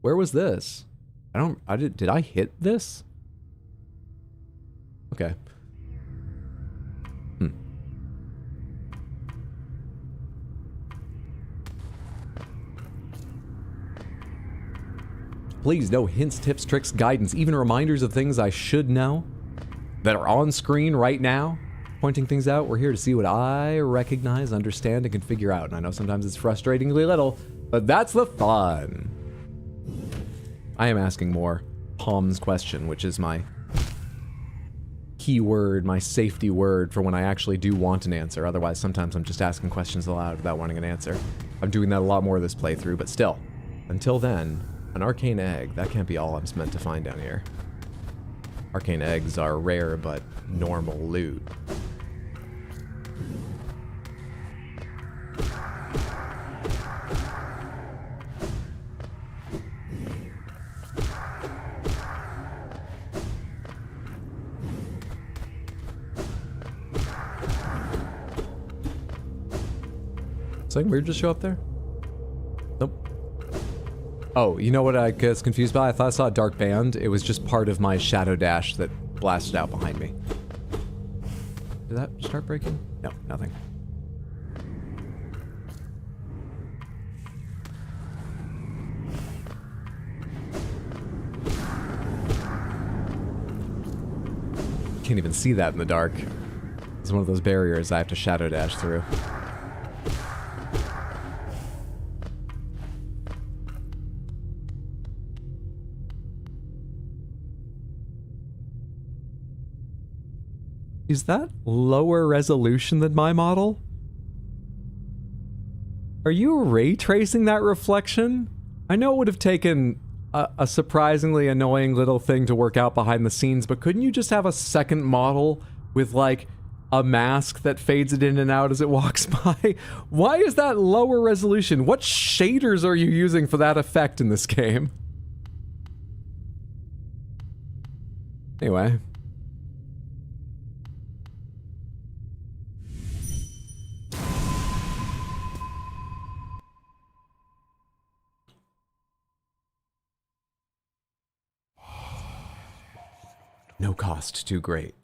Where was this? Did I hit this? Okay. Please, no hints, tips, tricks, guidance, even reminders of things I should know that are on screen right now, pointing things out. We're here to see what I recognize, understand, and can figure out. And I know sometimes it's frustratingly little, but that's the fun. I am asking more Palm's question, which is my keyword, my safety word for when I actually do want an answer. Otherwise, sometimes I'm just asking questions aloud without wanting an answer. I'm doing that a lot more this playthrough, but still, until then, an arcane egg, that can't be all I'm meant to find down here. Arcane eggs are rare but normal loot. Something weird just show up there? Nope. Oh, you know what I was confused by? I thought I saw a dark band. It was just part of my shadow dash that blasted out behind me. Did that start breaking? No, nothing. Can't even see that in the dark. It's one of those barriers I have to shadow dash through. Is that lower resolution than my model? Are you ray tracing that reflection? I know it would have taken a surprisingly annoying little thing to work out behind the scenes, but couldn't you just have a second model with, like, a mask that fades it in and out as it walks by? Why is that lower resolution? What shaders are you using for that effect in this game? Anyway. No cost too great.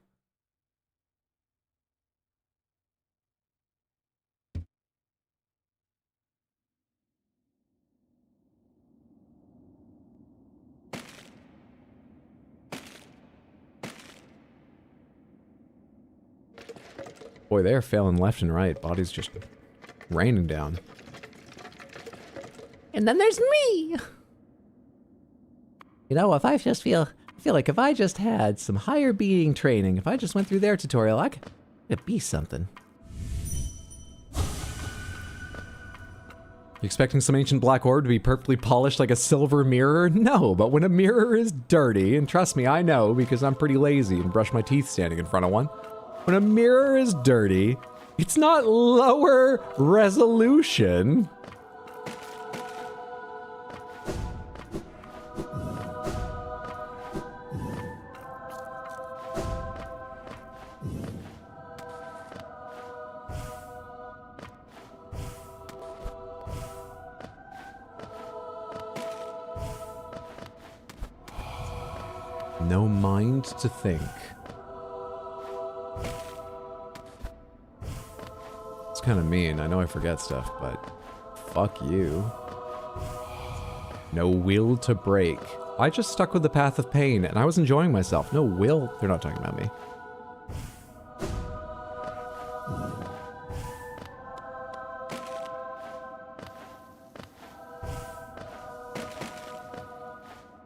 Boy, they're failing left and right. Bodies just raining down. And then there's me! You know, if I just feel like if I just had some higher being training, if I just went through their tutorial, I could be something. You expecting some ancient black orb to be perfectly polished like a silver mirror? No, but when a mirror is dirty, and trust me, I know because I'm pretty lazy and brush my teeth standing in front of one. When a mirror is dirty, it's not lower resolution. No mind to think. It's kind of mean. I know I forget stuff, but fuck you. No will to break. I just stuck with the path of pain, and I was enjoying myself. No will. They're not talking about me.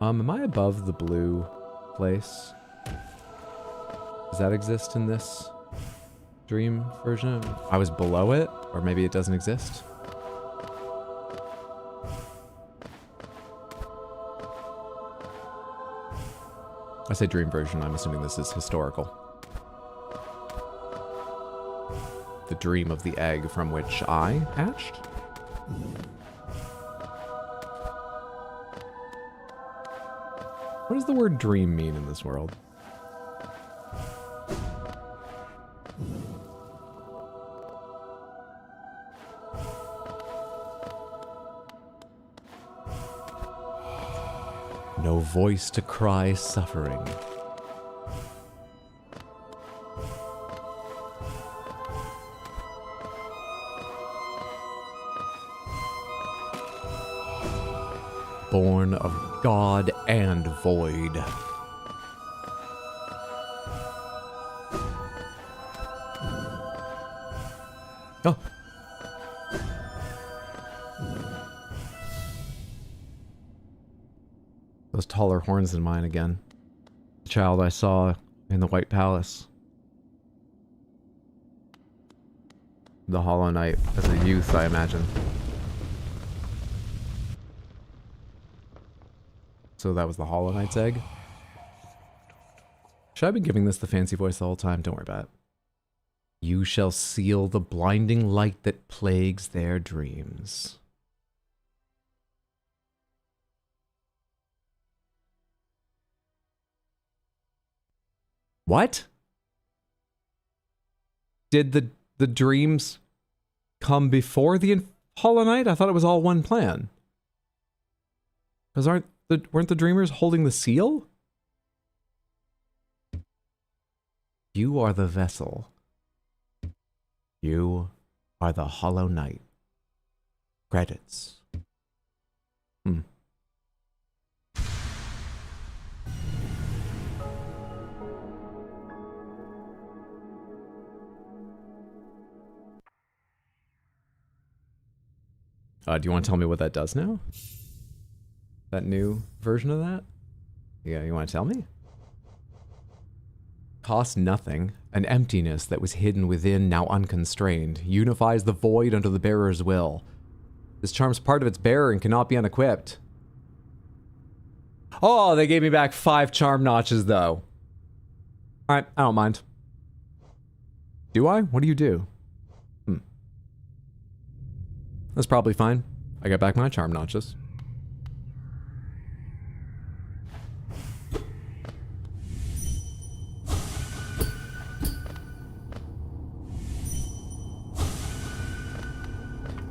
Am I above the blue place? Does that exist in this dream version? I was below it, or maybe it doesn't exist. I say dream version, I'm assuming this is historical. The dream of the egg from which I hatched? What does the word dream mean in this world? No voice to cry suffering. Born of God and void. Oh. Those taller horns than mine again. The child I saw in the White Palace. The Hollow Knight as a youth, I imagine. So that was the Hollow Knight's egg? Should I be giving this the fancy voice the whole time? Don't worry about it. You shall seal the blinding light that plagues their dreams. What? Did the dreams come before the Hollow Knight? I thought it was all one plan. Because weren't the dreamers holding the seal? You are the vessel. You are the Hollow Knight. Credits. Do you want to tell me what that does now? That new version of that? Yeah, you want to tell me? Cost nothing. An emptiness that was hidden within, now unconstrained. Unifies the void under the bearer's will. This charm's part of its bearer and cannot be unequipped. Oh, they gave me back 5 charm notches, though. Alright, I don't mind. Do I? What do you do? That's probably fine. I got back my charm notches.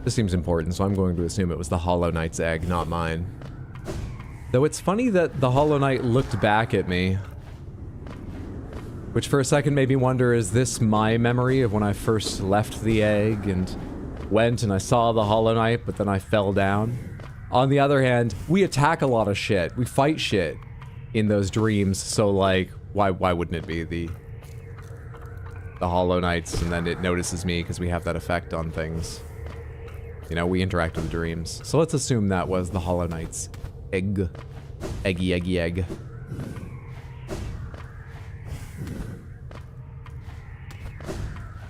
This seems important, so I'm going to assume it was the Hollow Knight's egg, not mine. Though it's funny that the Hollow Knight looked back at me. Which for a second made me wonder, is this my memory of when I first left the egg and went and I saw the Hollow Knight, but then I fell down? On the other hand, we attack a lot of shit. We fight shit in those dreams, so like, why wouldn't it be the Hollow Knights, and then it notices me because we have that effect on things. You know, we interact with the dreams. So let's assume that was the Hollow Knight's egg. Eggy, eggy, egg.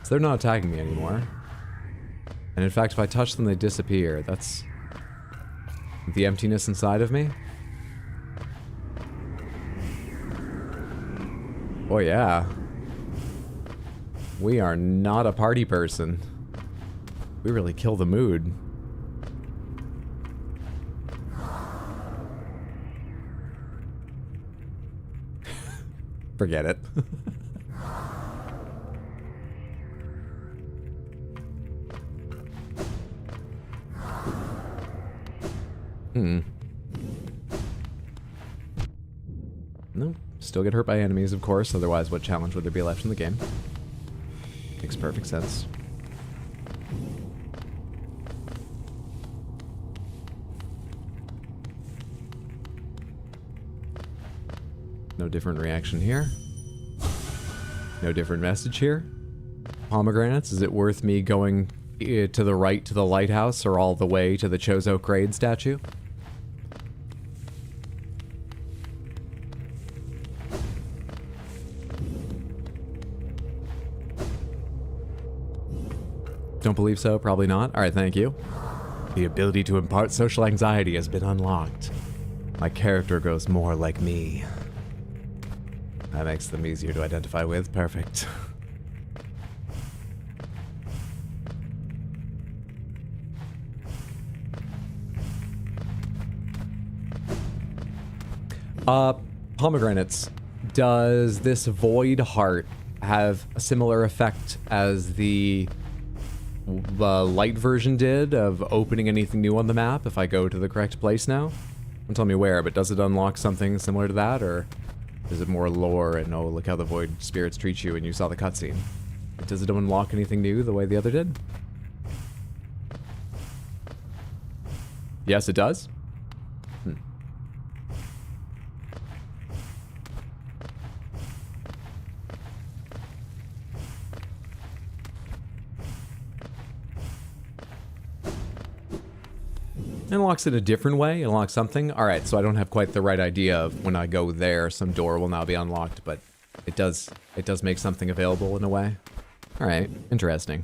So they're not attacking me anymore. And in fact, if I touch them, they disappear. That's the emptiness inside of me. Oh yeah. We are not a party person. We really kill the mood. Forget it. No, still get hurt by enemies, of course, otherwise what challenge would there be left in the game? Makes perfect sense. No different reaction here. No different message here. Pomegranates, is it worth me going to the right to the lighthouse or all the way to the Chozo Crade statue? Don't believe so? Probably not. All right, thank you. The ability to impart social anxiety has been unlocked. My character grows more like me. That makes them easier to identify with. Perfect. Pomegranates. Does this void heart have a similar effect as the light version did of opening anything new on the map if I go to the correct place now? Don't tell me where, but does it unlock something similar to that, or is it more lore and oh, look how the void spirits treat you and you saw the cutscene? Does it unlock anything new the way the other did? Yes, it does. It unlocks it a different way. It unlocks something. All right, so I don't have quite the right idea of when I go there, some door will now be unlocked, but it does make something available in a way. All right, interesting.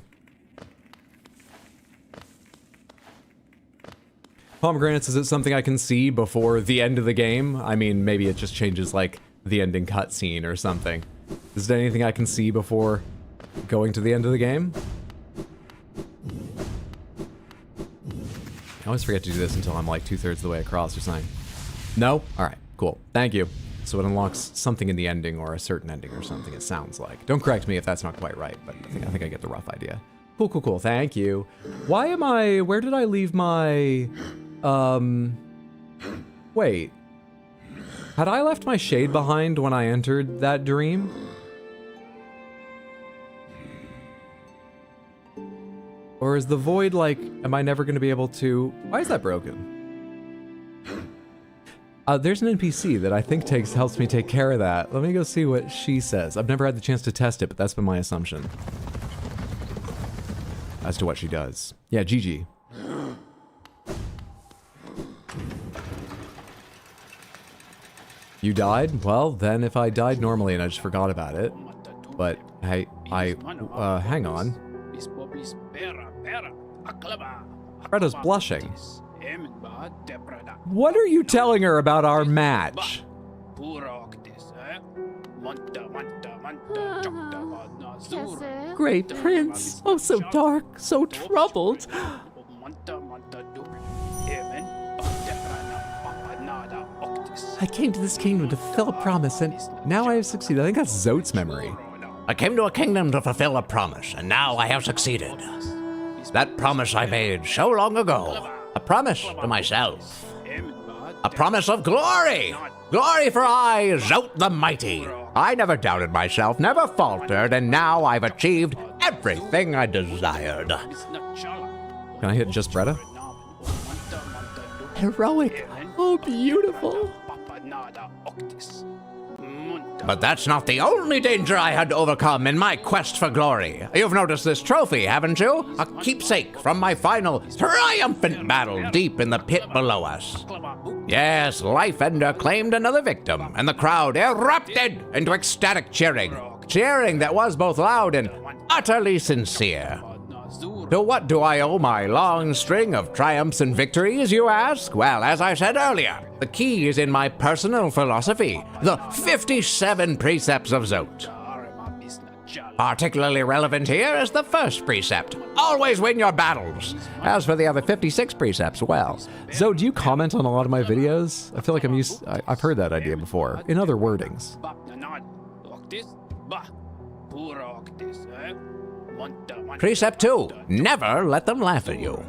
Pomegranates, is it something I can see before the end of the game? I mean, maybe it just changes like the ending cutscene or something. Is there anything I can see before going to the end of the game? I always forget to do this until I'm like 2/3 of the way across or something. No? Alright, cool. Thank you. So it unlocks something in the ending or a certain ending or something, it sounds like. Don't correct me if that's not quite right, but I think I get the rough idea. Cool, cool, cool. Thank you. Where did I leave my... Wait. Had I left my shade behind when I entered that dream? Or is the void like, am I never going to be able to... Why is that broken? There's an NPC that I think helps me take care of that. Let me go see what she says. I've never had the chance to test it, but that's been my assumption. As to what she does. Yeah, GG. You died? Well, then if I died normally and I just forgot about it. But, hey, hang on. Greta's blushing. What are you telling her about our match? Great Prince, oh so dark, so troubled. I came to this kingdom to fulfill a promise, and now I have succeeded. I think that's Zote's memory. I came to a kingdom to fulfill a promise, and now I have succeeded. That promise I made so long ago. A promise to myself. A promise of glory! Glory for I, Zote the Mighty! I never doubted myself, never faltered, and now I've achieved everything I desired. Can I hit just Bretta? Heroic. Oh, beautiful. But that's not the only danger I had to overcome in my quest for glory. You've noticed this trophy, haven't you? A keepsake from my final triumphant battle deep in the pit below us. Yes, Life Ender claimed another victim, and the crowd erupted into ecstatic cheering. Cheering that was both loud and utterly sincere. To what do I owe my long string of triumphs and victories, you ask? Well, as I said earlier, the key is in my personal philosophy, the 57 precepts of Zote. Particularly relevant here is the first precept, always win your battles. As for the other 56 precepts, well... Zote, do you comment on a lot of my videos? I feel like I've heard that idea before, in other wordings. Precept 2, never let them laugh at you.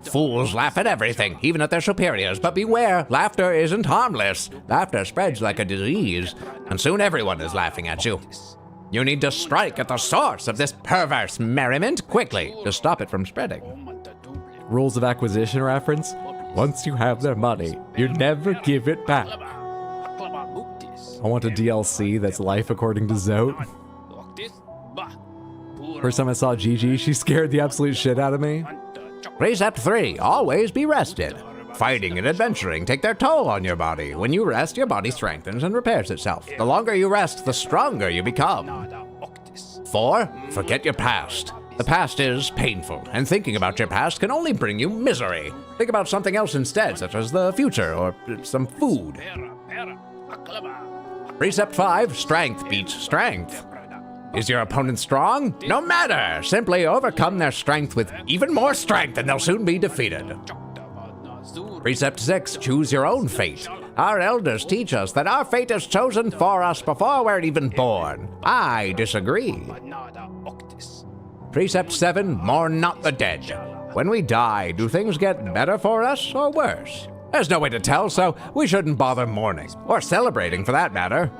Fools laugh at everything, even at their superiors, but beware, laughter isn't harmless. Laughter spreads like a disease, and soon everyone is laughing at you. You need to strike at the source of this perverse merriment quickly to stop it from spreading. Rules of acquisition reference? Once you have their money, you never give it back. I want a DLC that's life according to Zote. First time I saw Gigi, she scared the absolute shit out of me. Precept 3, always be rested. Fighting and adventuring take their toll on your body. When you rest, your body strengthens and repairs itself. The longer you rest, the stronger you become. 4, forget your past. The past is painful, and thinking about your past can only bring you misery. Think about something else instead, such as the future or some food. Precept 5, strength beats strength. Is your opponent strong? No matter! Simply overcome their strength with even more strength and they'll soon be defeated. Precept 6, choose your own fate. Our elders teach us that our fate is chosen for us before we're even born. I disagree. Precept 7, mourn not the dead. When we die, do things get better for us or worse? There's no way to tell, so we shouldn't bother mourning, or celebrating for that matter.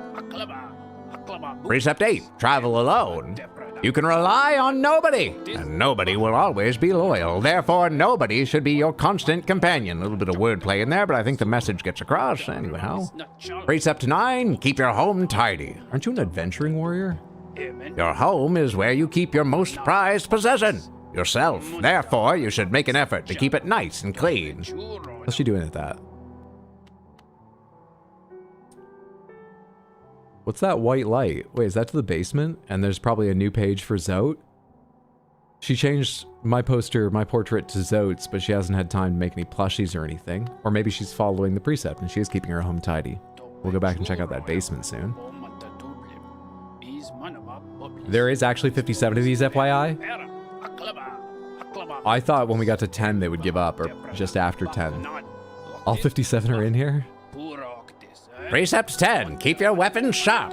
Precept 8, travel alone. You can rely on nobody, and nobody will always be loyal. Therefore, nobody should be your constant companion. A little bit of wordplay in there, but I think the message gets across anyhow. Precept 9, keep your home tidy. Aren't you an adventuring warrior? Your home is where you keep your most prized possession, yourself. Therefore, you should make an effort to keep it nice and clean. What's she doing at that? What's that white light? Wait, is that to the basement? And there's probably a new page for Zote? She changed my portrait to Zote's, but she hasn't had time to make any plushies or anything. Or maybe she's following the precept and she is keeping her home tidy. We'll go back and check out that basement soon. There is actually 57 of these, FYI. I thought when we got to 10 they would give up, or just after 10. All 57 are in here? Precept 10, keep your weapons sharp.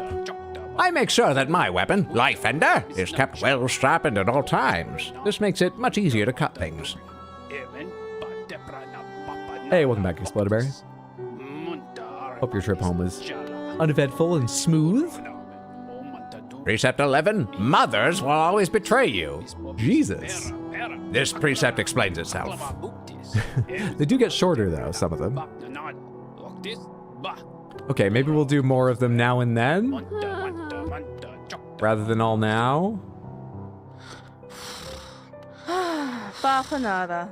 I make sure that my weapon, Life Ender, is kept well sharpened at all times. This makes it much easier to cut things. Hey, welcome back, Exploderberry. Hope your trip home was uneventful and smooth. Precept 11, mothers will always betray you. Jesus. This precept explains itself. They do get shorter, though, some of them. Okay, maybe we'll do more of them now and then, rather than all now. Papa nada.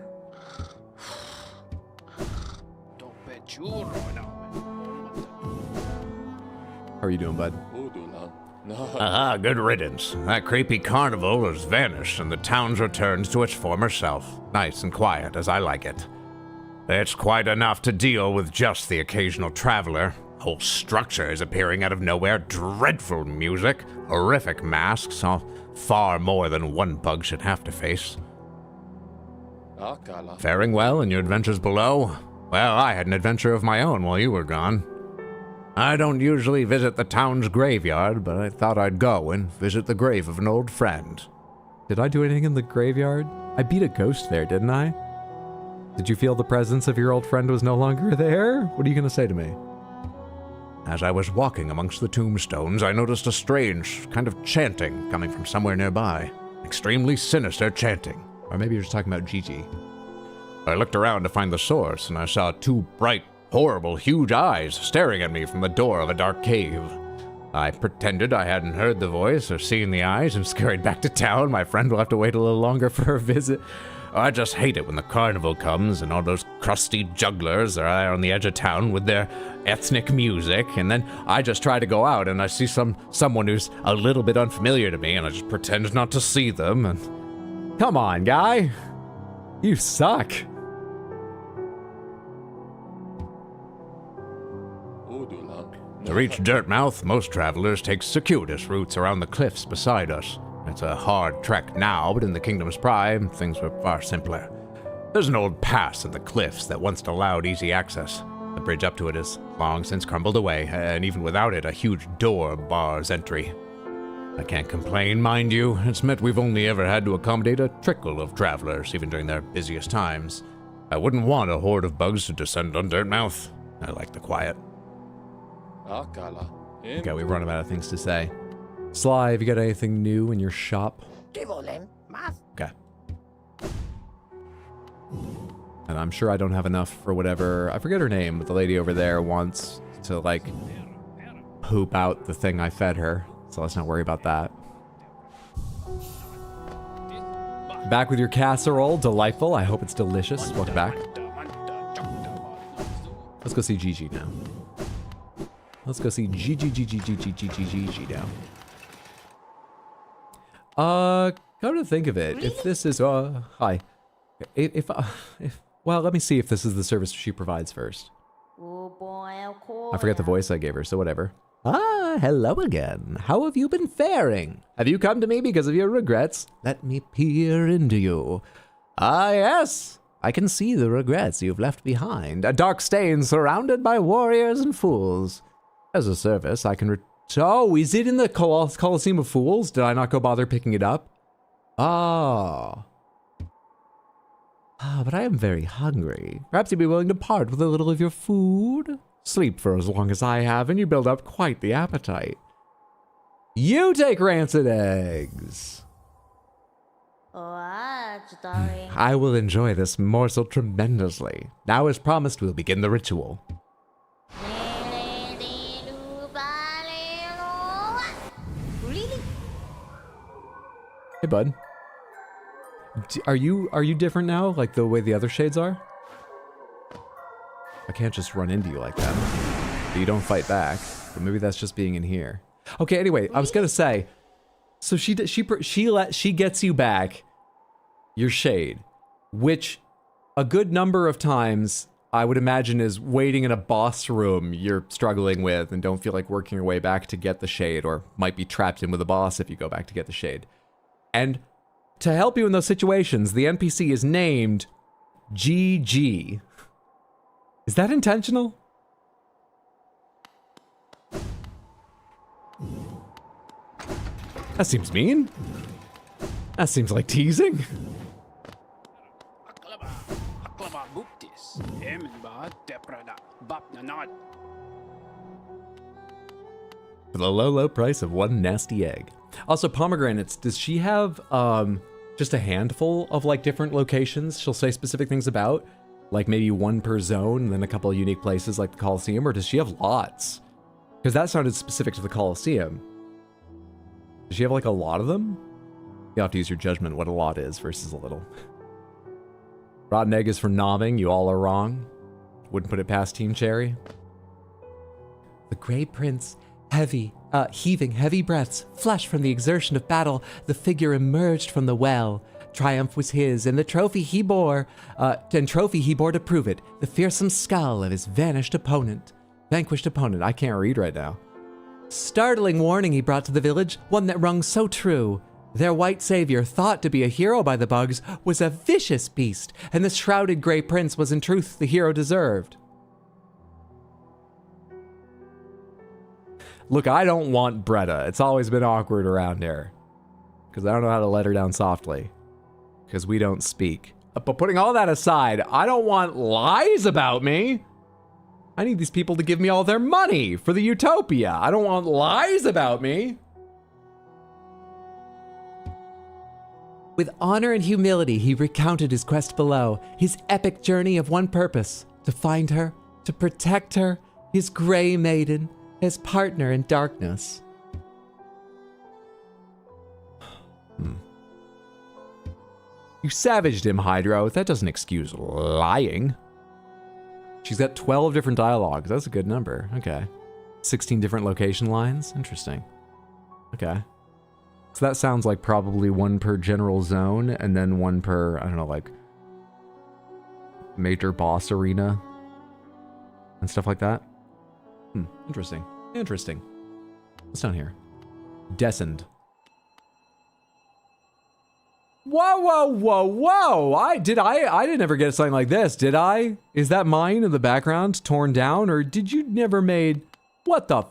How are you doing, bud? Aha, good riddance. That creepy carnival has vanished and the town's returned to its former self. Nice and quiet, as I like it. It's quite enough to deal with just the occasional traveler. Whole structure is appearing out of nowhere. Dreadful music, horrific masks, all far more than one bug should have to face. Faring well in your adventures below? Well, I had an adventure of my own while you were gone. I don't usually visit the town's graveyard, but I thought I'd go and visit the grave of an old friend. Did I do anything in the graveyard? I beat a ghost there, didn't I? Did you feel the presence of your old friend was no longer there? What are you going to say to me? As I was walking amongst the tombstones, I noticed a strange kind of chanting coming from somewhere nearby. Extremely sinister chanting. Or maybe you're just talking about Gigi. I looked around to find the source, and I saw two bright, horrible, huge eyes staring at me from the door of a dark cave. I pretended I hadn't heard the voice or seen the eyes and scurried back to town. My friend will have to wait a little longer for her visit. I just hate it when the carnival comes and all those crusty jugglers are there on the edge of town with their ethnic music, and then I just try to go out and I see someone who's a little bit unfamiliar to me and I just pretend not to see them and... Come on, guy! You suck! To reach Dirtmouth, most travelers take circuitous routes around the cliffs beside us. It's a hard trek now, but in the Kingdom's prime, things were far simpler. There's an old pass in the cliffs that once allowed easy access. The bridge up to it is long since crumbled away, and even without it, a huge door bars entry. I can't complain, mind you. It's meant we've only ever had to accommodate a trickle of travelers, even during their busiest times. I wouldn't want a horde of bugs to descend on Dirtmouth. I like the quiet. Okay, we've run out of things to say. Sly, have you got anything new in your shop? Okay. And I'm sure I don't have enough for whatever, I forget her name, but the lady over there wants to, like, poop out the thing I fed her. So let's not worry about that. Back with your casserole. Delightful. I hope it's delicious. Welcome back. Let's go see Gigi now. Let's go see Gigi now. Come to think of it, if this is, hi. Well, let me see if this is the service she provides first. I forget the voice I gave her, so whatever. Ah, hello again. How have you been faring? Have you come to me because of your regrets? Let me peer into you. Ah, yes. I can see the regrets you've left behind. A dark stain surrounded by warriors and fools. As a service, I can oh, is it in the Coliseum of Fools? Did I not go bother picking it up? Ah. Ah, but I am very hungry. Perhaps you'd be willing to part with a little of your food? Sleep for as long as I have, and you build up quite the appetite. You take rancid eggs. I will enjoy this morsel tremendously. Now, as promised, we'll begin the ritual. Hey, bud. Are you different now, like the way the other shades are? I can't just run into you like that. But you don't fight back. But maybe that's just being in here. Okay, anyway, I was gonna say, so she gets you back your shade, which a good number of times I would imagine is waiting in a boss room you're struggling with and don't feel like working your way back to get the shade, or might be trapped in with a boss if you go back to get the shade. And to help you in those situations, the NPC is named GG. Is that intentional? That seems mean. That seems like teasing. For the low, low price of one nasty egg. Also, pomegranates, does she have just a handful of like different locations she'll say specific things about? Like maybe one per zone, and then a couple of unique places like the Coliseum, or does she have lots? Because that sounded specific to the Coliseum. Does she have like a lot of them? You'll have to use your judgment what a lot is versus a little. Rotten egg is for nobbing, you all are wrong. Wouldn't put it past Team Cherry. The Grey Prince, heaving heavy breaths, flushed from the exertion of battle, the figure emerged from the well. Triumph was his, and the trophy he bore, to prove it, the fearsome skull of his vanquished opponent. I can't read right now. Startling warning he brought to the village, one that rung so true. Their white savior, thought to be a hero by the bugs, was a vicious beast, and the shrouded Grey Prince was in truth the hero deserved. Look, I don't want Bretta. It's always been awkward around here. Because I don't know how to let her down softly. Because we don't speak. But putting all that aside, I don't want lies about me. I need these people to give me all their money for the utopia. I don't want lies about me. With honor and humility, he recounted his quest below, his epic journey of one purpose, to find her, to protect her, his gray maiden, his partner in darkness. You savaged him, Hydro. That doesn't excuse lying. She's got 12 different dialogues. That's a good number. Okay. 16 different location lines. Interesting. Okay. So that sounds like probably one per general zone and then one per, I don't know, like major boss arena and stuff like that. Interesting. Interesting. What's down here? Descend. Whoa, whoa, whoa, whoa! I didn't ever get something like this, did I? Is that mine in the background torn down, or did you never made... What the...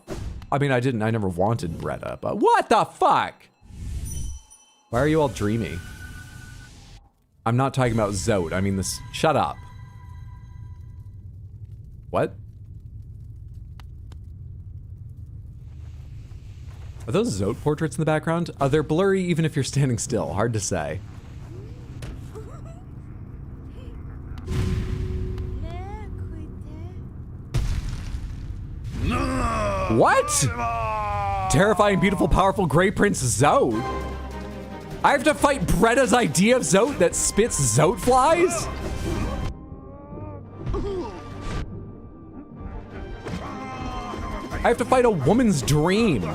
I mean, I never wanted Bretta, but what the fuck? Why are you all dreamy? I'm not talking about Zote, I mean this... Shut up. What? Are those Zote portraits in the background? They're blurry even if you're standing still. Hard to say. What? Terrifying, beautiful, powerful Grey Prince Zote? I have to fight Bretta's idea of Zote that spits Zote flies? I have to fight a woman's dream.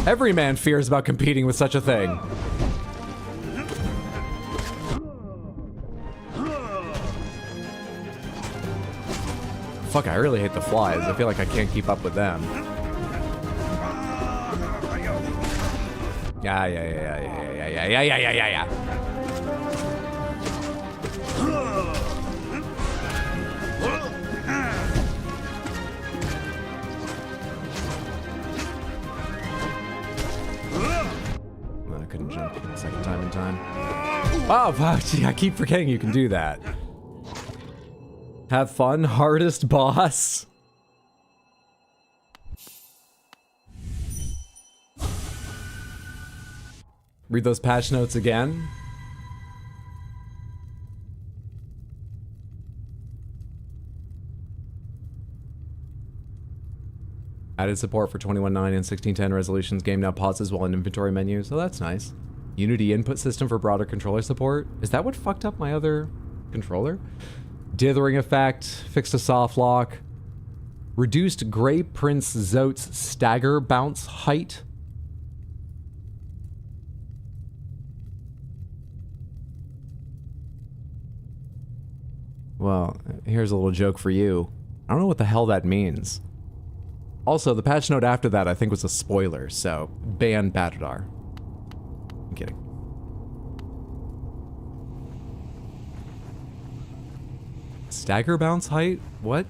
Every man fears about competing with such a thing. Fuck, I really hate the flies. I feel like I can't keep up with them. Yeah. I couldn't jump a second time in time. Oh, fuck, gee, I keep forgetting you can do that. Have fun, hardest boss. Read those patch notes again. Added support for 21.9 and 16.10 resolutions. Game now pauses while in inventory menu, so that's nice. Unity input system for broader controller support. Is that what fucked up my other controller? Dithering effect, fixed a soft lock. Reduced Grey Prince Zote's stagger bounce height. Well, here's a little joke for you. I don't know what the hell that means. Also, the patch note after that I think was a spoiler, so ban Batadar. I'm kidding. Stagger bounce height? What?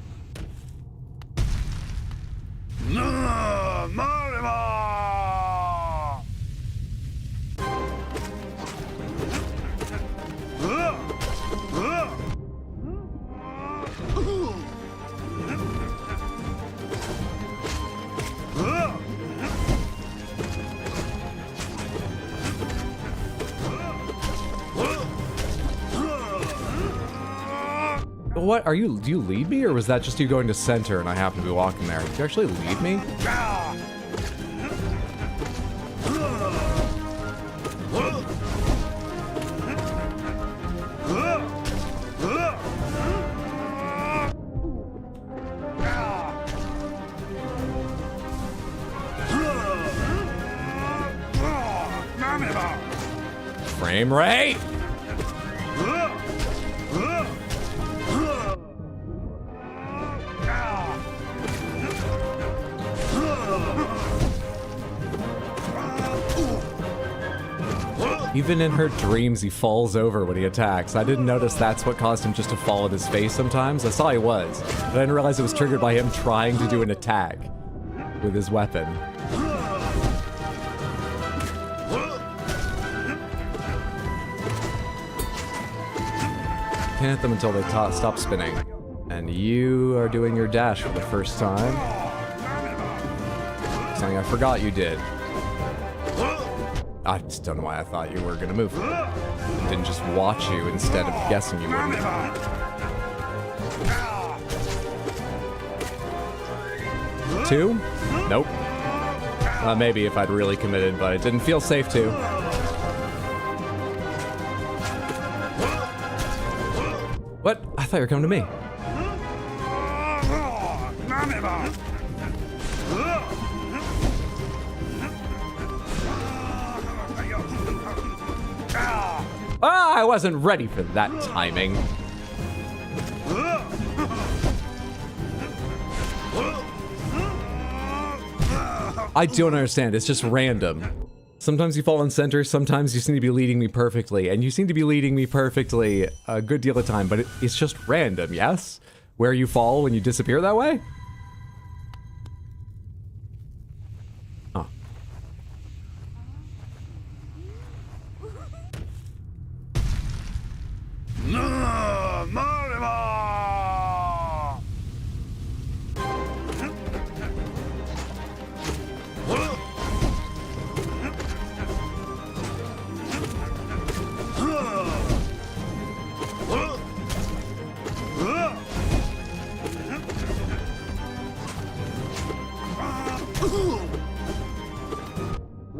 What are you? Do you lead me, or was that just you going to center and I happen to be walking there? Did you actually lead me? Frame rate. Even in her dreams, he falls over when he attacks. I didn't notice that's what caused him just to fall at his face sometimes. I saw he was, but I didn't realize it was triggered by him trying to do an attack with his weapon. Can't hit them until they stop spinning. And you are doing your dash for the first time. Something I forgot you did. I just don't know why I thought you were gonna move. I didn't just watch you instead of guessing you wouldn't. Two? Nope. Maybe if I'd really committed, but it didn't feel safe to. What? I thought you were coming to me. Ah, I wasn't ready for that timing. I don't understand. It's just random. Sometimes you fall in center, sometimes you seem to be leading me perfectly, and you seem to be leading me perfectly a good deal of time, but it's just random, yes? Where you fall when you disappear that way? Oh.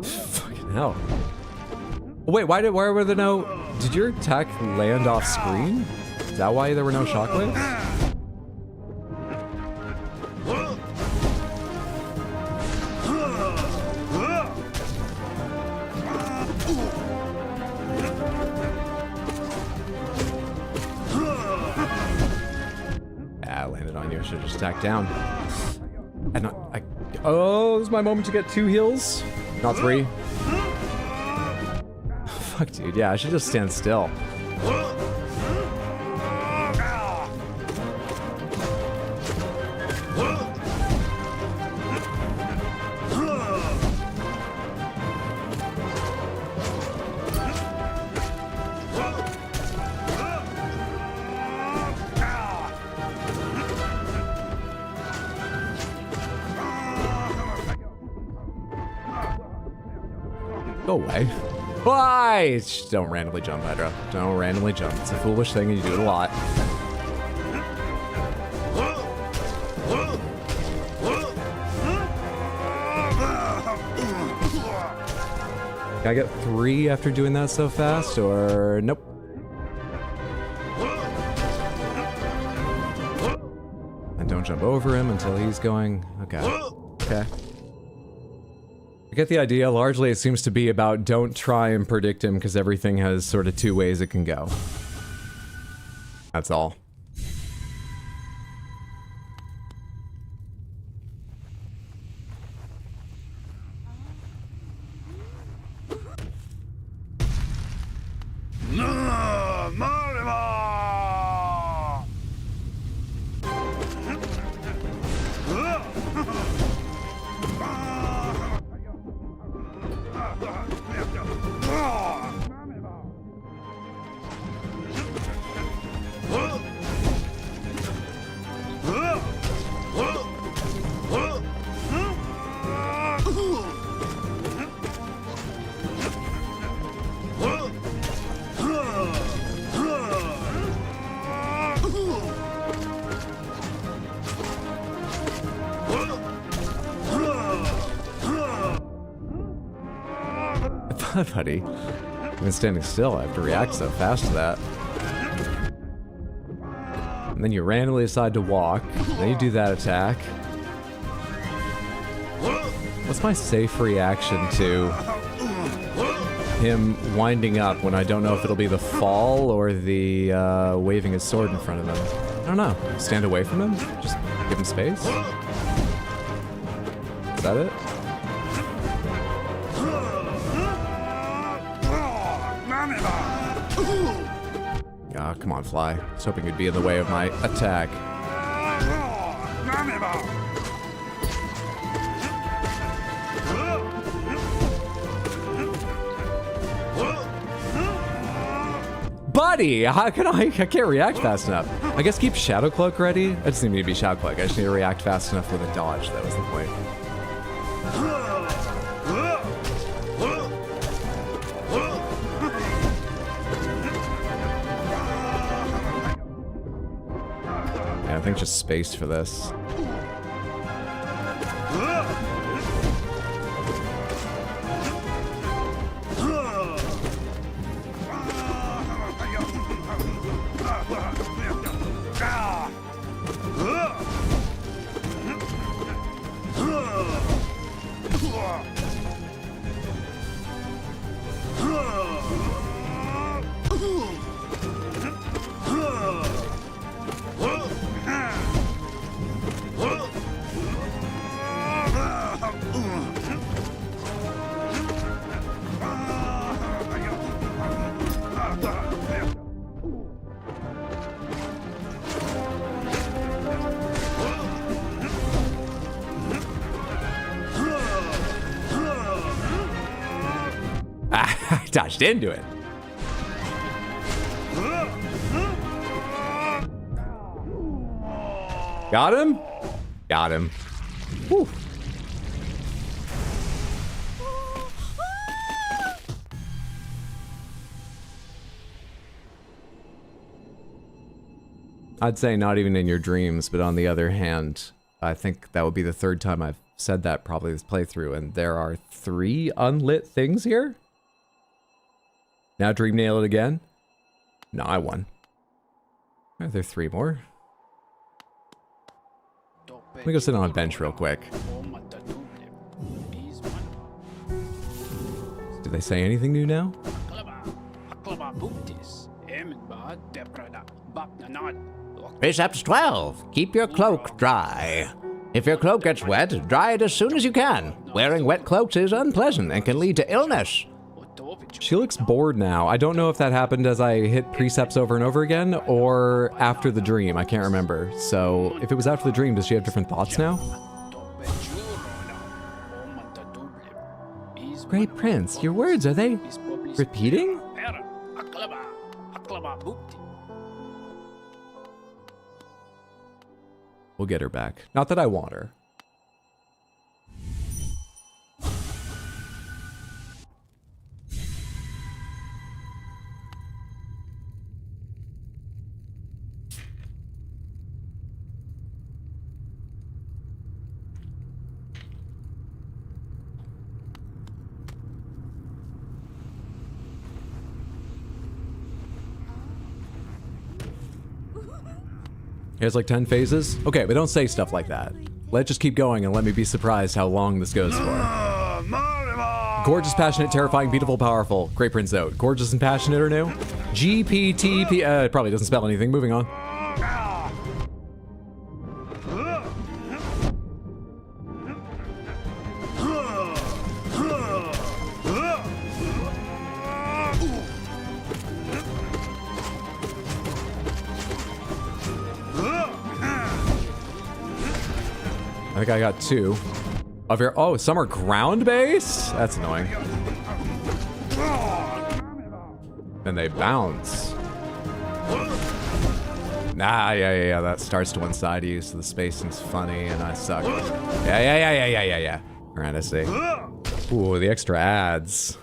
Fucking hell. Wait, why were there no... Did your attack land off screen? Is that why there were no shockwaves? should have just attacked down. And oh, this is my moment to get 2 heals. Not 3. Fuck, dude. Yeah, I should just stand still. Go away. Why? Just don't randomly jump, Hydra. Don't randomly jump. It's a foolish thing and you do it a lot. Can I get 3 after doing that so fast, or nope? And don't jump over him until he's going. Okay. Okay. I get the idea. Largely, it seems to be about don't try and predict him because everything has sort of 2 ways it can go. That's all. Buddy, I've been standing still. I have to react so fast to that. And then you randomly decide to walk. Then you do that attack. What's my safe reaction to him winding up when I don't know if it'll be the fall or the waving his sword in front of him? I don't know. Stand away from him? Just give him space? Is that it? Ah, come on, fly. I was hoping you'd be in the way of my attack. Buddy, how can I can't react fast enough. I guess keep Shadow Cloak ready. I just need to be Shadow Cloak. I just need to react fast enough with a dodge. That was the point. I think just space for this. Dodged into it. Got him? Got him. Whew. I'd say not even in your dreams, but on the other hand, I think that would be the 3rd time I've said that probably this playthrough, and there are 3 unlit things here? Now dream nail it again? No, I won. Are there 3 more? Let me go sit on a bench real quick. Did they say anything new now? Precepts 12. Keep your cloak dry. If your cloak gets wet, dry it as soon as you can. Wearing wet cloaks is unpleasant and can lead to illness. She looks bored now. I don't know if that happened as I hit precepts over and over again or after the dream. I can't remember. So if it was after the dream, does she have different thoughts now? Great Prince, your words, are they repeating? We'll get her back. Not that I want her. Here's like 10 phases. Okay, but don't say stuff like that. Let's just keep going and let me be surprised how long this goes for. Gorgeous, passionate, terrifying, beautiful, powerful. Great Prince out. Gorgeous and passionate are new. GPTP. It probably doesn't spell anything. Moving on. I think I got 2. Of your, oh, some are ground based? That's annoying. And they bounce. Nah, yeah. That starts to one side of you, so the spacing's funny and I suck. Yeah. Alright, I see. Ooh, the extra ads.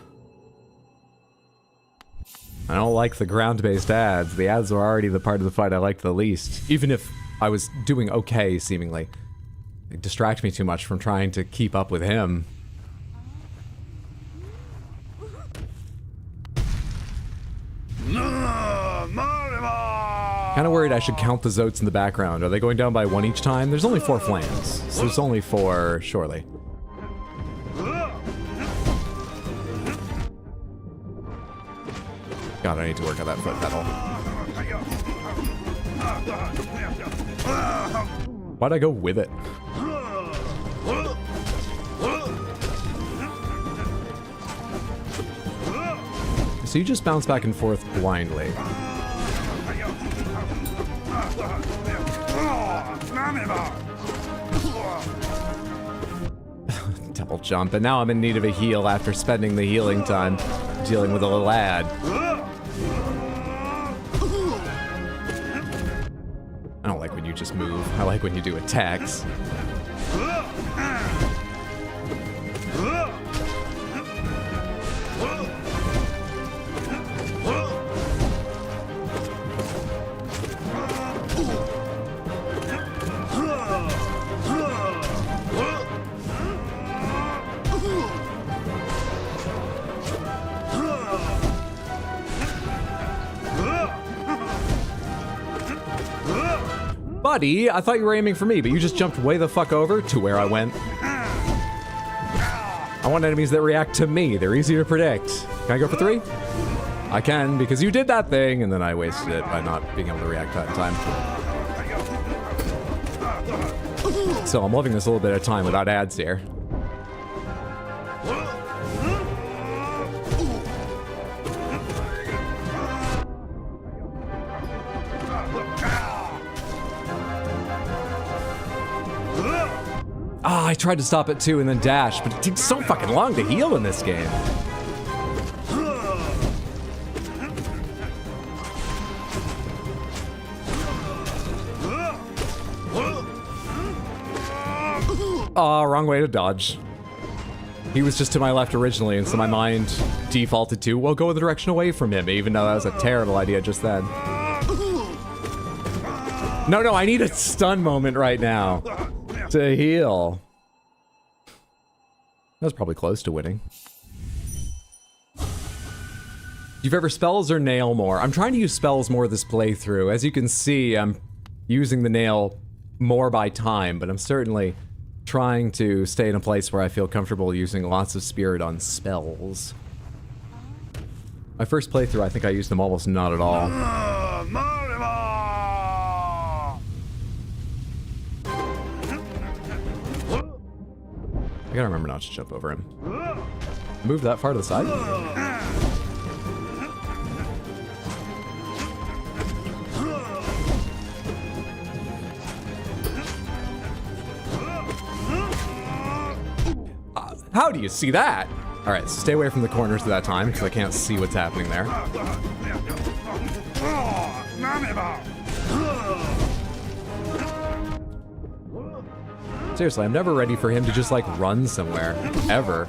I don't like the ground-based ads. The ads were already the part of the fight I liked the least. Even if I was doing okay, seemingly. They distract me too much from trying to keep up with him. Kinda worried I should count the Zotes in the background. Are they going down by 1 each time? There's only 4 flames, so there's only 4, surely. God, I need to work on that foot pedal. Why'd I go with it? So you just bounce back and forth blindly. Double jump, and now I'm in need of a heal after spending the healing time dealing with a little ad. I don't like when you just move. I like when you do attacks. Buddy, I thought you were aiming for me, but you just jumped way the fuck over to where I went. I want enemies that react to me. They're easy to predict. Can I go for 3? I can, because you did that thing, and then I wasted it by not being able to react in time. So I'm loving this a little bit of time without ads here. I tried to stop it too and then dash, but it takes so fucking long to heal in this game. Oh, wrong way to dodge. He was just to my left originally, and so my mind defaulted to, well, go the direction away from him, even though that was a terrible idea just then. No, I need a stun moment right now to heal. That was probably close to winning. Do you favor spells or nail more? I'm trying to use spells more this playthrough. As you can see, I'm using the nail more by time, but I'm certainly trying to stay in a place where I feel comfortable using lots of spirit on spells. My first playthrough, I think I used them almost not at all. gotta remember not to jump over him. Move that far to the side. How do you see that? All right, so stay away from the corners at that time because I can't see what's happening there. Seriously, I'm never ready for him to just like run somewhere, ever.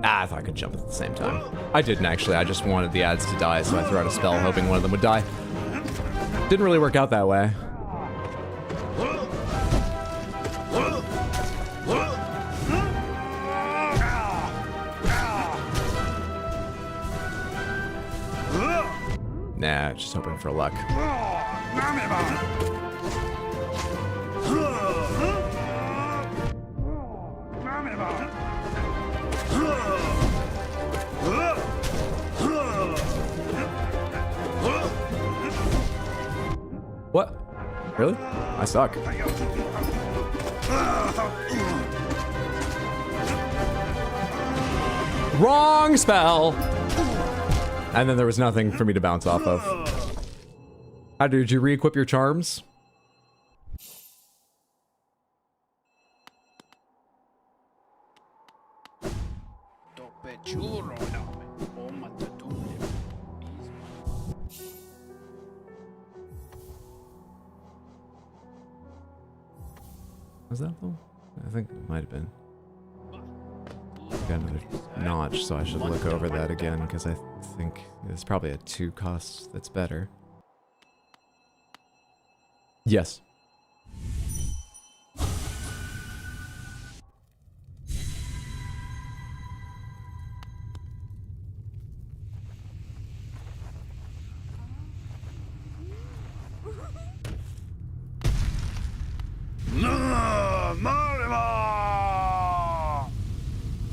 I thought I could jump at the same time. I didn't actually, I just wanted the ads to die, so I threw out a spell hoping one of them would die. Didn't really work out that way. Nah, just hoping for luck. What? Really? I suck. Wrong spell! And then there was nothing for me to bounce off of. How did you re-equip your charms? Was that though? I think it might have been. Got another notch, so I should look over that again because I think it's probably a 2 cost that's better. Yes.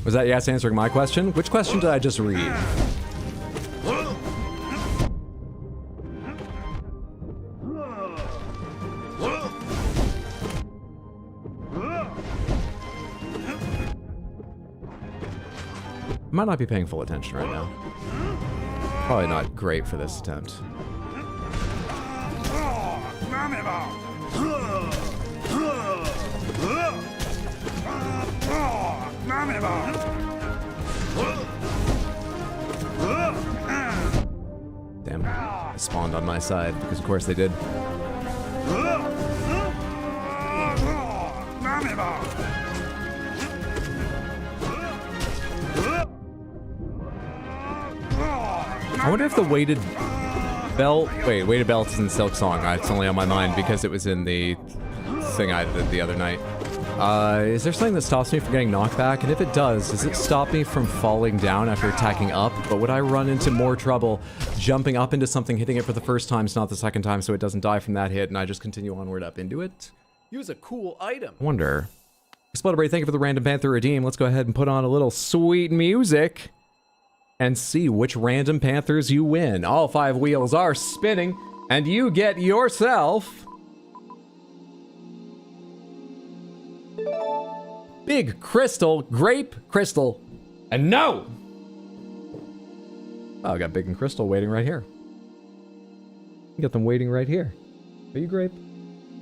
Was that yes answering my question? Which question did I just read? Might not be paying full attention right now. Probably not great for this attempt. Damn, they spawned on my side because of course they did. I wonder if the weighted belt... Wait, weighted belt is in Silk Song. It's only on my mind because it was in the thing I did the other night. Is there something that stops me from getting knockback? And if it does it stop me from falling down after attacking up? But would I run into more trouble jumping up into something, hitting it for the first time, not the second time, so it doesn't die from that hit, and I just continue onward up into it? Use a cool item. I wonder. Explodebray, thank you for the Random Panther Redeem. Let's go ahead and put on a little sweet music and see which Random Panthers you win. All 5 wheels are spinning, and you get yourself... Big Crystal, Grape Crystal, and no! Oh, I got Big and Crystal waiting right here. You got them waiting right here. Are you Grape?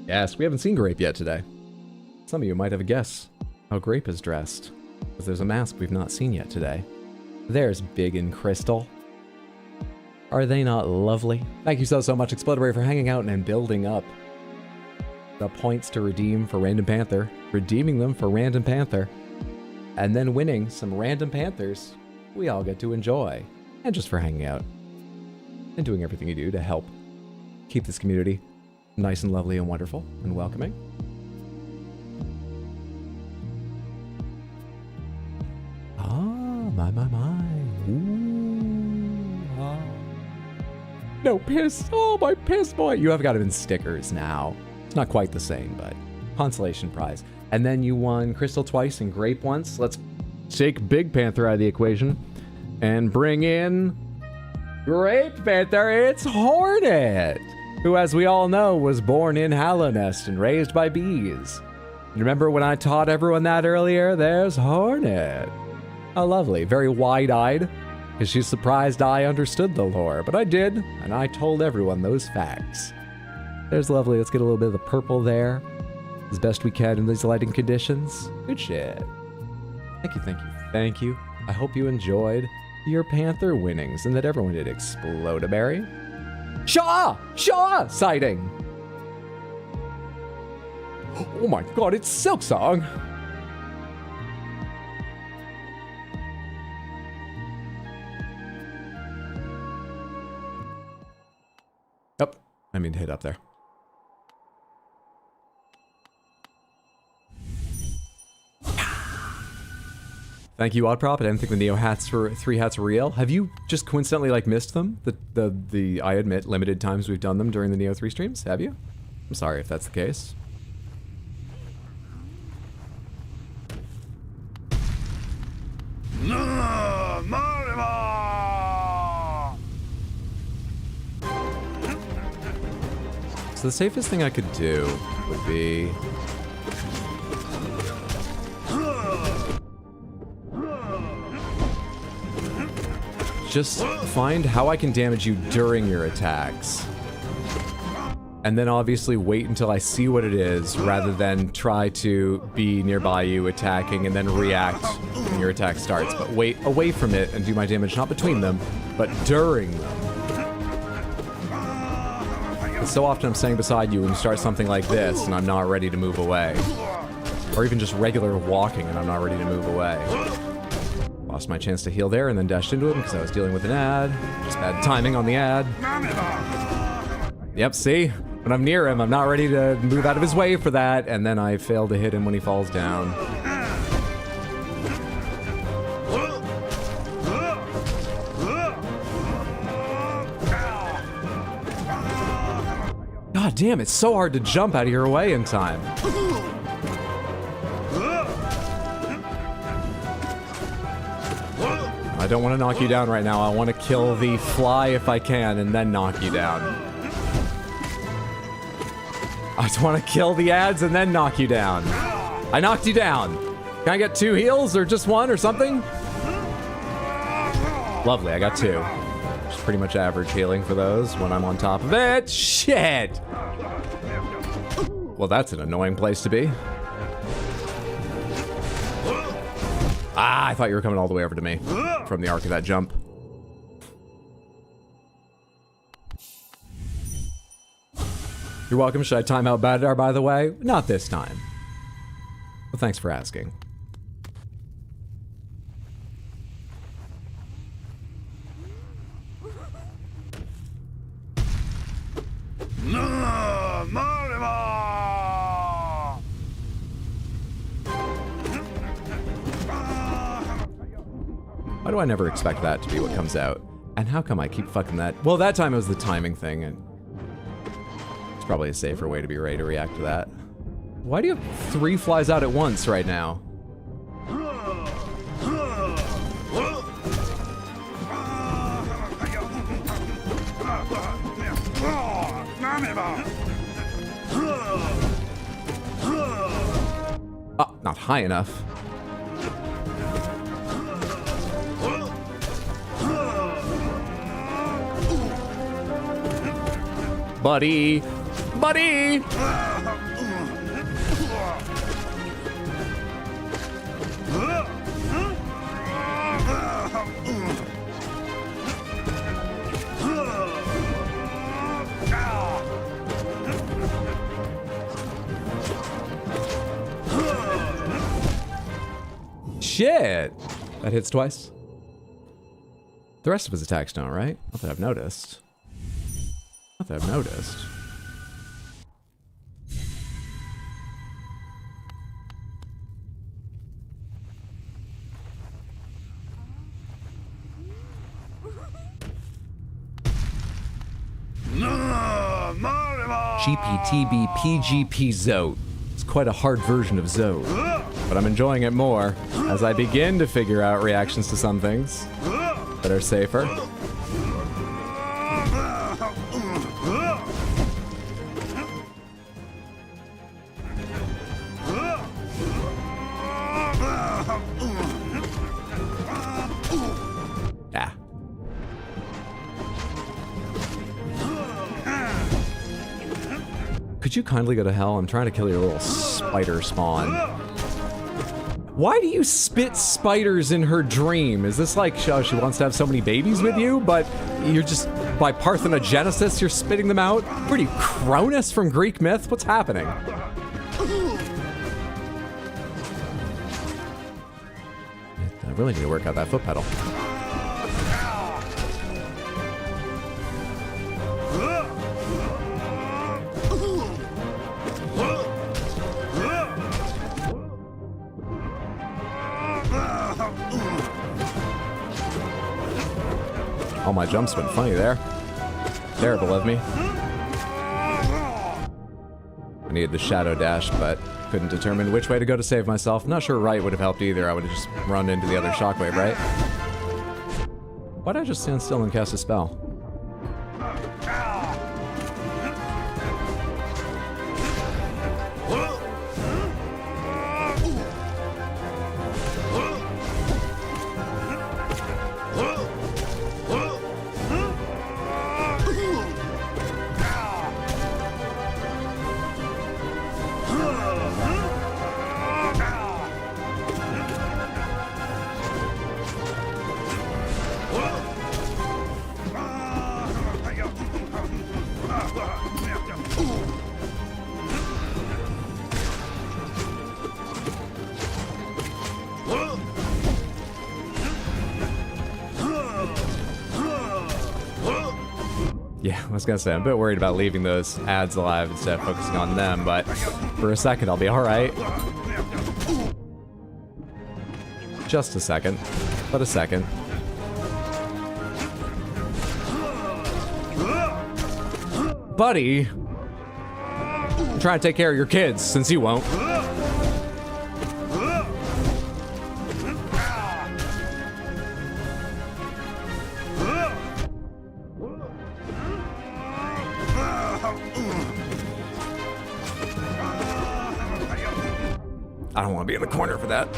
Yes, we haven't seen Grape yet today. Some of you might have a guess how Grape is dressed, because there's a mask we've not seen yet today. There's Big and Crystal. Are they not lovely? Thank you so much, Explodebray, for hanging out and building up the points to redeem for Random Panther, redeeming them for Random Panther, and then winning some Random Panthers we all get to enjoy, and just for hanging out and doing everything you do to help keep this community nice and lovely and wonderful and welcoming. Ah, my. Ooh, ah. No piss. Oh, my piss boy. You have got him in stickers now. It's not quite the same, but consolation prize. And then you won Crystal twice and Grape once. Let's take Big Panther out of the equation and bring in Great Panther. It's Hornet, who, as we all know, was born in Hallownest and raised by bees. Remember when I taught everyone that earlier? There's Hornet. Oh, lovely. Very wide-eyed, because she's surprised I understood the lore. But I did, and I told everyone those facts. There's lovely. Let's get a little bit of the purple there, as best we can in these lighting conditions. Good shit. Thank you, thank you, thank you. I hope you enjoyed your Panther winnings and that everyone did Explode-a-berry. Shaw! Shaw sighting! Oh my god, it's Silksong! Oh, I mean to hit up there. Thank you, Oddprop. I didn't think the Neo hats were 3 hats were real. Have you just coincidentally like missed them? The I admit limited times we've done them during the Neo 3 streams. Have you? I'm sorry if that's the case. So the safest thing I could do would be just find how I can damage you during your attacks. And then obviously wait until I see what it is, rather than try to be nearby you attacking and then react when your attack starts. But wait away from it and do my damage, not between them, but during them. And so often I'm standing beside you and you start something like this and I'm not ready to move away. Or even just regular walking and I'm not ready to move away. Lost my chance to heal there and then dashed into him because I was dealing with an ad. Just bad timing on the ad. Yep, see? When I'm near him, I'm not ready to move out of his way for that, and then I fail to hit him when he falls down. God damn, it's so hard to jump out of your way in time. I don't want to knock you down right now. I want to kill the fly if I can and then knock you down. I just want to kill the ads and then knock you down. I knocked you down. Can I get 2 heals or just 1 or something? Lovely, I got 2. Which is pretty much average healing for those when I'm on top of it. Shit! Well, that's an annoying place to be. Ah, I thought you were coming all the way over to me from the arc of that jump. You're welcome. Should I time out Badar, by the way? Not this time. Well, thanks for asking. Why do I never expect that to be what comes out? And how come I keep fucking that? Well, that time it was the timing thing, and it's probably a safer way to be ready to react to that. Why do you have 3 flies out at once right now? Oh, not high enough. Buddy! Buddy! Shit! That hits twice. The rest of his attacks don't, right? Not that I've noticed. Not that I've noticed. GPTB PGP Zote. It's quite a hard version of Zote, but I'm enjoying it more as I begin to figure out reactions to some things that are safer. Ah. Could you kindly go to hell? I'm trying to kill your little spider spawn. Why do you spit spiders in her dream? Is this like, oh, she wants to have so many babies with you, but you're just, by parthenogenesis, you're spitting them out? Pretty Cronus from Greek myth? What's happening? I really need to work out that foot pedal. Oh, my jumps went funny there. Terrible of me. I needed the shadow dash, but couldn't determine which way to go to save myself. Not sure right would have helped either. I would have just run into the other shockwave, right? Why'd I just stand still and cast a spell? Yeah, I was gonna say, I'm a bit worried about leaving those ads alive instead of focusing on them, but for a second I'll be alright. Just a second. But a second. Buddy! I'm trying to take care of your kids, since you won't. I don't want to be in the corner for that.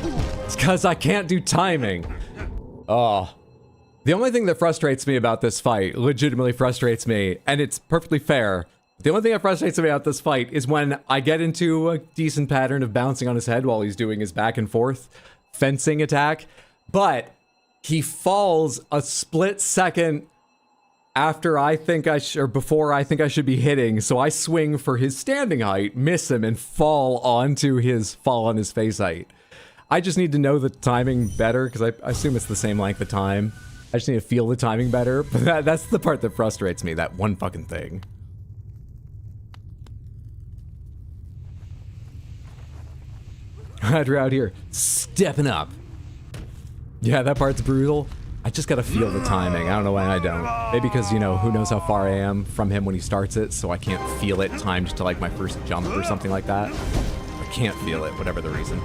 It's because I can't do timing. Oh. The only thing that frustrates me about this fight, legitimately frustrates me, and it's perfectly fair. The only thing that frustrates me about this fight is when I get into a decent pattern of bouncing on his head while he's doing his back and forth fencing attack, but he falls a split second after I think or before I think I should be hitting, so I swing for his standing height, miss him, and fall on his face height. I just need to know the timing better, because I assume it's the same length of time. I just need to feel the timing better, but that's the part that frustrates me, that one fucking thing. We're out here, stepping up. Yeah, that part's brutal. I just gotta feel the timing. I don't know why I don't. Maybe because, you know, who knows how far I am from him when he starts it, so I can't feel it timed to, like, my first jump or something like that. I can't feel it, whatever the reason.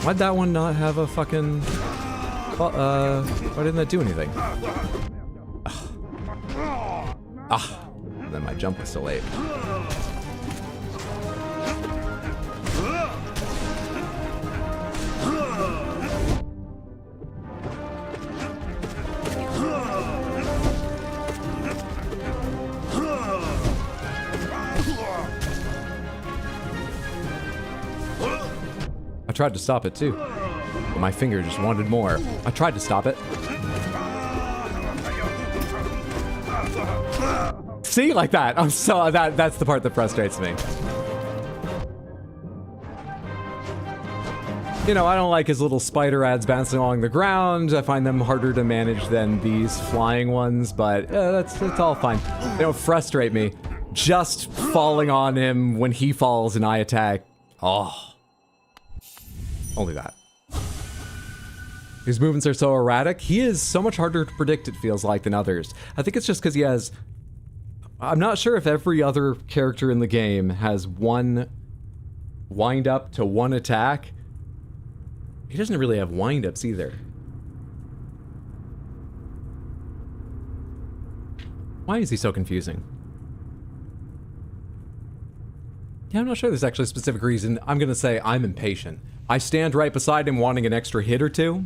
Why'd that one not have a fucking... Well, why didn't that do anything? Ah, and then my jump was so late. I tried to stop it too, but my finger just wanted more. I tried to stop it. See, like that. I'm so that's the part that frustrates me. You know, I don't like his little spider ads bouncing along the ground. I find them harder to manage than these flying ones, but that's all fine. They don't frustrate me. Just falling on him when he falls and I attack. Oh, Only that. His movements are so erratic. He is so much harder to predict, it feels like, than others. I think it's just because he has... I'm not sure if every other character in the game has one wind-up to one attack. He doesn't really have wind-ups either. Why is he so confusing? Yeah, I'm not sure there's actually a specific reason. I'm gonna say I'm impatient. I stand right beside him wanting an extra hit or two,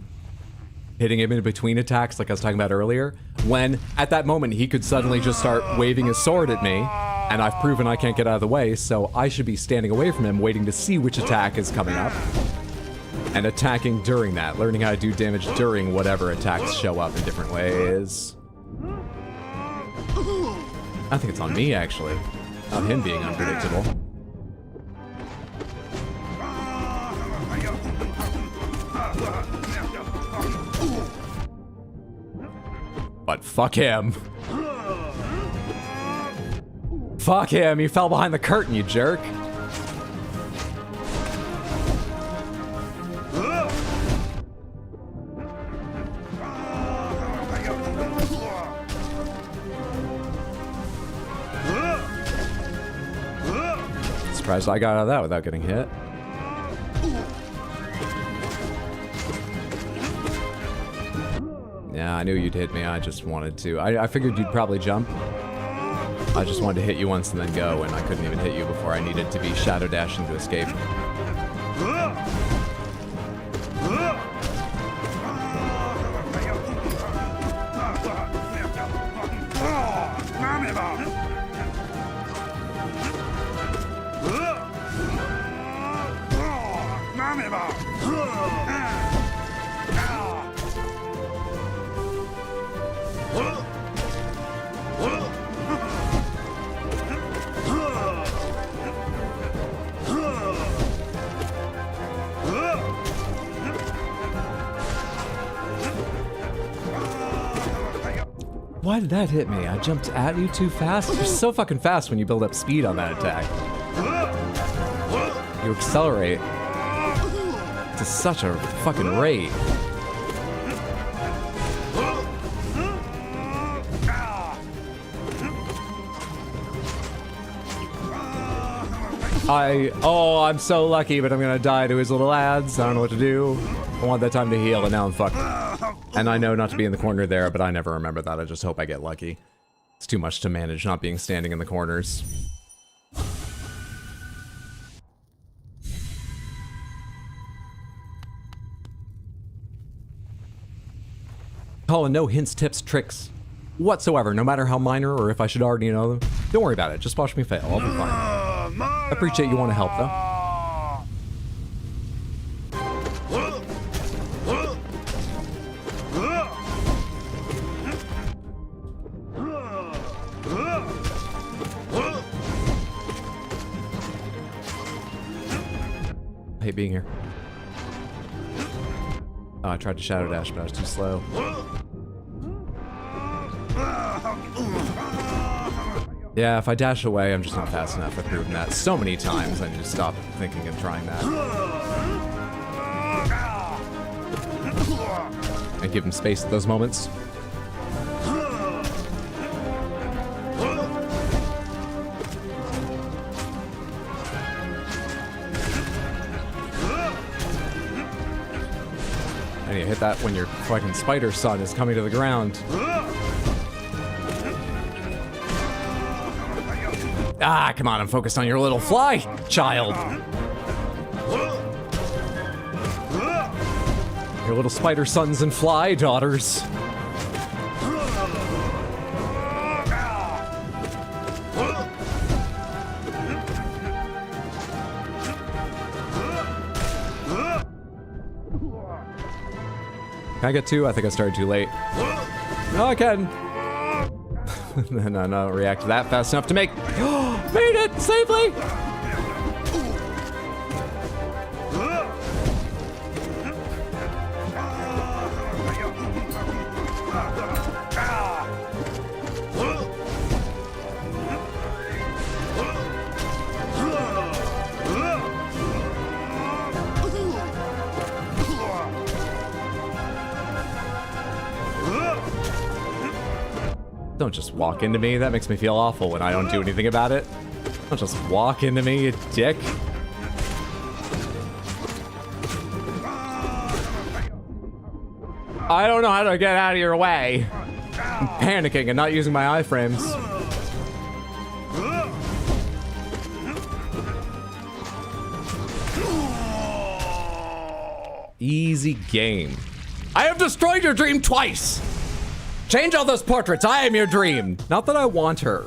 hitting him in between attacks like I was talking about earlier, when at that moment he could suddenly just start waving his sword at me, and I've proven I can't get out of the way, so I should be standing away from him waiting to see which attack is coming up, and attacking during that, learning how to do damage during whatever attacks show up in different ways. I think it's on me, actually, not him being unpredictable. But fuck him. Fuck him, you fell behind the curtain, you jerk. Surprised I got out of that without getting hit. Yeah, I knew you'd hit me. I just wanted to. I figured you'd probably jump. I just wanted to hit you once and then go, and I couldn't even hit you before I needed to be shadow dashing to escape. Why did that hit me? I jumped at you too fast? You're so fucking fast when you build up speed on that attack. You accelerate to such a fucking rate. I'm so lucky, but I'm gonna die to his little ads. I don't know what to do. I want that time to heal, and now I'm fucked. And I know not to be in the corner there, but I never remember that. I just hope I get lucky. It's too much to manage not being standing in the corners. Colin, no hints, tips, tricks whatsoever, no matter how minor or if I should already know them. Don't worry about it. Just watch me fail. I'll be fine. I appreciate you want to help, though. I hate being here. Oh, I tried to shadow dash, but I was too slow. Yeah, if I dash away, I'm just not fast enough. I've proven that so many times. I need to stop thinking of trying that. And give him space at those moments. And you hit that when your fucking spider son is coming to the ground. Ah, come on, I'm focused on your little fly, child. Your little spider sons and fly daughters. Can I get two? I think I started too late. No, I can. No, react to that fast enough to make... Made it safely! Don't just walk into me. That makes me feel awful when I don't do anything about it. Don't just walk into me, you dick. I don't know how to get out of your way. I'm panicking and not using my iframes. Easy game. I have destroyed your dream twice! Change all those portraits. I am your dream. Not that I want her.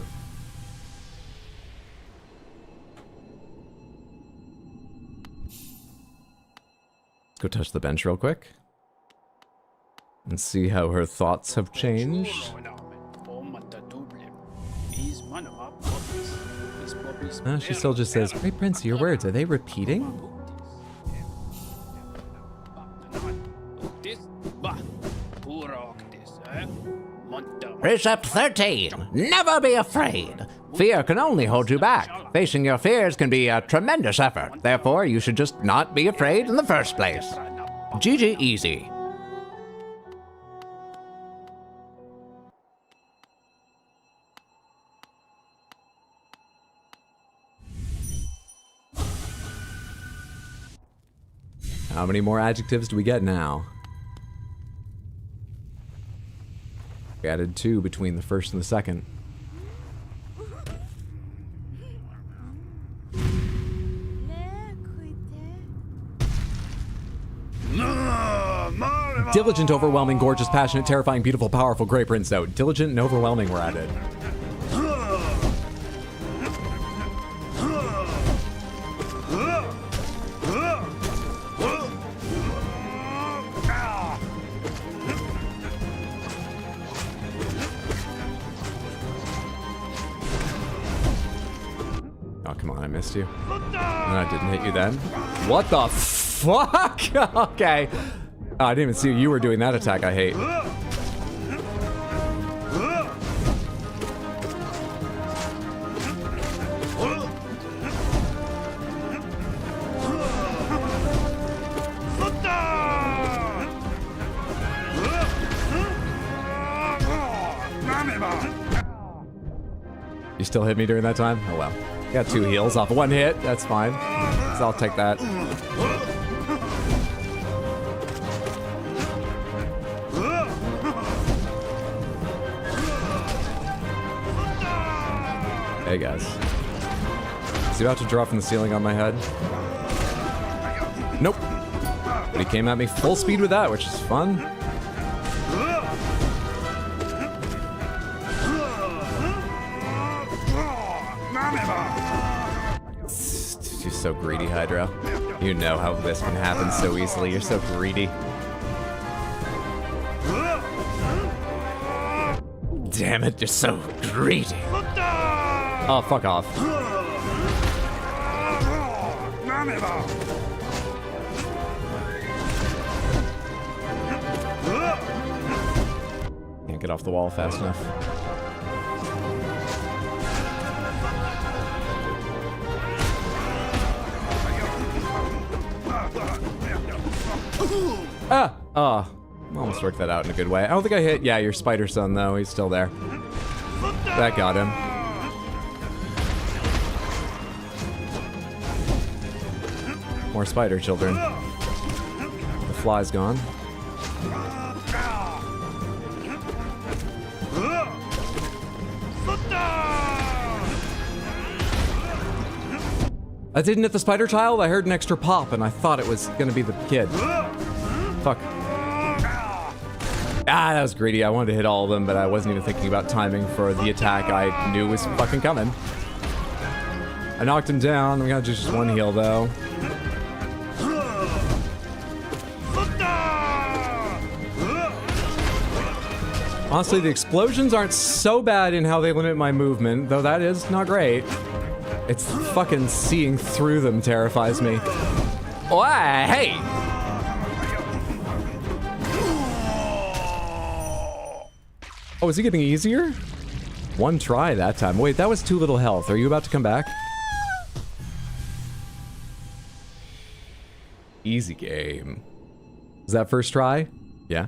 Let's go touch the bench real quick. And see how her thoughts have changed. She still just says, Great Prince, your words, are they repeating? Precept 13. Never be afraid. Fear can only hold you back. Facing your fears can be a tremendous effort. Therefore, you should just not be afraid in the first place. GG easy. How many more adjectives do we get now? We added 2 between the first and the second. Diligent, overwhelming, gorgeous, passionate, terrifying, beautiful, powerful, great prince out. Diligent and overwhelming were added. Oh, come on, I missed you. And I didn't hit you then. What the fuck? Okay. Oh, I didn't even see you were doing that attack I hate. You still hit me during that time? Oh well. Got 2 heals off 1 hit. That's fine. So I'll take that. Hey guys. Is he about to drop from the ceiling on my head? Nope. But he came at me full speed with that, which is fun. You're so greedy, Hydra. You know how this can happen so easily. You're so greedy. Damn it, you're so greedy. Oh, fuck off. Can't get off the wall fast enough. Ah! Oh. Almost worked that out in a good way. I don't think I hit... Yeah, your spider son, though. He's still there. That got him. More spider children. The fly's gone. I didn't hit the spider child. I heard an extra pop, and I thought it was gonna be the kid. Fuck. Ah, that was greedy. I wanted to hit all of them, but I wasn't even thinking about timing for the attack I knew was fucking coming. I knocked him down. We gotta do just 1 heal, though. Honestly, the explosions aren't so bad in how they limit my movement, though that is not great. It's fucking seeing through them terrifies me. Oh, hey! Oh, is he getting easier? 1 try that time. Wait, that was 2 little health. Are you about to come back? Easy game. Was that first try? Yeah.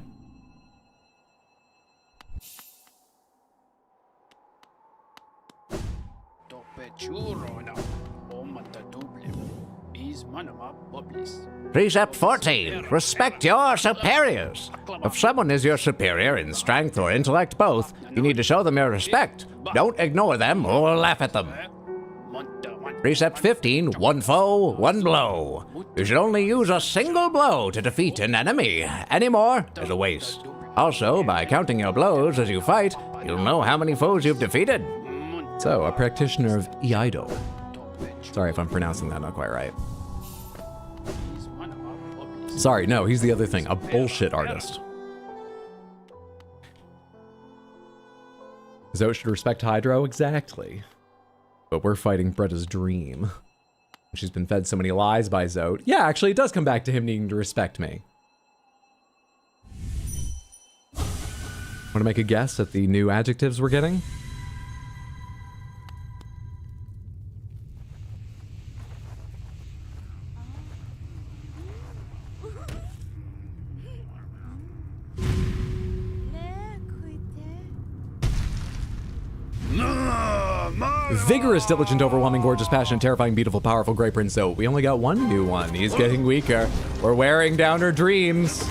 Precept 14. Respect your superiors. If someone is your superior in strength or intellect both, you need to show them your respect. Don't ignore them or laugh at them. Precept 15. One foe, one blow. You should only use a single blow to defeat an enemy. Any more is a waste. Also, by counting your blows as you fight, you'll know how many foes you've defeated. So, a practitioner of Iaido. Sorry if I'm pronouncing that not quite right. Sorry, no, he's the other thing. A bullshit artist. Zoe should respect Hydro? Exactly. But we're fighting Bretta's dream. She's been fed so many lies by Zote. Yeah, actually, it does come back to him needing to respect me. Want to make a guess at the new adjectives we're getting? Vigorous, diligent, overwhelming, gorgeous, passionate, terrifying, beautiful, powerful, great prince. So we only got one new one. He's getting weaker. We're wearing down her dreams.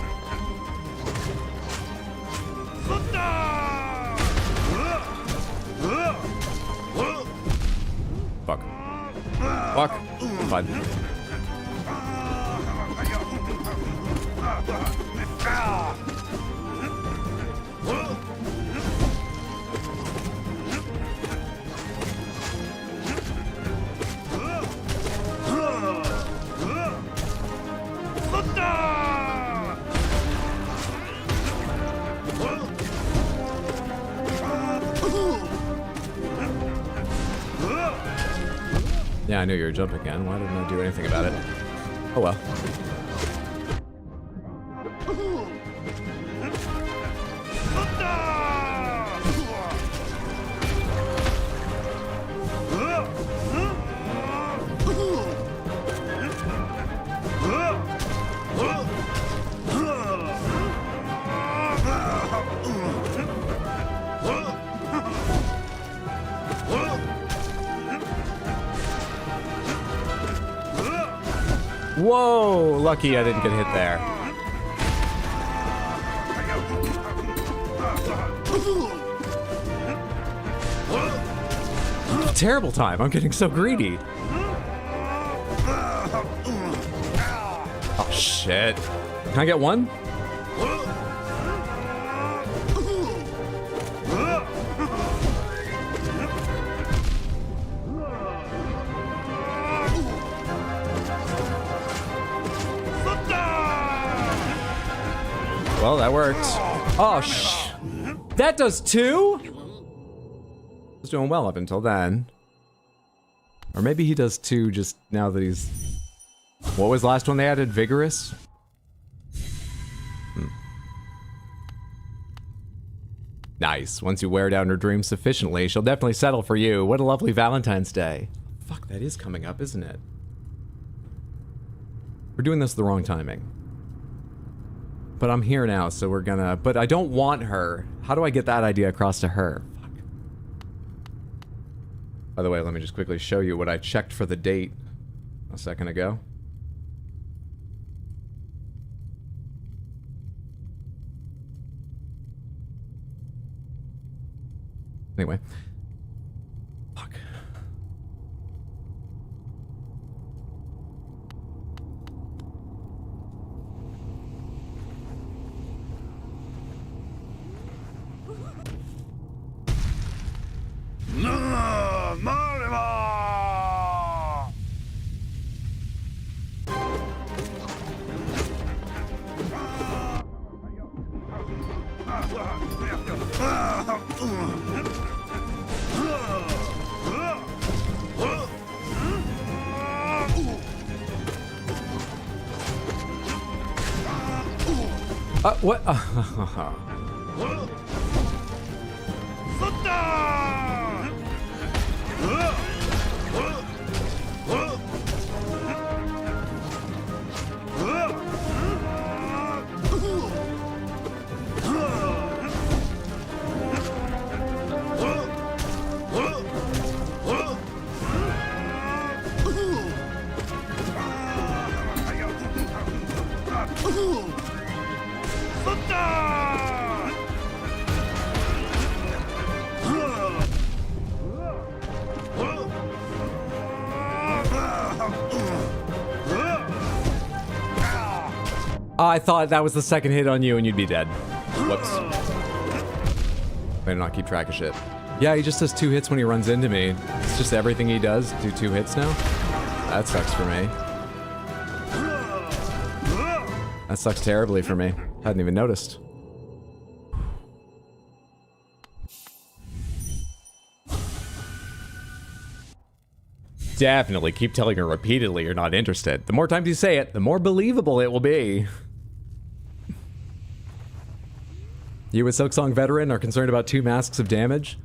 Fuck. Fuck. Fine. Yeah, I knew you were jumping again. Why didn't I do anything about it? Oh well. Whoa! Lucky I didn't get hit there. Terrible time. I'm getting so greedy. Oh, shit. Can I get one? Well, that worked. Oh, that does two? I was doing well up until then. Or maybe he does two just now that he's... What was the last one they added? Vigorous? Nice. Once you wear down her dreams sufficiently, she'll definitely settle for you. What a lovely Valentine's Day. Fuck, that is coming up, isn't it? We're doing this the wrong timing. But I'm here now, so we're gonna... But I don't want her. How do I get that idea across to her? Fuck. By the way, let me just quickly show you what I checked for the date a second ago. Anyway. Fuck. What? I thought that was the second hit on you and you'd be dead. Whoops. Better not keep track of shit. Yeah, he just does 2 hits when he runs into me. It's just everything he does, do 2 hits now? That sucks for me. That sucks terribly for me. Hadn't even noticed. Definitely keep telling her repeatedly you're not interested. The more times you say it, the more believable it will be. You, a Silksong veteran, are concerned about 2 masks of damage?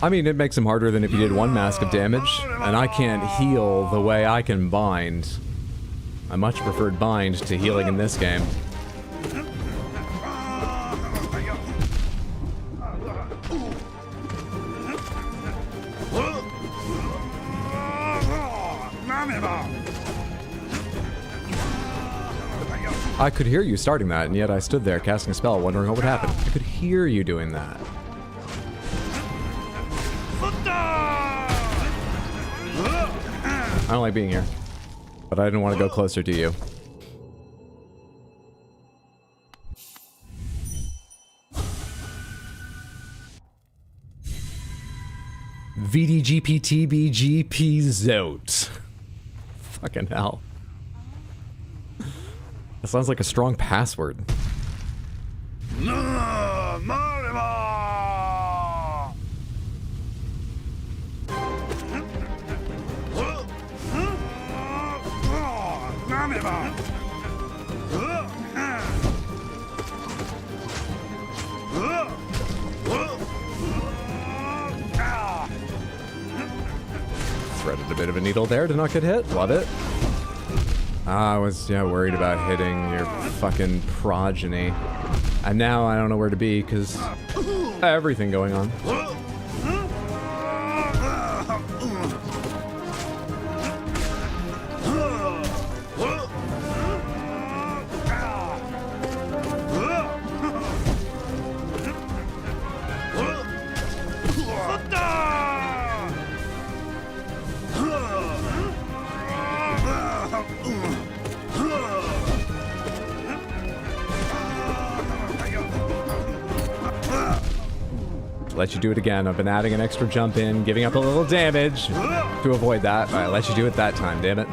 I mean, it makes him harder than if you did 1 mask of damage, and I can't heal the way I can bind. I much preferred bind to healing in this game. I could hear you starting that, and yet I stood there casting a spell, wondering what would happen. I could hear you doing that. I don't like being here, but I didn't want to go closer to you. VDGPTBGP Zote. Fucking hell. That sounds like a strong password. Threaded a bit of a needle there to not get hit. Love it. I was, worried about hitting your fucking progeny. And now I don't know where to be, because everything going on. Let you do it again. I've been adding an extra jump in, giving up a little damage to avoid that. All right, let you do it that time, damn it.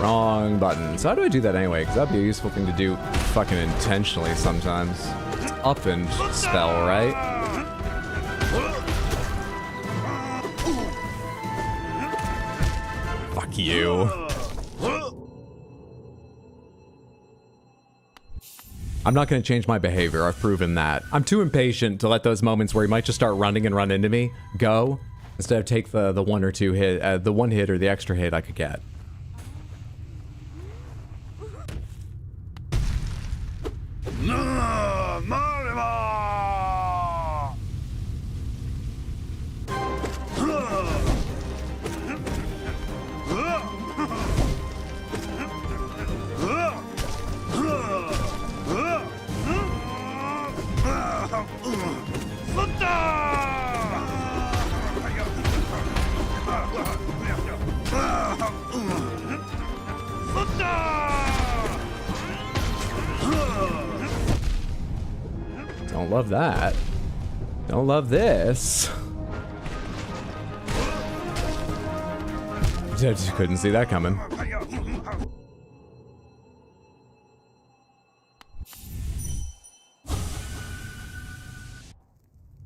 Wrong button. So how do I do that anyway? Because that'd be a useful thing to do fucking intentionally sometimes. It's up and spell, right? Fuck you. I'm not going to change my behavior. I've proven that. I'm too impatient to let those moments where he might just start running and run into me go, instead of take the 1 or 2 hit, the 1 hit or the extra hit I could get. Don't love that. Don't love this. Just couldn't see that coming.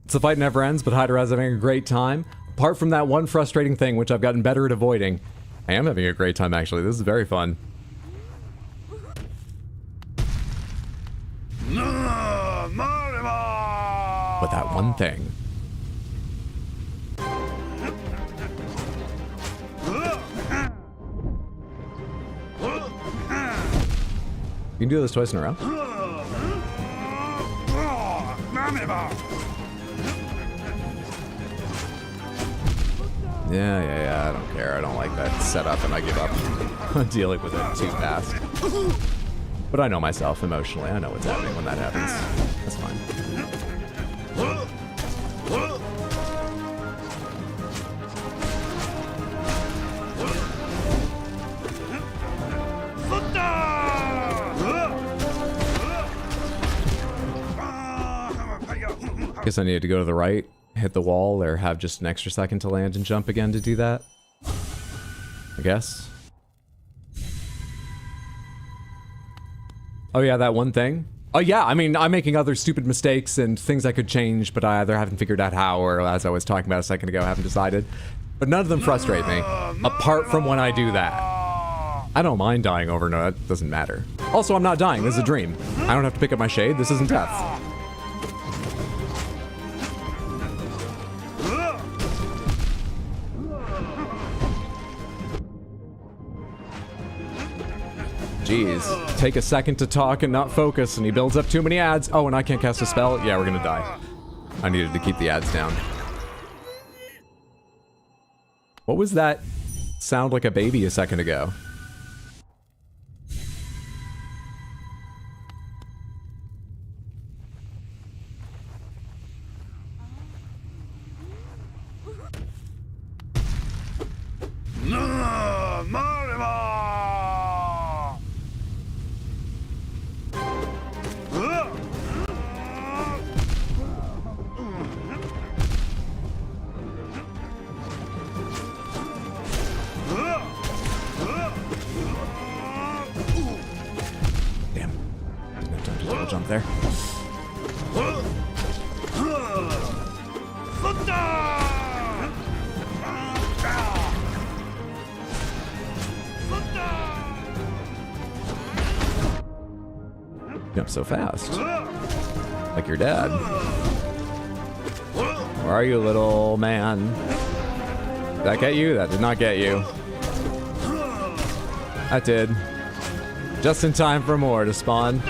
The fight never ends, but Hydra is having a great time. Apart from that one frustrating thing, which I've gotten better at avoiding, I am having a great time, actually. This is very fun. But that one thing. You can do this twice in a row. Yeah, I don't care. I don't like that set up and I give up on dealing with it too fast. But I know myself emotionally. I know what's happening when that happens. That's fine. Guess I needed to go to the right, hit the wall, or have just an extra second to land and jump again to do that. I guess. Oh yeah, that one thing? Oh yeah, I mean, I'm making other stupid mistakes and things I could change, but I either haven't figured out how, or as I was talking about a second ago, haven't decided. But none of them frustrate me, apart from when I do that. I don't mind dying over, no, that doesn't matter. Also, I'm not dying, this is a dream. I don't have to pick up my shade, this isn't death. Jeez, take a second to talk and not focus, and he builds up too many ads. Oh, and I can't cast a spell? Yeah, we're gonna die. I needed to keep the ads down. What was that sound like a baby a second ago? Jump there. Jump so fast. Like your dad. Where are you, little man? Did that get you? That did not get you. That did. Just in time for more to spawn.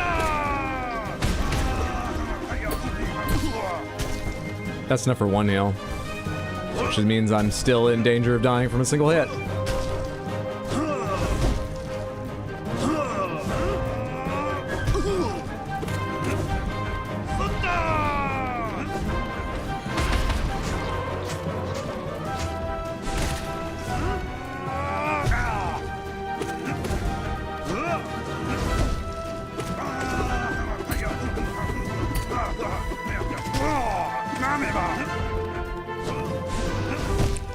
That's enough for one heal, which means I'm still in danger of dying from a single hit.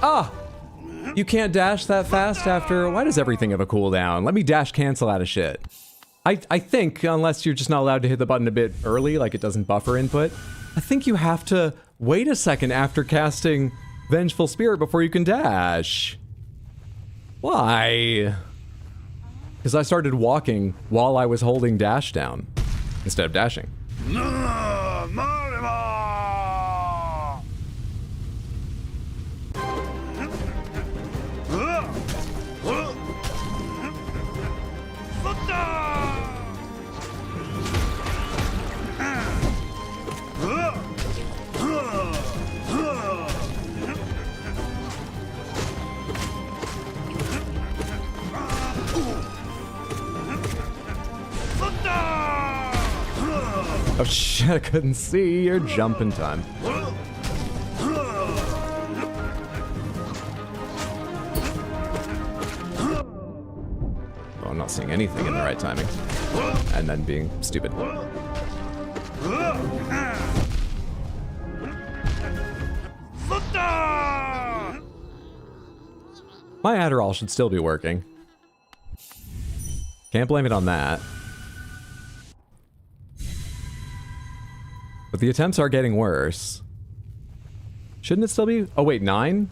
Ah! You can't dash that fast after... Why does everything have a cooldown? Let me dash cancel out of shit. I think, unless you're just not allowed to hit the button a bit early, like it doesn't buffer input, I think you have to wait a second after casting Vengeful Spirit before you can dash. Why? Because I started walking while I was holding dash down, instead of dashing. Oh shit, I couldn't see your jumping time. Oh, I'm not seeing anything in the right timing. And then being stupid. My Adderall should still be working. Can't blame it on that. But the attempts are getting worse. Shouldn't it still be? Oh wait, 9?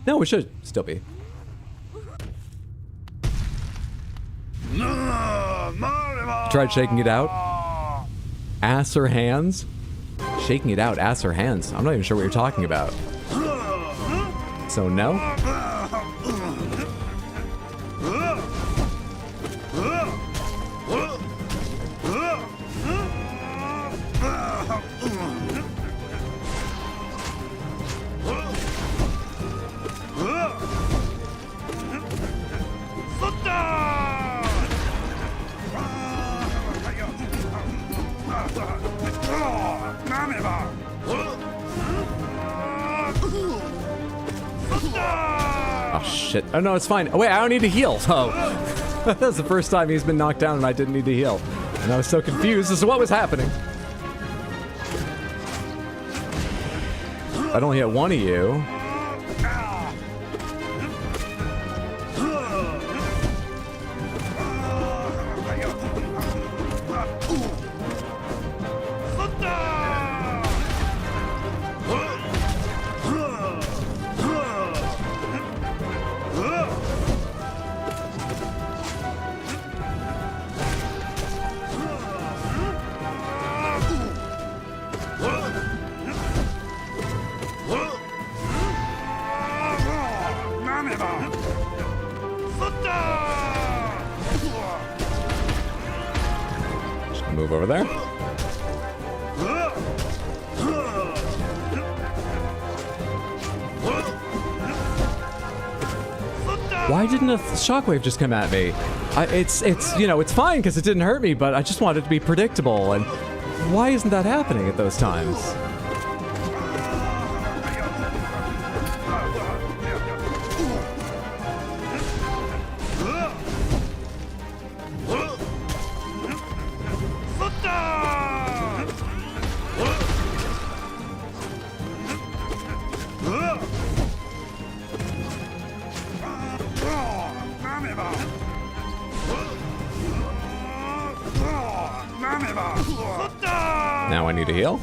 No, it should still be. Tried shaking it out? Ass or hands? Shaking it out, ass or hands? I'm not even sure what you're talking about. So no? shit. Oh, no, it's fine. Oh, wait, I don't need to heal. Oh. That's the first time he's been knocked down and I didn't need to heal. And I was so confused as to what was happening. I'd only hit one of you. Move over there. Why didn't a shockwave just come at me? It's you know, it's fine because it didn't hurt me, but I just wanted it to be predictable. And why isn't that happening at those times? Now I need to heal.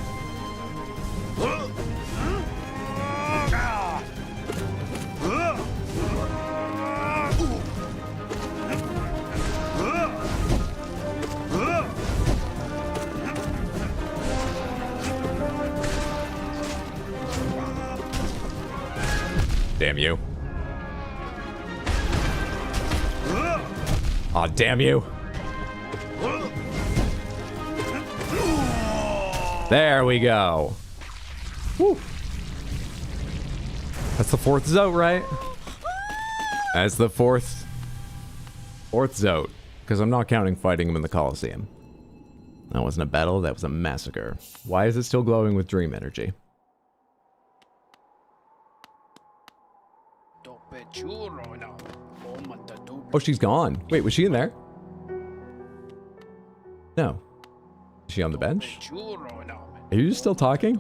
Damn you. Aw, damn you. There we go. Woo. That's the fourth Zote, right? That's the fourth Zote. Because I'm not counting fighting him in the Coliseum. That wasn't a battle, that was a massacre. Why is it still glowing with dream energy? Oh, she's gone. Wait, was she in there? No. Is she on the bench? Are you still talking?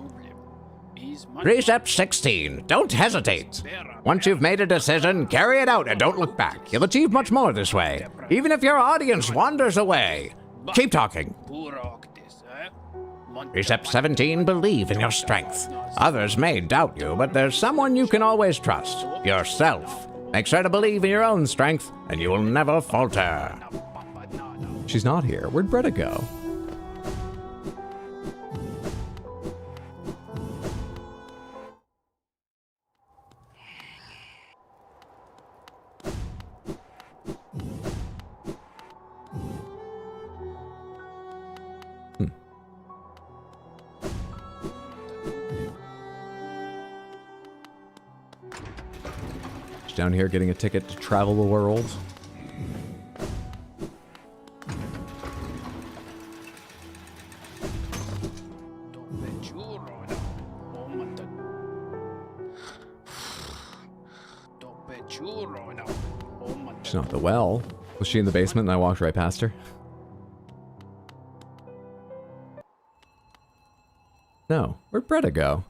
Precept 16. Don't hesitate. Once you've made a decision, carry it out and don't look back. You'll achieve much more this way, even if your audience wanders away. Keep talking. Precept 17. Believe in your strength. Others may doubt you, but there's someone you can always trust. Yourself. Make sure to believe in your own strength, and you will never falter. She's not here. Where'd Bretta go? Down here getting a ticket to travel the world. She's not at the well. Was she in the basement and I walked right past her? No. Where'd Bretta go?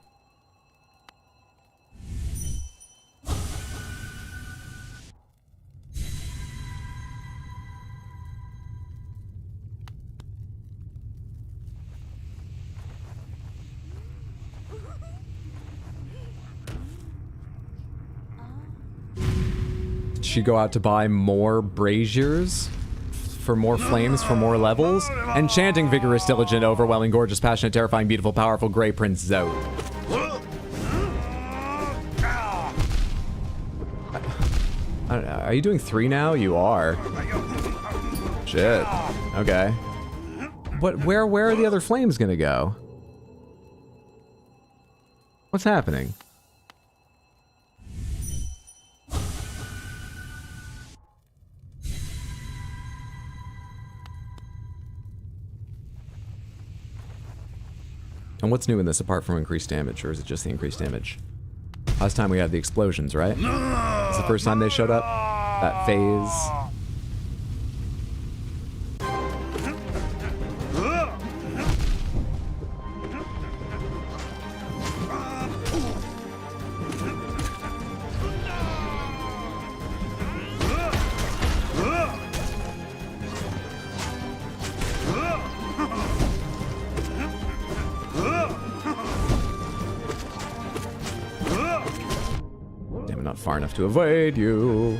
She go out to buy more braziers for more flames for more levels. Enchanting, vigorous, diligent, overwhelming, gorgeous, passionate, terrifying, beautiful, powerful, Grey Prince Zote. Are you doing 3 now? You are. Shit. Okay. But where are the other flames gonna go? What's happening? And what's new in this apart from increased damage, or is it just the increased damage? Last time we had the explosions, right? It's the first time they showed up. That phase. Damn it, not far enough to evade you.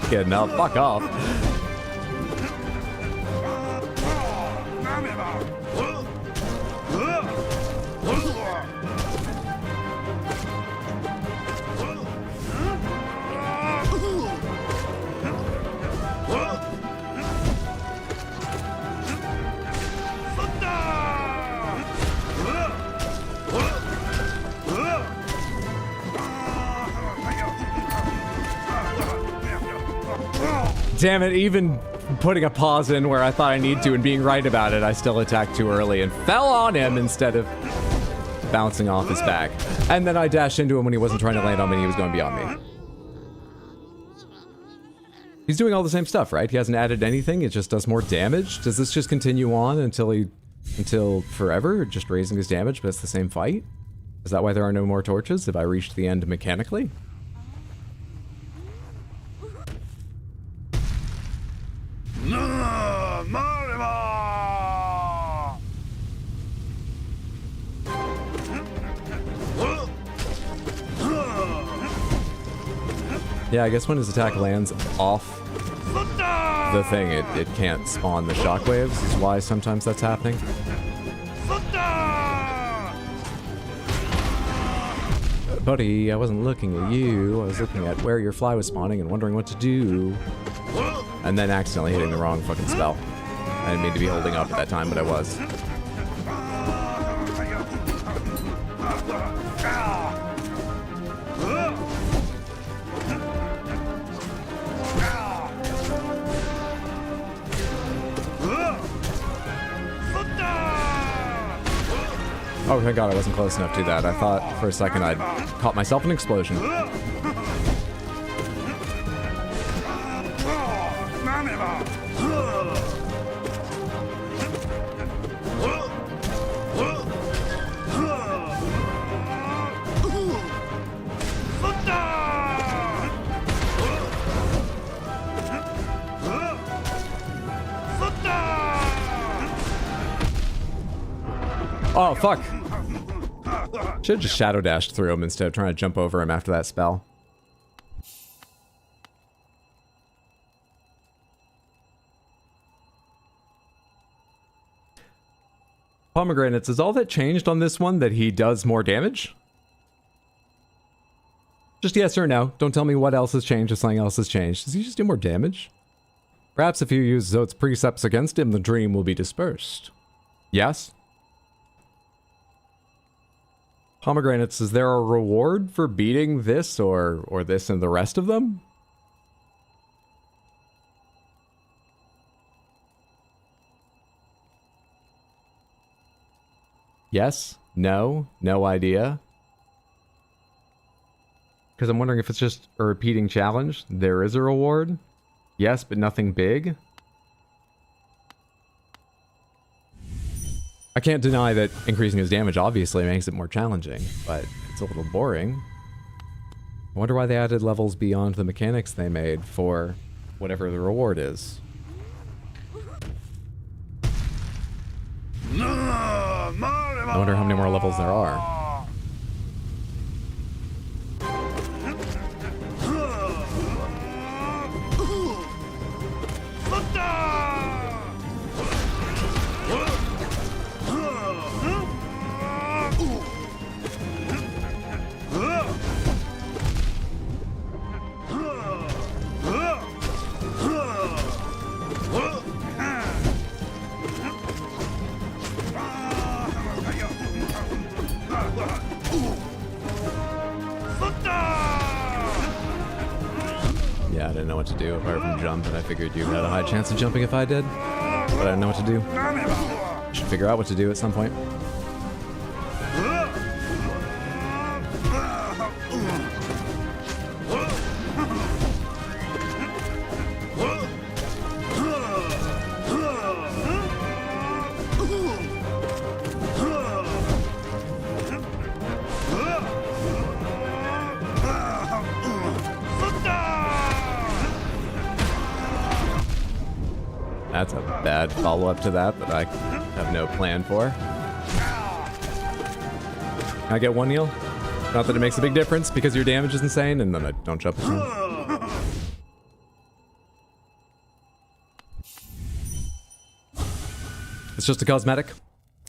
Yeah, now fuck off. Damn it, even putting a pause in where I thought I need to and being right about it, I still attacked too early and fell on him instead of bouncing off his back. And then I dashed into him when he wasn't trying to land on me, he was going beyond me. He's doing all the same stuff, right? He hasn't added anything, it just does more damage? Does this just continue on until forever, just raising his damage, but it's the same fight? Is that why there are no more torches? Have I reached the end mechanically? Yeah, I guess when his attack lands off the thing, it can't spawn the shockwaves, is why sometimes that's happening. Buddy, I wasn't looking at you, I was looking at where your fly was spawning and wondering what to do. And then accidentally hitting the wrong fucking spell. I didn't mean to be holding up at that time, but I was. Oh, thank God I wasn't close enough to that. I thought for a second I'd caught myself an explosion. Oh, fuck. Should've just shadow dashed through him instead of trying to jump over him after that spell. Pomegranates, is all that changed on this one that he does more damage? Just yes or no. Don't tell me what else has changed if something else has changed. Does he just do more damage? Perhaps if you use Zot's precepts against him, the dream will be dispersed. Yes? Pomegranates, is there a reward for beating this or this and the rest of them? Yes? No? No idea? Because I'm wondering if it's just a repeating challenge. There is a reward. Yes, but nothing big. I can't deny that increasing his damage obviously makes it more challenging, but it's a little boring. I wonder why they added levels beyond the mechanics they made for whatever the reward is. I wonder how many more levels there are. didn't know what to do apart from jump, and I figured you had a high chance of jumping if I did. But I didn't know what to do. Should figure out what to do at some point. That's a bad follow-up to that I have no plan for. Can I get one heal? Not that it makes a big difference because your damage is insane, and then I don't jump as much. It's just a cosmetic.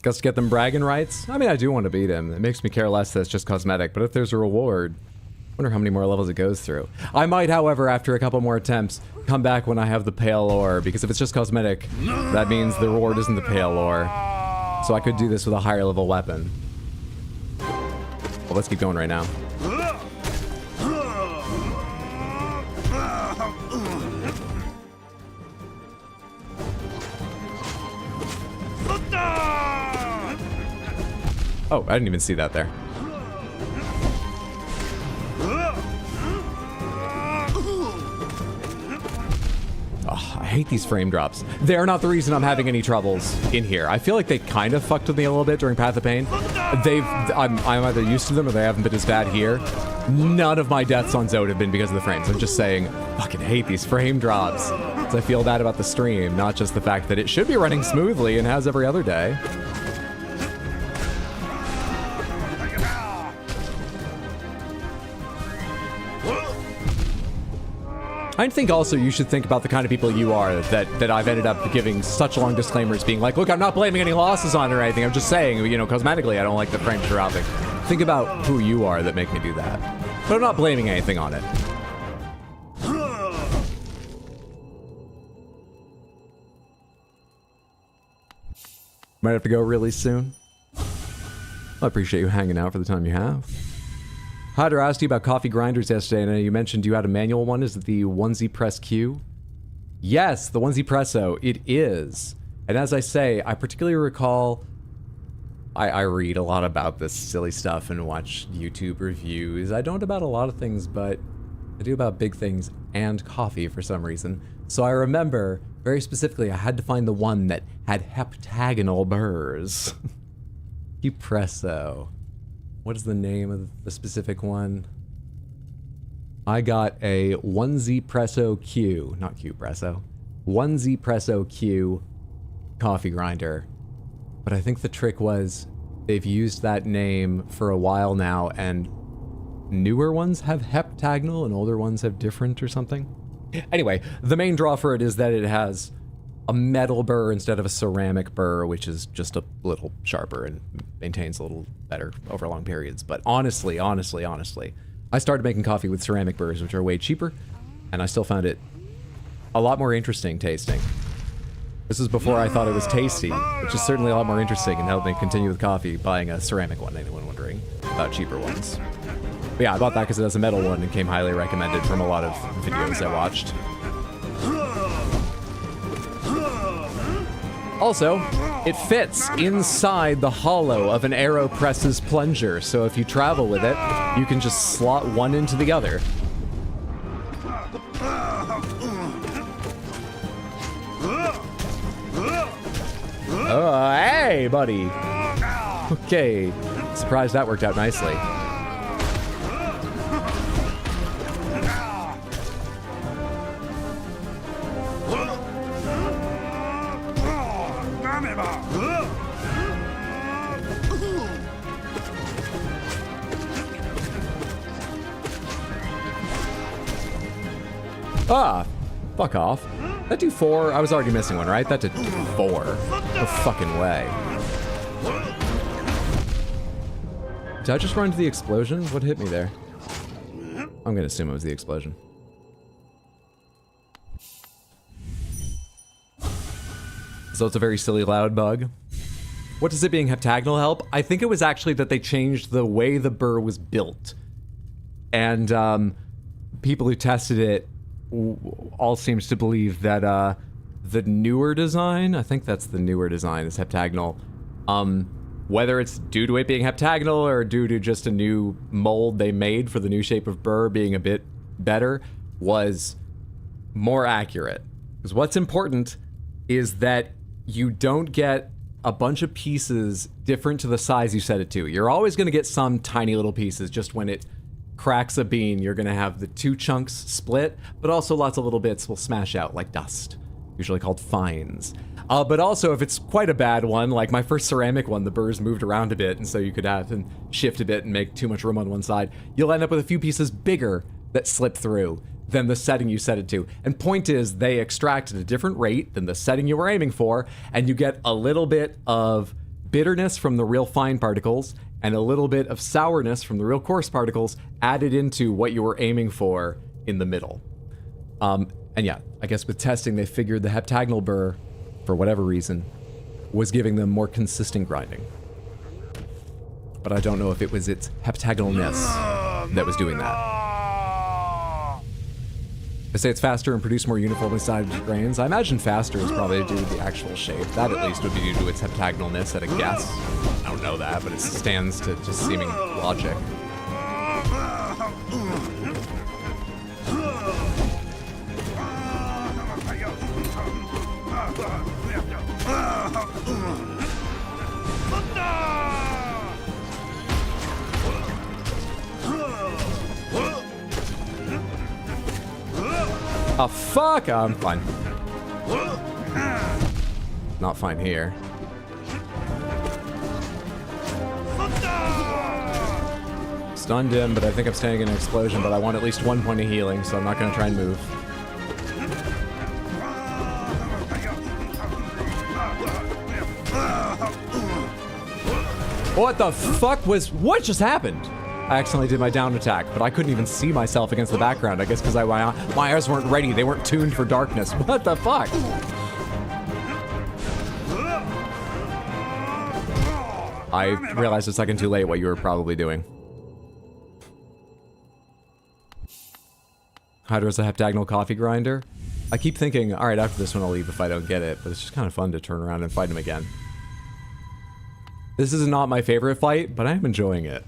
Just to get them bragging rights. I mean, I do want to beat him. It makes me care less that it's just cosmetic, but if there's a reward, I wonder how many more levels it goes through. I might, however, after a couple more attempts, come back when I have the pale ore, because if it's just cosmetic, that means the reward isn't the pale ore. So I could do this with a higher level weapon. Well, let's keep going right now. Oh, I didn't even see that there. Oh, I hate these frame drops. They're not the reason I'm having any troubles in here. I feel like they kind of fucked with me a little bit during Path of Pain. I'm either used to them or they haven't been as bad here. None of my deaths on Zode have been because of the frames. I'm just saying, fucking hate these frame drops. So I feel bad about the stream, not just the fact that it should be running smoothly and has every other day. I think also you should think about the kind of people you are that I've ended up giving such long disclaimers being like, look, I'm not blaming any losses on it or anything. I'm just saying, you know, cosmetically, I don't like the frame dropping. Think about who you are that make me do that. But I'm not blaming anything on it. Might have to go really soon. I appreciate you hanging out for the time you have. Hyder asked you about coffee grinders yesterday, and you mentioned you had a manual one. Is it the onesie press Q? Yes, the onesie presso. It is. And as I say, I particularly recall... I read a lot about this silly stuff and watch YouTube reviews. I don't about a lot of things, but I do about big things and coffee for some reason. So I remember, very specifically, I had to find the one that had heptagonal burrs. Q-presso. What is the name of the specific one? I got a onesie presso Q, not Q-presso. Onesie presso Q coffee grinder. But I think the trick was they've used that name for a while now, and newer ones have heptagonal and older ones have different or something. Anyway, the main draw for it is that it has a metal burr instead of a ceramic burr, which is just a little sharper and maintains a little better over long periods. But honestly, I started making coffee with ceramic burrs, which are way cheaper, and I still found it a lot more interesting tasting. This is before I thought it was tasty, which is certainly a lot more interesting and helped me continue with coffee buying a ceramic one, anyone wondering about cheaper ones. But yeah, I bought that because it has a metal one and came highly recommended from a lot of videos I watched. Also, it fits inside the hollow of an AeroPress's plunger, so if you travel with it, you can just slot one into the other. Oh, hey, buddy. Okay, surprised that worked out nicely. Ah, fuck off. That do 4? I was already missing one, right? That did 4. No fucking way. Did I just run into the explosion? What hit me there? I'm gonna assume it was the explosion. So it's a very silly loud bug. What does it being heptagonal help? I think it was actually that they changed the way the burr was built. And people who tested it all seems to believe that the newer design, I think that's the newer design, is heptagonal. Whether it's due to it being heptagonal or due to just a new mold they made for the new shape of burr being a bit better, was more accurate. Because what's important is that you don't get a bunch of pieces different to the size you set it to. You're always going to get some tiny little pieces. Just when it cracks a bean, you're going to have the two chunks split, but also lots of little bits will smash out like dust, usually called fines. But also, if it's quite a bad one, like my first ceramic one, the burrs moved around a bit, and so you could have them shift a bit and make too much room on one side, you'll end up with a few pieces bigger that slip through than the setting you set it to. And point is, they extract at a different rate than the setting you were aiming for, and you get a little bit of bitterness from the real fine particles and a little bit of sourness from the real coarse particles added into what you were aiming for in the middle. And yeah, I guess with testing, they figured the heptagonal burr, for whatever reason, was giving them more consistent grinding. But I don't know if it was its heptagonalness that was doing that. They say it's faster and produce more uniformly sized grains. I imagine faster is probably due to the actual shape. That at least would be due to its heptagonalness at a guess. I don't know that, but it stands to just seeming logic. Oh, fuck! I'm fine. Not fine here. Stunned him, but I think I'm staying in an explosion, but I want at least 1 point of healing, so I'm not gonna try and move. What the fuck was... What just happened? I accidentally did my down attack, but I couldn't even see myself against the background. I guess because my eyes weren't ready. They weren't tuned for darkness. What the fuck? I realized a second too late what you were probably doing. Hydra's a heptagonal coffee grinder. I keep thinking, all right, after this one I'll leave if I don't get it, but it's just kind of fun to turn around and fight him again. This is not my favorite fight, but I am enjoying it.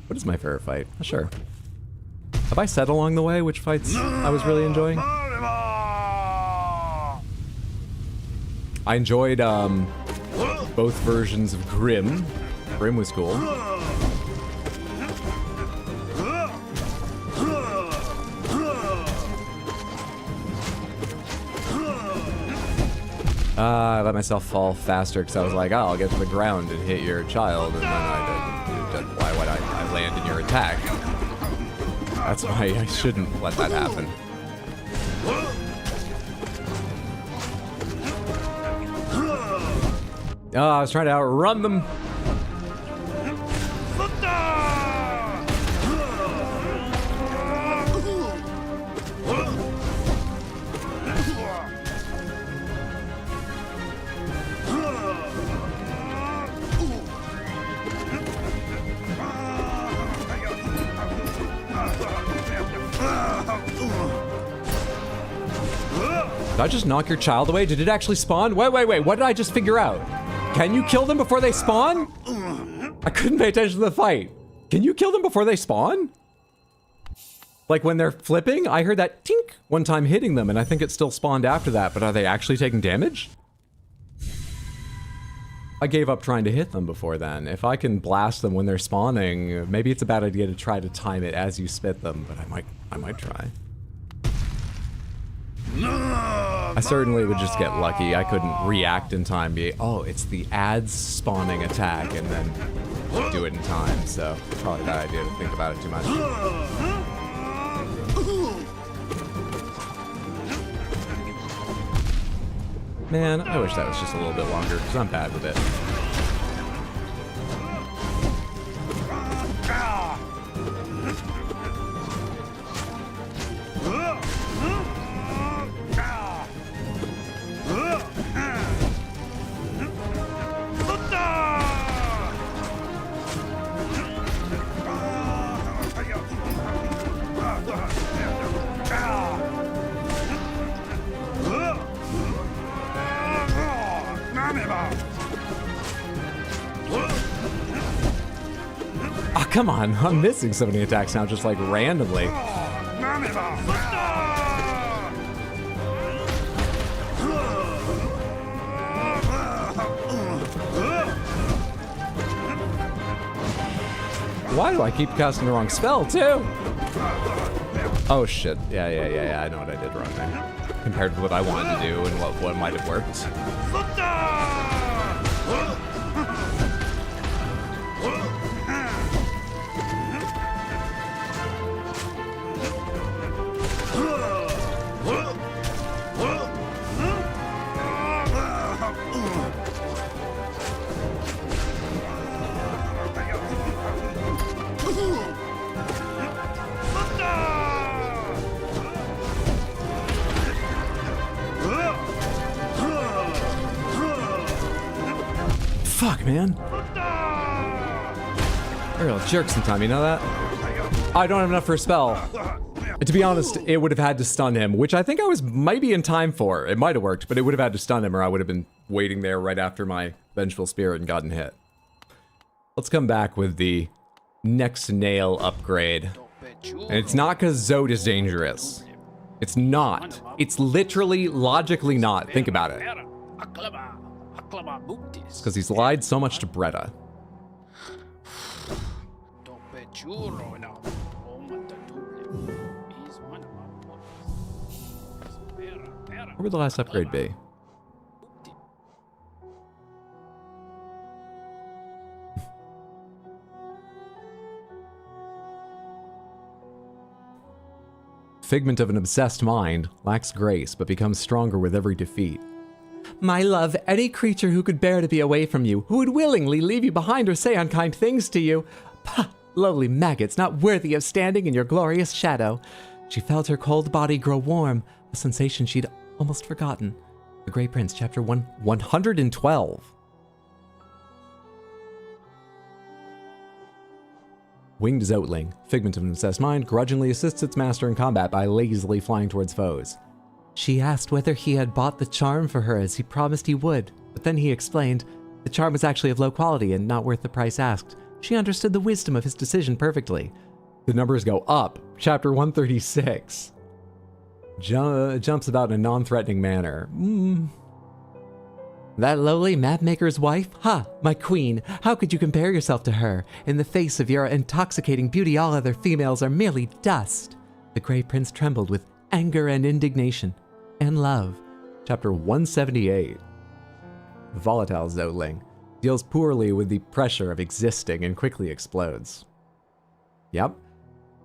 What is my favorite fight? Not sure. Have I said along the way which fights I was really enjoying? I enjoyed both versions of Grim. Grim was cool. I let myself fall faster because I was like, oh, I'll get to the ground and hit your child, and then why would I land in your attack? That's why I shouldn't let that happen. Oh, I was trying to outrun them. Did I just knock your child away? Did it actually spawn? Wait, what did I just figure out? Can you kill them before they spawn? I couldn't pay attention to the fight. Can you kill them before they spawn? Like when they're flipping, I heard that tink one time hitting them, and I think it still spawned after that, but are they actually taking damage? I gave up trying to hit them before then. If I can blast them when they're spawning, maybe it's a bad idea to try to time it as you spit them, but I might try. I certainly would just get lucky. I couldn't react in time. Oh, it's the ads spawning attack and then do it in time, so probably a bad idea to think about it too much. Man, I wish that was just a little bit longer, because I'm bad with it. Ah, come on. I'm missing so many attacks now, just like randomly. Why do I keep casting the wrong spell, too? Oh, shit. Yeah. I know what I did wrong there. Compared to what I wanted to do and what might have worked. Fuck, man. I'm a real jerk sometime, you know that? I don't have enough for a spell. To be honest, it would have had to stun him, which I think I was maybe in time for. It might have worked, but it would have had to stun him or I would have been waiting there right after my Vengeful Spirit and gotten hit. Let's come back with the next nail upgrade. And it's not because Zod is dangerous. It's not. It's literally, logically not. Think about it. It's because he's lied so much to Bretta. Where would the last upgrade be? Figment of an obsessed mind, lacks grace, but becomes stronger with every defeat. My love, any creature who could bear to be away from you, who would willingly leave you behind or say unkind things to you. Pah, lowly maggots, not worthy of standing in your glorious shadow. She felt her cold body grow warm, a sensation she'd almost forgotten. The Grey Prince, chapter 112. Winged Zoatling, figment of an obsessed mind, grudgingly assists its master in combat by lazily flying towards foes. She asked whether he had bought the charm for her as he promised he would, but then he explained the charm was actually of low quality and not worth the price asked. She understood the wisdom of his decision perfectly. The numbers go up. Chapter 136. Jumps about in a non-threatening manner. That lowly mapmaker's wife? Ha, my queen, how could you compare yourself to her? In the face of your intoxicating beauty, all other females are merely dust. The Grey Prince trembled with anger and indignation. And love. Chapter 178. Volatile Zoatling. Deals poorly with the pressure of existing and quickly explodes. Yep.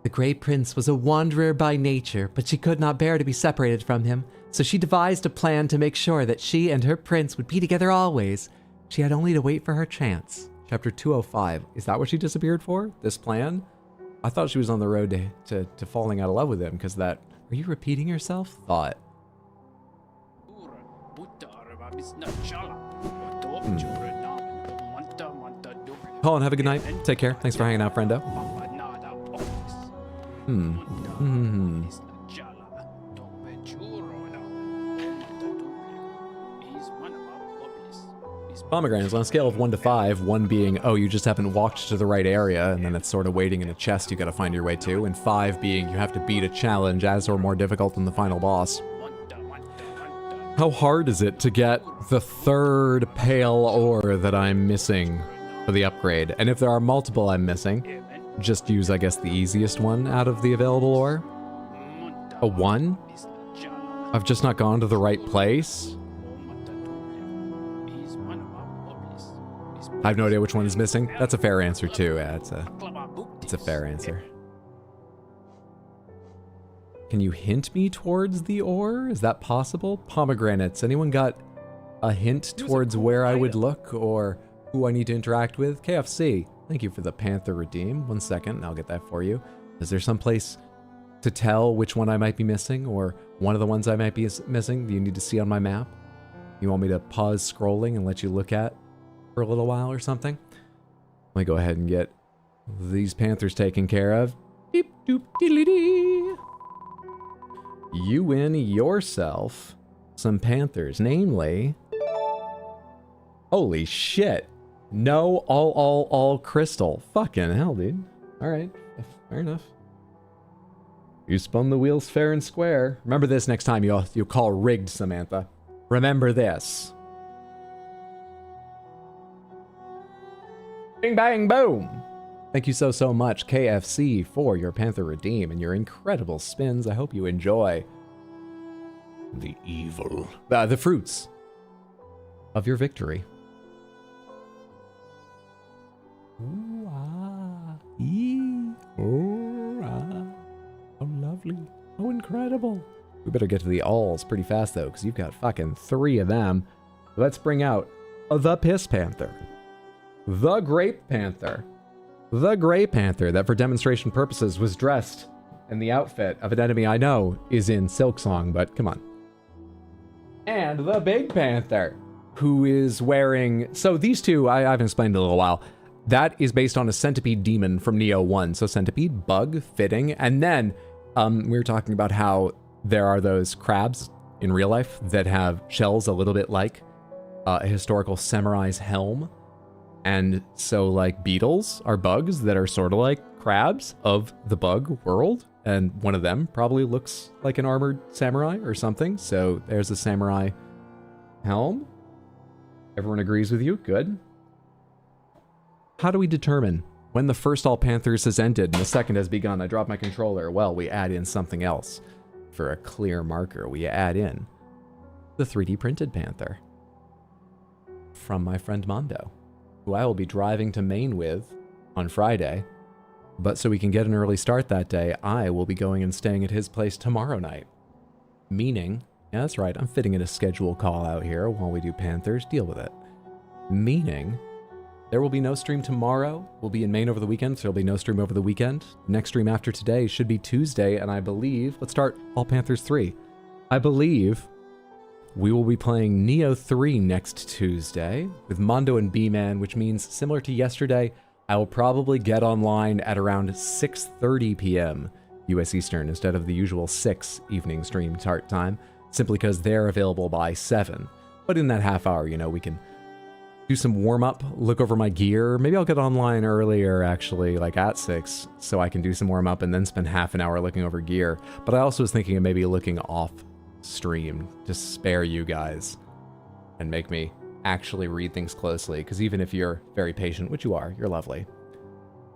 The Grey Prince was a wanderer by nature, but she could not bear to be separated from him, so she devised a plan to make sure that she and her prince would be together always. She had only to wait for her chance. Chapter 205. Is that what she disappeared for? This plan? I thought she was on the road to falling out of love with him, because that... Are you repeating yourself? Thought. Colin, have a good night. Take care. Thanks for hanging out, friendo. Pomegranates on a scale of 1 to 5, 1 being, oh, you just haven't walked to the right area, and then it's sort of waiting in a chest you gotta find your way to, and 5 being you have to beat a challenge as or more difficult than the final boss. How hard is it to get the third pale ore that I'm missing for the upgrade? And if there are multiple I'm missing, just use, I guess, the easiest one out of the available ore? A 1? I've just not gone to the right place? I have no idea which one is missing. That's a fair answer too. Yeah, it's a fair answer. Can you hint me towards the ore? Is that possible? Pomegranates. Anyone got a hint towards where I would look or who I need to interact with? KFC. Thank you for the Panther redeem. 1 second, and I'll get that for you. Is there some place to tell which one I might be missing or one of the ones I might be missing that you need to see on my map? You want me to pause scrolling and let you look at for a little while or something? Let me go ahead and get these panthers taken care of. Deep doop diddly dee. You win yourself some panthers, namely Holy shit. No, all crystal. Fucking hell, dude. Alright, fair enough. You spun the wheels fair and square. Remember this next time you call rigged, Samantha. Remember this. Bing, bang, boom. Thank you so much, KFC, for your Panther Redeem and your incredible spins. I hope you enjoy The evil. the fruits of your victory. Ooh, ah, ee, oh, ah. How lovely. How incredible. We better get to the alls pretty fast, though, because you've got fucking 3 of them. Let's bring out the Piss Panther. The Grape Panther. The Grey Panther that, for demonstration purposes, was dressed in the outfit of an enemy I know is in Silksong, but come on. And the Big Panther, who is wearing... So these two, I haven't explained in a little while. That is based on a centipede demon from Neo 1. So centipede, bug, fitting. And then we were talking about how there are those crabs in real life that have shells a little bit like a historical samurai's helm. And so, like, beetles are bugs that are sort of like crabs of the bug world. And one of them probably looks like an armored samurai or something. So there's a samurai helm. Everyone agrees with you? Good. How do we determine when the first All Panthers has ended and the second has begun? I drop my controller. Well, we add in something else. For a clear marker, we add in the 3D printed panther from my friend Mondo, who I will be driving to Maine with on Friday. But so we can get an early start that day, I will be going and staying at his place tomorrow night. Meaning, yeah, that's right, I'm fitting in a schedule call out here while we do Panthers, deal with it. Meaning, there will be no stream tomorrow. We'll be in Maine over the weekend, so there'll be no stream over the weekend. Next stream after today should be Tuesday, and I believe, let's start All Panthers 3. I believe we will be playing Neo 3 next Tuesday with Mondo and B-Man, which means, similar to yesterday, I will probably get online at around 6:30 p.m. US Eastern instead of the usual 6 evening stream start time, simply because they're available by 7. But in that half hour, you know, we can do some warm-up, look over my gear. Maybe I'll get online earlier, actually, like at 6, so I can do some warm-up and then spend half an hour looking over gear. But I also was thinking of maybe looking off stream to spare you guys and make me actually read things closely, because even if you're very patient, which you are, you're lovely,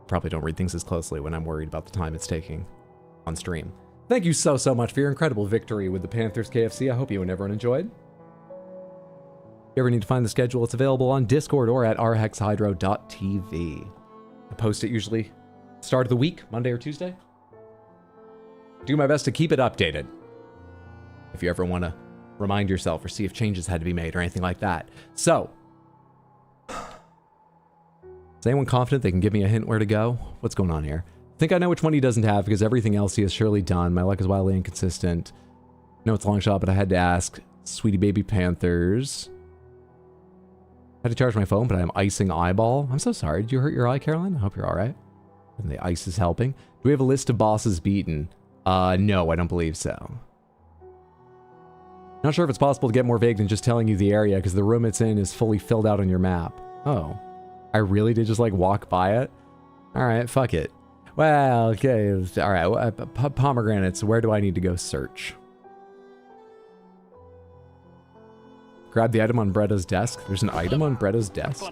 probably don't read things as closely when I'm worried about the time it's taking on stream. Thank you so much for your incredible victory with the Panthers KFC. I hope you and everyone enjoyed. If you ever need to find the schedule, it's available on Discord or at rhexhydro.tv. I post it usually start of the week, Monday or Tuesday. Do my best to keep it updated. If you ever want to remind yourself or see if changes had to be made or anything like that. So, is anyone confident they can give me a hint where to go? What's going on here? I think I know which one he doesn't have, because everything else he has surely done. My luck is wildly inconsistent. No, it's a long shot, but I had to ask. Sweetie Baby Panthers. I had to charge my phone, but I'm icing eyeball. I'm so sorry. Did you hurt your eye, Caroline? I hope you're all right. And the ice is helping. Do we have a list of bosses beaten? No, I don't believe so. Not sure if it's possible to get more vague than just telling you the area, because the room it's in is fully filled out on your map. Oh. I really did just, like, walk by it? Alright, fuck it. Well, okay, alright. Pomegranates, where do I need to go search? Grab the item on Bretta's desk. There's an item on Bretta's desk.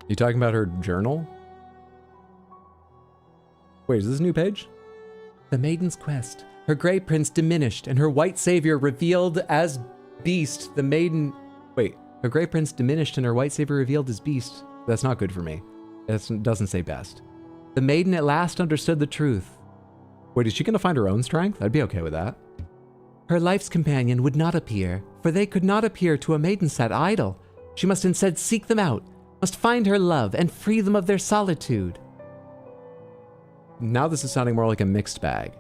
You talking about her journal? Wait, is this a new page? The Maiden's Quest. Her Grey Prince diminished, and her White Savior revealed as Beast. The Maiden... Wait, her Grey Prince diminished, and her White Savior revealed as Beast. That's not good for me. It doesn't say best. The Maiden at last understood the truth. Wait, is she gonna find her own strength? I'd be okay with that. Her life's companion would not appear, for they could not appear to a maiden sat idle. She must instead seek them out, must find her love, and free them of their solitude. Now this is sounding more like a mixed bag.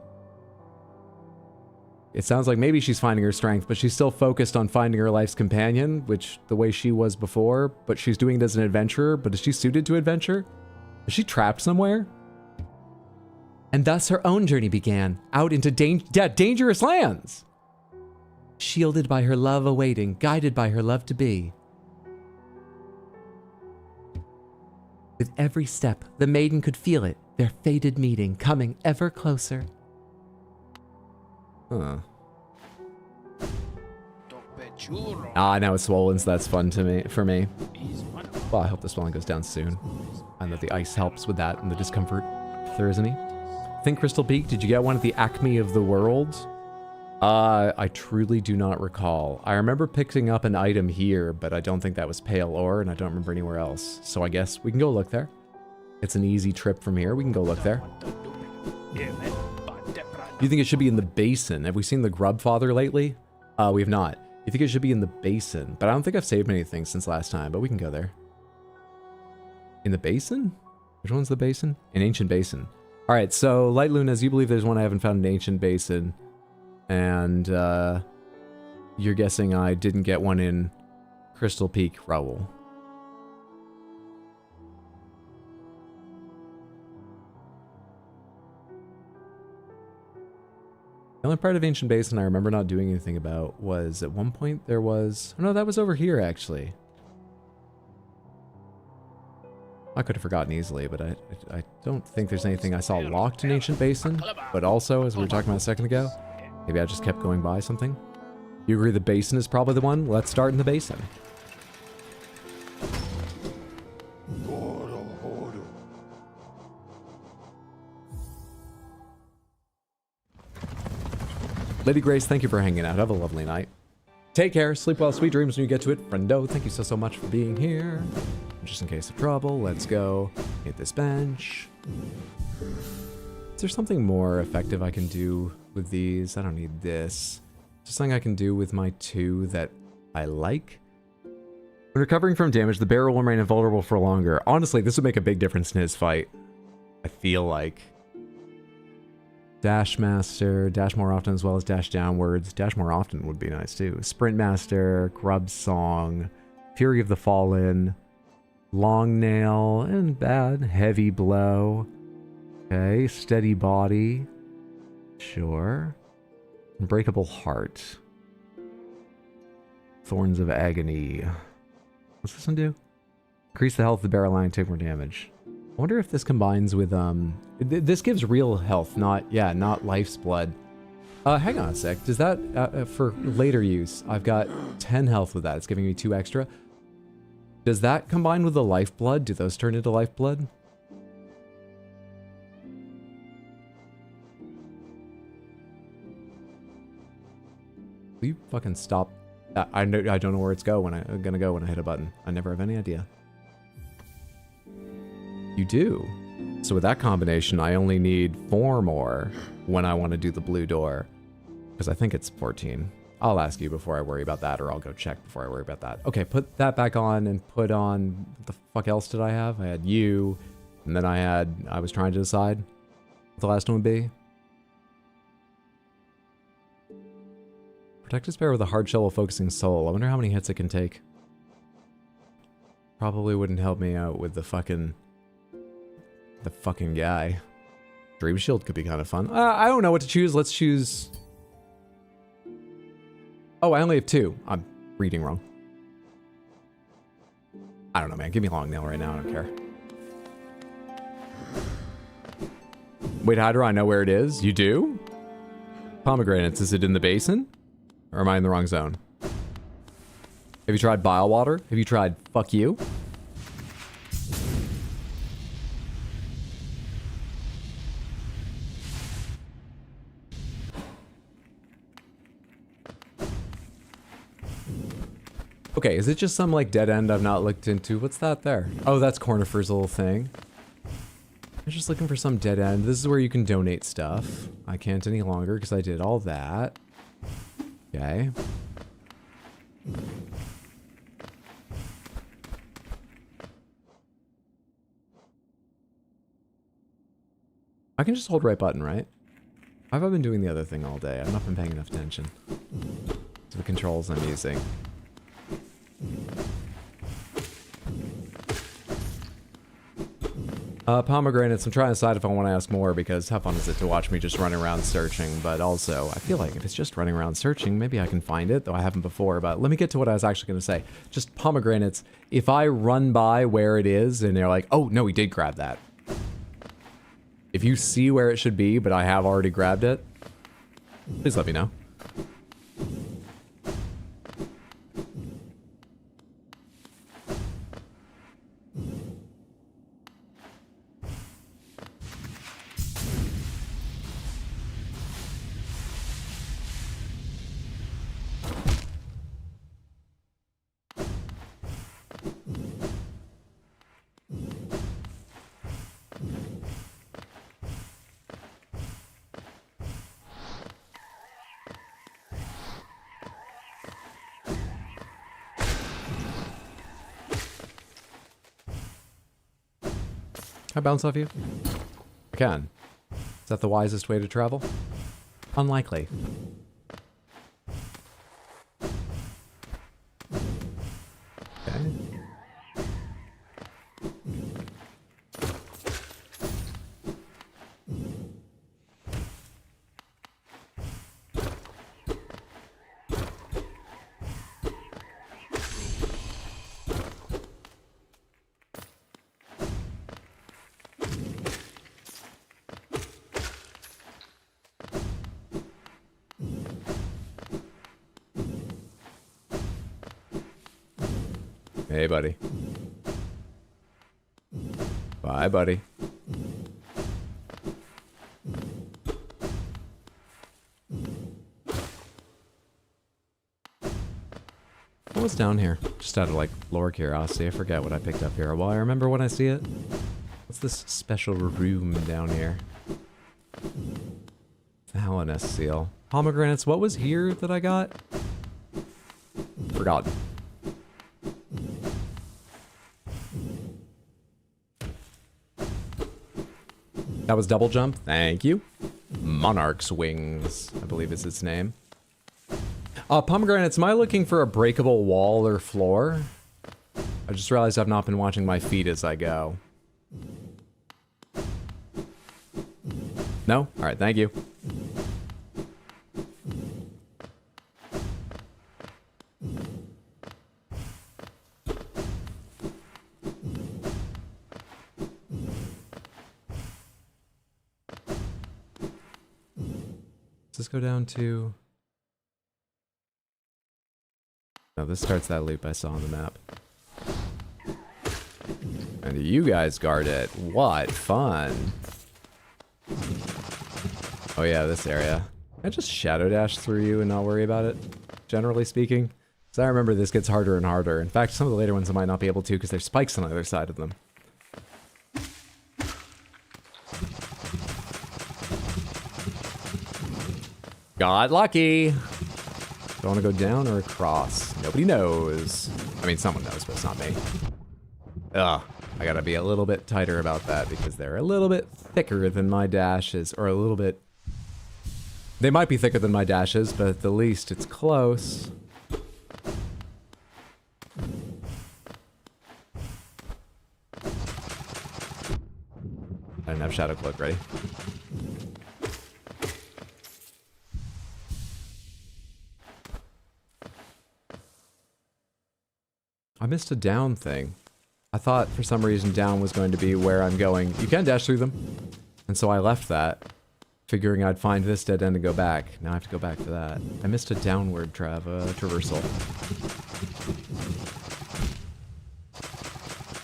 It sounds like maybe she's finding her strength, but she's still focused on finding her life's companion, which the way she was before, but she's doing it as an adventurer. But is she suited to adventure? Is she trapped somewhere? And thus her own journey began, out into dangerous lands. Shielded by her love awaiting, guided by her love to be. With every step, the maiden could feel it, their fated meeting, coming ever closer. Huh. Ah, I know it's swollen, so that's fun for me. Well, I hope the swelling goes down soon. And that the ice helps with that and the discomfort, if there is any. Think Crystal Peak, did you get one at the Acme of the World? I truly do not recall. I remember picking up an item here, but I don't think that was Pale Ore, and I don't remember anywhere else. So I guess we can go look there. It's an easy trip from here. We can go look there. You think it should be in the basin? Have we seen the Grub Father lately? We have not. You think it should be in the basin? But I don't think I've saved many things since last time, but we can go there. In the basin? Which one's the basin? An ancient basin. All right, so Light Lunas, you believe there's one I haven't found in an ancient basin. And you're guessing I didn't get one in Crystal Peak, Raoul. The only part of Ancient Basin I remember not doing anything about was at one point there was... Oh no, that was over here actually. I could have forgotten easily, but I don't think there's anything I saw locked in Ancient Basin. But also, as we were talking about a second ago, maybe I just kept going by something. You agree the basin is probably the one? Let's start in the basin. Lady Grace, thank you for hanging out. Have a lovely night. Take care. Sleep well. Sweet dreams when you get to it. Friendo, thank you so much for being here. Just in case of trouble, let's go hit this bench. Is there something more effective I can do with these? I don't need this. Is there something I can do with my two that I like? When recovering from damage, the bearer will remain invulnerable for longer. Honestly, this would make a big difference in his fight. I feel like. Dash Master, dash more often as well as dash downwards. Dash more often would be nice too. Sprint Master, Grub Song, Fury of the Fallen, Long Nail, and bad. Heavy Blow. Okay, Steady Body. Sure. Unbreakable Heart. Thorns of Agony. What's this one do? Increase the health of the bearer line, take more damage. I wonder if this combines with, this gives real health, not life's blood. Hang on a sec. Does that, for later use, I've got 10 health with that. It's giving me 2 extra. Does that combine with the lifeblood? Do those turn into lifeblood? Will you fucking stop? I don't know where it's gonna go when I hit a button. I never have any idea. You do. So with that combination, I only need 4 more when I want to do the blue door. Because I think it's 14. I'll ask you before I worry about that, or I'll go check before I worry about that. Okay, put that back on and put on... What the fuck else did I have? I had you, and then I was trying to decide what the last one would be. Protect his bear with a hard shell while focusing soul. I wonder how many hits it can take. Probably wouldn't help me out with the fucking guy. Dream Shield could be kind of fun. I don't know what to choose. Let's choose... Oh, I only have 2. I'm reading wrong. I don't know, man. Give me Long Nail right now. I don't care. Wait, how do I know where it is? You do? Pomegranates. Is it in the basin? Or am I in the wrong zone? Have you tried Bile Water? Have you tried Fuck You? Okay, is it just some like dead end I've not looked into? What's that there? Oh, that's Cornifer's little thing. I'm just looking for some dead end. This is where you can donate stuff. I can't any longer because I did all that. Okay. I can just hold right button, right? I've been doing the other thing all day. I've not been paying enough attention to the controls I'm using. Pomegranates, I'm trying to decide if I want to ask more because how fun is it to watch me just running around searching, but also I feel like if it's just running around searching, maybe I can find it, though I haven't before, but let me get to what I was actually going to say. Just pomegranates, if I run by where it is and they're like, oh, no, we did grab that. If you see where it should be, but I have already grabbed it, please let me know. Can I bounce off you? I can. Is that the wisest way to travel? Unlikely. Okay. Hey, buddy. Bye, buddy. What was down here? Just out of, like, lore curiosity. I forget what I picked up here. Well, I remember when I see it. What's this special room down here? The Helleness seal. Pomegranates, what was here that I got? Forgotten. That was double jump. Thank you. Monarch's Wings, I believe is its name. Pomegranates, am I looking for a breakable wall or floor? I just realized I've not been watching my feet as I go. No? Alright, thank you. Does this go down to... No, this starts that loop I saw on the map. And you guys guard it. What fun. Oh yeah, this area. Can I just shadow dash through you and not worry about it? Generally speaking. Because I remember this gets harder and harder. In fact, some of the later ones I might not be able to because there's spikes on the other side of them. Got lucky. Do I want to go down or across? Nobody knows. I mean, someone knows, but it's not me. Ugh. I gotta be a little bit tighter about that because they're a little bit thicker than my dashes, or a little bit... They might be thicker than my dashes, but at the least it's close. I don't have Shadow Cloak ready. I missed a down thing. I thought for some reason down was going to be where I'm going. You can dash through them. And so I left that, figuring I'd find this dead end and go back. Now I have to go back to that. I missed a downward traversal.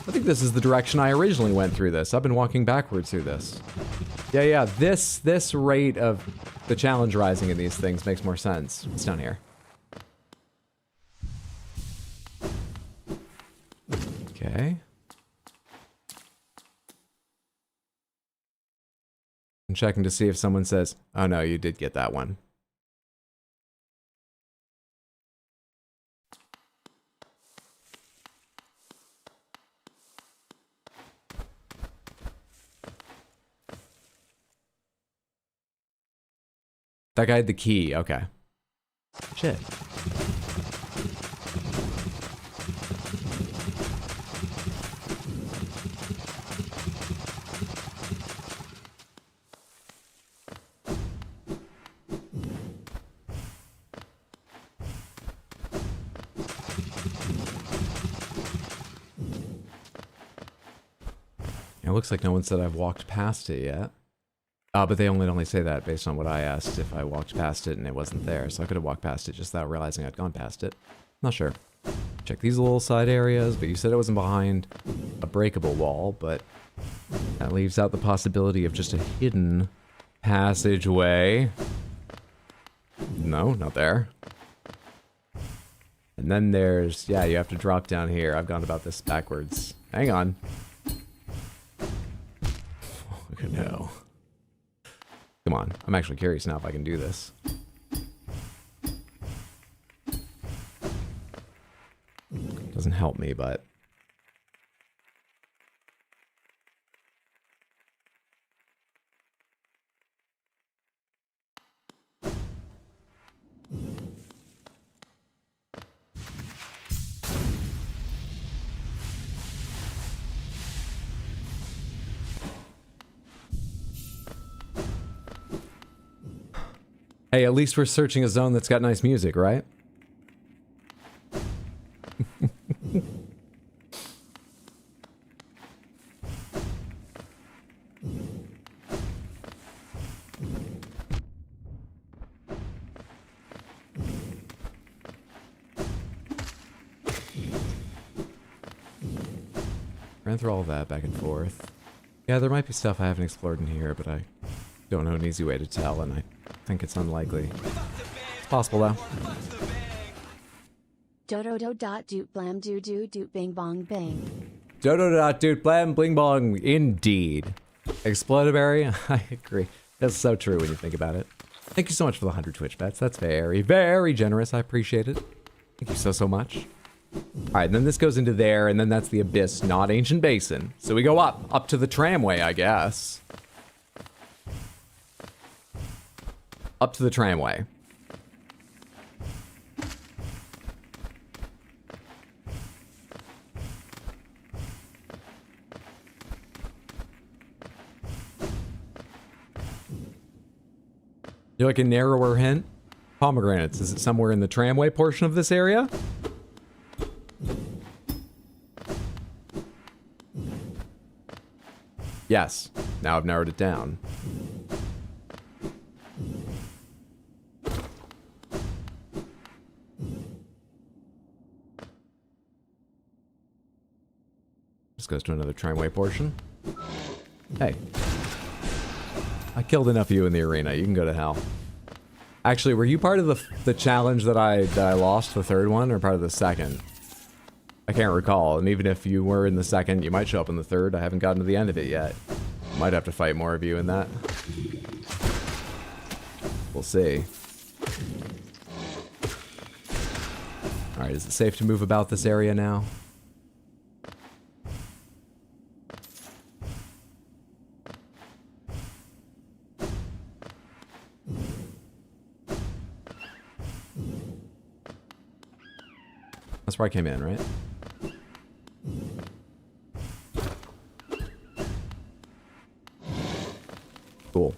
I think this is the direction I originally went through this. I've been walking backwards through this. Yeah, this rate of the challenge rising in these things makes more sense. It's down here. Okay. I'm checking to see if someone says, oh no, you did get that one. That guy had the key, okay. Shit. looks like no one said I've walked past it yet. But they only say that based on what I asked if I walked past it and it wasn't there. So I could have walked past it just without realizing I'd gone past it. Not sure. Check these little side areas, but you said it wasn't behind a breakable wall, but that leaves out the possibility of just a hidden passageway. No, not there. And then there's, yeah, you have to drop down here. I've gone about this backwards. Hang on. Oh, no. Come on, I'm actually curious now if I can do this. Doesn't help me, but... Hey, at least we're searching a zone that's got nice music, right? Ran through all of that back and forth. Yeah, there might be stuff I haven't explored in here, but I don't know an easy way to tell, and I think it's unlikely. It's possible, though. Dodo do dot doot blam doo doo doot bing bong bang. Dodo dot doot blam bling bong, indeed. Explodberry, I agree. That's so true when you think about it. Thank you so much for the 100 Twitch bets. That's very, very generous. I appreciate it. Thank you so much. Alright, and then this goes into there, and then that's the abyss, not Ancient Basin. So we go up to the tramway, I guess. Up to the tramway. You like a narrower hint? Pomegranates. Is it somewhere in the tramway portion of this area? Yes. Now I've narrowed it down. This goes to another tramway portion. Hey. I killed enough of you in the arena. You can go to hell. Actually, were you part of the challenge that I lost, the third one, or part of the second? I can't recall, and even if you were in the second, you might show up in the third. I haven't gotten to the end of it yet. Might have to fight more of you in that. We'll see. Alright, is it safe to move about this area now? That's where I came in, right? Cool.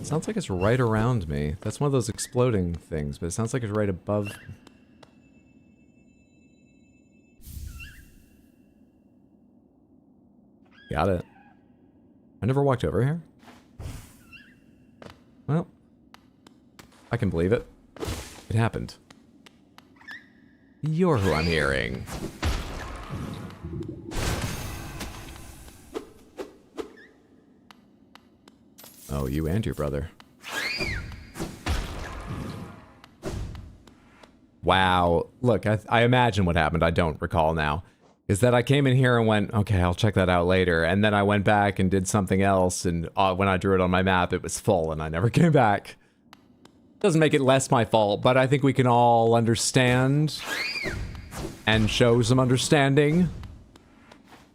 Sounds like it's right around me. That's one of those exploding things, but it sounds like it's right above. Got it. I never walked over here. Well, I can believe it. It happened. You're who I'm hearing. Oh, you and your brother. Wow. Look, I imagine what happened. I don't recall now. Is that I came in here and went, okay, I'll check that out later. And then I went back and did something else. And when I drew it on my map, it was full and I never came back. Doesn't make it less my fault, but I think we can all understand and show some understanding.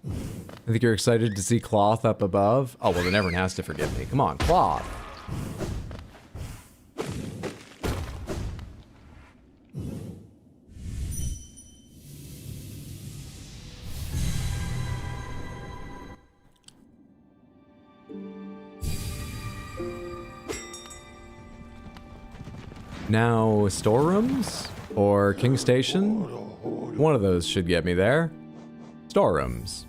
I think you're excited to see Cloth up above. Oh, well, then everyone has to forgive me. Come on, Cloth. Now, storerooms or King Station? One of those should get me there. Storerooms.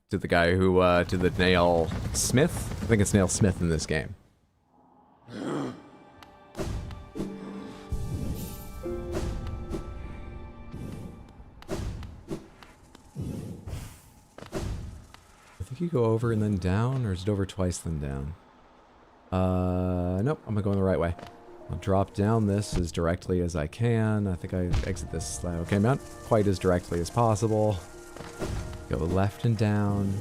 To the guy who, to the Nail Smith? I think it's Nail Smith in this game. I think you go over and then down, or is it over twice then down? Nope, I'm gonna go the right way. I'll drop down this as directly as I can. I think I exit this, okay, not quite as directly as possible. Go left and down.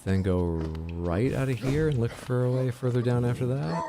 Then go right out of here and look for a way further down after that.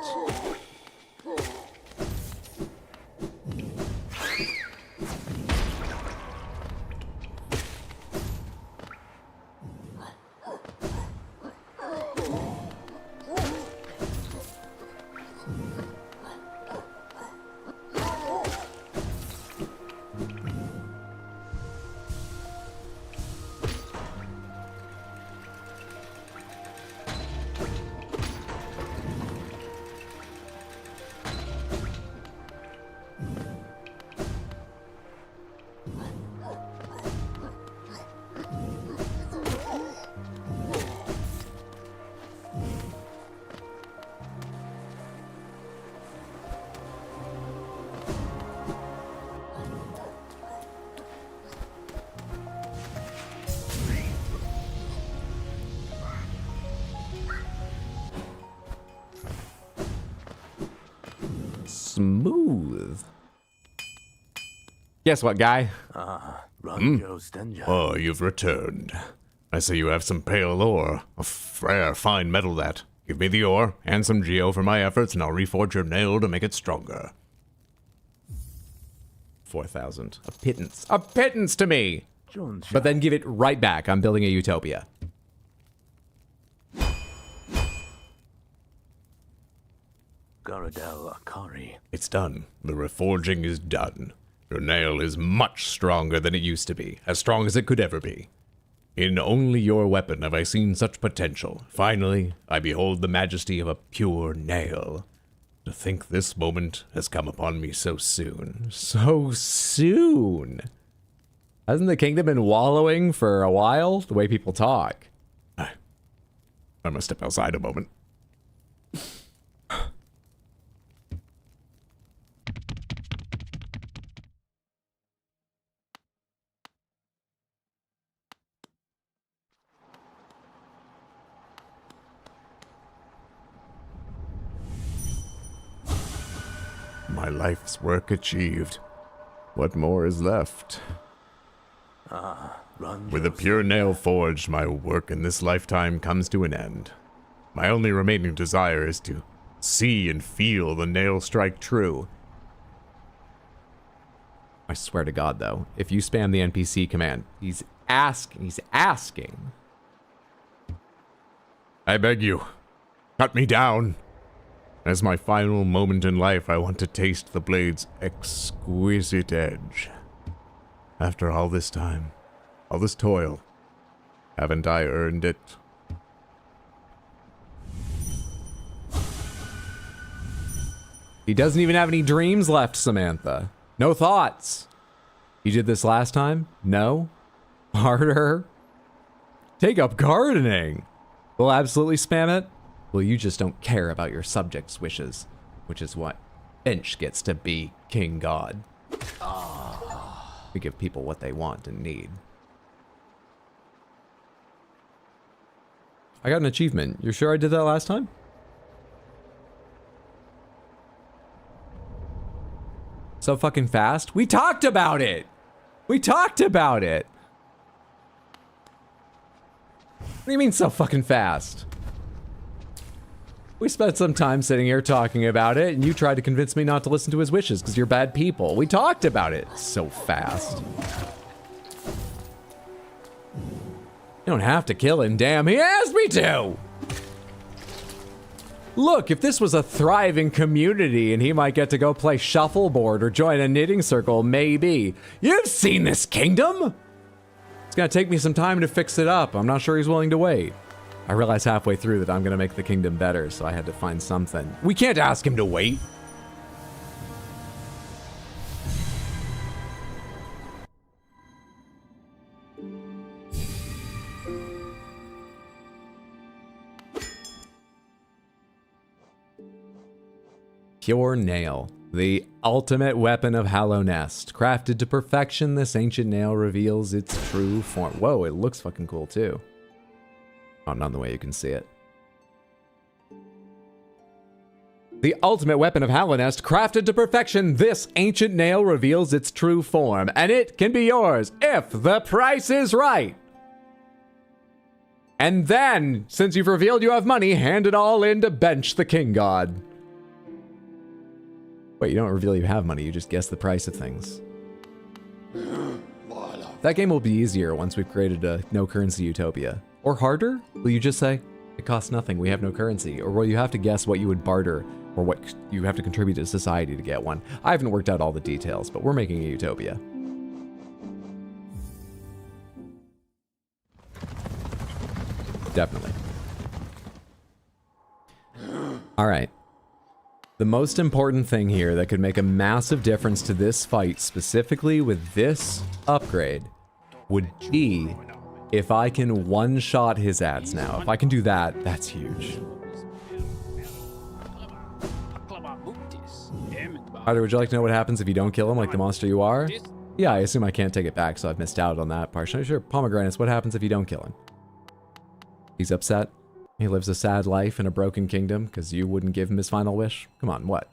Smooth. Guess what, guy? Oh, you've returned. I see you have some pale ore. A rare, fine metal that. Give me the ore and some geo for my efforts, and I'll reforge your nail to make it stronger. 4,000. A pittance. A pittance to me! But then give it right back. I'm building a utopia. It's done. The reforging is done. Your nail is much stronger than it used to be, as strong as it could ever be. In only your weapon have I seen such potential. Finally, I behold the majesty of a pure nail. To think this moment has come upon me so soon. So soon? Hasn't the kingdom been wallowing for a while? The way people talk. I must step outside a moment. My life's work achieved. What more is left? With a pure nail forged, my work in this lifetime comes to an end. My only remaining desire is to see and feel the nail strike true. I swear to God, though, if you spam the NPC command, he's asking. I beg you, cut me down. As my final moment in life, I want to taste the blade's exquisite edge. After all this time, all this toil, haven't I earned it? He doesn't even have any dreams left, Samantha. No thoughts. You did this last time? No? Harder? Take up gardening. We'll absolutely spam it. Well, you just don't care about your subjects' wishes, which is what Finch gets to be Kinggod. We give people what they want and need. I got an achievement. You're sure I did that last time? So fucking fast? We talked about it! We talked about it! What do you mean so fucking fast? We spent some time sitting here talking about it, and you tried to convince me not to listen to his wishes because you're bad people. We talked about it so fast. You don't have to kill him, damn. He asked me to! Look, if this was a thriving community and he might get to go play shuffleboard or join a knitting circle, maybe. You've seen this kingdom! It's gonna take me some time to fix it up. I'm not sure he's willing to wait. I realized halfway through that I'm going to make the kingdom better, so I had to find something. We can't ask him to wait. Pure Nail, the ultimate weapon of Hallownest. Crafted to perfection, this ancient nail reveals its true form. Whoa, it looks fucking cool too. Oh, not the way you can see it. The ultimate weapon of Hallownest, crafted to perfection, this ancient nail reveals its true form, and it can be yours if the price is right. And then, since you've revealed you have money, hand it all in to bench the Kinggod. Wait, you don't reveal you have money, you just guess the price of things. That game will be easier once we've created a no-currency utopia. Or harder? Will you just say, it costs nothing, we have no currency? Or will you have to guess what you would barter, or what you have to contribute to society to get one? I haven't worked out all the details, but we're making a utopia. Definitely. All right. The most important thing here that could make a massive difference to this fight, specifically with this upgrade, would be if I can one-shot his ads now. If I can do that, that's huge. Either would you like to know what happens if you don't kill him like the monster you are? Yeah, I assume I can't take it back, so I've missed out on that part. Sure, Pomegranates, what happens if you don't kill him? He's upset. He lives a sad life in a broken kingdom because you wouldn't give him his final wish? Come on, what?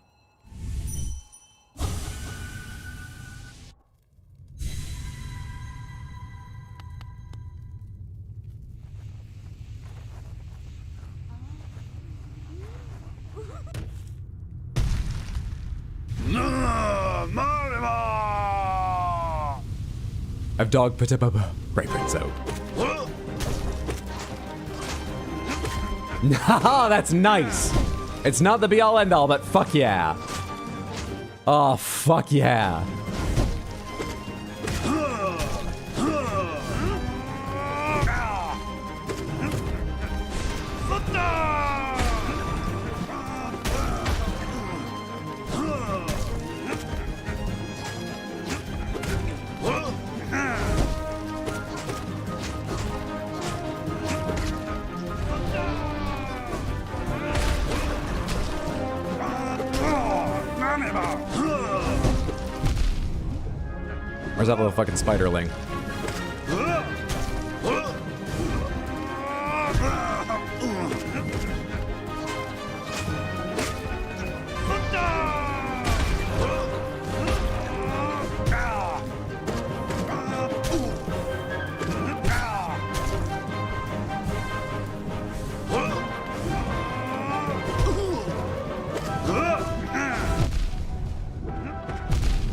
I've dog put up a fragrance out. No, that's nice. It's not the be-all end-all, but fuck yeah. Oh, fuck yeah. Where's that little fucking spiderling?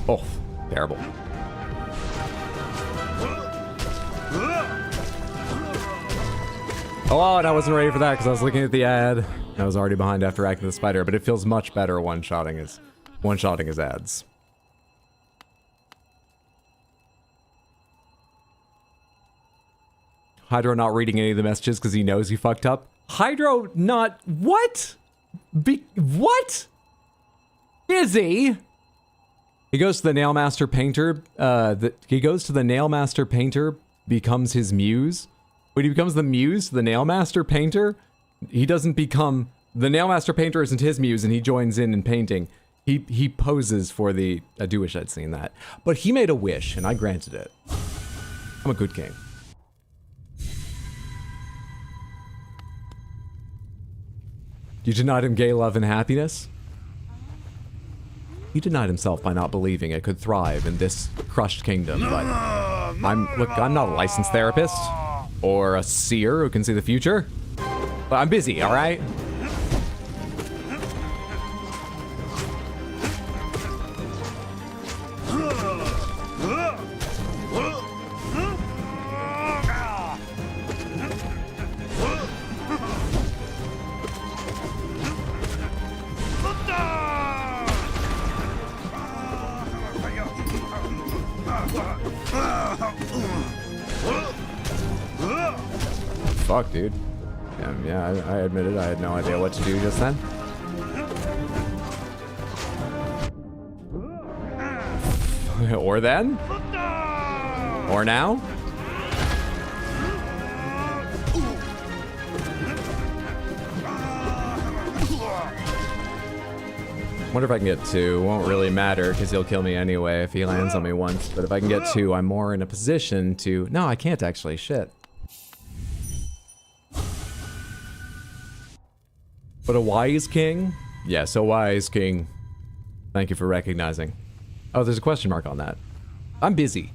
Oh, terrible. Oh, and I wasn't ready for that because I was looking at the ad. I was already behind after acting the spider, but it feels much better one-shotting his ads. Hydro not reading any of the messages because he knows he fucked up. Hydro not... What? What? Is he? He goes to the Nail Master Painter. He goes to the Nail Master Painter, becomes his muse. When he becomes the muse, the Nail Master Painter, he doesn't become... The Nail Master Painter isn't his muse and he joins in painting. He poses for the... I do wish I'd seen that. But he made a wish and I granted it. I'm a good king. You denied him gay love and happiness? He denied himself by not believing it could thrive in this crushed kingdom, but... Look, I'm not a licensed therapist. Or a seer who can see the future. But I'm busy, alright? Fuck, dude. Yeah, I admitted I had no idea what to do just then. Or then? Or now? Wonder if I can get 2. Won't really matter because he'll kill me anyway if he lands on me once. But if I can get 2, I'm more in a position to... No, I can't actually. Shit. But a wise king? Yes, a wise king. Thank you for recognizing. Oh, there's a question mark on that. I'm busy.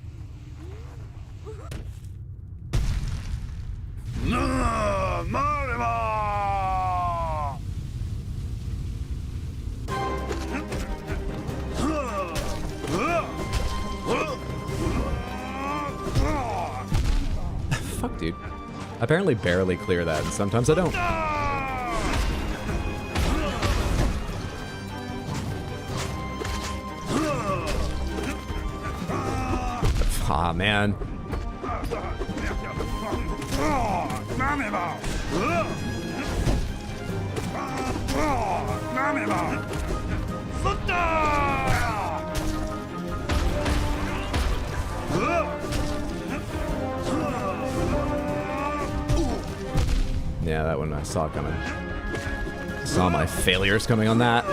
Fuck, dude. I apparently barely clear that, and sometimes I don't. Aw, man. Yeah, that one I saw coming. Saw my failures coming on that.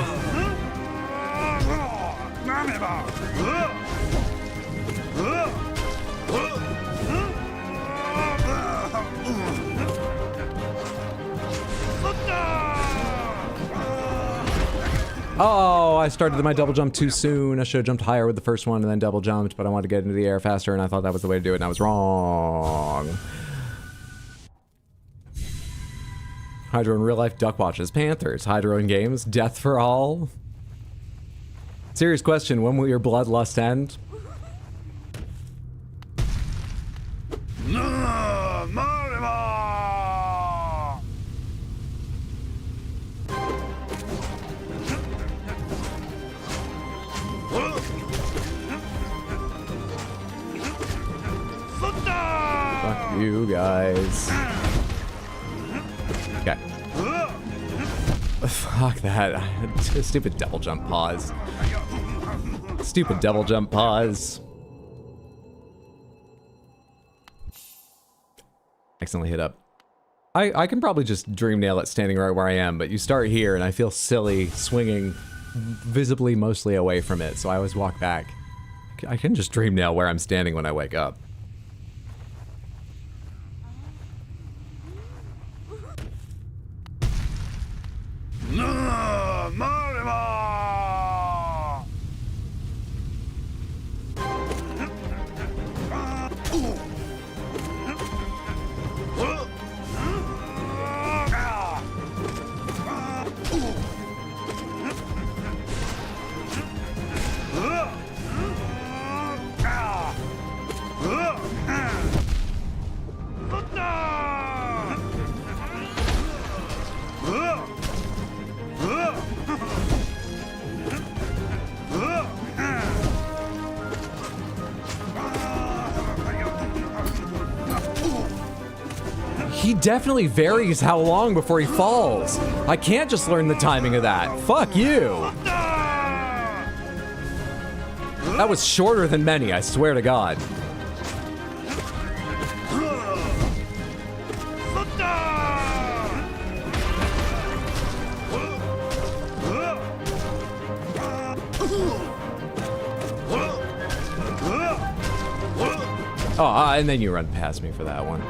Oh, I started my double jump too soon. I should have jumped higher with the first one and then double jumped, but I wanted to get into the air faster and I thought that was the way to do it and I was wrong. Hydro in real life, duck watches, Panthers. Hydro in games, death for all. Serious question, when will your bloodlust end? Fuck you guys. Okay. Fuck that. Stupid double jump pause. Stupid double jump pause. Accidentally hit up. I can probably just dream nail it standing right where I am, but you start here and I feel silly swinging visibly mostly away from it, so I always walk back. I can just dream nail where I'm standing when I wake up. He definitely varies how long before he falls. I can't just learn the timing of that. Fuck you. That was shorter than many, I swear to God. Oh, and then you run past me for that one.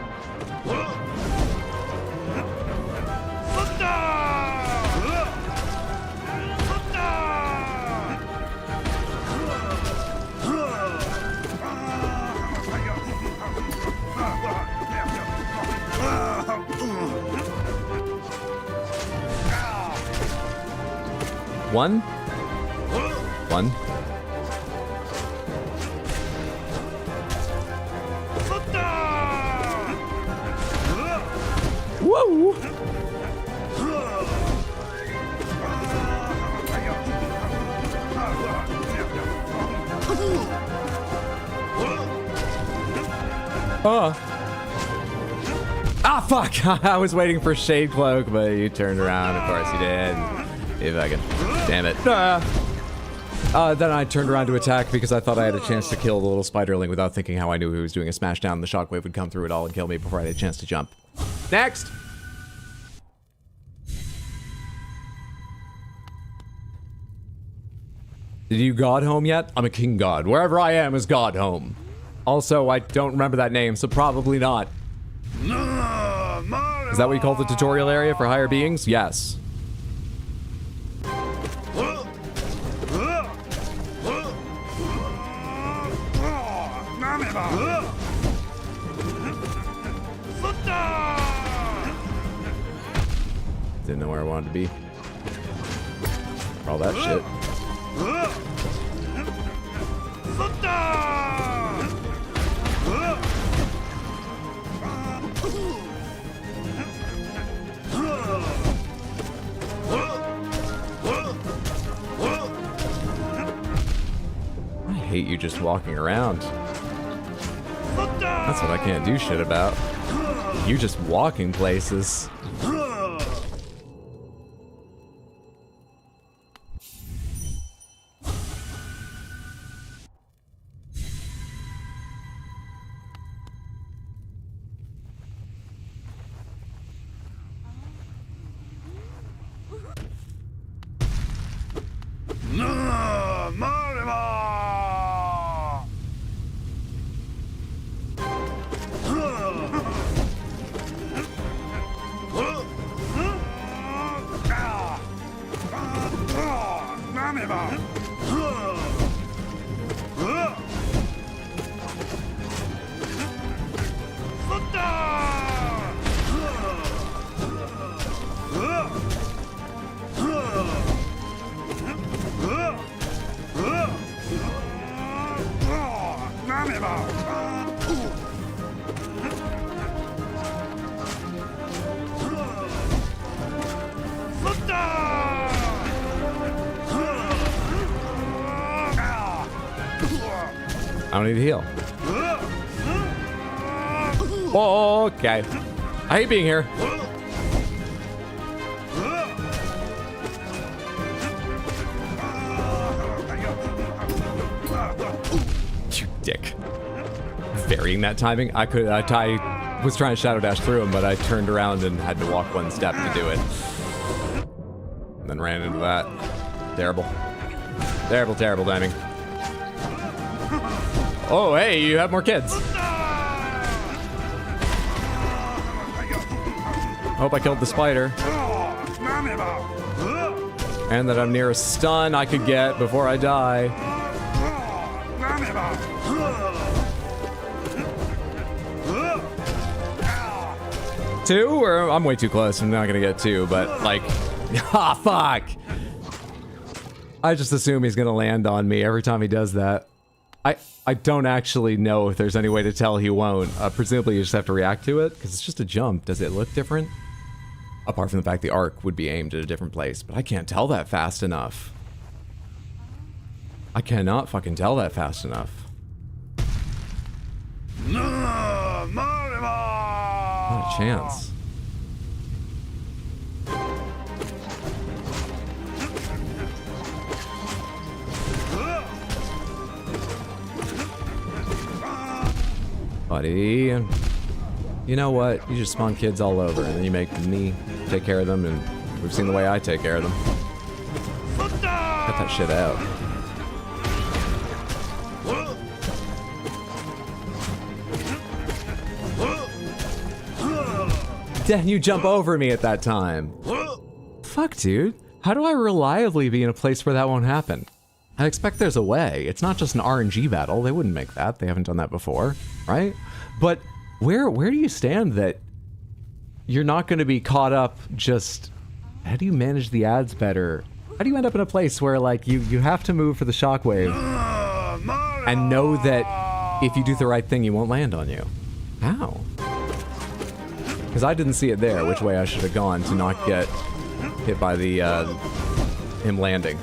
One. Whoa! Ah, fuck! I was waiting for Shade Cloak, but you turned around. Of course you did. You fucking... Damn it. Then I turned around to attack because I thought I had a chance to kill the little spiderling without thinking how I knew he was doing a smash down and the shockwave would come through it all and kill me before I had a chance to jump. Next! Did you God home yet? I'm a Kinggod. Wherever I am is God home. Also, I don't remember that name, so probably not. Is that what you call the tutorial area for higher beings? Yes. Didn't know where I wanted to be. All that shit. I hate you just walking around. That's what I can't do shit about. You just walking places. I don't need to heal. Oh, okay. I hate being here. You dick. Varying that timing. I was trying to shadow dash through him, but I turned around and had to walk one step to do it. And then ran into that. Terrible. Terrible, terrible timing. Oh, hey, you have more kids. Hope I killed the spider. And that I'm near a stun I could get before I die. Two? Or I'm way too close. I'm not gonna get two, but like, ah, fuck. I just assume he's gonna land on me every time he does that. I don't actually know if there's any way to tell he won't. Presumably you just have to react to it, because it's just a jump. Does it look different? Apart from the fact the arc would be aimed at a different place, but I can't tell that fast enough. I cannot fucking tell that fast enough. Not a chance. Buddy, you know what? You just spawn kids all over, and then you make me take care of them, and we've seen the way I take care of them. Cut that shit out. Damn, you jump over me at that time. Fuck, dude. How do I reliably be in a place where that won't happen? I expect there's a way. It's not just an RNG battle. They wouldn't make that. They haven't done that before, right? But where do you stand that you're not going to be caught up just... How do you manage the ads better? How do you end up in a place where, like, you have to move for the shockwave and know that if you do the right thing, you won't land on you? How? Because I didn't see it there, which way I should have gone to not get hit by the, him landing.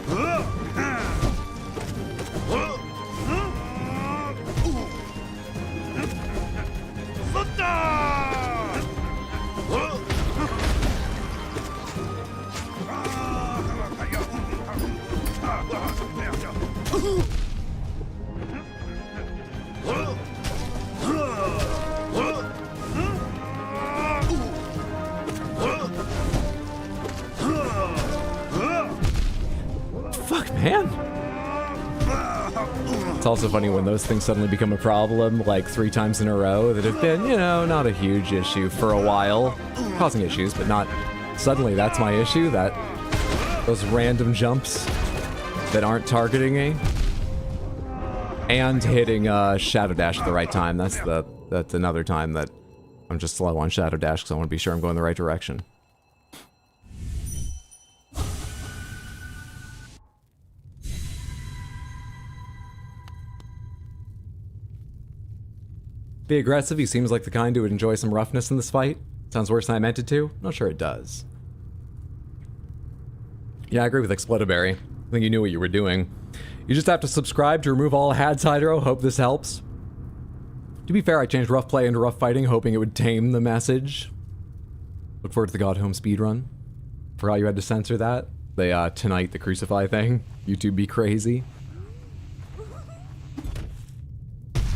It's also funny when those things suddenly become a problem, like 3 times in a row, that have been, you know, not a huge issue for a while. Causing issues, but not suddenly that's my issue, that those random jumps that aren't targeting me. And hitting Shadow Dash at the right time. That's another time that I'm just slow on Shadow Dash because I want to be sure I'm going the right direction. Be aggressive. He seems like the kind who would enjoy some roughness in this fight. Sounds worse than I meant it to. Not sure it does. Yeah, I agree with Explodaberry. I think you knew what you were doing. You just have to subscribe to remove all Had's Hydro. Hope this helps. To be fair, I changed rough play into rough fighting, hoping it would tame the message. Look forward to the God Home speedrun. Forgot you had to censor that. Tonight, the Crucify thing. YouTube be crazy.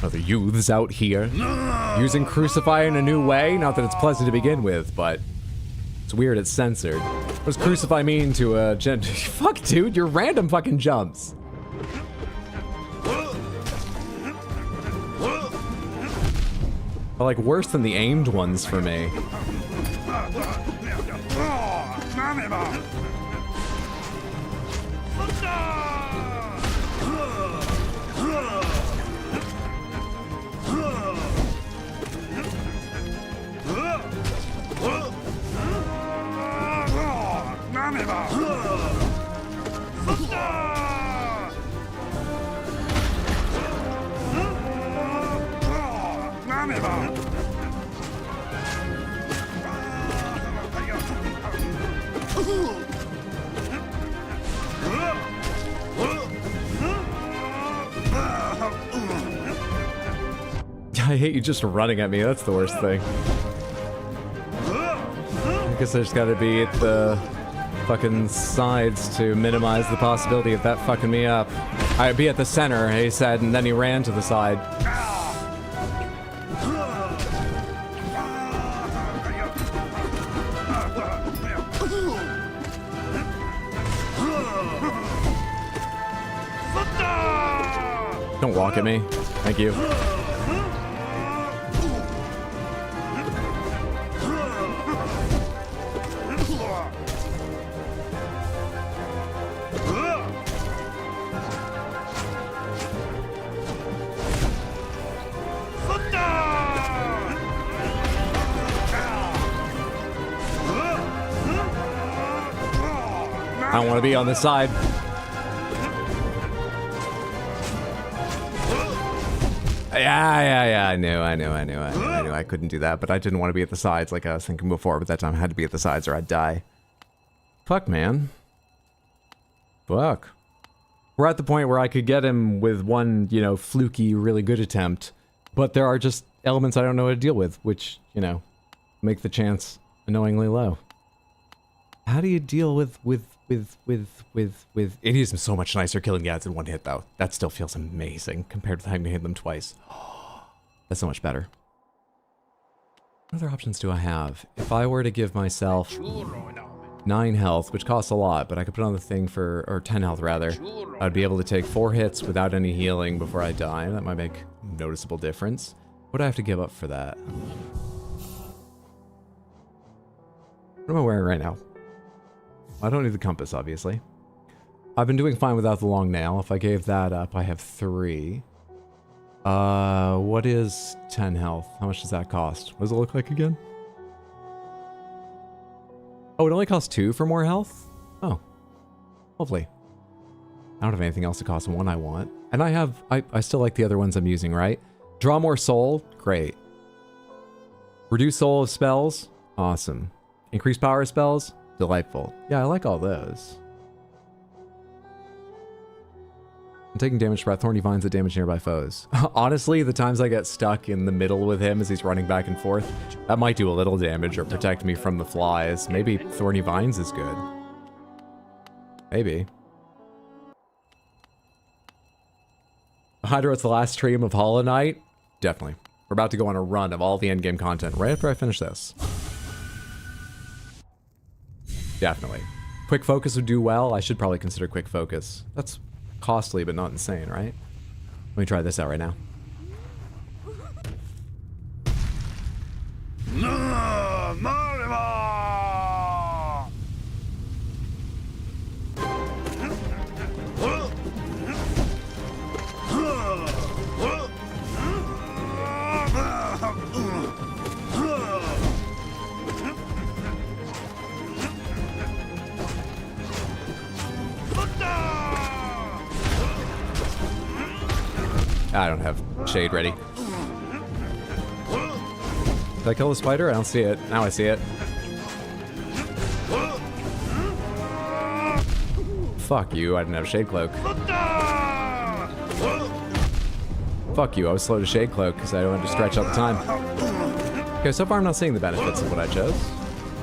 Other youths out here using Crucify in a new way. Not that it's pleasant to begin with, but it's weird it's censored. What does Crucify mean to a gent? Fuck, dude, your random fucking jumps. Are like worse than the aimed ones for me. I hate you just running at me, that's the worst thing. I guess I just gotta be at the fucking sides to minimize the possibility of that fucking me up. I'd be at the center, he said, and then he ran to the side. Don't walk at me. Thank you. I don't want to be on this side. Yeah, I knew I couldn't do that, but I didn't want to be at the sides like I was thinking before, but that time I had to be at the sides or I'd die. Fuck, man. Fuck. We're at the point where I could get him with one, you know, fluky, really good attempt, but there are just elements I don't know how to deal with, which, you know, make the chance annoyingly low. How do you deal with it is so much nicer killing the ads in one hit though. That still feels amazing compared to having to hit them twice. That's so much better. What other options do I have? If I were to give myself 9 health, which costs a lot, but I could put on the thing for, or 10 health rather, I'd be able to take 4 hits without any healing before I die. That might make a noticeable difference. What do I have to give up for that? What am I wearing right now? I don't need the compass, obviously. I've been doing fine without the long nail. If I gave that up, I have 3. What is 10 health? How much does that cost? What does it look like again? Oh, it only costs 2 for more health? Oh. Lovely. I don't have anything else that costs 1 I want. And I still like the other ones I'm using, right? Draw more soul? Great. Reduce soul of spells? Awesome. Increase power of spells? Delightful. Yeah, I like all those. I'm taking damage by thorny vines that damage nearby foes. Honestly, the times I get stuck in the middle with him as he's running back and forth, that might do a little damage or protect me from the flies. Maybe thorny vines is good. Maybe. Hydro, it's the last stream of Hollow Knight? Definitely. We're about to go on a run of all the endgame content right after I finish this. Definitely. Quick focus would do well. I should probably consider quick focus. That's costly, but not insane, right? Let me try this out right now. I don't have shade ready. Did I kill the spider? I don't see it. Now I see it. Fuck you, I didn't have shade cloak. Fuck you, I was slow to shade cloak because I wanted to stretch out the time. Okay, so far I'm not seeing the benefits of what I chose.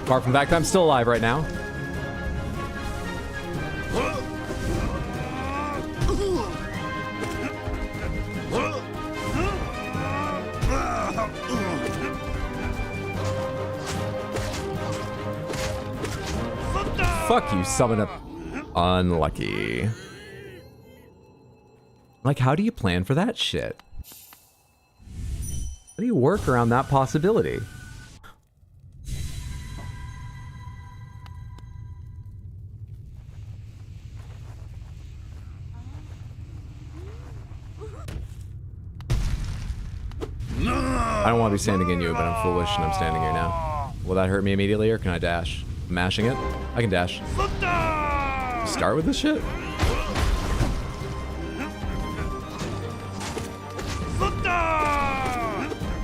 Apart from the fact that I'm still alive right now. Fuck you, summon up. Unlucky. Like, how do you plan for that shit? How do you work around that possibility? I don't want to be standing in you, but I'm foolish and I'm standing here now. Will that hurt me immediately or can I dash? Mashing it? I can dash. Start with this shit?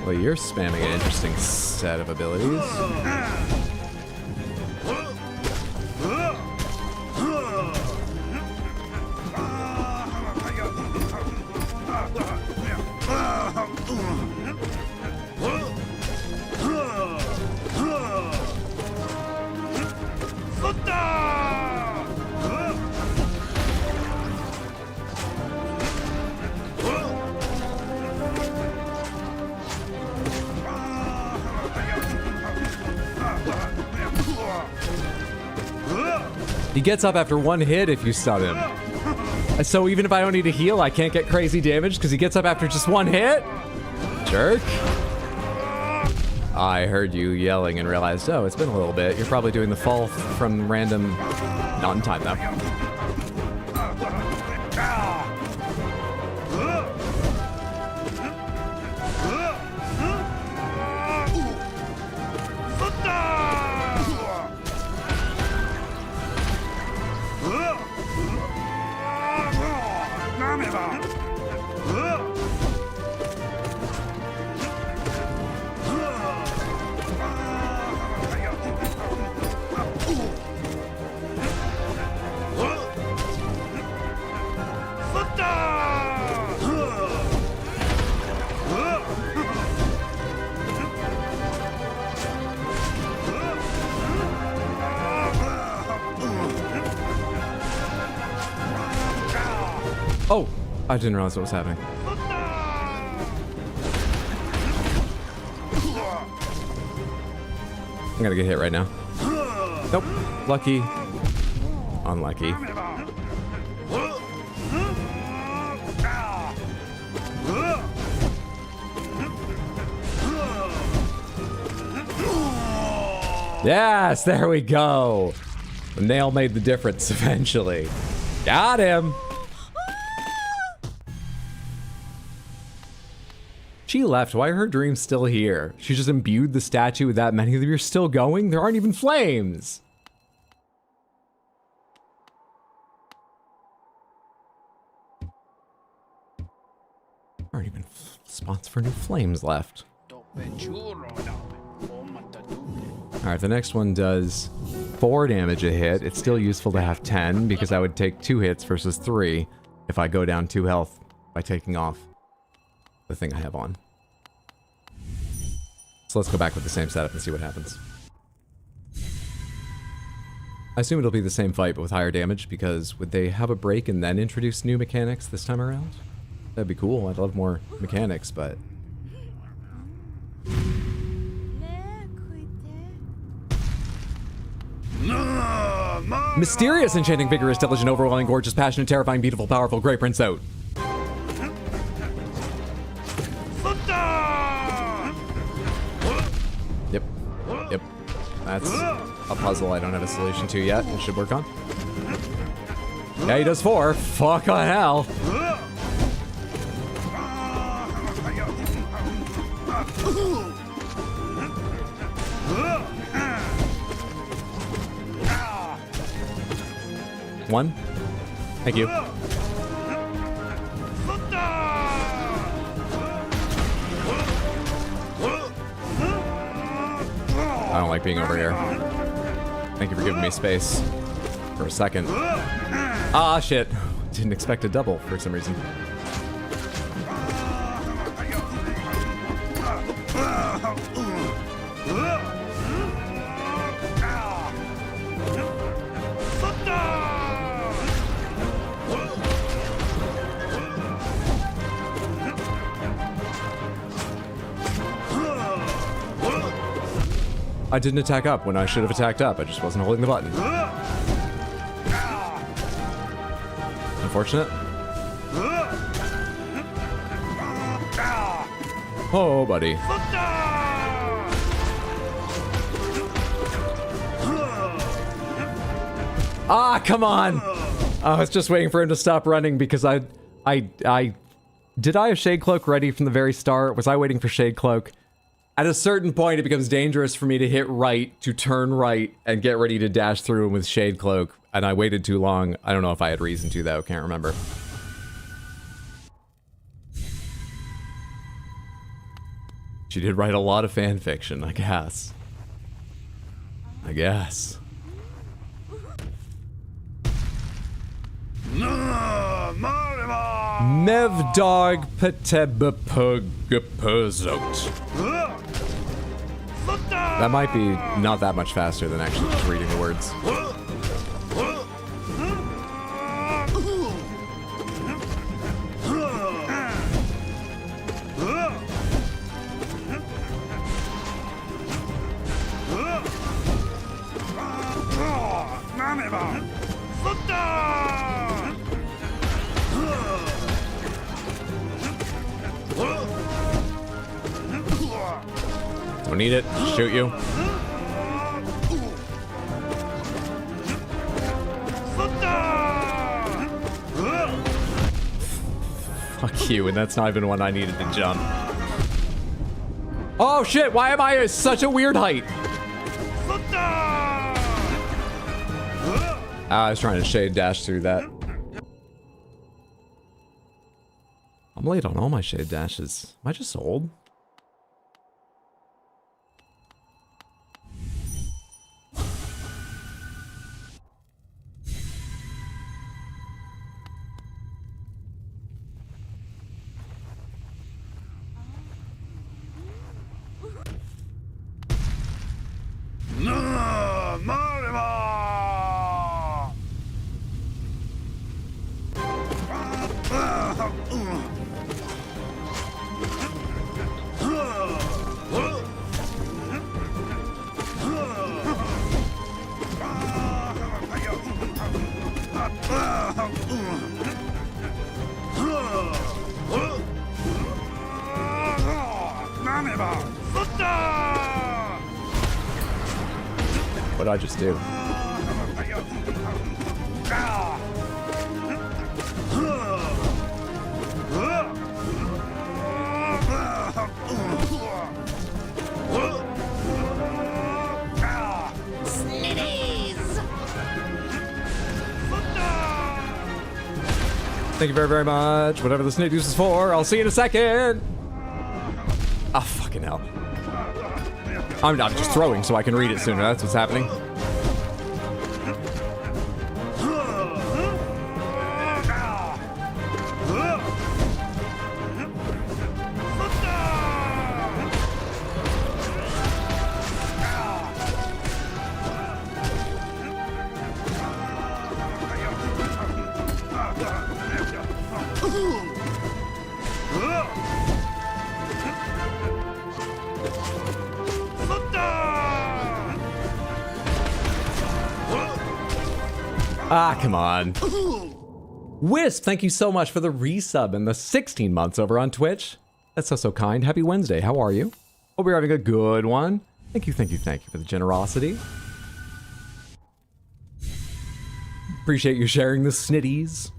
Well, you're spamming an interesting set of abilities. He gets up after one hit if you stun him. So even if I don't need to heal, I can't get crazy damage because he gets up after just one hit? Jerk. I heard you yelling and realized, oh, it's been a little bit. You're probably doing the fall from random... Not in time, though. Oh, I didn't realize what was happening. I'm gonna get hit right now. Nope. Lucky. Unlucky. Yes, there we go. The nail made the difference eventually. Got him. She left. Why are her dreams still here? She just imbued the statue with that many of them. You're still going? There aren't even flames. There aren't even spots for new flames left. Alright, the next one does 4 damage a hit. It's still useful to have 10 because I would take 2 hits versus 3 if I go down 2 health by taking off the thing I have on. So let's go back with the same setup and see what happens. I assume it'll be the same fight but with higher damage because would they have a break and then introduce new mechanics this time around? That'd be cool. I'd love more mechanics, but... Mysterious, enchanting, vigorous, diligent, overwhelming, gorgeous, passionate, terrifying, beautiful, powerful, great prince out. That's a puzzle I don't have a solution to yet and should work on. Yeah, he does 4. Fuck on hell. One. Thank you. I don't like being over here. Thank you for giving me space for a second. Ah, shit. Didn't expect a double for some reason. I didn't attack up when I should have attacked up. I just wasn't holding the button. Unfortunate. Oh, buddy. Ah, come on! I was just waiting for him to stop running because did I have Shade Cloak ready from the very start? Was I waiting for Shade Cloak? At a certain point, it becomes dangerous for me to hit right, to turn right, and get ready to dash through him with Shade Cloak. And I waited too long. I don't know if I had reason to, though. Can't remember. She did write a lot of fan fiction, I guess. I guess. Mevdog Petebapugapuzot. That might be not that much faster than actually just reading the words. Don't need it. Shoot you. Fuck you, and that's not even one I needed to jump. Oh shit, why am I at such a weird height? I was trying to shade dash through that. I'm late on all my shade dashes. Am I just old? What did I just do? Thank you very, very much. Whatever the snake juice is for, I'll see you in a second. Ah, fucking hell. I'm just throwing so I can read it sooner. That's what's happening. Ah, come on. Wisp, thank you so much for the resub and the 16 months over on Twitch. That's so kind. Happy Wednesday. How are you? Hope you're having a good one. Thank you for the generosity. Appreciate you sharing the snitties.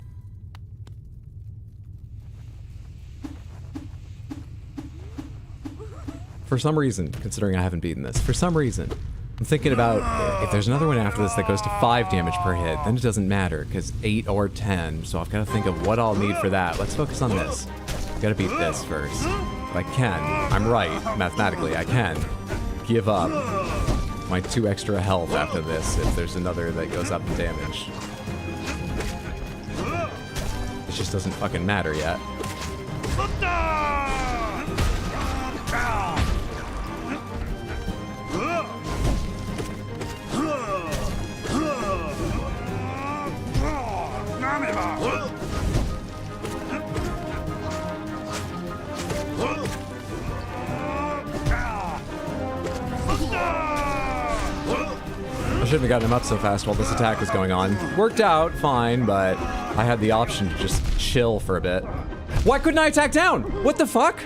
For some reason, considering I haven't beaten this, for some reason, I'm thinking about if there's another one after this that goes to 5 damage per hit, then it doesn't matter, because 8 or 10, so I've got to think of what I'll need for that. Let's focus on this. Gotta beat this first. If I can, I'm right, mathematically, I can give up my 2 extra health after this if there's another that goes up in damage. It just doesn't fucking matter yet. I shouldn't have gotten him up so fast while this attack was going on. Worked out fine, but I had the option to just chill for a bit. Why couldn't I attack down? What the fuck?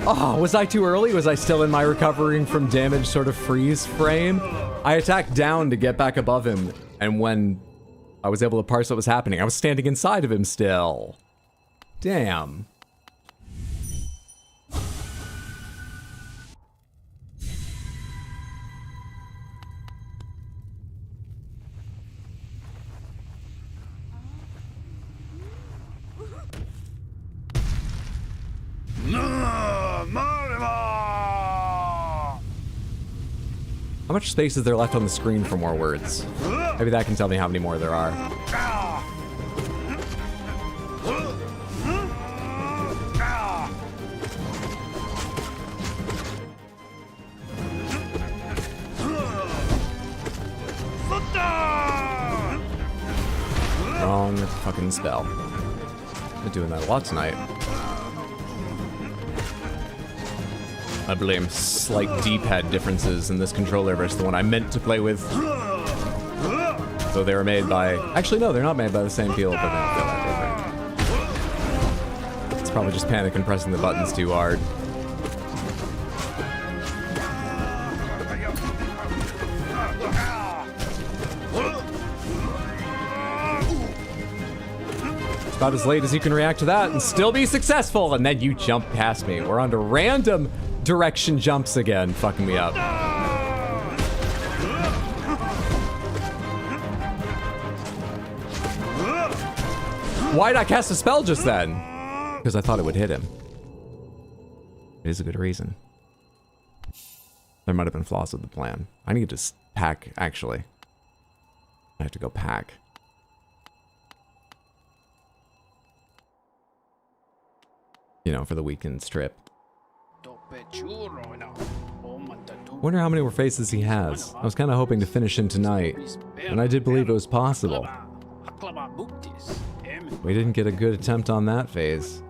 Oh, was I too early? Was I still in my recovering from damage sort of freeze frame? I attacked down to get back above him, and when I was able to parse what was happening, I was standing inside of him still. Damn. How much space is there left on the screen for more words? Maybe that can tell me how many more there are. Wrong fucking spell. Been doing that a lot tonight. I blame slight D-pad differences in this controller versus the one I meant to play with. So they were made by... Actually, no, they're not made by the same people, but they don't feel that different. It's probably just panic and pressing the buttons too hard. It's about as late as you can react to that and still be successful, and then you jump past me. We're on to random direction jumps again, fucking me up. Why'd I cast a spell just then? Because I thought it would hit him. It is a good reason. There might have been flaws with the plan. I need to pack, actually. I have to go pack. You know, for the weekend trip. Wonder how many more faces he has. I was kind of hoping to finish him tonight, and I did believe it was possible. We didn't get a good attempt on that phase.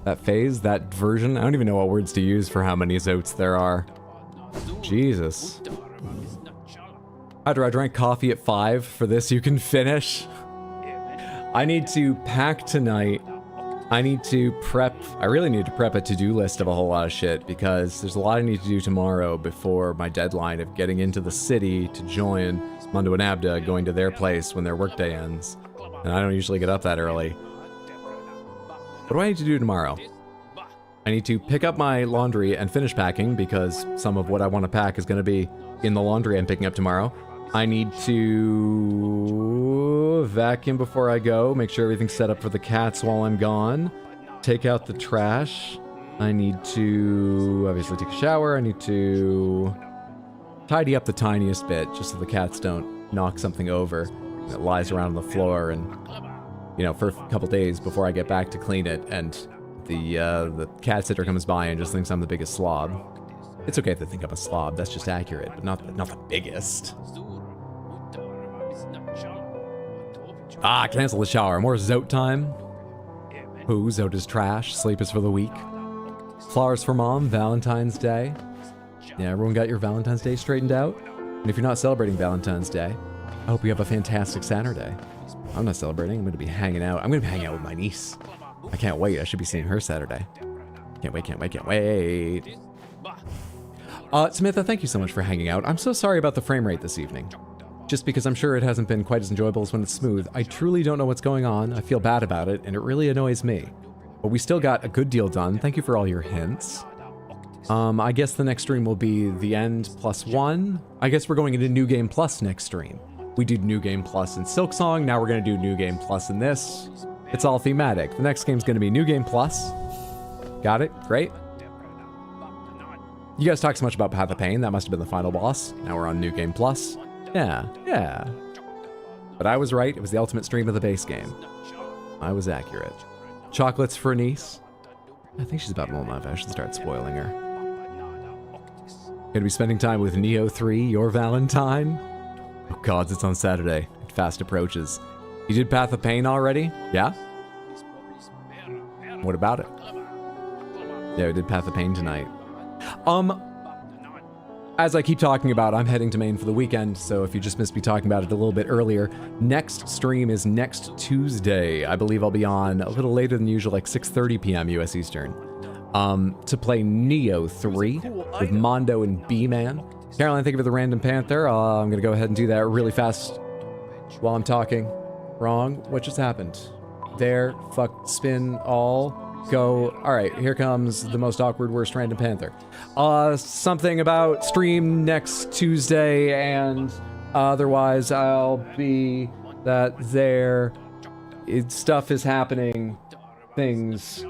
That phase? That version? I don't even know what words to use for how many Zotes there are. Jesus. After I drank coffee at 5 for this, you can finish. I need to pack tonight. I need to prep, I really need to prep a to-do list of a whole lot of shit because there's a lot I need to do tomorrow before my deadline of getting into the city to join Mundo and Abda going to their place when their workday ends. And I don't usually get up that early. What do I need to do tomorrow? I need to pick up my laundry and finish packing because some of what I want to pack is going to be in the laundry I'm picking up tomorrow. I need to vacuum before I go, make sure everything's set up for the cats while I'm gone, take out the trash. I need to obviously take a shower. I need to tidy up the tiniest bit just so the cats don't knock something over that lies around on the floor and, you know, for a couple days before I get back to clean it and the cat sitter comes by and just thinks I'm the biggest slob. It's okay if they think I'm a slob, that's just accurate, but not the biggest. Ah, cancel the shower. More Zote time. Who? Zote is trash. Sleep is for the weak. Flowers for Mom. Valentine's Day. Yeah, everyone got your Valentine's Day straightened out? And if you're not celebrating Valentine's Day, I hope you have a fantastic Saturday. I'm not celebrating. I'm going to be hanging out. I'm going to be hanging out with my niece. I can't wait. I should be seeing her Saturday. Can't wait, can't wait, can't wait. Samantha, thank you so much for hanging out. I'm so sorry about the frame rate this evening. Just because I'm sure it hasn't been quite as enjoyable as when it's smooth. I truly don't know what's going on. I feel bad about it, and it really annoys me. But we still got a good deal done. Thank you for all your hints. I guess the next stream will be the end +1. I guess we're going into New Game Plus next stream. We did New Game Plus in Silksong. Now we're going to do New Game Plus in this. It's all thematic. The next game's going to be New Game Plus. Got it? Great. You guys talked so much about Path of Pain. That must have been the final boss. Now we're on New Game Plus. Yeah. But I was right. It was the ultimate stream of the base game. I was accurate. Chocolates for Niece. I think she's about old enough. I should start spoiling her. Gonna be spending time with Neo 3, your Valentine. Oh gods, it's on Saturday. It fast approaches. You did Path of Pain already? Yeah? What about it? Yeah, we did Path of Pain tonight. As I keep talking about, I'm heading to Maine for the weekend, so if you just missed me talking about it a little bit earlier, next stream is next Tuesday. I believe I'll be on a little later than usual, like 6:30 p.m. US Eastern, to play Neo 3 with Mondo and B-Man. Caroline, thank you for the random panther. I'm gonna go ahead and do that really fast while I'm talking. Wrong. What just happened? There. Fuck. Spin. All. Go. All right. Here comes the most awkward, worst random panther. Something about stream next Tuesday, and otherwise I'll be that there. Stuff is happening. Things.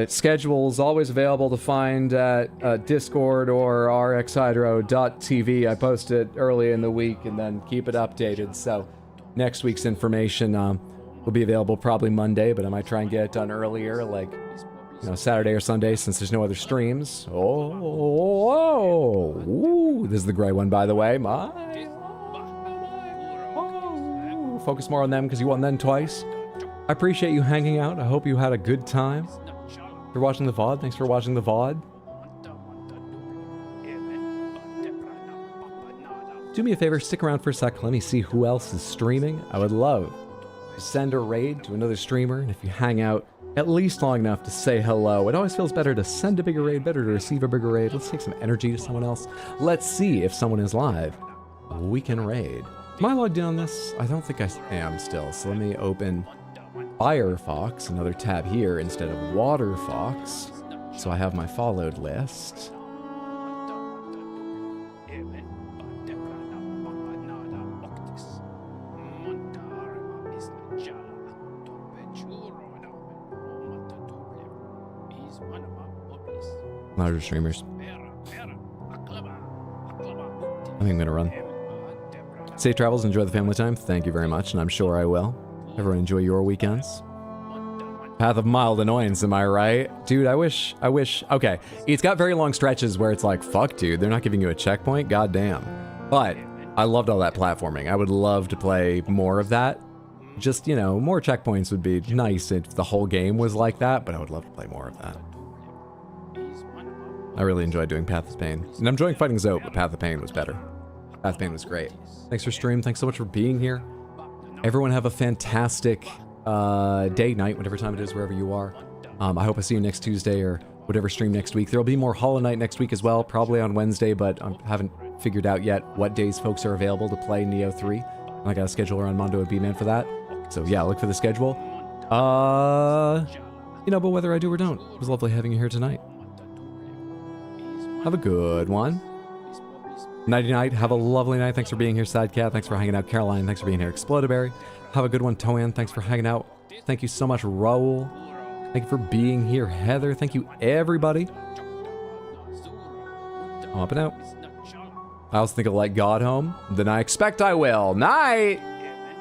Schedule's always available to find at Discord or rxhydro.tv. I post it early in the week and then keep it updated. So next week's information will be available probably Monday, but I might try and get it done earlier, like, you know, Saturday or Sunday, since there's no other streams. Ooh, this is the gray one, by the way. Focus more on them because you won them twice. I appreciate you hanging out. I hope you had a good time. If you're watching the VOD, thanks for watching the VOD. Do me a favor, stick around for a sec. Let me see who else is streaming. I would love to send a raid to another streamer, and if you hang out at least long enough to say hello, it always feels better to send a bigger raid, better to receive a bigger raid. Let's take some energy to someone else. Let's see if someone is live. We can raid. Am I logged in on this? I don't think I am still, so let me open Firefox, another tab here, instead of Waterfox, so I have my followed list. Larger streamers. I think I'm gonna run. Safe travels, enjoy the family time. Thank you very much, and I'm sure I will. Everyone enjoy your weekends. Path of mild annoyance, am I right? Dude, I wish, okay. It's got very long stretches where it's like, fuck dude, they're not giving you a checkpoint, goddamn. But I loved all that platforming. I would love to play more of that. Just, you know, more checkpoints would be nice if the whole game was like that, but I would love to play more of that. I really enjoyed doing Path of Pain. And I'm enjoying fighting Zoe, but Path of Pain was better. Path of Pain was great. Thanks for stream. Thanks so much for being here. Everyone have a fantastic day, night, whatever time it is, wherever you are. I hope I see you next Tuesday or whatever stream next week. There'll be more Hollow Knight next week as well, probably on Wednesday, but I haven't figured out yet what days folks are available to play Neo 3. And I got a schedule around Mondo and B-Man for that. So yeah, look for the schedule. You know, but whether I do or don't, it was lovely having you here tonight. Have a good one. Nighty night. Have a lovely night. Thanks for being here, Sidecat. Thanks for hanging out, Caroline. Thanks for being here, Explodaberry. Have a good one, Toan. Thanks for hanging out. Thank you so much, Raul. Thank you for being here, Heather. Thank you, everybody. I'm up and out. I also think I'll let God home. Then I expect I will. Night!